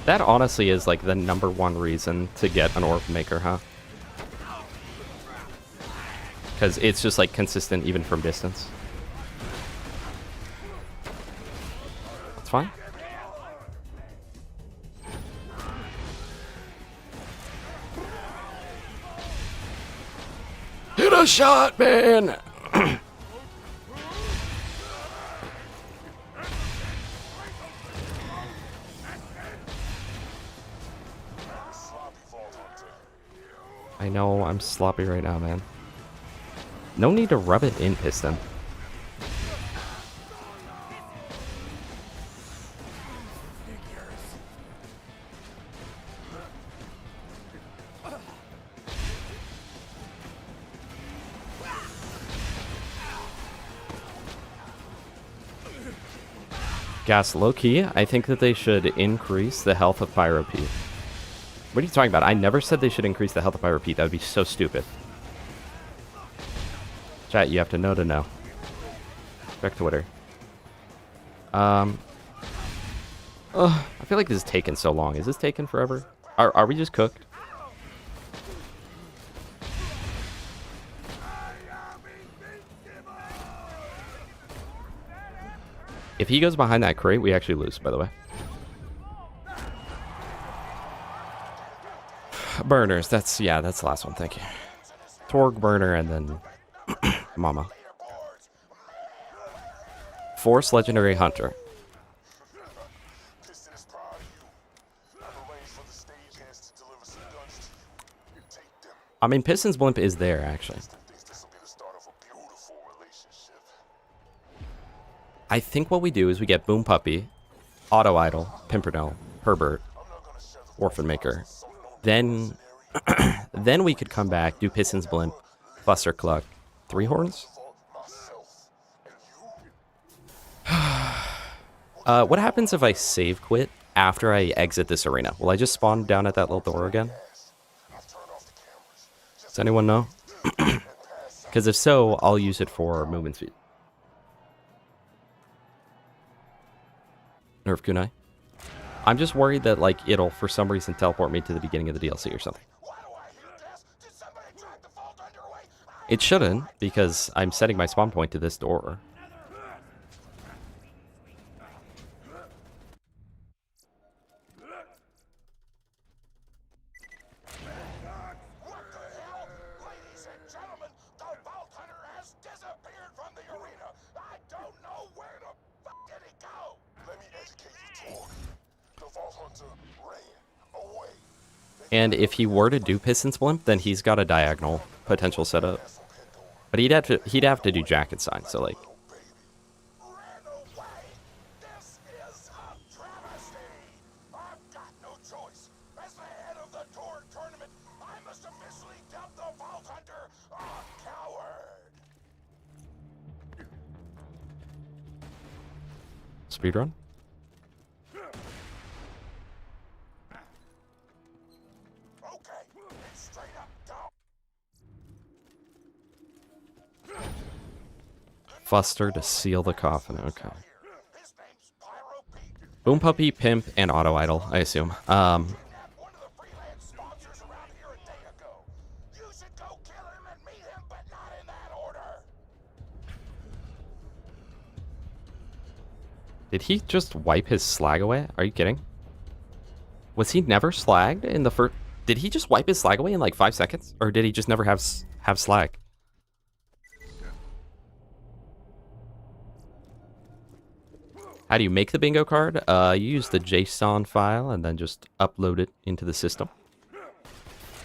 That honestly is like the #1 reason to get an Orphan Maker, huh? Because it's just like consistent even from distance. That's fine. Hit a shot, man! I know, I'm sloppy right now, man. No need to rub it in, Piston. Gas, low-key, I think that they should increase the health of Pyro Pete. What are you talking about? I never said they should increase the health of Pyro Pete. That would be so stupid. Chat, you have to know to know. Check Twitter. I feel like this is taking so long. Is this taking forever? Are we just cooked? If he goes behind that crate, we actually lose, by the way. Burners, that's the last one, thank you. Torg, Burner, and then Mama. Force Legendary Hunter. I mean, Piston's Blimp is there, actually. I think what we do is we get Boom Puppy, Auto Idol, Pimpernel, Herbert, Orphan Maker. Then then we could come back, do Piston's Blimp, Buster Cluck, 3 horns? What happens if I save quit after I exit this arena? Will I just spawn down at that little door again? Does anyone know? Because if so, I'll use it for movement speed. Nerf kunai. I'm just worried that like it'll for some reason teleport me to the beginning of the DLC or something. It shouldn't, because I'm setting my spawn point to this door. And if he were to do Piston's Blimp, then he's got a diagonal potential setup. But he'd have to do Jacket Sign, so like. Speedrun? Fuster to seal the coffin. Okay. Boom Puppy, Pimp, and Auto Idol, I assume. Did he just wipe his slag away? Are you kidding? Was he never slagged in the first... Did he just wipe his slag away in like 5 seconds? Or did he just never have slag? How do you make the bingo card? You use the JSON file and then just upload it into the system.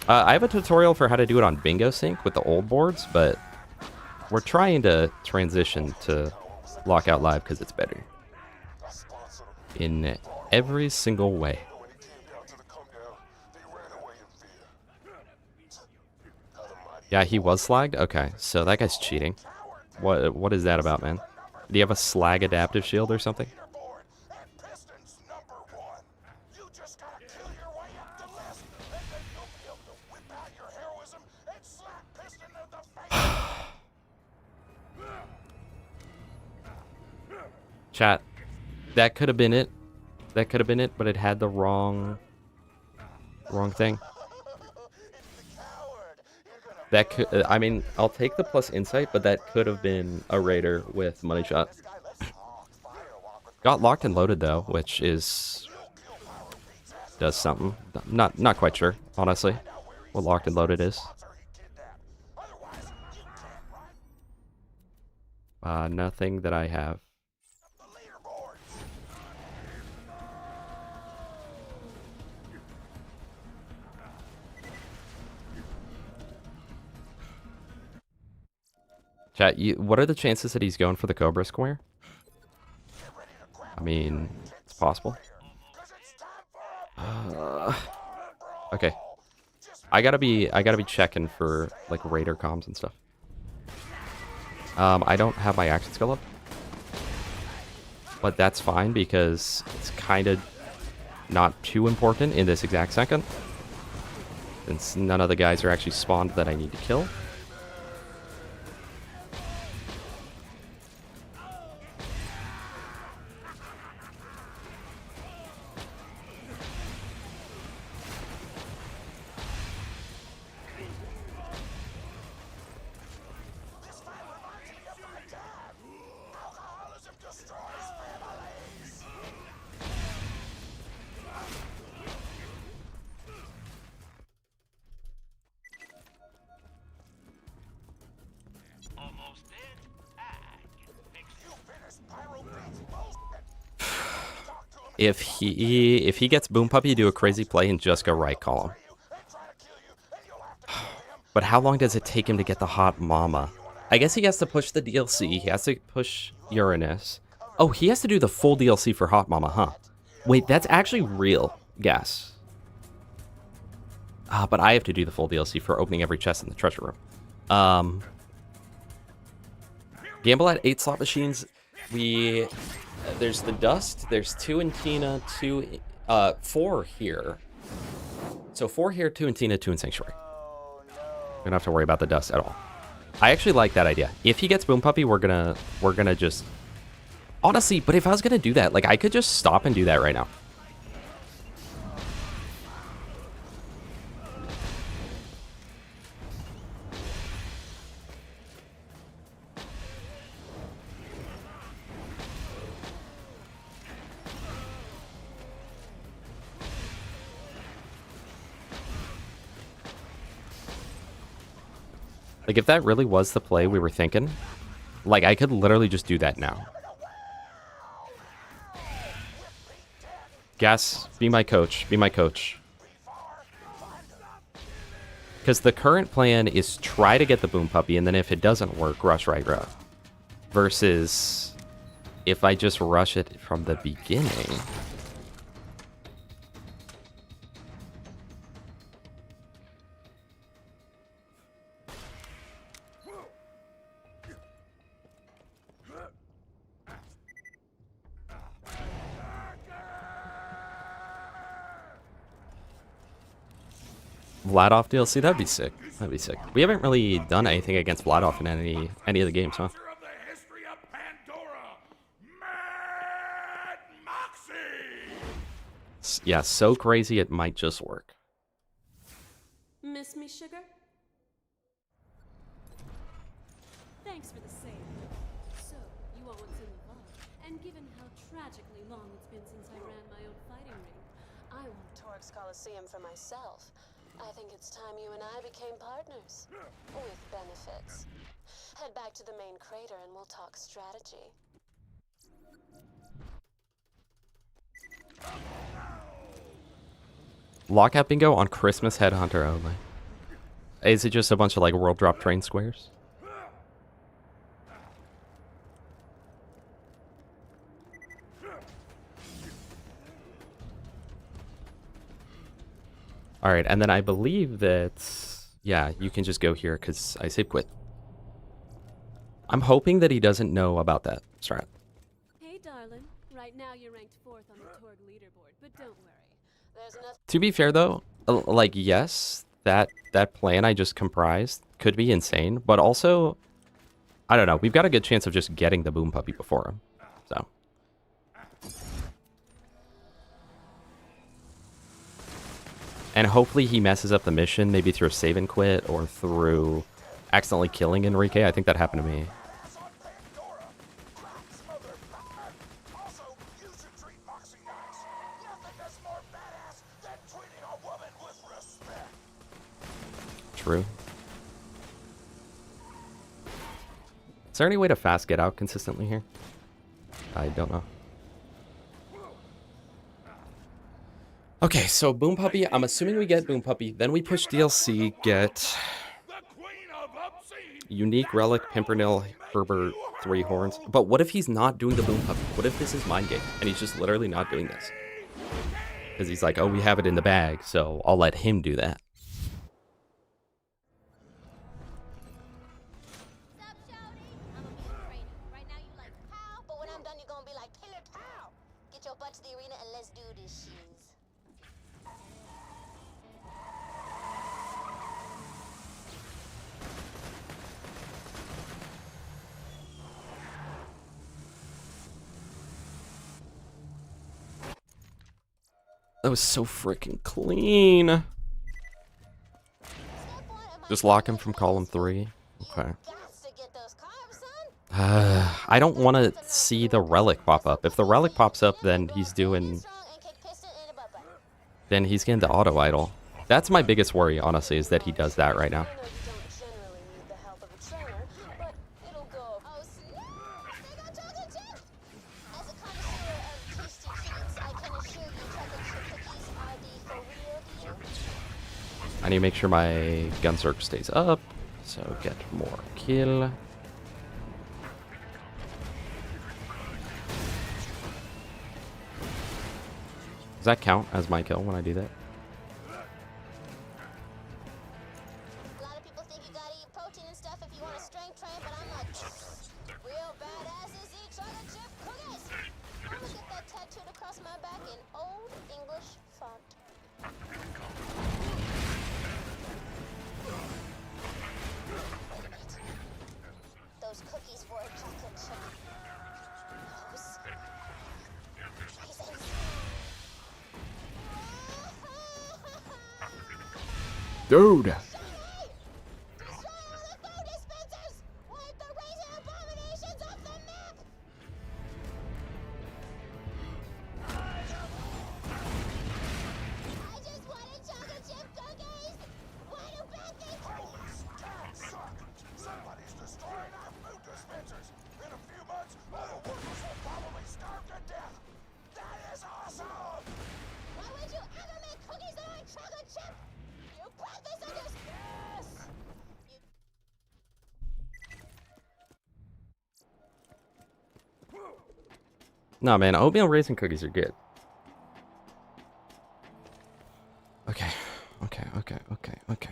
I have a tutorial for how to do it on Bingo Sync with the old boards, but we're trying to transition to Lockout Live because it's better. In every single way. Yeah, he was slagged? Okay, so that guy's cheating. What is that about, man? Do you have a slag adaptive shield or something? Chat, that could have been it. That could have been it, but it had the wrong thing. That could, I mean, I'll take the plus insight, but that could have been a raider with money shot. Got locked and loaded though, which does something. Not quite sure, honestly, what locked and loaded is. Nothing that I have. Chat, what are the chances that he's going for the Cobra Square? I mean, it's possible. Okay. I gotta be checking for like Raider comms and stuff. I don't have my action skill up. But that's fine because it's kind of not too important in this exact second. Since none of the guys are actually spawned that I need to kill. If he gets Boom Puppy to do a crazy play and just go right column. But how long does it take him to get the Hot Mama? I guess he has to push the DLC. He has to push Uranus. Oh, he has to do the full DLC for Hot Mama, huh? Wait, that's actually real. Guess. But I have to do the full DLC for opening every chest in the treasure room. Gamble at 8 slot machines. there's the dust. There's 2 in Tina, 4 here. So 4 here, 2 in Tina, 2 in Sanctuary. We don't have to worry about the dust at all. I actually like that idea. If he gets Boom Puppy, we're gonna just honestly. But if I was gonna do that, like I could just stop and do that right now. Like, if that really was the play we were thinking, like, I could literally just do that now. Gas, be my coach. Be my coach. Because the current plan is try to get the Boom Puppy, and then if it doesn't work, rush right row. Versus if I just rush it from the beginning... Vladov DLC, that'd be sick. That'd be sick. We haven't really done anything against Vladov in any of the games, huh? Yeah, so crazy it might just work. Miss me, sugar? Thanks for the save. So, you want what's in the vault. And given how tragically long it's been since I ran my own fighting ring, I want Torx Coliseum for myself. I think it's time you and I became partners. With benefits. Head back to the main crater and we'll talk strategy. Lockout bingo on Christmas Headhunter only. Is it just a bunch of like world drop train squares? Alright, and then I believe that, yeah, you can just go here because I save quit. I'm hoping that he doesn't know about that strat. Hey, darling. Right now you're ranked 4th on the Torg leaderboard, but don't worry. There's enough. To be fair though, like yes, that plan I just comprised could be insane, but also, I don't know, we've got a good chance of just getting the Boom Puppy before him, so. And hopefully he messes up the mission, maybe through a save and quit or through accidentally killing Enrique. I think that happened to me. True. Is there any way to fast get out consistently here? I don't know. Okay, so Boom Puppy, I'm assuming we get Boom Puppy, then we push DLC, get Unique Relic, Pimpernel, Herbert, 3 Horns. But what if he's not doing the Boom Puppy? What if this is mind game and he's just literally not doing this? Because he's like, oh, we have it in the bag, so I'll let him do that. But when I'm done, you're gonna be like, Killer Cow! Get your butt to the arena and let's do this shit. That was so freaking clean. Just lock him from column 3. Okay. I don't want to see the relic pop up. If the relic pops up, then he's doing... Then he's getting the auto idol. That's my biggest worry, honestly, is that he does that right now. I need to make sure my gun circ stays up, so get more kill. Does that count as my kill when I do that? A lot of people think you gotta eat protein and stuff if you want to strength train, but I'm like, real badasses eat chocolate chip cookies. Dude. Somebody's destroying our food dispensers. In a few months, all the workers will probably starve to death. That is awesome! Why would you ever make cookies that aren't chocolate chip? You brought this on your... Yes! No, man, oatmeal raisin cookies are good. Okay, okay.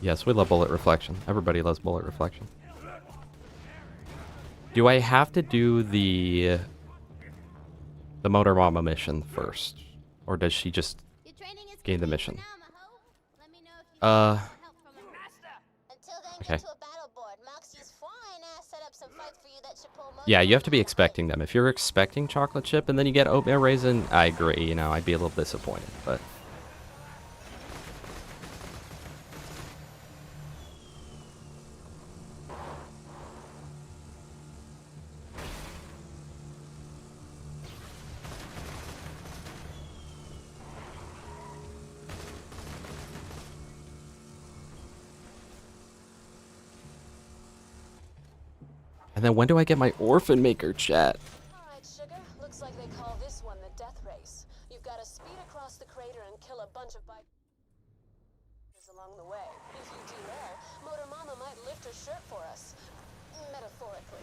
Yes, we love bullet reflection. Everybody loves bullet reflection. Do I have to do the Motor Mama mission first? Or does she just gain the mission? Okay. Yeah, you have to be expecting them. If you're expecting chocolate chip and then you get oatmeal raisin, I agree, you know, I'd be a little disappointed, but... And then when do I get my orphan maker, chat? Alright, sugar. Looks like they call this one the death race. You've got to speed across the crater and kill a bunch of bikers along the way. If you do that, Motor Mama might lift her shirt for us. Metaphorically.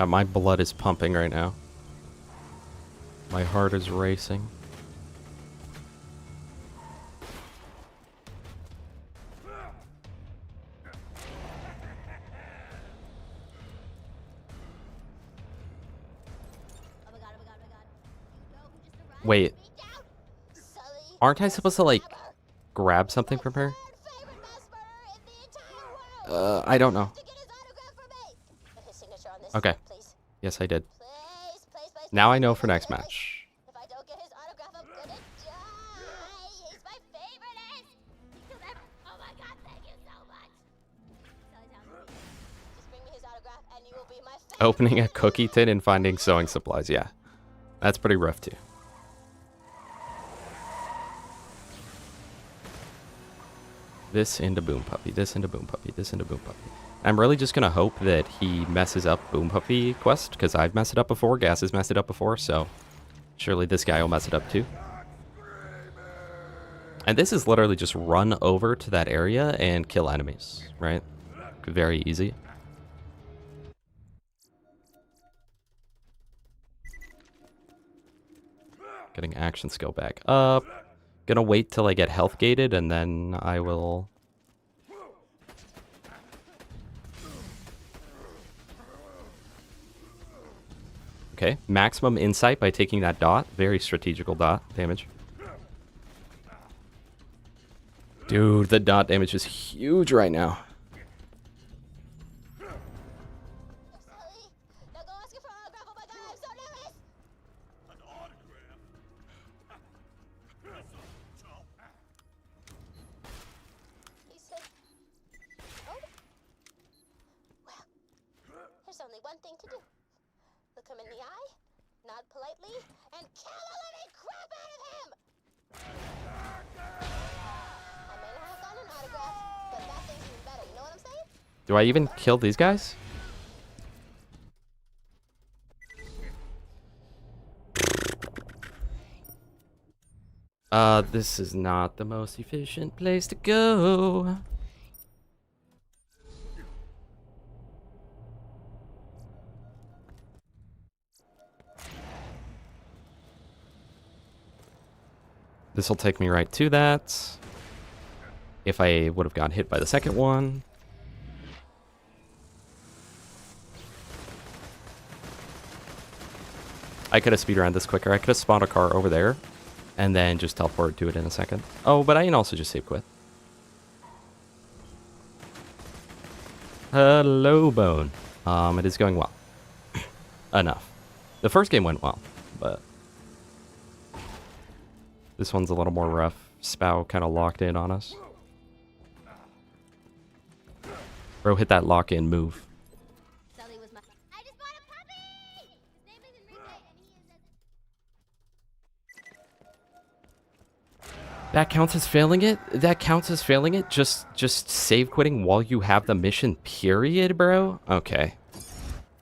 My blood is pumping right now. My heart is racing. Wait. Aren't I supposed to, like, grab something from her? I don't know. Okay. Yes, I did. Now I know for next match. Opening a cookie tin and finding sewing supplies, yeah. That's pretty rough too. This into Boom Puppy, this into Boom Puppy, this into Boom Puppy. I'm really just gonna hope that he messes up Boom Puppy quest, because I've messed it up before, Gas has messed it up before, so surely this guy will mess it up too. And this is literally just run over to that area and kill enemies, right? Very easy. Getting action skill back up. Gonna wait till I get health gated and then I will... Okay, maximum insight by taking that dot. Very strategical dot damage. Dude, the dot damage is huge right now. There's only one thing to do. Look him in the eye, nod politely, and kill the living crap out of him! I may not have gotten an autograph, but that thing's even better, you know what I'm saying? Do I even kill these guys? This is not the most efficient place to go. This will take me right to that. If I would have gotten hit by the second one. I could have speedrun this quicker. I could have spawned a car over there and then just teleported to it in a second. Oh, but I can also just save quit. Hello, Bone. It is going well. Enough. The first game went well, but this one's a little more rough. Spow kind of locked in on us. Bro, hit that lock-in move. Sully was my. I just bought a puppy! His name is Enrique, and he is a. That counts as failing it? That counts as failing it? Just save quitting while you have the mission, period, bro? Okay.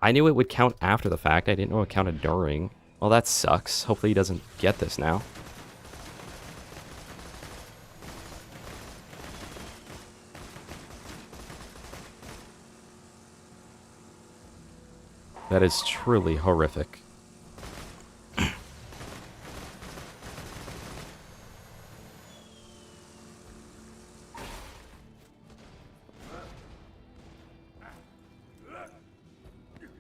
I knew it would count after the fact. I didn't know it counted during. Well, that sucks. Hopefully he doesn't get this now. That is truly horrific.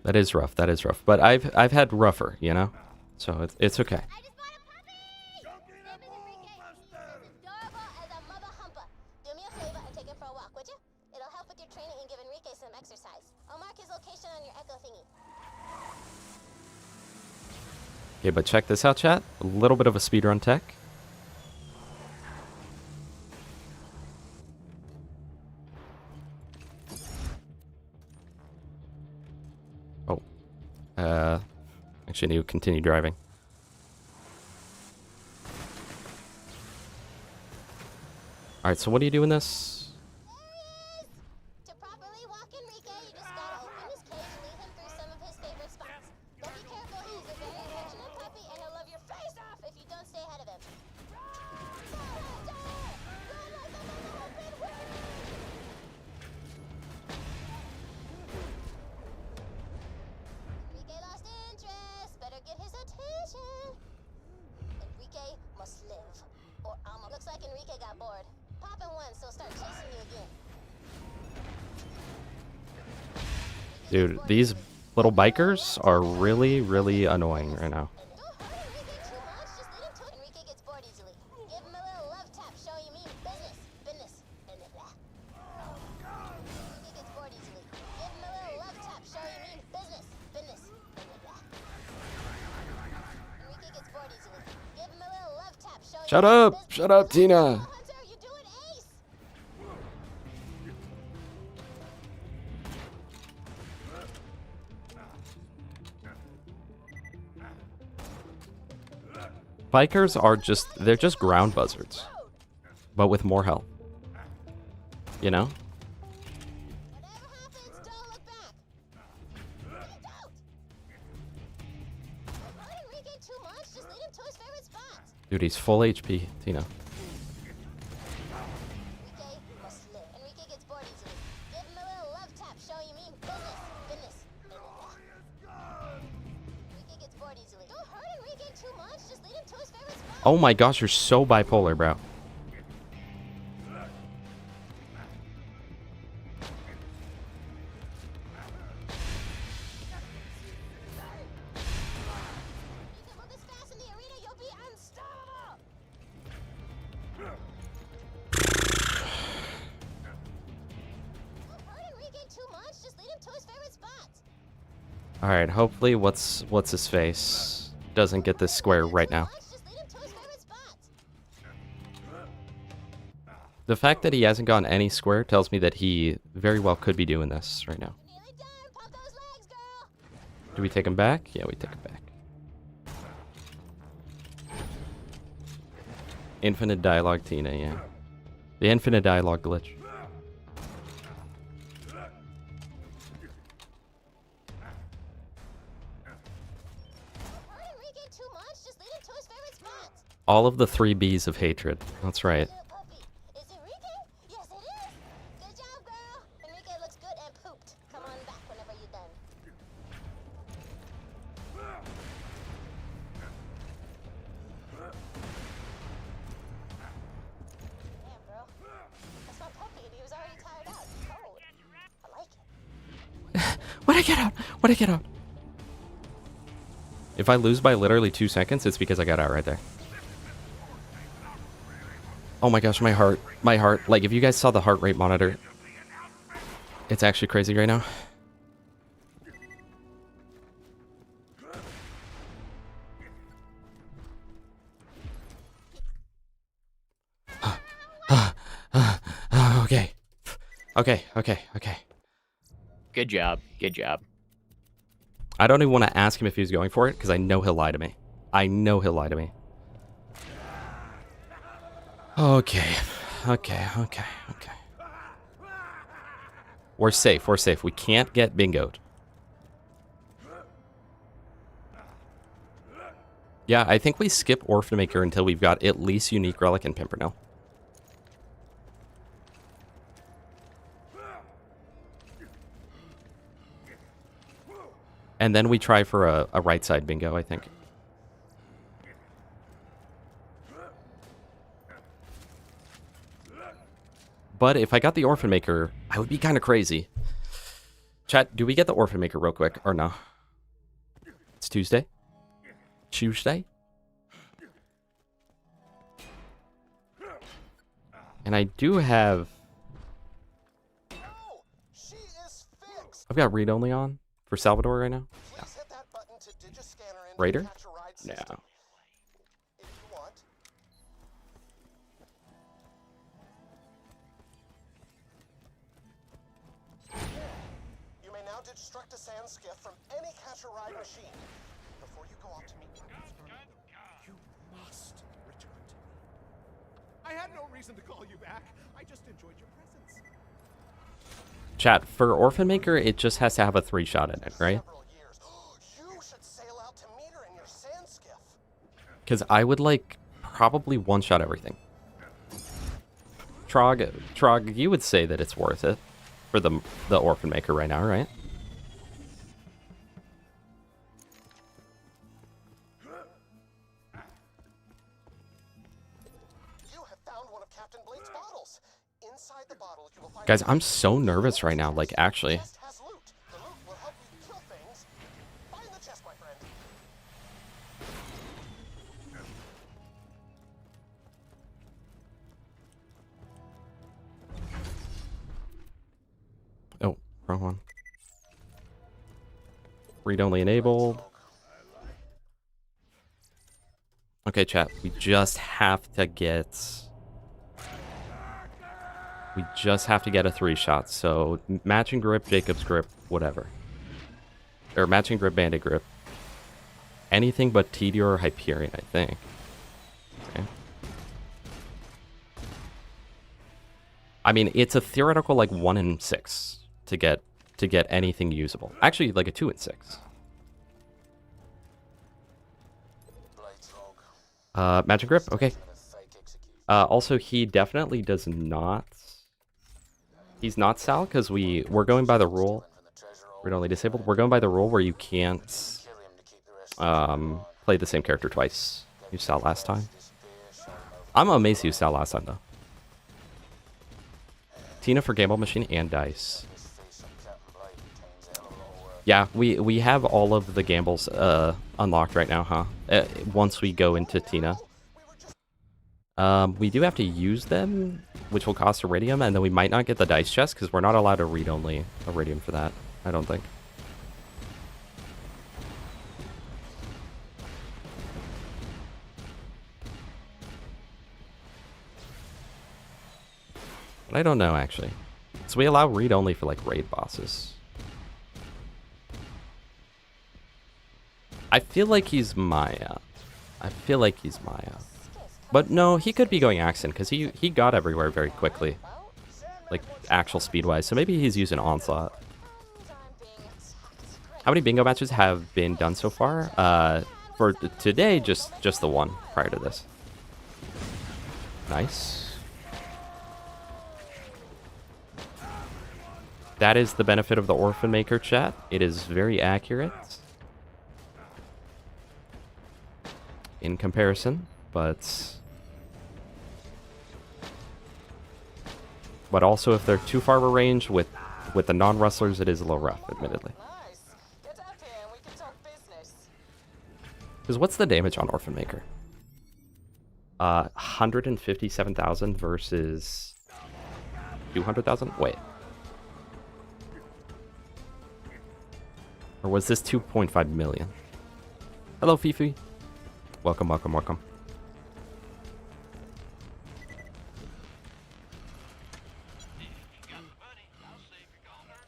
That is rough. That is rough. But I've had rougher, you know? So it's okay. I just bought a puppy! His name is Enrique, and he's as adorable as a mother humper. Do me a favor and take him for a walk, would you? It'll help with your training and give Enrique some exercise. I'll mark his location on your echo thingy. Okay, but check this out, chat. A little bit of a speedrun tech. Oh. Actually, I need to continue driving. Alright, so what do you do in this? To properly walk Enrique, you just gotta open his cage and lead him through some of his favorite spots. But be careful, he's a very affectionate puppy and he'll love your face off if you don't stay ahead of him. Enrique lost interest. Better get his attention. Enrique must live. Or Alma. Looks like Enrique got bored. Pop him once, he'll start chasing you again. Dude, these little bikers are really, really annoying right now. Don't hurt Enrique too much. Just lead him to it. Enrique gets bored easily. Give him a little love tap, show you mean business. Business. Blah. Enrique gets bored easily. Give him a little love tap, show you mean business. Business. Blah. Enrique gets bored easily. Give him a little love tap, show you Shut mean up! business. Shut up, Tina! Hunter, you're doing ace. Bikers are they're just ground buzzards. But with more health. You know? Whatever happens, don't look back. Don't. Don't hurt Enrique too much. Just lead him to his favorite spots. Dude, he's full HP, Tina. Enrique must live. Enrique gets bored easily. Give him a little love tap, show you mean business. Business. Enrique gets bored easily. Don't hurt Enrique too much. Just lead him to his favorite spot. Oh my gosh, you're so bipolar, bro. You can move this fast in the arena, you'll be unstoppable. Don't hurt Enrique too much. Just lead him to his favorite spots. Alright, hopefully what's his face doesn't get this square right now. Just lead him to his favorite spots. The fact that he hasn't gotten any square tells me that he very well could be doing this right now. Nearly done. Pump those legs, girl. Do we take him back? Yeah, we take him back. Infinite dialogue, Tina, yeah. The infinite dialogue glitch. Hurt Enrique too much. Just lead him to his favorite spots. All of the 3 B's of hatred. That's right. Little puppy. Is it Enrique? Yes, it is. Good job, girl. Enrique looks good and pooped. Come on back whenever you're done. Damn, bro. That's my puppy, and he was already tired out. He's cold. I like it. Why'd I get out? Why'd I get out? If I lose by literally 2 seconds, it's because I got out right there. Oh my gosh, my heart. My heart. Like, if you guys saw the heart rate monitor, it's actually crazy right now. Okay. Okay. Good job. Good job. I don't even want to ask him if he's going for it, because I know he'll lie to me. I know he'll lie to me. Okay. We're safe. We can't get bingoed. Yeah, I think we skip Orphan Maker until we've got at least Unique Relic and Pimpernel. And then we try for a right side bingo, I think. But if I got the Orphan Maker, I would be kind of crazy. Chat, do we get the Orphan Maker real quick or no? It's Tuesday? Tuesday? And I do have... I've got read-only on for Salvador right now. Yeah. Raider? No. You may now destruct a sand skiff from any catch-a-ride machine. Before you go off to meet You must return to me. I had no reason to call you back. I just enjoyed your presence. Chat, for Orphan Maker, it just has to have a 3-shot in it, right? You should sail out to meet her in your sand skiff. Because I would, like, probably one-shot everything. Trog, you would say that it's worth it for the Orphan Maker right now, right? You have found one of Captain Blake's bottles. Inside the bottle, you will find... Guys, I'm so nervous right now, like, actually. Has loot. The loot will help you kill things. Find the chest, my friend. Oh, wrong one. Read-only enabled. Okay, chat, we just have to get... We just have to get a 3-shot, so matching grip, Jacob's grip, whatever. Or matching grip, bandit grip. Anything but Tedior or Hyperion, I think. Okay. I mean, it's a theoretical like 1 in 6 to get anything usable. Actually, like a 2 in 6. Magic grip, okay. Also, he definitely does not. He's not Sal because we're going by the rule. We're only disabled. We're going by the rule where you can't play the same character twice. You Sal last time. I'm amazed you Sal last time though. Tina for Gamble Machine and Dice. Yeah, we have all of the gambles unlocked right now, huh? Once we go into Tina. We do have to use them, which will cost Iridium, and then we might not get the dice chest because we're not allowed to read only Iridium for that, I don't think. But I don't know, actually. So we allow read only for, like, raid bosses. I feel like he's Maya. But no, he could be going Accent, because he got everywhere very quickly. Like, actual speed-wise. So maybe he's using Onslaught. How many bingo matches have been done so far? For today, just the one prior to this. Nice. That is the benefit of the Orphan Maker chat. It is very accurate. In comparison, but also if they're too far of a range with the non-wrestlers, it is a little rough, admittedly. Because what's the damage on Orphan Maker? 157,000 versus 200,000? Wait. Or was this 2.5 million? Hello, Fifi. Welcome, welcome, welcome.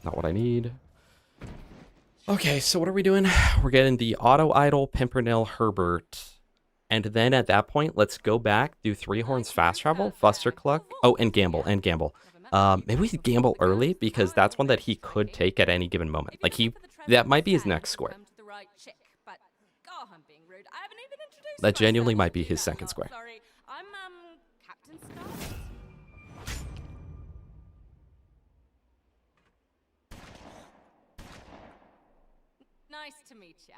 Not what I need. Okay, so what are we doing? We're getting the Auto Idol, Pimpernel, Herbert. And then at that point, let's go back, do 3 Horns Fast Travel, Fuster Cluck. Oh, and Gamble, and Gamble. Maybe we should Gamble early, because that's one that he could take at any given moment. Like, that might be his next square. That genuinely might be his second square. Sorry, I'm Captain Scott. Nice to meet ya.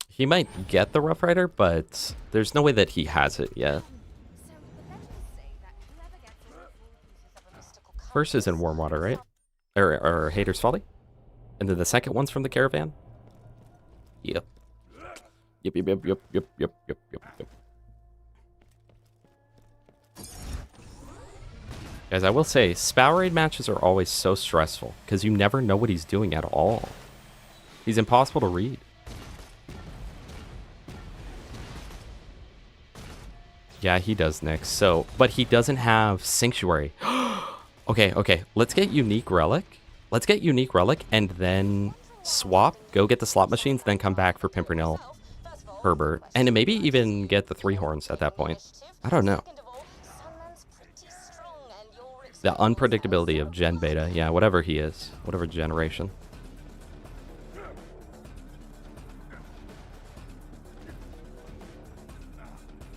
He might get the Rough Rider, but there's no way that he has it yet. First is in Warm Water, right? Or Hater's Folly? And then the second one's from the Caravan? Yep. Yep, yep, yep, yep, yep, yep, yep, yep, yep. Guys, I will say, Spow Raid matches are always so stressful, because you never know what he's doing at all. He's impossible to read. Yeah, he does, Nick. So, but he doesn't have Sanctuary. Okay, okay. Let's get Unique Relic. Let's get Unique Relic and then swap, go get the slot machines, then come back for Pimpernel, Herbert, and maybe even get the 3 Horns at that point. I don't know. The unpredictability of Gen Beta. Yeah, whatever he is. Whatever generation.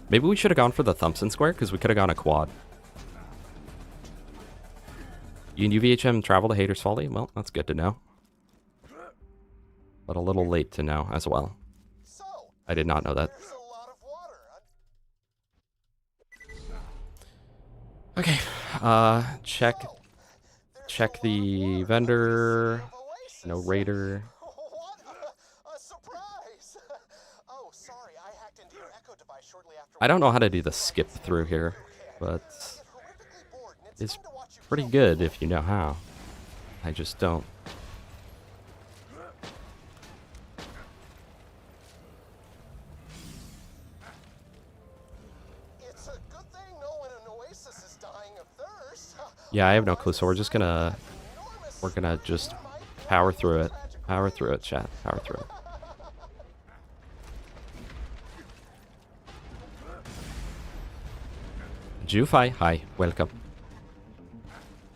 Maybe we should have gone for the Thompson Square, because we could have gone a quad. You and UVHM travel to Hater's Folly? Well, that's good to know. But a little late to know as well. I did not know that. Okay, check the vendor. No raider. I don't know how to do the skip through here, but it's pretty good if you know how. I just don't. Yeah, I have no clue, so we're gonna just power through it. Power through it, chat. Power through it. Jufai, hi, welcome.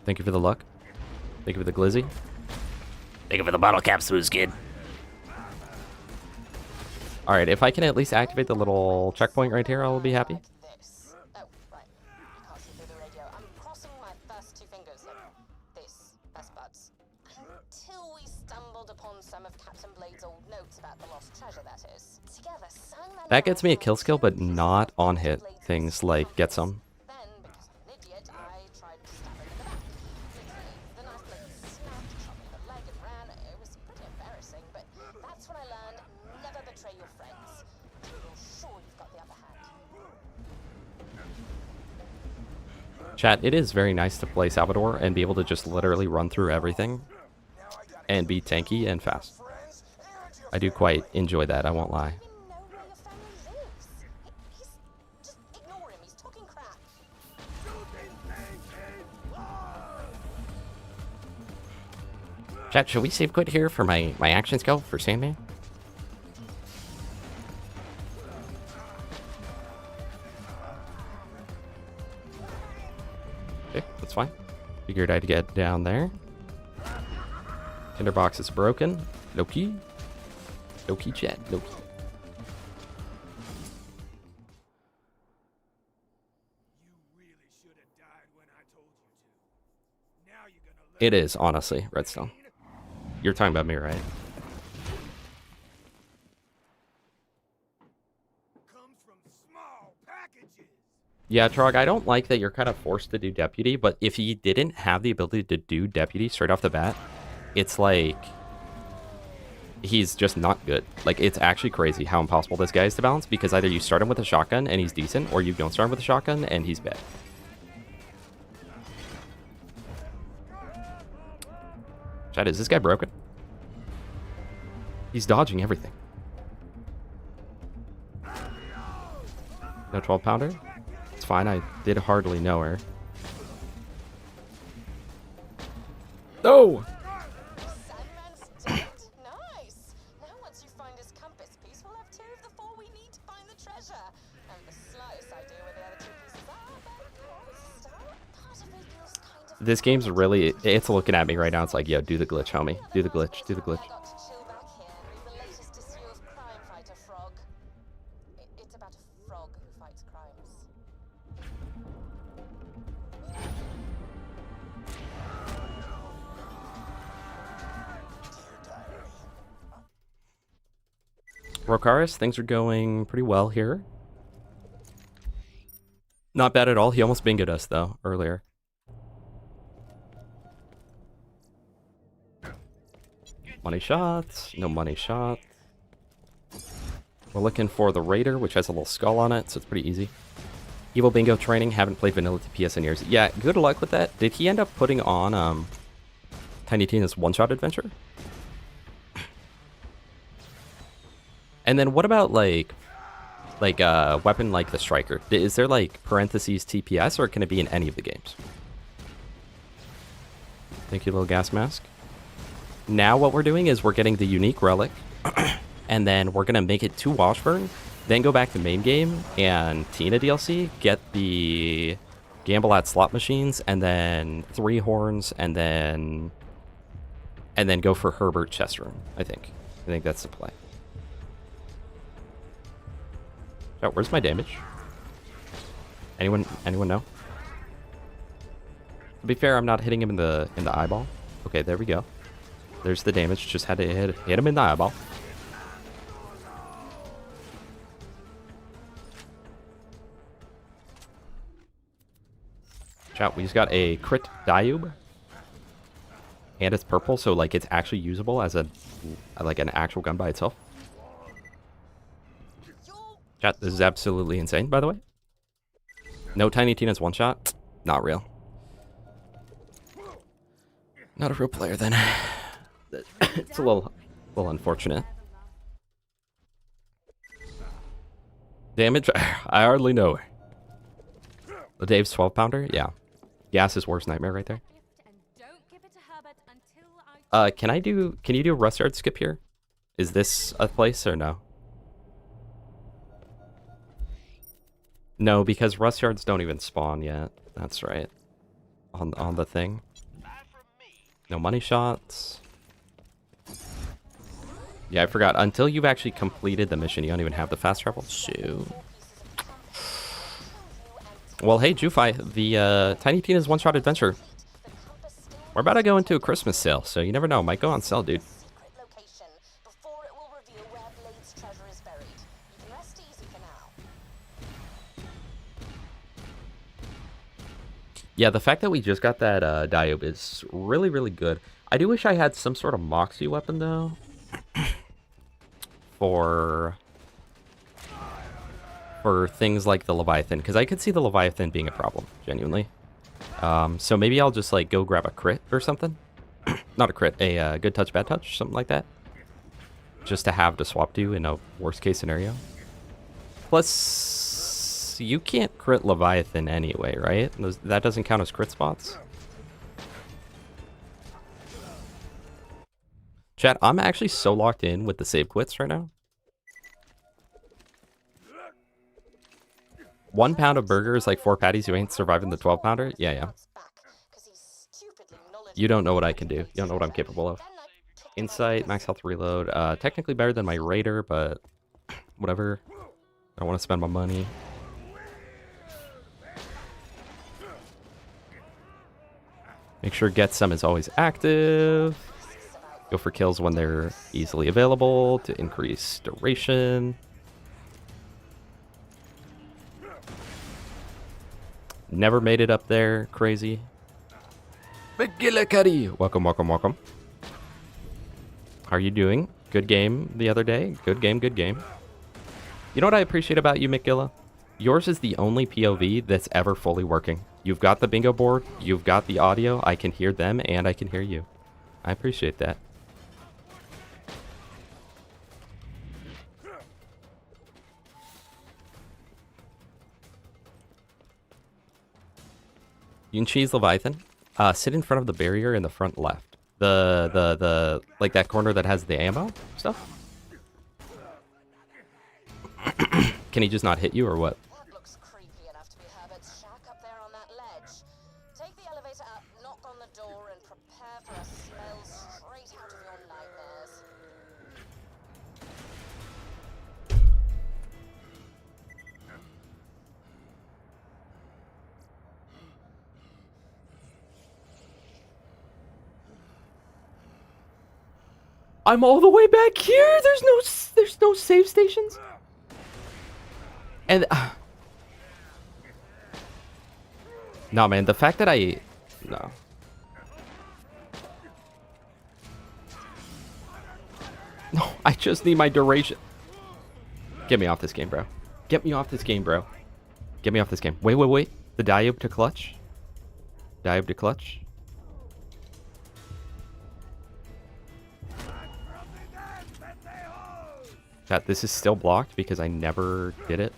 Thank you for the luck. Thank you for the glizzy. Thank you for the bottle capsules, kid. Alright, if I can at least activate the little checkpoint right here, I'll be happy. That gets me a kill skill, but not on hit. Things like get some. Chat, it is very nice to play Salvador and be able to just literally run through everything and be tanky and fast. I do quite enjoy that, I won't lie. Chat, should we save quit here for my action skill for Sandman? Okay, that's fine. Figured I'd get down there. Tinderbox is broken. Low-key. Low-key, chat. Low-key. It is, honestly, Redstone. You're talking about me, right? Yeah, Trog, I don't like that you're kind of forced to do Deputy, but if he didn't have the ability to do Deputy straight off the bat, it's like... he's just not good. Like, it's actually crazy how impossible this guy is to balance, because either you start him with a shotgun and he's decent, or you don't start him with a shotgun and he's bad. Chat, is this guy broken? He's dodging everything. No 12-pounder? It's fine, I did hardly know her. No! Sandman's dead. Nice. Now once you find his compass piece, we'll have 2 of the 4 we need to find the treasure. And the slightest idea where the other 2 pieces are, but still, part of me feels kind of... This game's really, it's looking at me right now. It's like, yo, do the glitch, homie. Do the glitch, do the glitch. I got to chill back here and read the latest issue of Crime Fighter Frog. It's about a frog who fights crimes. Rokaris, things are going pretty well here. Not bad at all. He almost bingoed us, though, earlier. Money shots. No money shot. We're looking for the Raider, which has a little skull on it, so it's pretty easy. Evil Bingo training. Haven't played Vanilla TPS in years. Yeah, good luck with that. Did he end up putting on Tiny Tina's one-shot adventure? And then what about, like a weapon like the Striker? Is there, like, parentheses TPS, or can it be in any of the games? Thank you, little gas mask. Now what we're doing is we're getting the unique relic, and then we're going to make it to Washburn, then go back to main game and Tina DLC, get the gamble at slot machines, and then 3 horns, and then go for Herbert chest room, I think. I think that's the play. Oh, where's my damage? Anyone know? To be fair, I'm not hitting him in the eyeball. Okay, there we go. There's the damage. Just had to hit him in the eyeball. Chat, we just got a crit Diube. And it's purple, so like it's actually usable as an actual gun by itself. Chat, this is absolutely insane, by the way. No Tiny Tina's one shot? Not real. Not a real player then. It's a little unfortunate. Damage? I hardly know her. The Dave's 12-pounder? Yeah. Gas's worst nightmare right there. Can you do a rust yard skip here? Is this a place or no? No, because rust yards don't even spawn yet. That's right. On the thing. No money shots. Yeah, I forgot. Until you've actually completed the mission, you don't even have the fast travel. Shoot. Well, hey, Jufi, the Tiny Tina's one-shot adventure. We're about to go into a Christmas sale, so you never know. Might go on sale, dude. Yeah, the fact that we just got that Diube is really, really good. I do wish I had some sort of Moxie weapon, though. For things like the Leviathan, because I could see the Leviathan being a problem, genuinely. So maybe I'll just like go grab a crit or something. Not a crit, a good touch, bad touch, something like that. Just to have to swap to in a worst case scenario. Plus, you can't crit Leviathan anyway, right? That doesn't count as crit spots. Chat, I'm actually so locked in with the save quits right now. 1 pound of burger is like 4 patties. You ain't surviving the 12-pounder? Yeah, yeah. You don't know what I can do. You don't know what I'm capable of. Insight, max health reload. Technically better than my Raider, but whatever. I don't want to spend my money. Make sure Get Some is always active. Go for kills when they're easily available to increase duration. Never made it up there. Crazy. McGillicuddy! Welcome, welcome, welcome. How are you doing? Good game the other day. Good game, good game. You know what I appreciate about you, McGilla? Yours is the only POV that's ever fully working. You've got the bingo board, you've got the audio, I can hear them, and I can hear you. I appreciate that. You can cheese Leviathan. Sit in front of the barrier in the front left. The like that corner that has the ammo stuff. Can he just not hit you or what? That looks creepy enough to be Herbert's shack up there on that ledge. Take the elevator up, knock on the door, and prepare for a smell straight out of your nightmares. I'm all the way back here. There's no save stations. And no, man, the fact that no. No, I just need my duration. Get me off this game, bro. Get me off this game, bro. Get me off this game. Wait. The diode to clutch. Diode to clutch. Chat, this is still blocked because I never did it.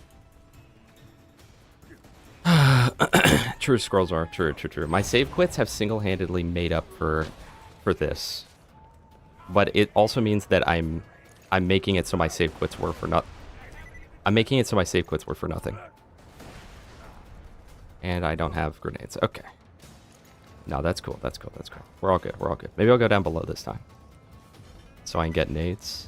True, scrolls are true. My save quits have single-handedly made up for this, but it also means that I'm making it so my save quits were for not. I'm making it so my save quits were for nothing, and I don't have grenades. Okay, no, that's cool. That's cool. We're all good. Maybe I'll go down below this time, so I can get nades.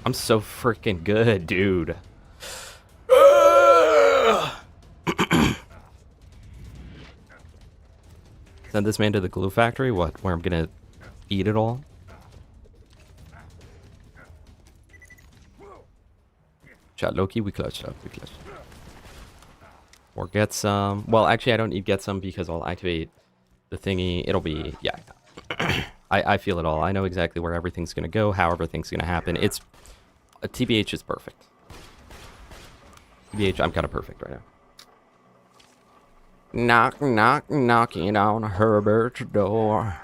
I'm so freaking good, dude. Send this man to the glue factory? What? Where I'm gonna eat it all? Chat Loki, we clutched up. Or get some. Well, actually, I don't need get some because I'll activate the thingy. It'll be. Yeah. I feel it all. I know exactly where everything's gonna go, how everything's gonna happen. It's. TBH is perfect. TBH, I'm kind of perfect right now. Knocking on Herbert's door.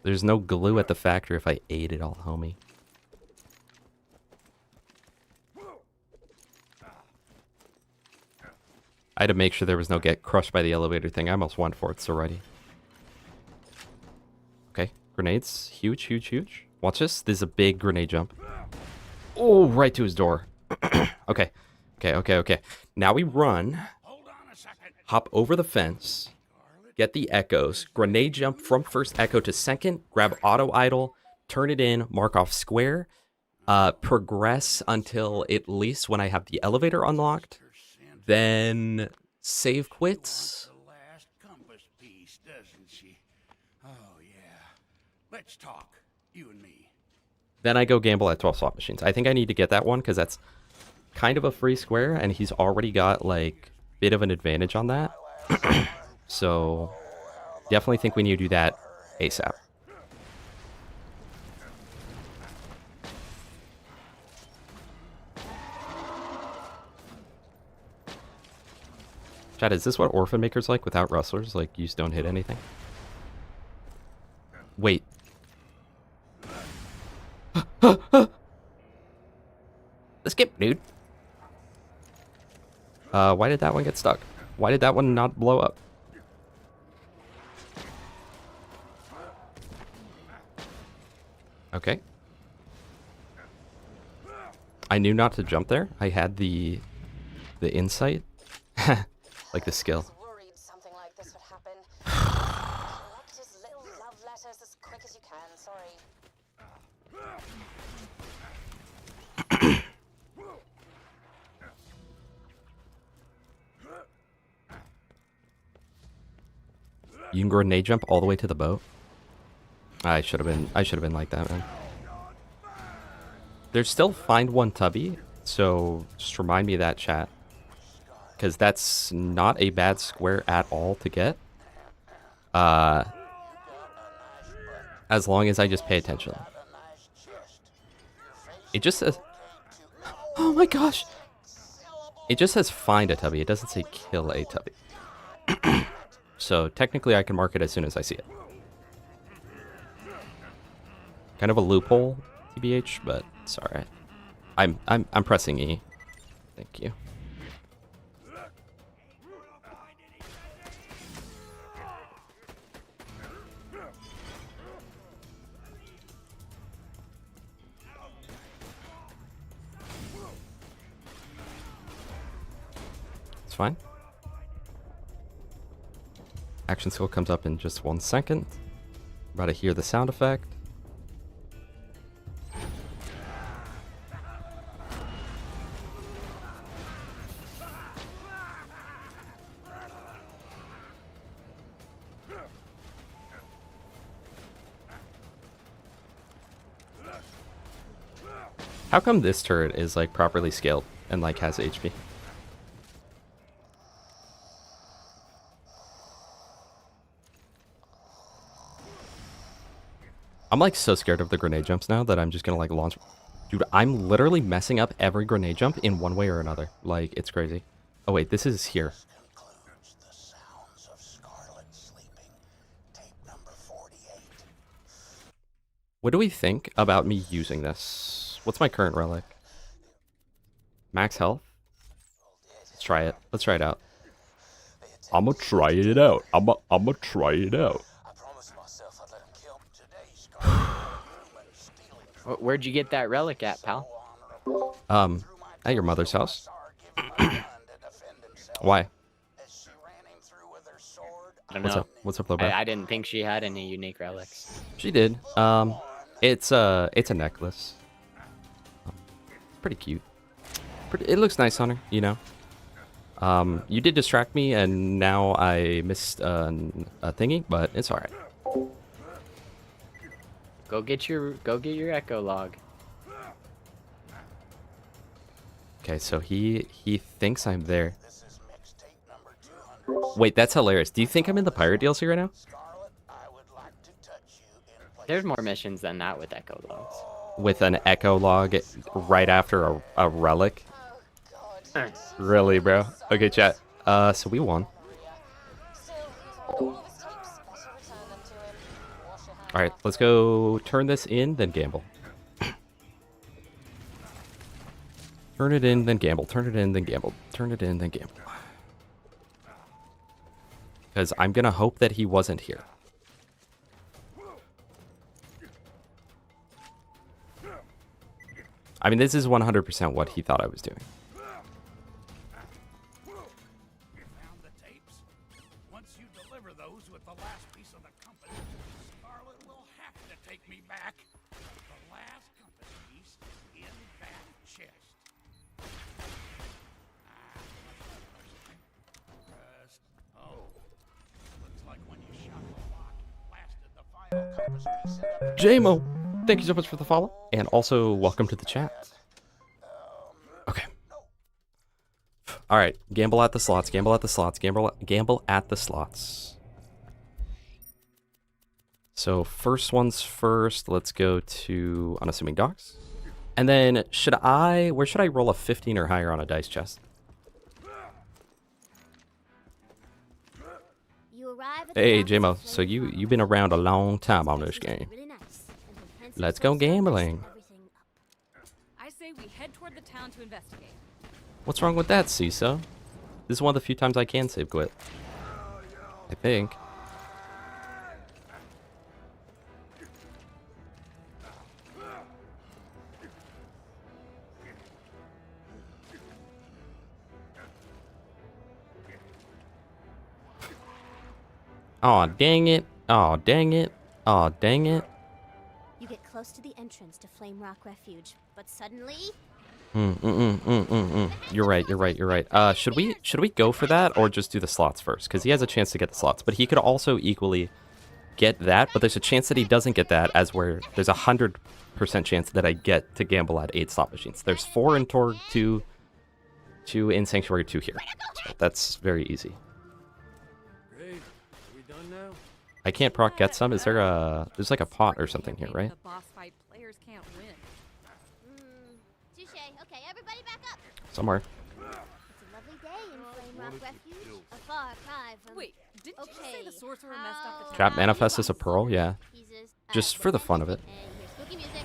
There's no glue at the factory if I ate it all, homie. I had to make sure there was no get crushed by the elevator thing. I almost went for it, so ready. Okay, grenades. Huge. Watch this. This is a big grenade jump. Oh, right to his door. Okay. Now we run. Hop over the fence. Get the echoes. Grenade jump from first echo to second. Grab auto idle. Turn it in. Mark off square. Progress until at least when I have the elevator unlocked. Then save quits. Let's talk, you and me. Then I go gamble at 12 slot machines. I think I need to get that one because that's kind of a free square, and he's already got like a bit of an advantage on that. So definitely think we need to do that ASAP. Chat, is this what Orphan Maker's like without rustlers? Like, you just don't hit anything? Wait. Skip, dude. Why did that one get stuck? Why did that one not blow up? Okay. I knew not to jump there. I had the insight. Like the skill. Worried something like this would happen. Collect his little love letters as quick as you can. Sorry. You can grenade jump all the way to the boat. I should have been like that, man. There's still find one tubby, so just remind me of that, chat. Because that's not a bad square at all to get. As long as I just pay attention. It just says... Oh my gosh! It just says find a tubby. It doesn't say kill a tubby. So technically I can mark it as soon as I see it. Kind of a loophole, TBH, but it's alright. I'm pressing E. Thank you. It's fine. Action skill comes up in just 1 second. About to hear the sound effect. How come this turret is like properly scaled and like has HP? I'm like so scared of the grenade jumps now that I'm just gonna like launch. Dude, I'm literally messing up every grenade jump in one way or another. Like, it's crazy. Oh wait, this is here. What do we think about me using this? What's my current relic? Max health? Let's try it. Let's try it out. I'ma try it out. I'ma try it out. Where'd you get that relic at, pal? At your mother's house. Why? I don't What's know. up? What's up, little bro? I didn't think she had any unique relics. She did. It's a necklace. Pretty cute. It looks nice on her, you know. You did distract me, and now I missed a thingy, but it's alright. Go get your echo log. Okay, so he thinks I'm there. Wait, that's hilarious. Do you think I'm in the pirate DLC right now? There's more missions than that with echo logs. With an echo log right after a relic? Really, bro? Okay, chat. So we won. Alright, let's go turn this in, then gamble. Turn it in, then gamble. Turn it in, then gamble. Turn it in, then gamble. Because I'm gonna hope that he wasn't here. I mean, this is 100% what he thought I was doing. You found the tapes? Once you deliver those with the last piece of the compass, Scarlet will have to take me back. The last compass piece in that chest. Oh, looks like when you shot the lock, blasted the final compass piece in the... JMO, thank you so much for the follow, and also welcome to the chat. Okay. All right, gamble at the slots. Gamble at the slots. Gamble at the slots. So first one's first. Let's go to unassuming docks, and then where should I roll a 15 or higher on a dice chest? Hey JMO, so you've been around a long time on this game. Let's go gambling. I say we head toward the town to investigate. What's wrong with that, CISO? This is one of the few times I can save quit. I think. Aw, dang it. Aw, dang it. Aw, dang it. You get close to the entrance to Flame Rock Refuge, but suddenly... You're right. Should we go for that or just do the slots first? Because he has a chance to get the slots, but he could also equally get that, but there's a chance that he doesn't get that, as where there's 100% chance that I get to gamble at 8 slot machines. There's 4 in Torg, 2 in Sanctuary, 2 here. So that's very easy. Great. Are we done now? I can't proc get some. Is there a... There's like a pot or something here, right? The boss fight players can't win. Touche. Okay, everybody back up. Somewhere. It's a lovely day in Flame Rock Refuge. A far cry from... Wait, didn't you just say the sorcerer messed up the Trap manifest as a pearl? Yeah. Just for the fun of it. And here's spooky music.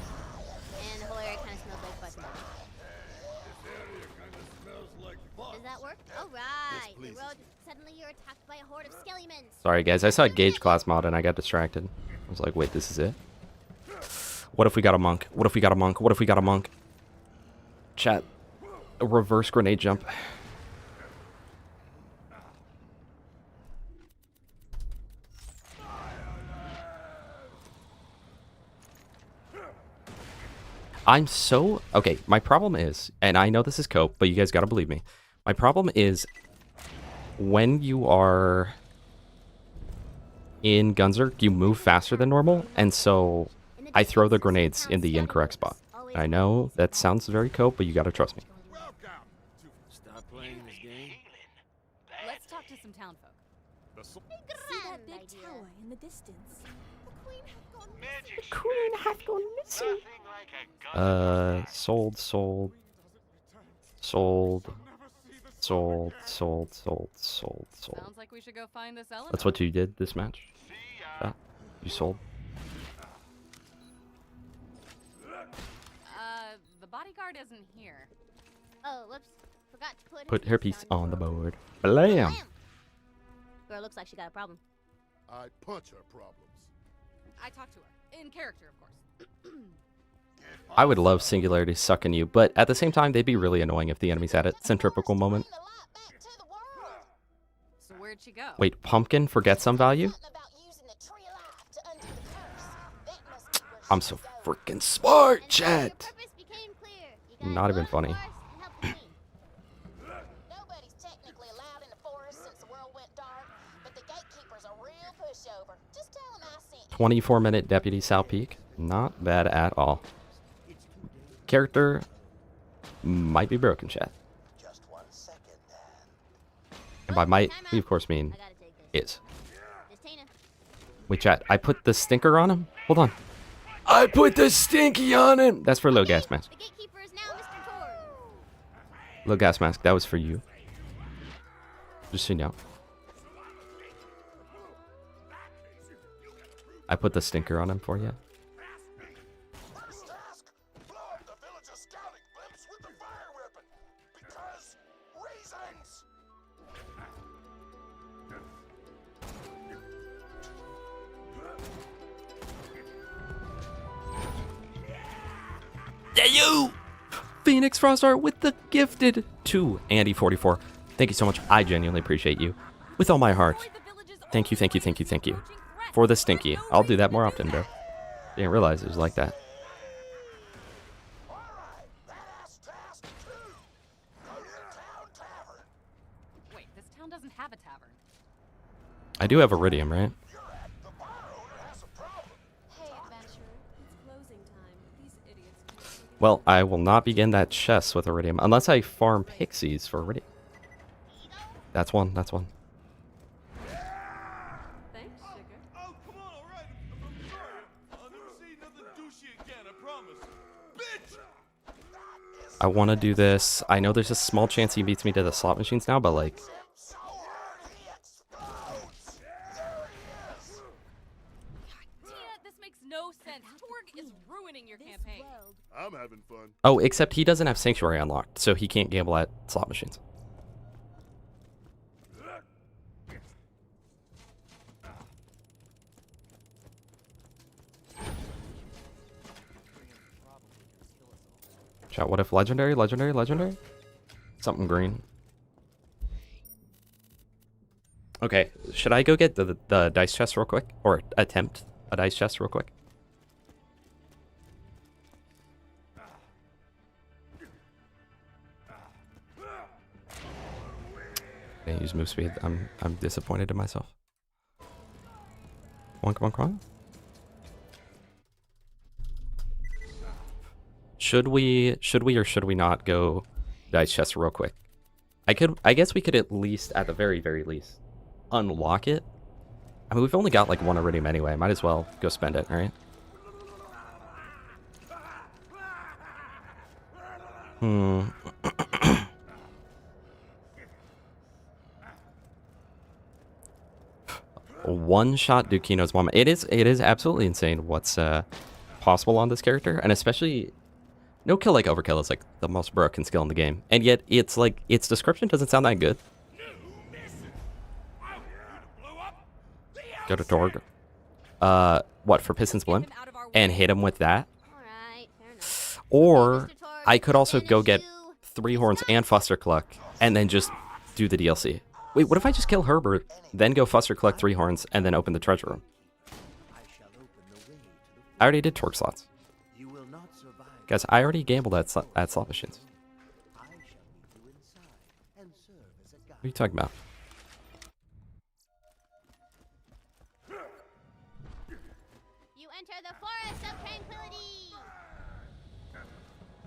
And the whole area kind of smells like fuzz mud. Does that work? All right. The road. Suddenly you're attacked by a horde of skellimans. Sorry, guys. I saw a gauge class mod and I got distracted. I was like, wait, this is it? What if we got a monk? What if we got a monk? What if we got a monk? Chat. A reverse grenade jump. I'm so... Okay, my problem is, and I know this is cope, but you guys gotta believe me. My problem is when you are in Gunzerk, you move faster than normal, and so I throw the grenades in the incorrect spot. I know that sounds very cope, but you gotta trust me. Stop playing this game. Let's talk to some town folk. See that big tower in the distance? The queen hath gone missing. Sold. Sounds like we should go find this element. That's what you did this match? You sold? The bodyguard isn't here. Oh, whoops. Forgot to Put her piece on the board. Blam! Girl looks like she got a problem. I punch her problems. I talked to her. In character, of course. I would love Singularity sucking you, but at the same time, they'd be really annoying if the enemies had a centripetal moment. So where'd she go? Wait, Pumpkin forget some value? I'm so freaking smart, chat! Not even funny. Nobody's technically allowed in the forest since the world went dark, but the gatekeeper's a real pushover. Just tell him I sent you. 24-minute Deputy Sal Peak. Not bad at all. Character might be broken, chat. And by might, we of course mean is. Wait, chat, I put the stinker on him? Hold on. I put the stinky on him! That's for low gas mask. The gatekeeper is now Mr. Torg. Low gas mask, that was for you. Just so you know. I put the stinker on him for you. Yeah, you! Phoenix Frostart with the gifted to Andy44. Thank you so much. I genuinely appreciate you. With all my heart. Thank you, thank you, thank you, thank you. For the stinky. I'll do that more often, bro. Didn't realize it was like that. Wait, this town doesn't have a tavern. I do have Iridium, right? Well, I will not begin that chest with Iridium unless I farm pixies for Iridium. That's one, that's one. Thanks, sugar. Oh, come on, all right. I'm sorry. I'll never say nothing douchey again, I promise. Bitch! I want to do this. I know there's a small chance he beats me to the slot machines now, but like... Tina, this makes no sense. Torg is ruining your campaign. I'm having fun. Oh, except he doesn't have Sanctuary unlocked, so he can't gamble at slot machines. Chat, what if legendary, legendary, legendary? Something green. Okay, should I go get the dice chest real quick? Or attempt a dice chest real quick? Can't use move speed. I'm disappointed in myself. Come on, come on, come on. Should we or should we not go dice chest real quick? I guess we could at least, at the very, very least, unlock it. I mean, we've only got like one iridium anyway. Might as well go spend it, right? One-shot Dukino's mom. It is absolutely insane what's possible on this character, and especially no kill like overkill is like the most broken skill in the game, and yet it's like its description doesn't sound that good. Go to Torg. What, for Piston's Blimp? And hit him with that? Or I could also go get 3 horns and Fuster Cluck and then just do the DLC. Wait, what if I just kill Herbert, then go Fuster Cluck 3 horns, and then open the treasure room? I already did Torque slots. Guys, I already gambled at slot machines. What are you talking about? You enter the forest of tranquility.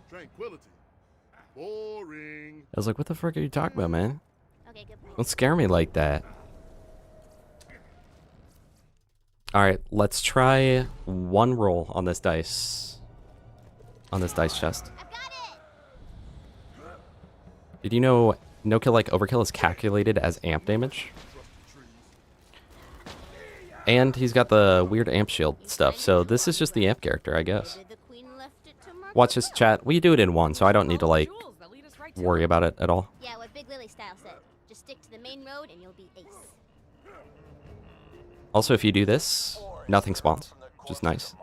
Tranquility. Boring. I was like, what the frick are you talking about, man? Okay, good point. Don't scare me like that. Alright, let's try one roll on this dice. On this dice chest. Did you know no kill like overkill is calculated as amp damage? And he's got the weird amp shield stuff, so this is just the amp character, I guess. Watch this, chat. We do it in one, so I don't need to like worry about it at all. Yeah, what Big Lily style said. Just stick to the main road and you'll be ace. Also, if you do this, nothing spawns, which is nice.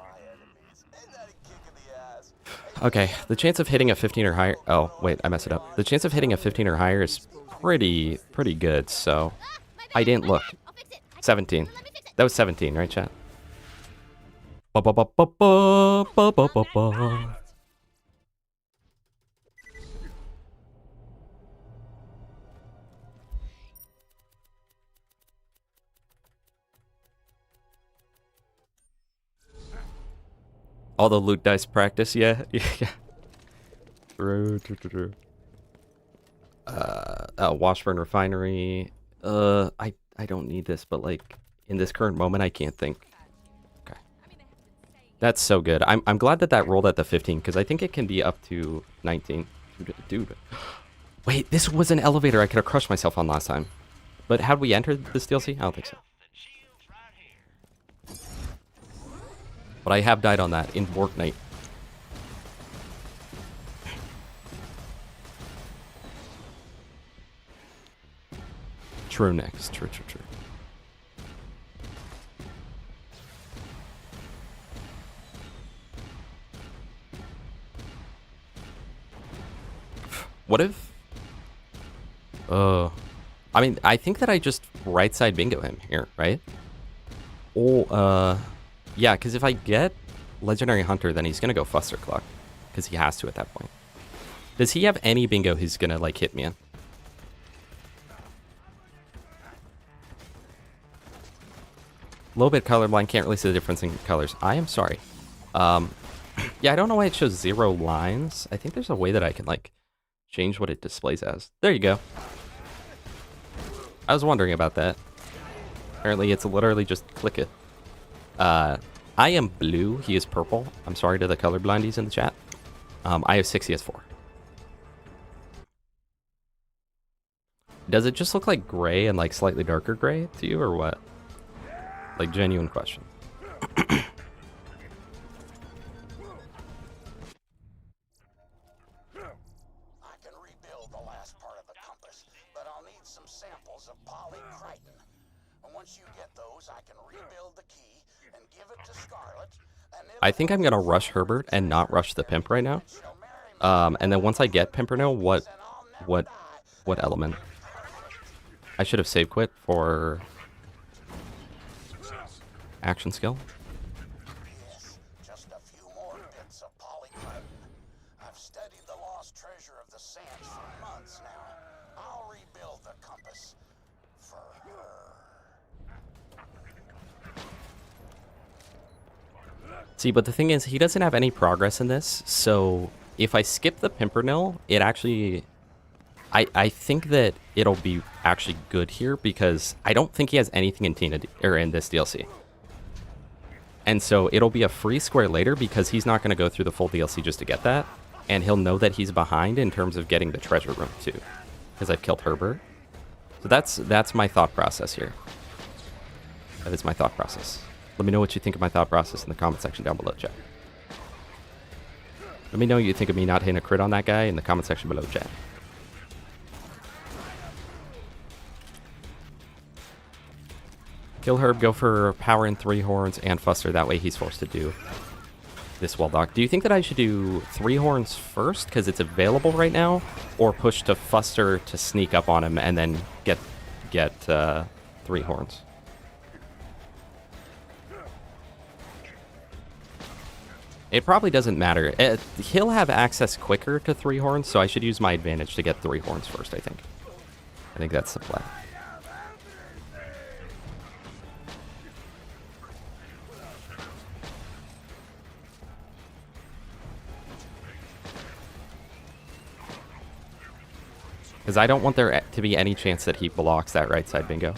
Okay, the chance of hitting a 15 or higher... Oh, wait, I messed it up. The chance of hitting a 15 or higher is pretty good, so... I didn't look. 17. That was 17, right, chat? Ba-ba-ba-ba-ba-ba-ba-ba-ba. All the loot dice practice, yeah. Yeah. True. Washburn Refinery. I don't need this, but like in this current moment, I can't think. Okay. That's so good. I'm glad that rolled at the 15 because I think it can be up to 19. Dude. Wait, this was an elevator I could have crushed myself on last time. But had we entered this DLC? I don't think so. But I have died on that in Fortnite. True next. True. What if... I mean, I think that I just right side bingo him here, right? Oh, yeah, because if I get Legendary Hunter, then he's going to go Fuster Cluck. Because he has to at that point. Does he have any bingo he's going to, like, hit me in? A little bit colorblind, can't really see the difference in colors. I am sorry. Yeah, I don't know why it shows 0 lines. I think there's a way that I can, like, change what it displays as. There you go. I was wondering about that. Apparently, it's literally just click it. I am blue. He is purple. I'm sorry to the colorblindies in the chat. I have 6, he has 4. Does it just look like gray and like slightly darker gray to you or what? Like genuine question. I think I'm gonna rush Herbert and not rush the pimp right now. And then once I get Pimpernel, what element? I should have save quit for action skill. Just a few more bits of polycritin. I've studied the lost treasure of the sands for months now. I'll rebuild the compass for her. See, but the thing is, he doesn't have any progress in this, so if I skip the Pimpernel, it actually... I think that it'll be actually good here, because I don't think he has anything in in this DLC. And so it'll be a free square later, because he's not going to go through the full DLC just to get that, and he'll know that he's behind in terms of getting the treasure room, too, because I've killed Herbert. So that's my thought process here. That is my thought process. Let me know what you think of my thought process in the comment section down below, chat. Let me know what you think of me not hitting a crit on that guy in the comment section below, chat. Kill Herb, go for power in 3 horns and Fuster. That way he's forced to do this Waldock. Do you think that I should do 3 horns first because it's available right now? Or push to Fuster to sneak up on him and then get 3 horns? It probably doesn't matter. He'll have access quicker to 3 horns, so I should use my advantage to get 3 horns first, I think. I think that's the play. Because I don't want there to be any chance that he blocks that right side bingo.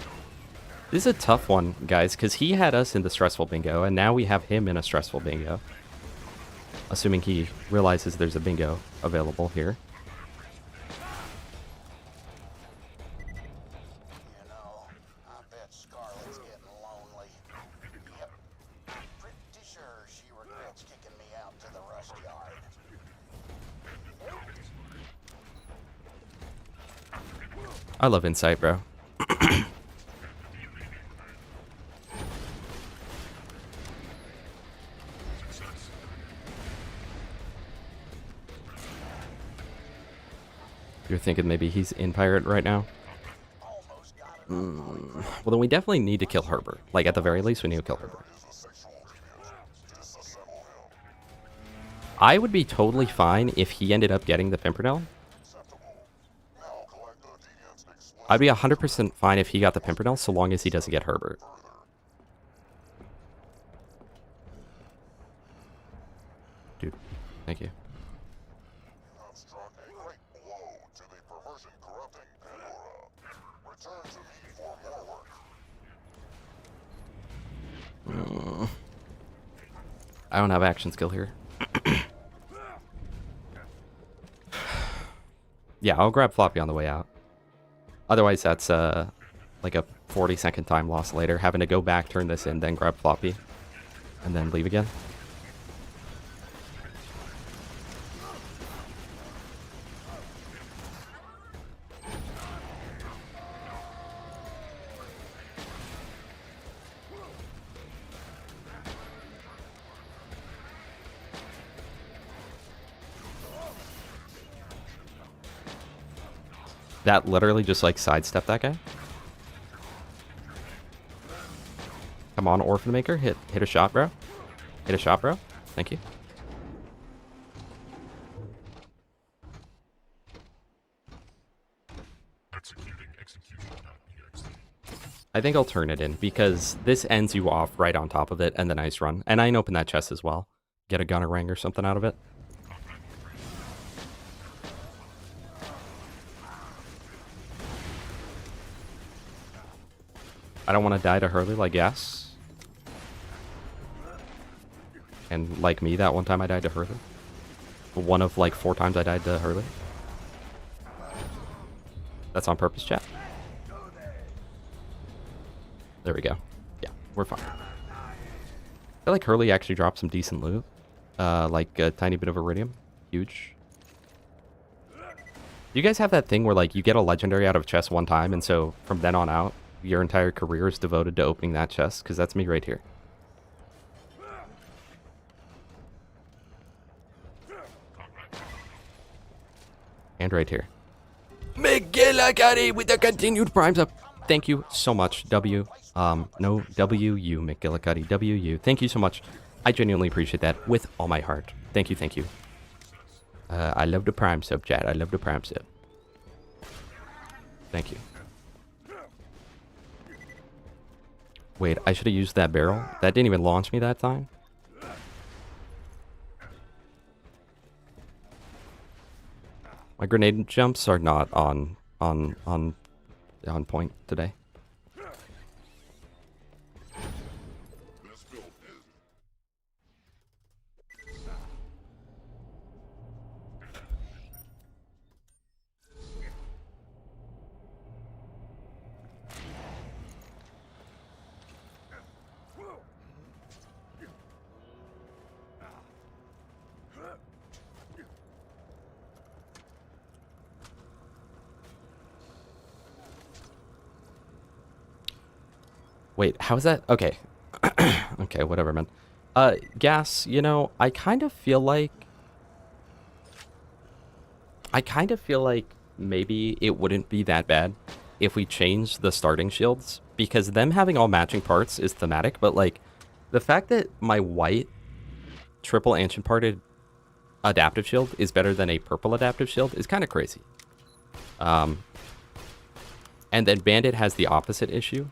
This is a tough one, guys, because he had us in the stressful bingo, and now we have him in a stressful bingo. Assuming he realizes there's a bingo available here. You know, I bet Scarlett's getting lonely. Yep. Pretty sure she regrets kicking me out to the rust yard. I love insight, bro. You're thinking maybe he's in pirate right now? Well, then we definitely need to kill Herbert. Like, at the very least, we need to kill Herbert. I would be totally fine if he ended up getting the Pimpernel. I'd be 100% fine if he got the Pimpernel, so long as he doesn't get Herbert. Dude, thank you. I don't have action skill here. Yeah, I'll grab Floppy on the way out. Otherwise, that's like a 40-second time loss later. Having to go back, turn this in, then grab Floppy, and then leave again. That literally just like sidestepped that guy. Come on, Orphan Maker, hit a shot, bro. Hit a shot, bro. Thank you. I think I'll turn it in because this ends you off right on top of it and the nice run. And I can open that chest as well. Get a gunner ring or something out of it. I don't want to die to Hurley like yes. And like me, that one time I died to Hurley. One of like 4 times I died to Hurley. That's on purpose, chat. There we go. Yeah, we're fine. I feel like Hurley actually dropped some decent loot. Like a tiny bit of iridium. Huge. You guys have that thing where like you get a legendary out of a chest one time, and so from then on out, your entire career is devoted to opening that chest? Because that's me right here. And right here. McGillicuddy with the continued primes up. Thank you so much, W. No, W-U, McGillicuddy. W-U. Thank you so much. I genuinely appreciate that with all my heart. Thank you, thank you. I love the prime sub, chat. I love the prime sub. Thank you. Wait, I should have used that barrel. That didn't even launch me that time. My grenade jumps are not on point today. Wait, how is that? Okay. Okay, whatever, man. Gas, you know, I kind of feel like maybe it wouldn't be that bad if we changed the starting shields, because them having all matching parts is thematic, but like the fact that my white triple ancient parted adaptive shield is better than a purple adaptive shield is kind of crazy. And then Bandit has the opposite issue.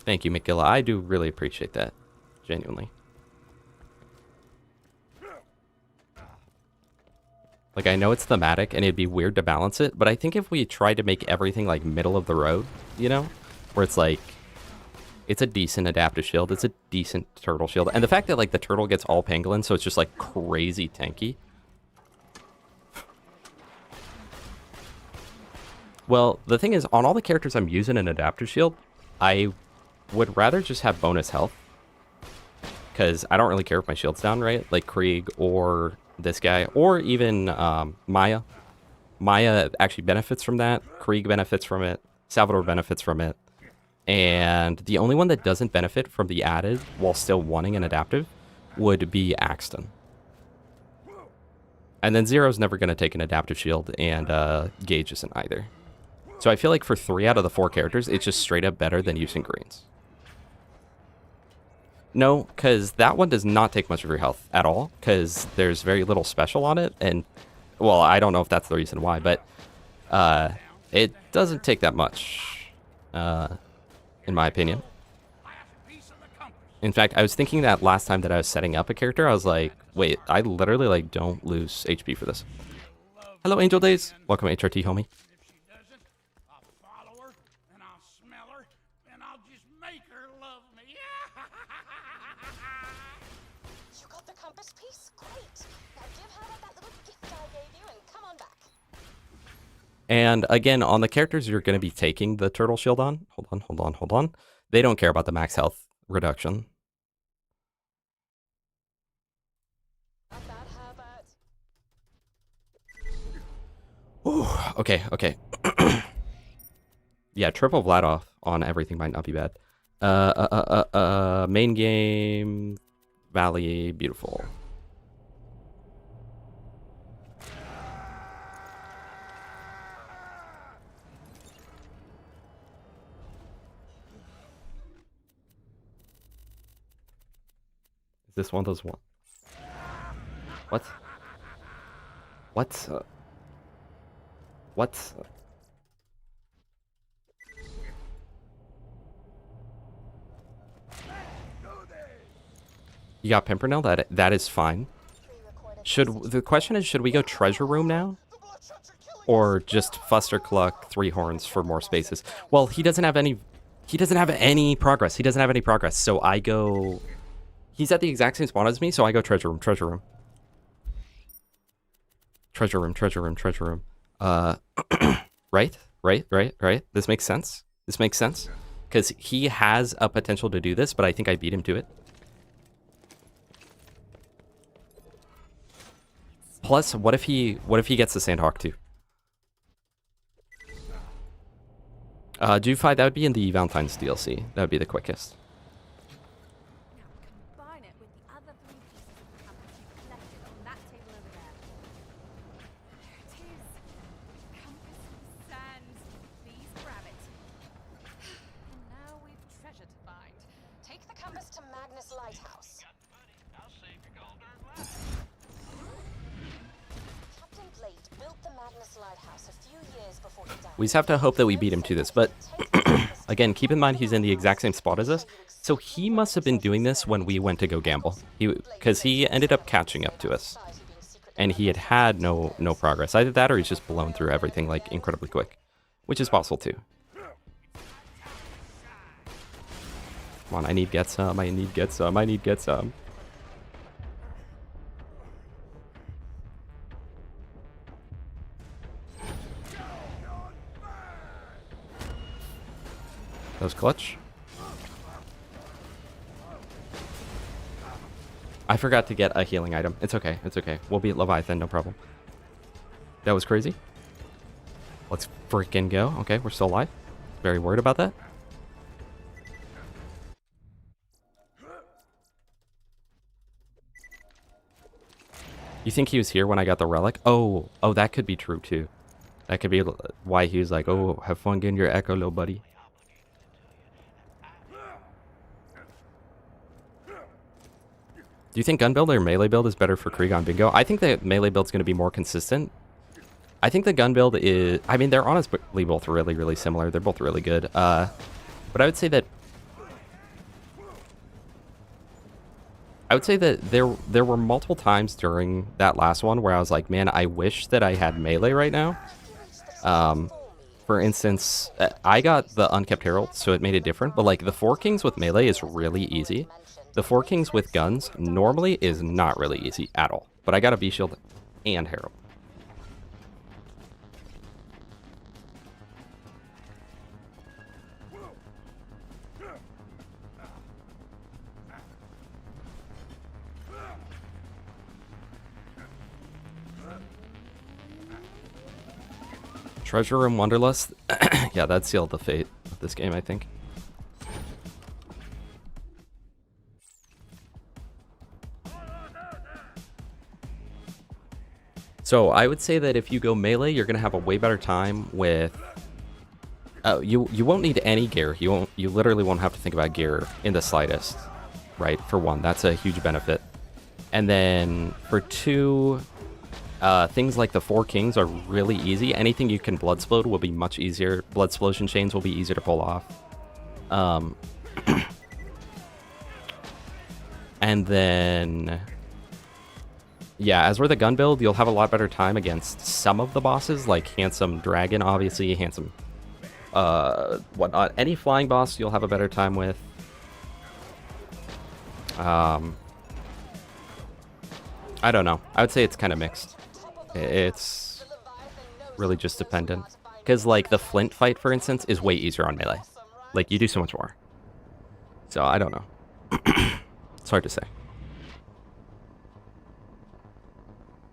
Thank you, Mikilla. I do really appreciate that. Genuinely. Like, I know it's thematic and it'd be weird to balance it, but I think if we tried to make everything like middle of the road, you know, where it's like, it's a decent adaptive shield, it's a decent turtle shield, and the fact that like the turtle gets all pangolin, so it's just like crazy tanky. Well, the thing is, on all the characters I'm using an adaptive shield, I would rather just have bonus health, because I don't really care if my shield's down, right? Like Krieg or this guy, or even Maya. Maya actually benefits from that. Krieg benefits from it. Salvador benefits from it. And the only one that doesn't benefit from the added while still wanting an adaptive would be Axton. And then Zero's never going to take an adaptive shield, and Gage isn't either. So I feel like for 3 out of the 4 characters, it's just straight up better than using greens. No, because that one does not take much of your health at all, because there's very little special on it, and, well, I don't know if that's the reason why, but it doesn't take that much, in my opinion. In fact, I was thinking that last time that I was setting up a character, I was like, wait, I literally, like, don't lose HP for this. Hello, Angel Days. Welcome, HRT, homie. And again, on the characters you're going to be taking the turtle shield on, hold on. They don't care about the max health reduction. Ooh, okay. Yeah, triple Vlad on everything might not be bad. Main game, Valley, beautiful. Is this one of those one? What? What? You got Pimpernel? That is fine. The question is, should we go treasure room now? Or just Fuster Cluck 3 horns for more spaces? Well, he doesn't have any progress. So I go. He's at the exact same spot as me, so I go treasure room. Right? This makes sense. Because he has a potential to do this, but I think I beat him to it. Plus, what if he gets the Sandhawk too? Jufi, that would be in the Valentine's DLC. That would be the quickest. We just have to hope that we beat him to this, but again, keep in mind he's in the exact same spot as us, so he must have been doing this when we went to go gamble, because he ended up catching up to us. and he had no progress. Either that or he's just blown through everything like incredibly quick, which is possible too. Come on, I need get some. I need get some. I need get some. That was clutch. I forgot to get a healing item. It's okay. It's okay. We'll beat Leviathan, no problem. That was crazy. Let's freaking go. Okay, we're still alive. Very worried about that. You think he was here when I got the relic? Oh, that could be true too. That could be why he was like, oh, have fun getting your echo, little buddy. Do you think gun build or melee build is better for Krieg on Bingo? I think the melee build's going to be more consistent. I think the gun build is... I mean, they're honestly both really, really similar. They're both really good. But I would say that... there were multiple times during that last one where I was like, man, I wish that I had melee right now. For instance, I got the Unkept Herald, so it made it different. But like the Four Kings with melee is really easy. The Four Kings with guns normally is not really easy at all. But I got a B-Shield and Herald. Treasure Room Wanderlust? Yeah, that sealed the fate of this game, I think. So I would say that if you go melee, you're gonna have a way better time with. You won't need any gear. You literally won't have to think about gear in the slightest, right? For one, that's a huge benefit. And then for two, things like the Four Kings are really easy. Anything you can Bloodsplode will be much easier. Bloodsplosion chains will be easier to pull off. And then. Yeah, as for the gun build, you'll have a lot better time against some of the bosses, like Handsome Dragon, obviously, Handsome, whatnot. Any flying boss you'll have a better time with. I don't know. I would say it's kind of mixed. It's really just dependent. Because, like, the Flint fight, for instance, is way easier on melee. Like, you do so much more. So, I don't know. It's hard to say.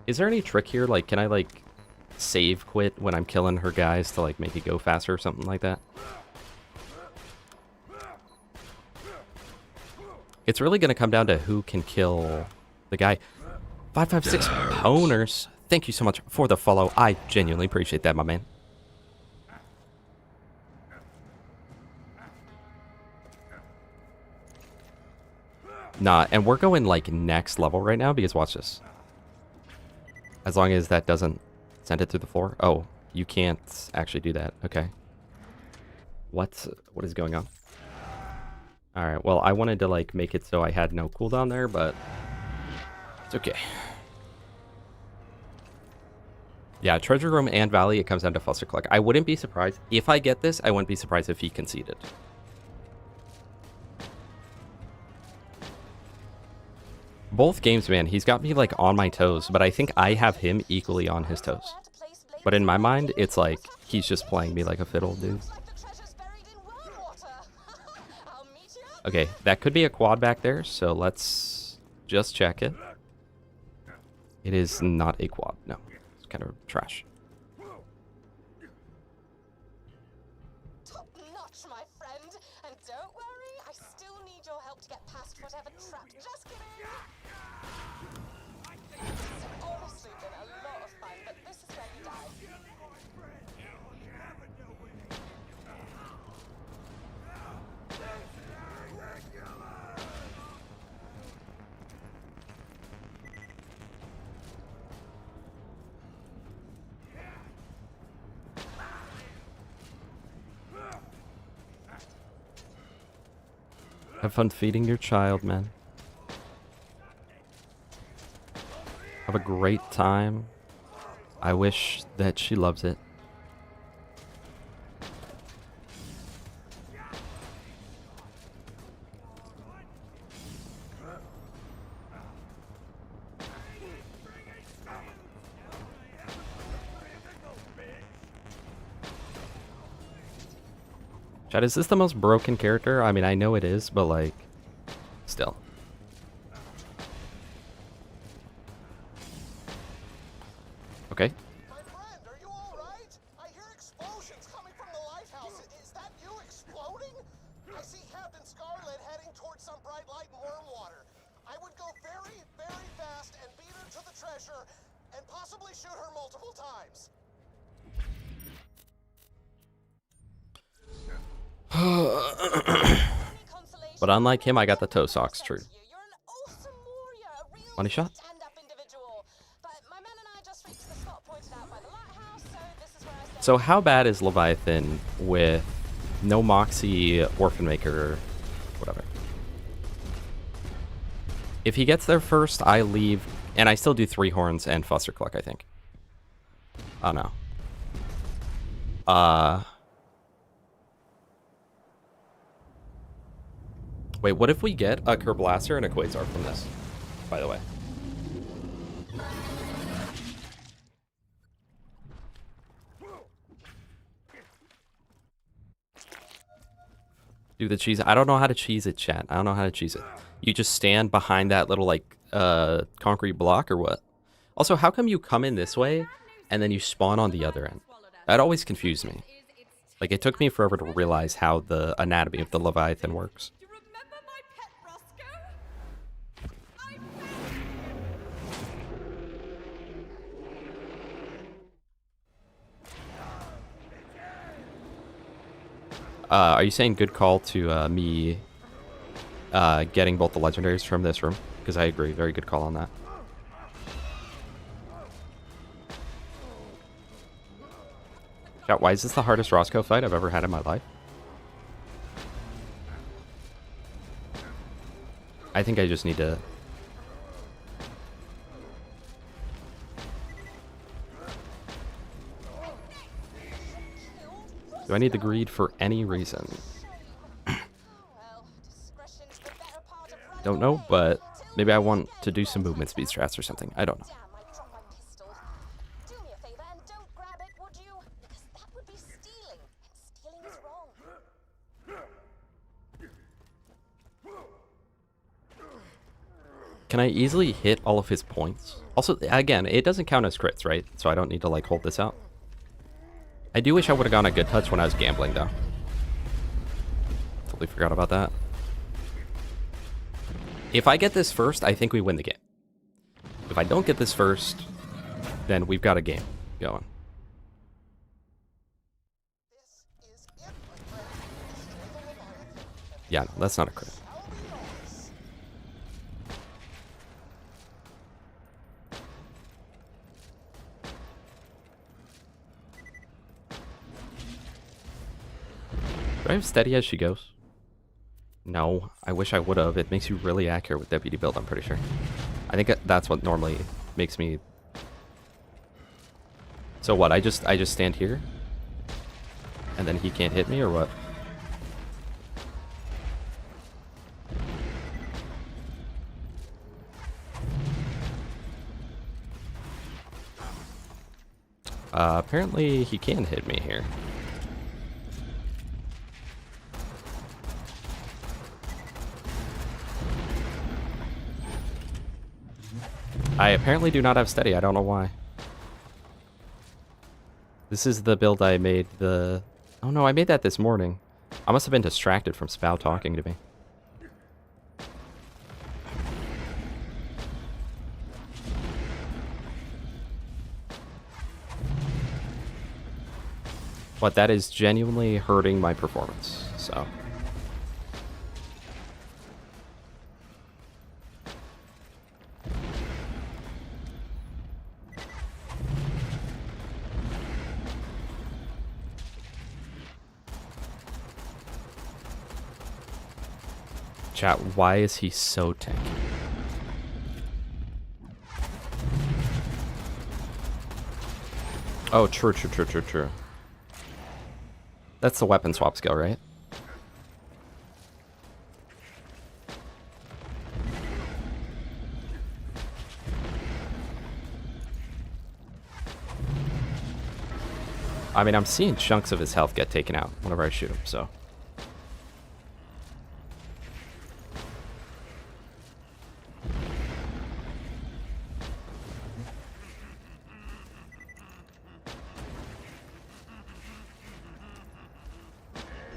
Is there any trick here? Like, can I, like, save quit when I'm killing her guys to, like, make it go faster or something like that? It's really going to come down to who can kill the guy. 556 Pwners. Thank you so much for the follow. I genuinely appreciate that, my man. Nah, and we're going, like, next level right now because watch this. As long as that doesn't send it through the floor. Oh, you can't actually do that. Okay. What is going on? Alright, well, I wanted to, like, make it so I had no cooldown there, but it's okay. Yeah, Treasure Room and Valley, it comes down to Fuster Cluck. I wouldn't be surprised. If I get this, I wouldn't be surprised if he conceded. Both games, man, he's got me, like, on my toes, but I think I have him equally on his toes. But in my mind, it's like, he's just playing me like a fiddle, dude. Okay, that could be a quad back there, so let's just check it. It is not a quad, no. It's kind of trash. Top notch, my friend. And don't worry, I still need your help to get past whatever trap. Just kidding. It's honestly been a lot of fun, but this is where you die. Have fun feeding your child, man. have a great time. I wish that she loves it. Chad, is this the most broken character? I mean, I know it is, but like, still. Okay. My friend, are you all right? I hear explosions coming from the lighthouse. Is that you exploding? I see Captain Scarlet heading towards some bright light in warm water. I would go very, very fast and beat her to the treasure and possibly shoot her multiple times. But unlike him, I got the toe socks, true. Money shot? So how bad is Leviathan with no Moxie, Orphan Maker, whatever? If he gets there first, I leave, and I still do 3 horns and Fuster Cluck, I think. Oh no. Wait, what if we get a Kerblaster and a Quasar from this, by the way? Do the cheese. I don't know how to cheese it, chat. I don't know how to cheese it. You just stand behind that little, like, concrete block or what? Also, how come you come in this way and then you spawn on the other end? That always confused me. Like, it took me forever to realize how the anatomy of the Leviathan works. Are you saying good call to me getting both the legendaries from this room? Because I agree, very good call on that. Chat, why is this the hardest Roscoe fight I've ever had in my life? I think I just need to... Do I need the greed for any reason? Don't know, but maybe I want to do some movement speed strats or something. I don't know. Can I easily hit all of his points? Also, again, it doesn't count as crits, right? So I don't need to, like, hold this out. I do wish I would have gone a good touch when I was gambling, though. Totally forgot about that. If I get this first, I think we win the game. If I don't get this first, then we've got a game going. Yeah, no, that's not a crit. Do I have steady as she goes? No, I wish I would have. It makes you really accurate with deputy build, I'm pretty sure. I think that's what normally makes me... So what, I just stand here? And then he can't hit me, or what? Apparently he can hit me here. I apparently do not have steady. I don't know why. This is the build I made the... Oh no, I made that this morning. I must have been distracted from Spow talking to me. But that is genuinely hurting my performance, so... Chat, why is he so tanky? Oh, true, true, true, true, true. That's the weapon swap skill, right? I mean, I'm seeing chunks of his health get taken out whenever I shoot him, so.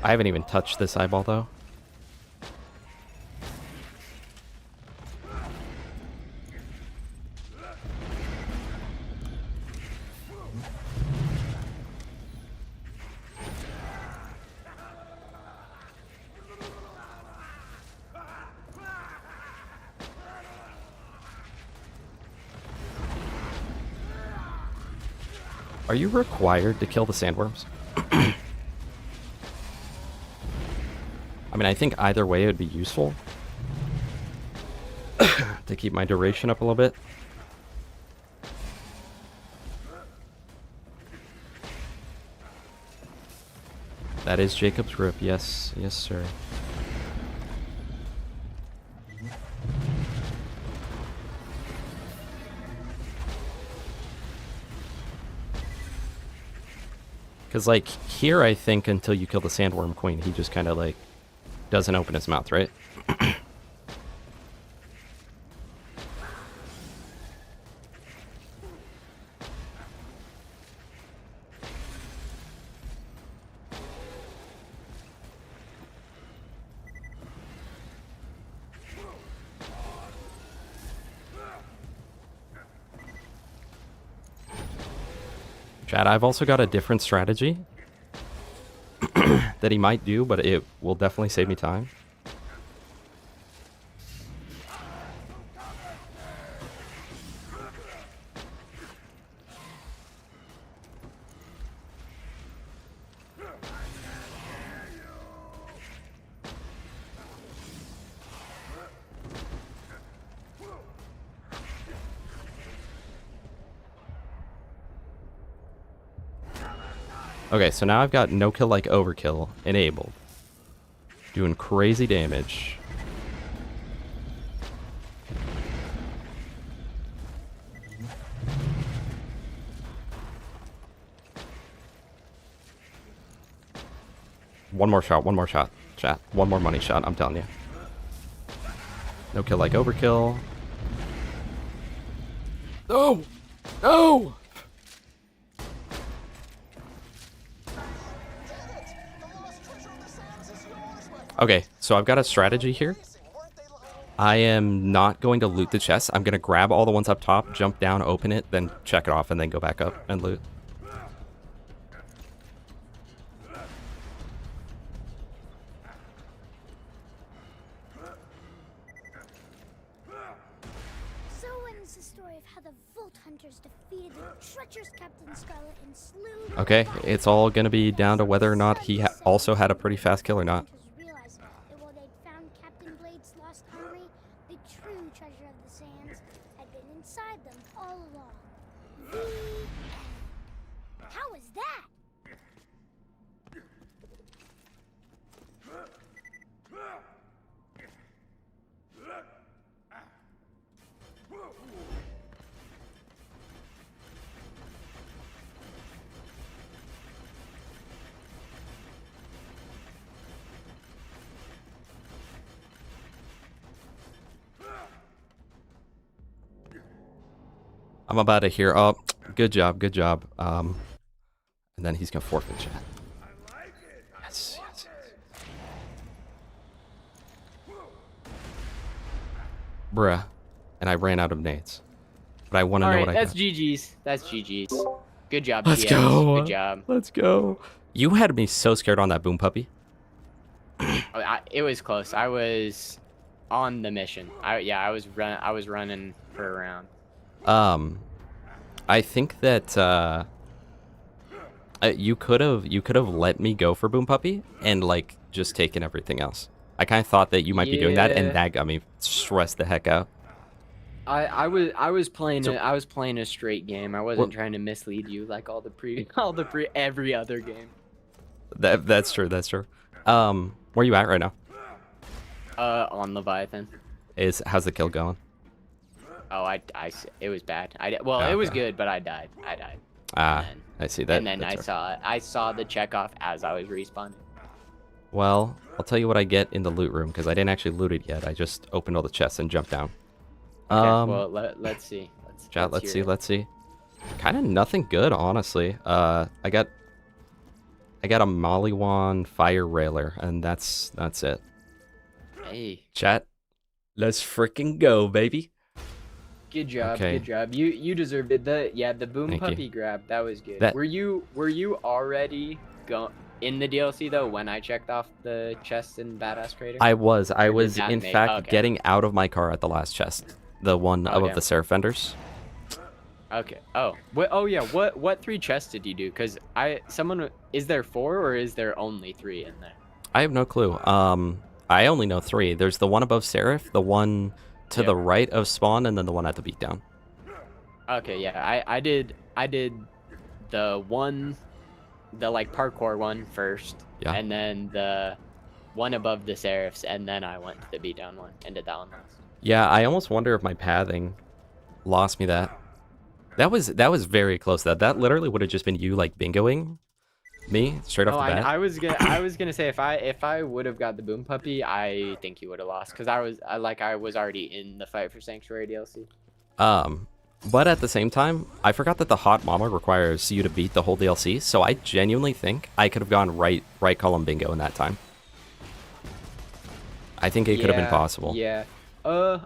I haven't even touched this eyeball, though. Are you required to kill the sandworms? I mean, I think either way it would be useful to keep my duration up a little bit. That is Jacob's grip. Yes, yes, sir. Because, like, here I think until you kill the sandworm queen, he just kind of, like, doesn't open his mouth, right? Chad, I've also got a different strategy that he might do, but it will definitely save me time. Okay, so now I've got no kill like overkill enabled. Doing crazy damage. One more shot, chat. One more money shot, I'm telling you. No kill like overkill. No! No! Okay, so I've got a strategy here. I am not going to loot the chest. I'm going to grab all the ones up top, jump down, open it, then check it off, and then go back up and loot. So ends the story of how the Vault Hunters defeated the treacherous Captain Scarlet and slew... Okay, it's all going to be down to whether or not he also had a pretty fast kill or not. Realized that while they'd found Captain Blade's lost armory, the true treasure of the sands had been inside them all along. The end. How was that? I'm about to hear, oh, good job, good job. And then he's going to forfeit chat. Yes, yes, yes. Bruh. And I ran out of nades. But I want to know what I that's got. GG's. That's GG's. Good job, Let's TX. go. Good job. Let's go. You had me so scared on that boom puppy. It was close. I was on the mission. I was running for a round. I think that you could have let me go for Boom Puppy and like just taken everything else. I kind of thought that you might be doing that, and that got me stressed the heck out. I was playing So- I was playing a straight game. I wasn't trying to mislead you like every other game. That's true. That's true. Where you at right now? On Leviathan. How's the kill going? Oh, it was bad. It was good, but I died. Ah, I see that. And then I saw the checkoff as I was respawning. Well, I'll tell you what I get in the loot room because I didn't actually loot it yet. I just opened all the chests and jumped down. Okay, well, let's see. Let's see. Kind of nothing good, honestly. I got a Mollywan fire railer, and that's it. Hey. Chat, let's freaking go, baby. Good job. Okay. Good job. You deserved it. The boom Thank puppy you. grab, that was good. That- Were you already in the DLC though when I checked off the chest in Badass Crater? I was that in make- fact okay. getting out of my car at the last chest, the one above Okay. the Seraph vendors. Okay. Oh. What? Oh yeah. What 3 chests did you do? Cause is there 4 or is there only 3 in there? I have no clue. I only know 3. There's the one above Seraph, the one to the right of spawn, and then the one at the beatdown. Okay. Yeah. I did the one, the like parkour one first. Yeah. And then the one above the Seraphs, and then I went to the beatdown one and did that one last. Yeah, I almost wonder if my pathing lost me that. That was very close. That literally would have just been you like bingoing me straight off the bat. I was gonna say if I would have got the boom puppy, I think you would have lost because I was already in the fight for Sanctuary DLC. But at the same time, I forgot that the hot mama requires you to beat the whole DLC, so I genuinely think I could have gone right column bingo in that time. I think it could have been possible. Yeah. I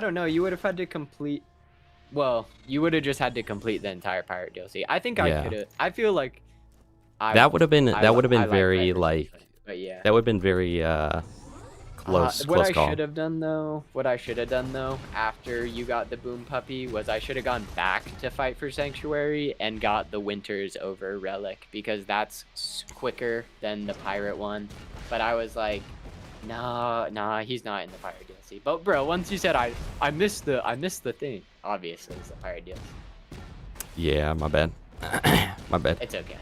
don't know. You would have had to complete. Well, you would have just had to complete the entire pirate DLC. I think I could have. I feel like. That would have been very pirate, like. But yeah. That would have been very close What I call. should have done though, after you got the boom puppy, was I should have gone back to fight for Sanctuary and got the Winters over Relic because that's quicker than the pirate one. But I was like, nah, he's not in the pirate DLC. But bro, once you said I missed the thing. Obviously, it's the pirate DLC. Yeah, my bad. My bad. It's okay.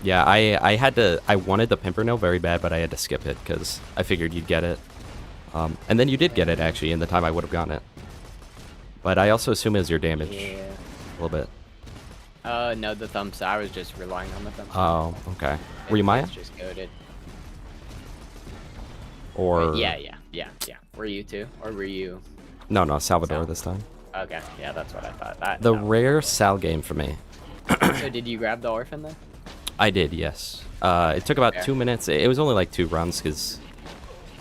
Yeah, I wanted the Pimpernel very bad, but I had to skip it because I figured you'd get it. And then you did get it, actually, in the time I would have gotten it. But I also assume it was your damage. Yeah. A little bit. No, the thumbs. I was just relying on the thumbs. Oh, okay. Were you Maya? It's just goaded. Or... Yeah. Were you too? Or were you... No, Salvador this time. Okay, yeah, that's what I thought. The rare Sal game for me. So did you grab the orphan then? I did, yes. It took about 2 minutes. It was only like 2 runs because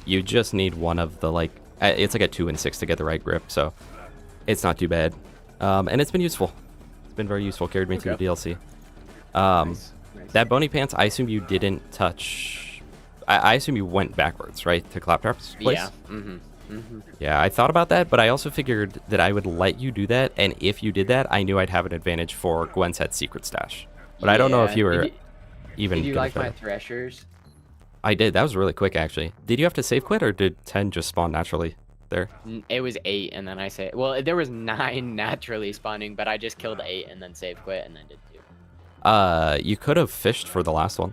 you just need one of the like... It's like a 2 and 6 to get the right grip, so it's not too bad. And it's been useful. It's been very useful. Carried me through the DLC. Nice. That bony pants, I assume you didn't touch... I assume you went backwards, right? To Claptrap's place? Yeah. Yeah, I thought about that, but I also figured that I would let you do that, and if you did that, I knew I'd have an advantage for Gwen's head secret stash. But I don't know if you were even Did you gonna like my try. threshers? I did. That was really quick, actually. Did you have to save quit, or did 10 just spawn naturally there? It was 8, and then I say, well, there was 9 naturally spawning, but I just killed 8 and then save quit and then did 2. You could have fished for the last one.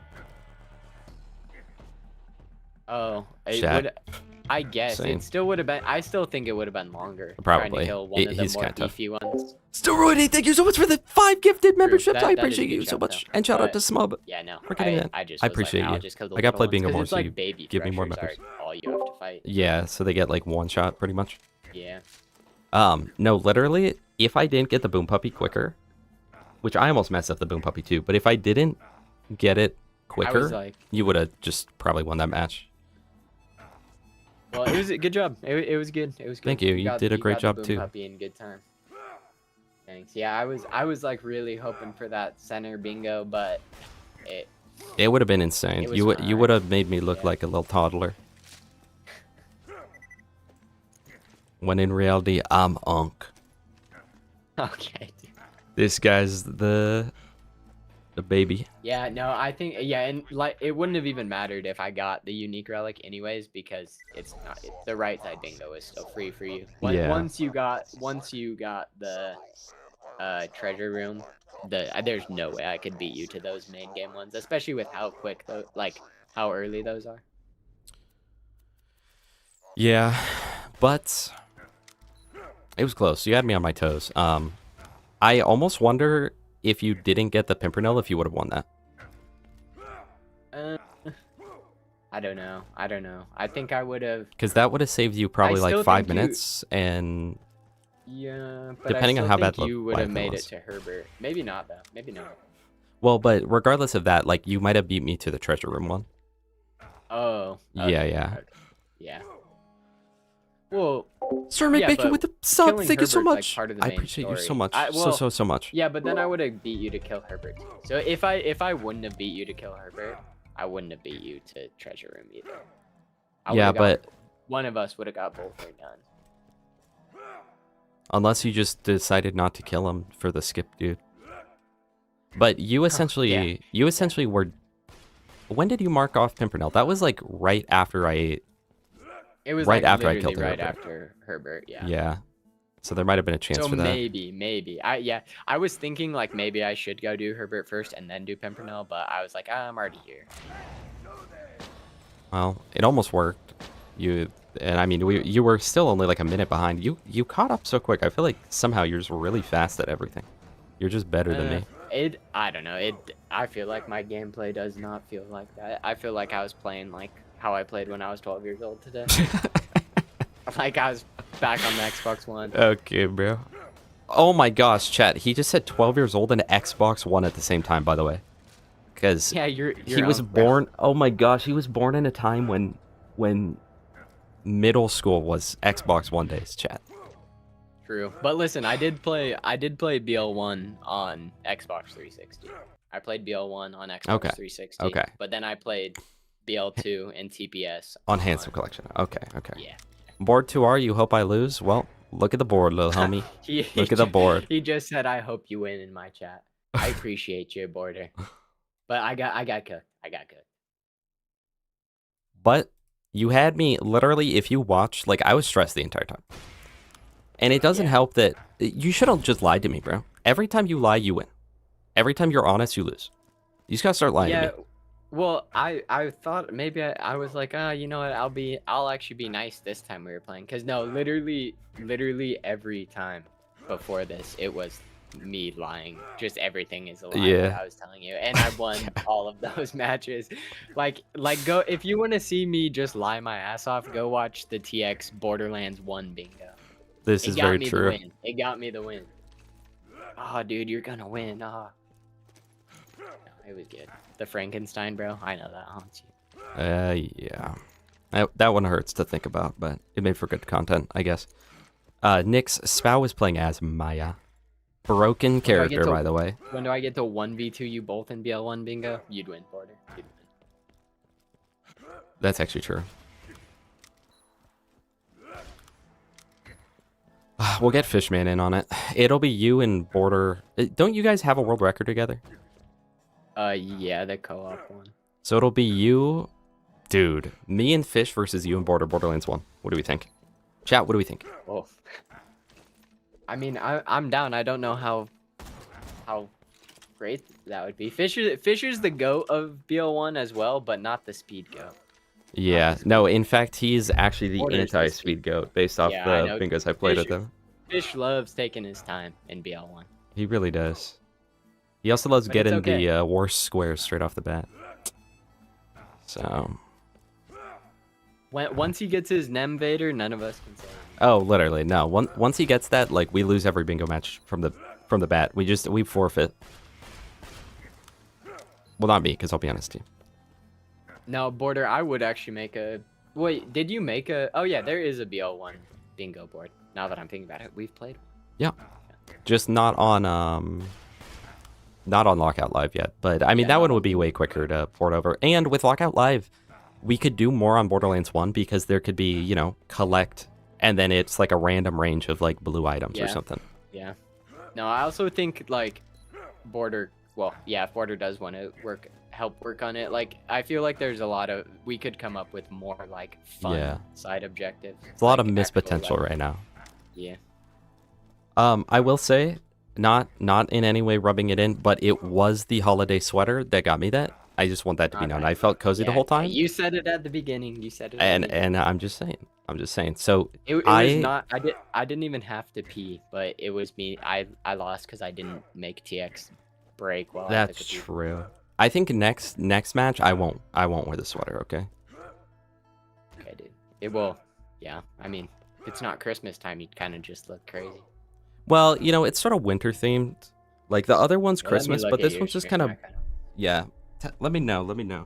Oh, it Chat. would. I guess Same. it still would have been. I still think it would have been longer. Trying Probably. to kill one of the He's more kinda tough. beefy ones. Steroidy, thank you so much for the 5 gifted memberships. That- I that is a appreciate good you so shout, much. though. And shout out But, to Smub Yeah, no. for getting that. I just I was appreciate like, you. I'll just kill the I got little play ones, bingo 'cause more, it's so like you baby give me more threshers members. are all you have to fight. Yeah, so they get like one shot pretty much. Yeah. No, literally, if I didn't get the boom puppy quicker, which I almost messed up the boom puppy too, but if I didn't get it quicker, like- you would have just probably won that match. Well, it was a good job. It was good. It was good. Thank you. You did a great got job, the boom too. Puppy in good time. Thanks. Yeah, I was like really hoping for that center bingo, but It would have been insane. It was You would have made me look like a little toddler. When in reality, I'm Unk. Okay. This guy's the The baby. Yeah, no, I think yeah, and like it wouldn't have even mattered if I got the unique relic anyways because it's not the right side bingo is still free for you. Yeah. Once you got the treasure room, there's no way I could beat you to those main game ones, especially with how quick how early those are. Yeah, but it was close. You had me on my toes. I almost wonder if you didn't get the Pimpernel, if you would have won that. I don't know. I think I would have. Because that would have saved you probably like 5 minutes, and yeah, but depending I on still how bad think you would have life made it was. to Herbert. Maybe not though. Maybe not. Well, but regardless of that, like you might have beat me to the treasure room one. Oh. Yeah, okay, yeah. okay, yeah. Well, Sir yeah, McBacon but with the sub. killing Thank you so Herbert's, like, much. part of the I main appreciate you so story. much. Well, so much. Yeah, but then I would have beat you to kill Herbert. So if I wouldn't have beat you to kill Herbert, I wouldn't have beat you to treasure room either. Yeah, but one of us would have got both are done. unless you just decided not to kill him for the skip, dude. But you essentially, were. When did you mark off Pimpernel? That was like right after I. It was right like after I literally killed right Herbert. after Herbert. Yeah. Yeah. So there might have been a chance So for that. maybe. I was thinking like maybe I should go do Herbert first and then do Pimpernel, but I was like, I'm already here. Well, it almost worked. And I mean, you were still only like a minute behind. You caught up so quick. I feel like somehow you're just really fast at everything. You're just better than me. I don't know. I feel like my gameplay does not feel like that. I feel like I was playing like how I played when I was 12 years old today. Like I was back on the Xbox One. Okay, bro. Oh my gosh, chat. He just said 12 years old and Xbox One at the same time, by the way. Because yeah, he was born. Oh my gosh, he was born in a time when middle school was Xbox One days, chat. True. But listen, I did play BL1 on Xbox 360. I played BL1 on Xbox 360. Okay. But then I played BL2 and TPS On Handsome Collection. Okay. Yeah. Board 2R, you hope I lose? Well, look at the board, little homie. Look at the board. He just said, "I hope you win" in my chat. I appreciate you, Border. But I got cooked. I got cooked. But you had me literally, if you watch, like I was stressed the entire time. And it doesn't help that you should have just lied to me, bro. Every time you lie, you win. Every time you're honest, you lose. You just gotta start lying to me. Well, I thought maybe I was like, you know what, I'll actually be nice this time we were playing. Cause no, literally every time before this, it was me lying. Just everything is a lie. Yeah. Like I was telling you, and I won all of those matches. Like go if you want to see me just lie my ass off, go watch the TX Borderlands 1 bingo. This is very true. It got me the win. Oh, dude, you're gonna win. Oh. No, it was good. The Frankenstein, bro. I know that haunts you. Yeah. That one hurts to think about, but it made for good content, I guess. Nick's Spow is playing as Maya. Broken character, by the way. When do I get to 1v2 you both in BL1 bingo? You'd win, Border. You'd win. That's actually true. We'll get Fishman in on it. It'll be you and Border. Don't you guys have a world record together? Yeah, the co-op one. So it'll be you, dude. Me and Fish versus you and Borderlands 1. What do we think? Chat, what do we think? Oh. I mean, I'm down. I don't know how great that would be. Fisher's the GOAT of BL1 as well, but not the speed GOAT. Yeah, no, in fact, he's actually the Border's anti-speed goat based off Yeah, the I know. bingos I played with him. Fish loves taking his time in BL1. He really does. He also loves But it's getting okay. the worst squares straight off the bat. So... Once he gets his Nemvader, none of us can say anything. Oh, literally, no. Once he gets that, like, we lose every bingo match from the bat. We forfeit. Well, not me, because I'll be honest with you. No, Border, I would actually make a... Wait, did you make a... Oh, yeah, there is a BL1 bingo board. Now that I'm thinking about it, we've played. Yeah. Just not on Lockout Live yet. But, I mean, that one would be way quicker to port over. And with Lockout Live, we could do more on Borderlands 1 because there could be, you know, collect, and then it's like a random range of, like, blue items or something. Yeah. No, I also think, like, Border... well, yeah, if Border does want to help work on it, like I feel like there's a lot of we could come up with more like fun side objectives. It's a lot like, of missed actual, potential like, right now. Yeah. I will say, not in any way rubbing it in, but it was the holiday sweater that got me that. I just want that to be known. I felt cozy the whole time. You said it at the beginning. You said it. And I'm just saying. So it was not. I didn't even have to pee, but it was me. I lost because I didn't make TX break while I took a That's pee. true. I think next match I won't wear the sweater. Okay. Okay, dude. It will. Yeah. I mean, if it's not Christmas time, you'd kind of just look crazy. Well, it's sort of winter themed. Like the other one's Well, let me Christmas, look but at this your one's just stream, kind of I kinda- yeah. Let me know.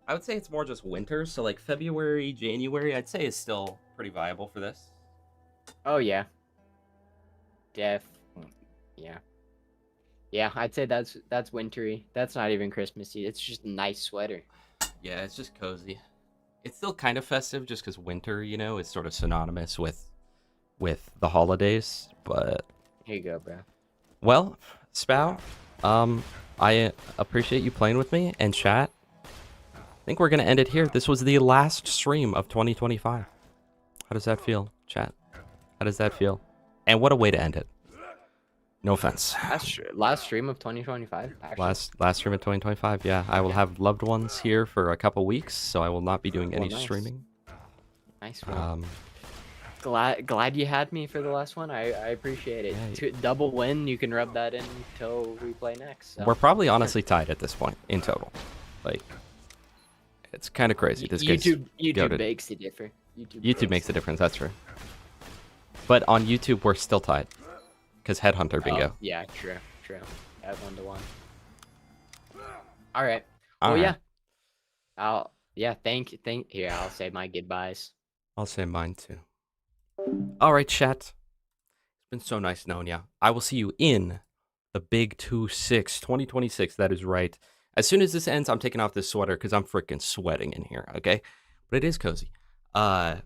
I would say it's more just winter, so like February, January, I'd say is still pretty viable for this. Oh yeah. Yeah. Yeah, I'd say that's wintry. That's not even Christmassy. It's just a nice sweater. Yeah, it's just cozy. It's still kind of festive just because winter, is sort of synonymous with the holidays. But here you go, bro. Well, Spow, I appreciate you playing with me and chat. I think we're gonna end it here. This was the last stream of 2025. How does that feel, chat? How does that feel? And what a way to end it. No offense. Last stream of 2025. Actually. Last stream of 2025. Yeah, I will have loved ones here for a couple weeks, so I will not be doing any nice. streaming. Nice one. Glad you had me for the last one. I appreciate it. Yeah. Double win. You can rub that in until we play next. So. We're probably honestly tied at this point in total. Like, it's kind of crazy. This YouTube makes the difference. YouTube makes the difference. That's true. But on YouTube, we're still tied because Headhunter bingo. Oh, yeah, true. At 1-1. All right. All right. Yeah. Thank. Here, I'll say my goodbyes. I'll say mine too. All right, chat. It's been so nice knowing ya. I will see you in the big 2-6, 2026. That is right. As soon as this ends, I'm taking off this sweater because I'm freaking sweating in here, okay? But it is cozy. That's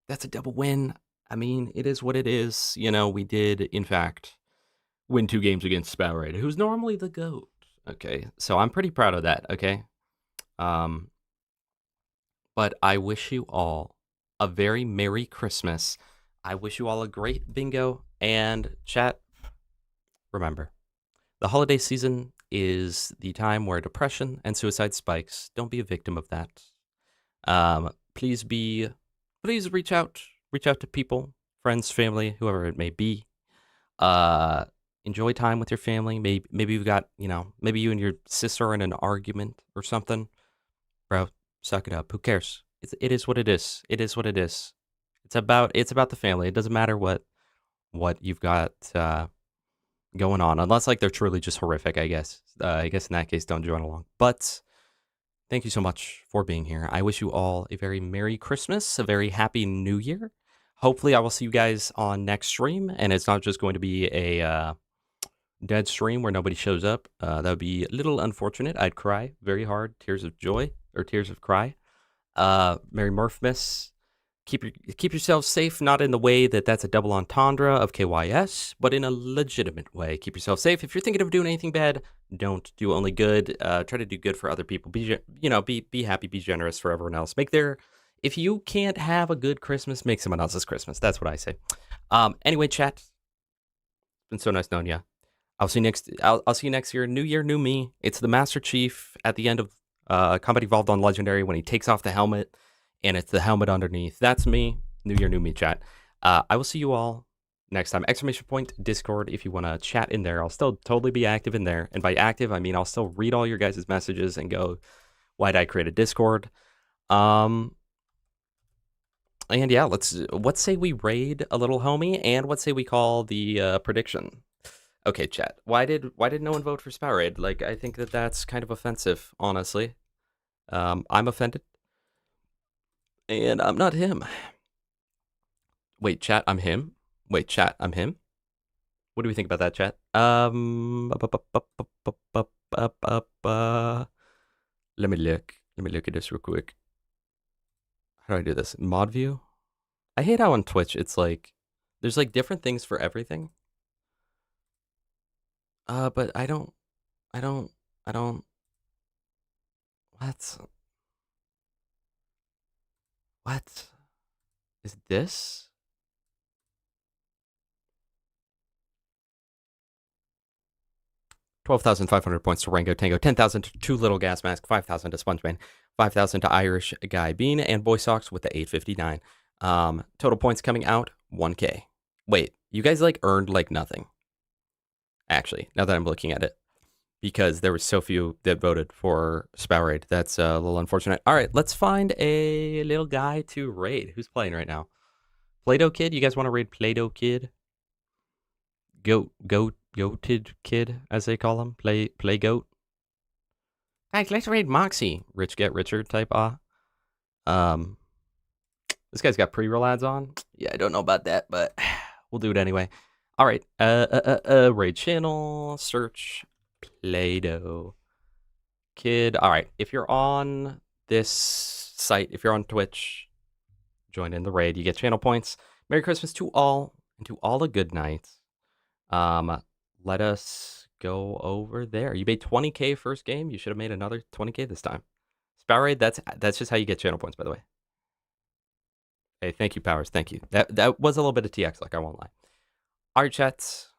a double win. I mean, it is what it is. We did, in fact, win 2 games against Spowraid, who's normally the GOAT. Okay, so I'm pretty proud of that, okay? But I wish you all a very Merry Christmas. I wish you all a great bingo. And chat, remember, the holiday season is the time where depression and suicide spikes. Don't be a victim of that. Please reach out to people, friends, family, whoever it may be. Enjoy time with your family. Maybe you've got, maybe you and your sister are in an argument or something. Bro, suck it up. Who cares? It is what it is. It is what it is. It's about the family. It doesn't matter what you've got going on, unless like they're truly just horrific, I guess. I guess in that case, don't join along. But thank you so much for being here. I wish you all a very Merry Christmas, a very Happy New Year. Hopefully, I will see you guys on next stream, and it's not just going to be a dead stream where nobody shows up. That would be a little unfortunate. I'd cry very hard, tears of joy or tears of cry. Merry Murphmas. Keep yourselves safe, not in the way that's a double entendre of KYS, but in a legitimate way. Keep yourself safe. If you're thinking of doing anything bad, don't do only good. Try to do good for other people. Be happy, be generous for everyone else. If you can't have a good Christmas, make someone else's Christmas. That's what I say. Anyway, chat. It's been so nice knowing you. I'll see you next year. New year, new me. It's the Master Chief at the end of Combat Evolved on Legendary when he takes off the helmet. And it's the helmet underneath. That's me. New year, new me, chat. I will see you all next time. ! Discord if you want to chat in there. I'll still totally be active in there. And by active, I mean I'll still read all your guys' messages and go, why'd I create a Discord? And yeah, let's say we raid a little homie, and let's say we call the prediction. Okay, chat. Why did no one vote for Spowraid? Like, I think that's kind of offensive, honestly. I'm offended. And I'm not him. Wait, chat, I'm him? Wait, chat, I'm him? What do we think about that, chat? Let me look at this real quick. How do I do this? Mod view? I hate how on Twitch it's like, there's like different things for everything. But I don't. What? What is this? $12,500 to Rango Tango, 10,000 to Two Little Gas Mask, 5,000 to SpongeMan, 5,000 to Irish Guy Bean, and Boy Socks with the 859. Total points coming out 1K. Wait, you guys like earned like nothing. Actually, now that I'm looking at it, because there were so few that voted for Spow Raid. That's a little unfortunate. All right, let's find a little guy to raid. Who's playing right now? Play-Doh Kid? You guys want to raid Play-Doh Kid? Goated Kid, as they call him. Play Goat. Guys, let's raid Moxie. Rich get richer type. This guy's got pre-roll ads on. Yeah, I don't know about that, but we'll do it anyway. All right. Raid channel, search Play-Doh Kid. All right. If you're on this site, if you're on Twitch, join in the raid. You get channel points. Merry Christmas to all, and to all a good night. Let us go over there. You made 20K first game. You should have made another 20K this time. Spow Raid, that's just how you get channel points, by the way. Hey, thank you, Powers. Thank you. That was a little bit of TX, like I won't lie. All right, chats.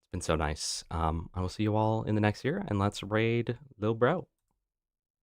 It's been so nice. I will see you all in the next year, and let's raid Lil Bro.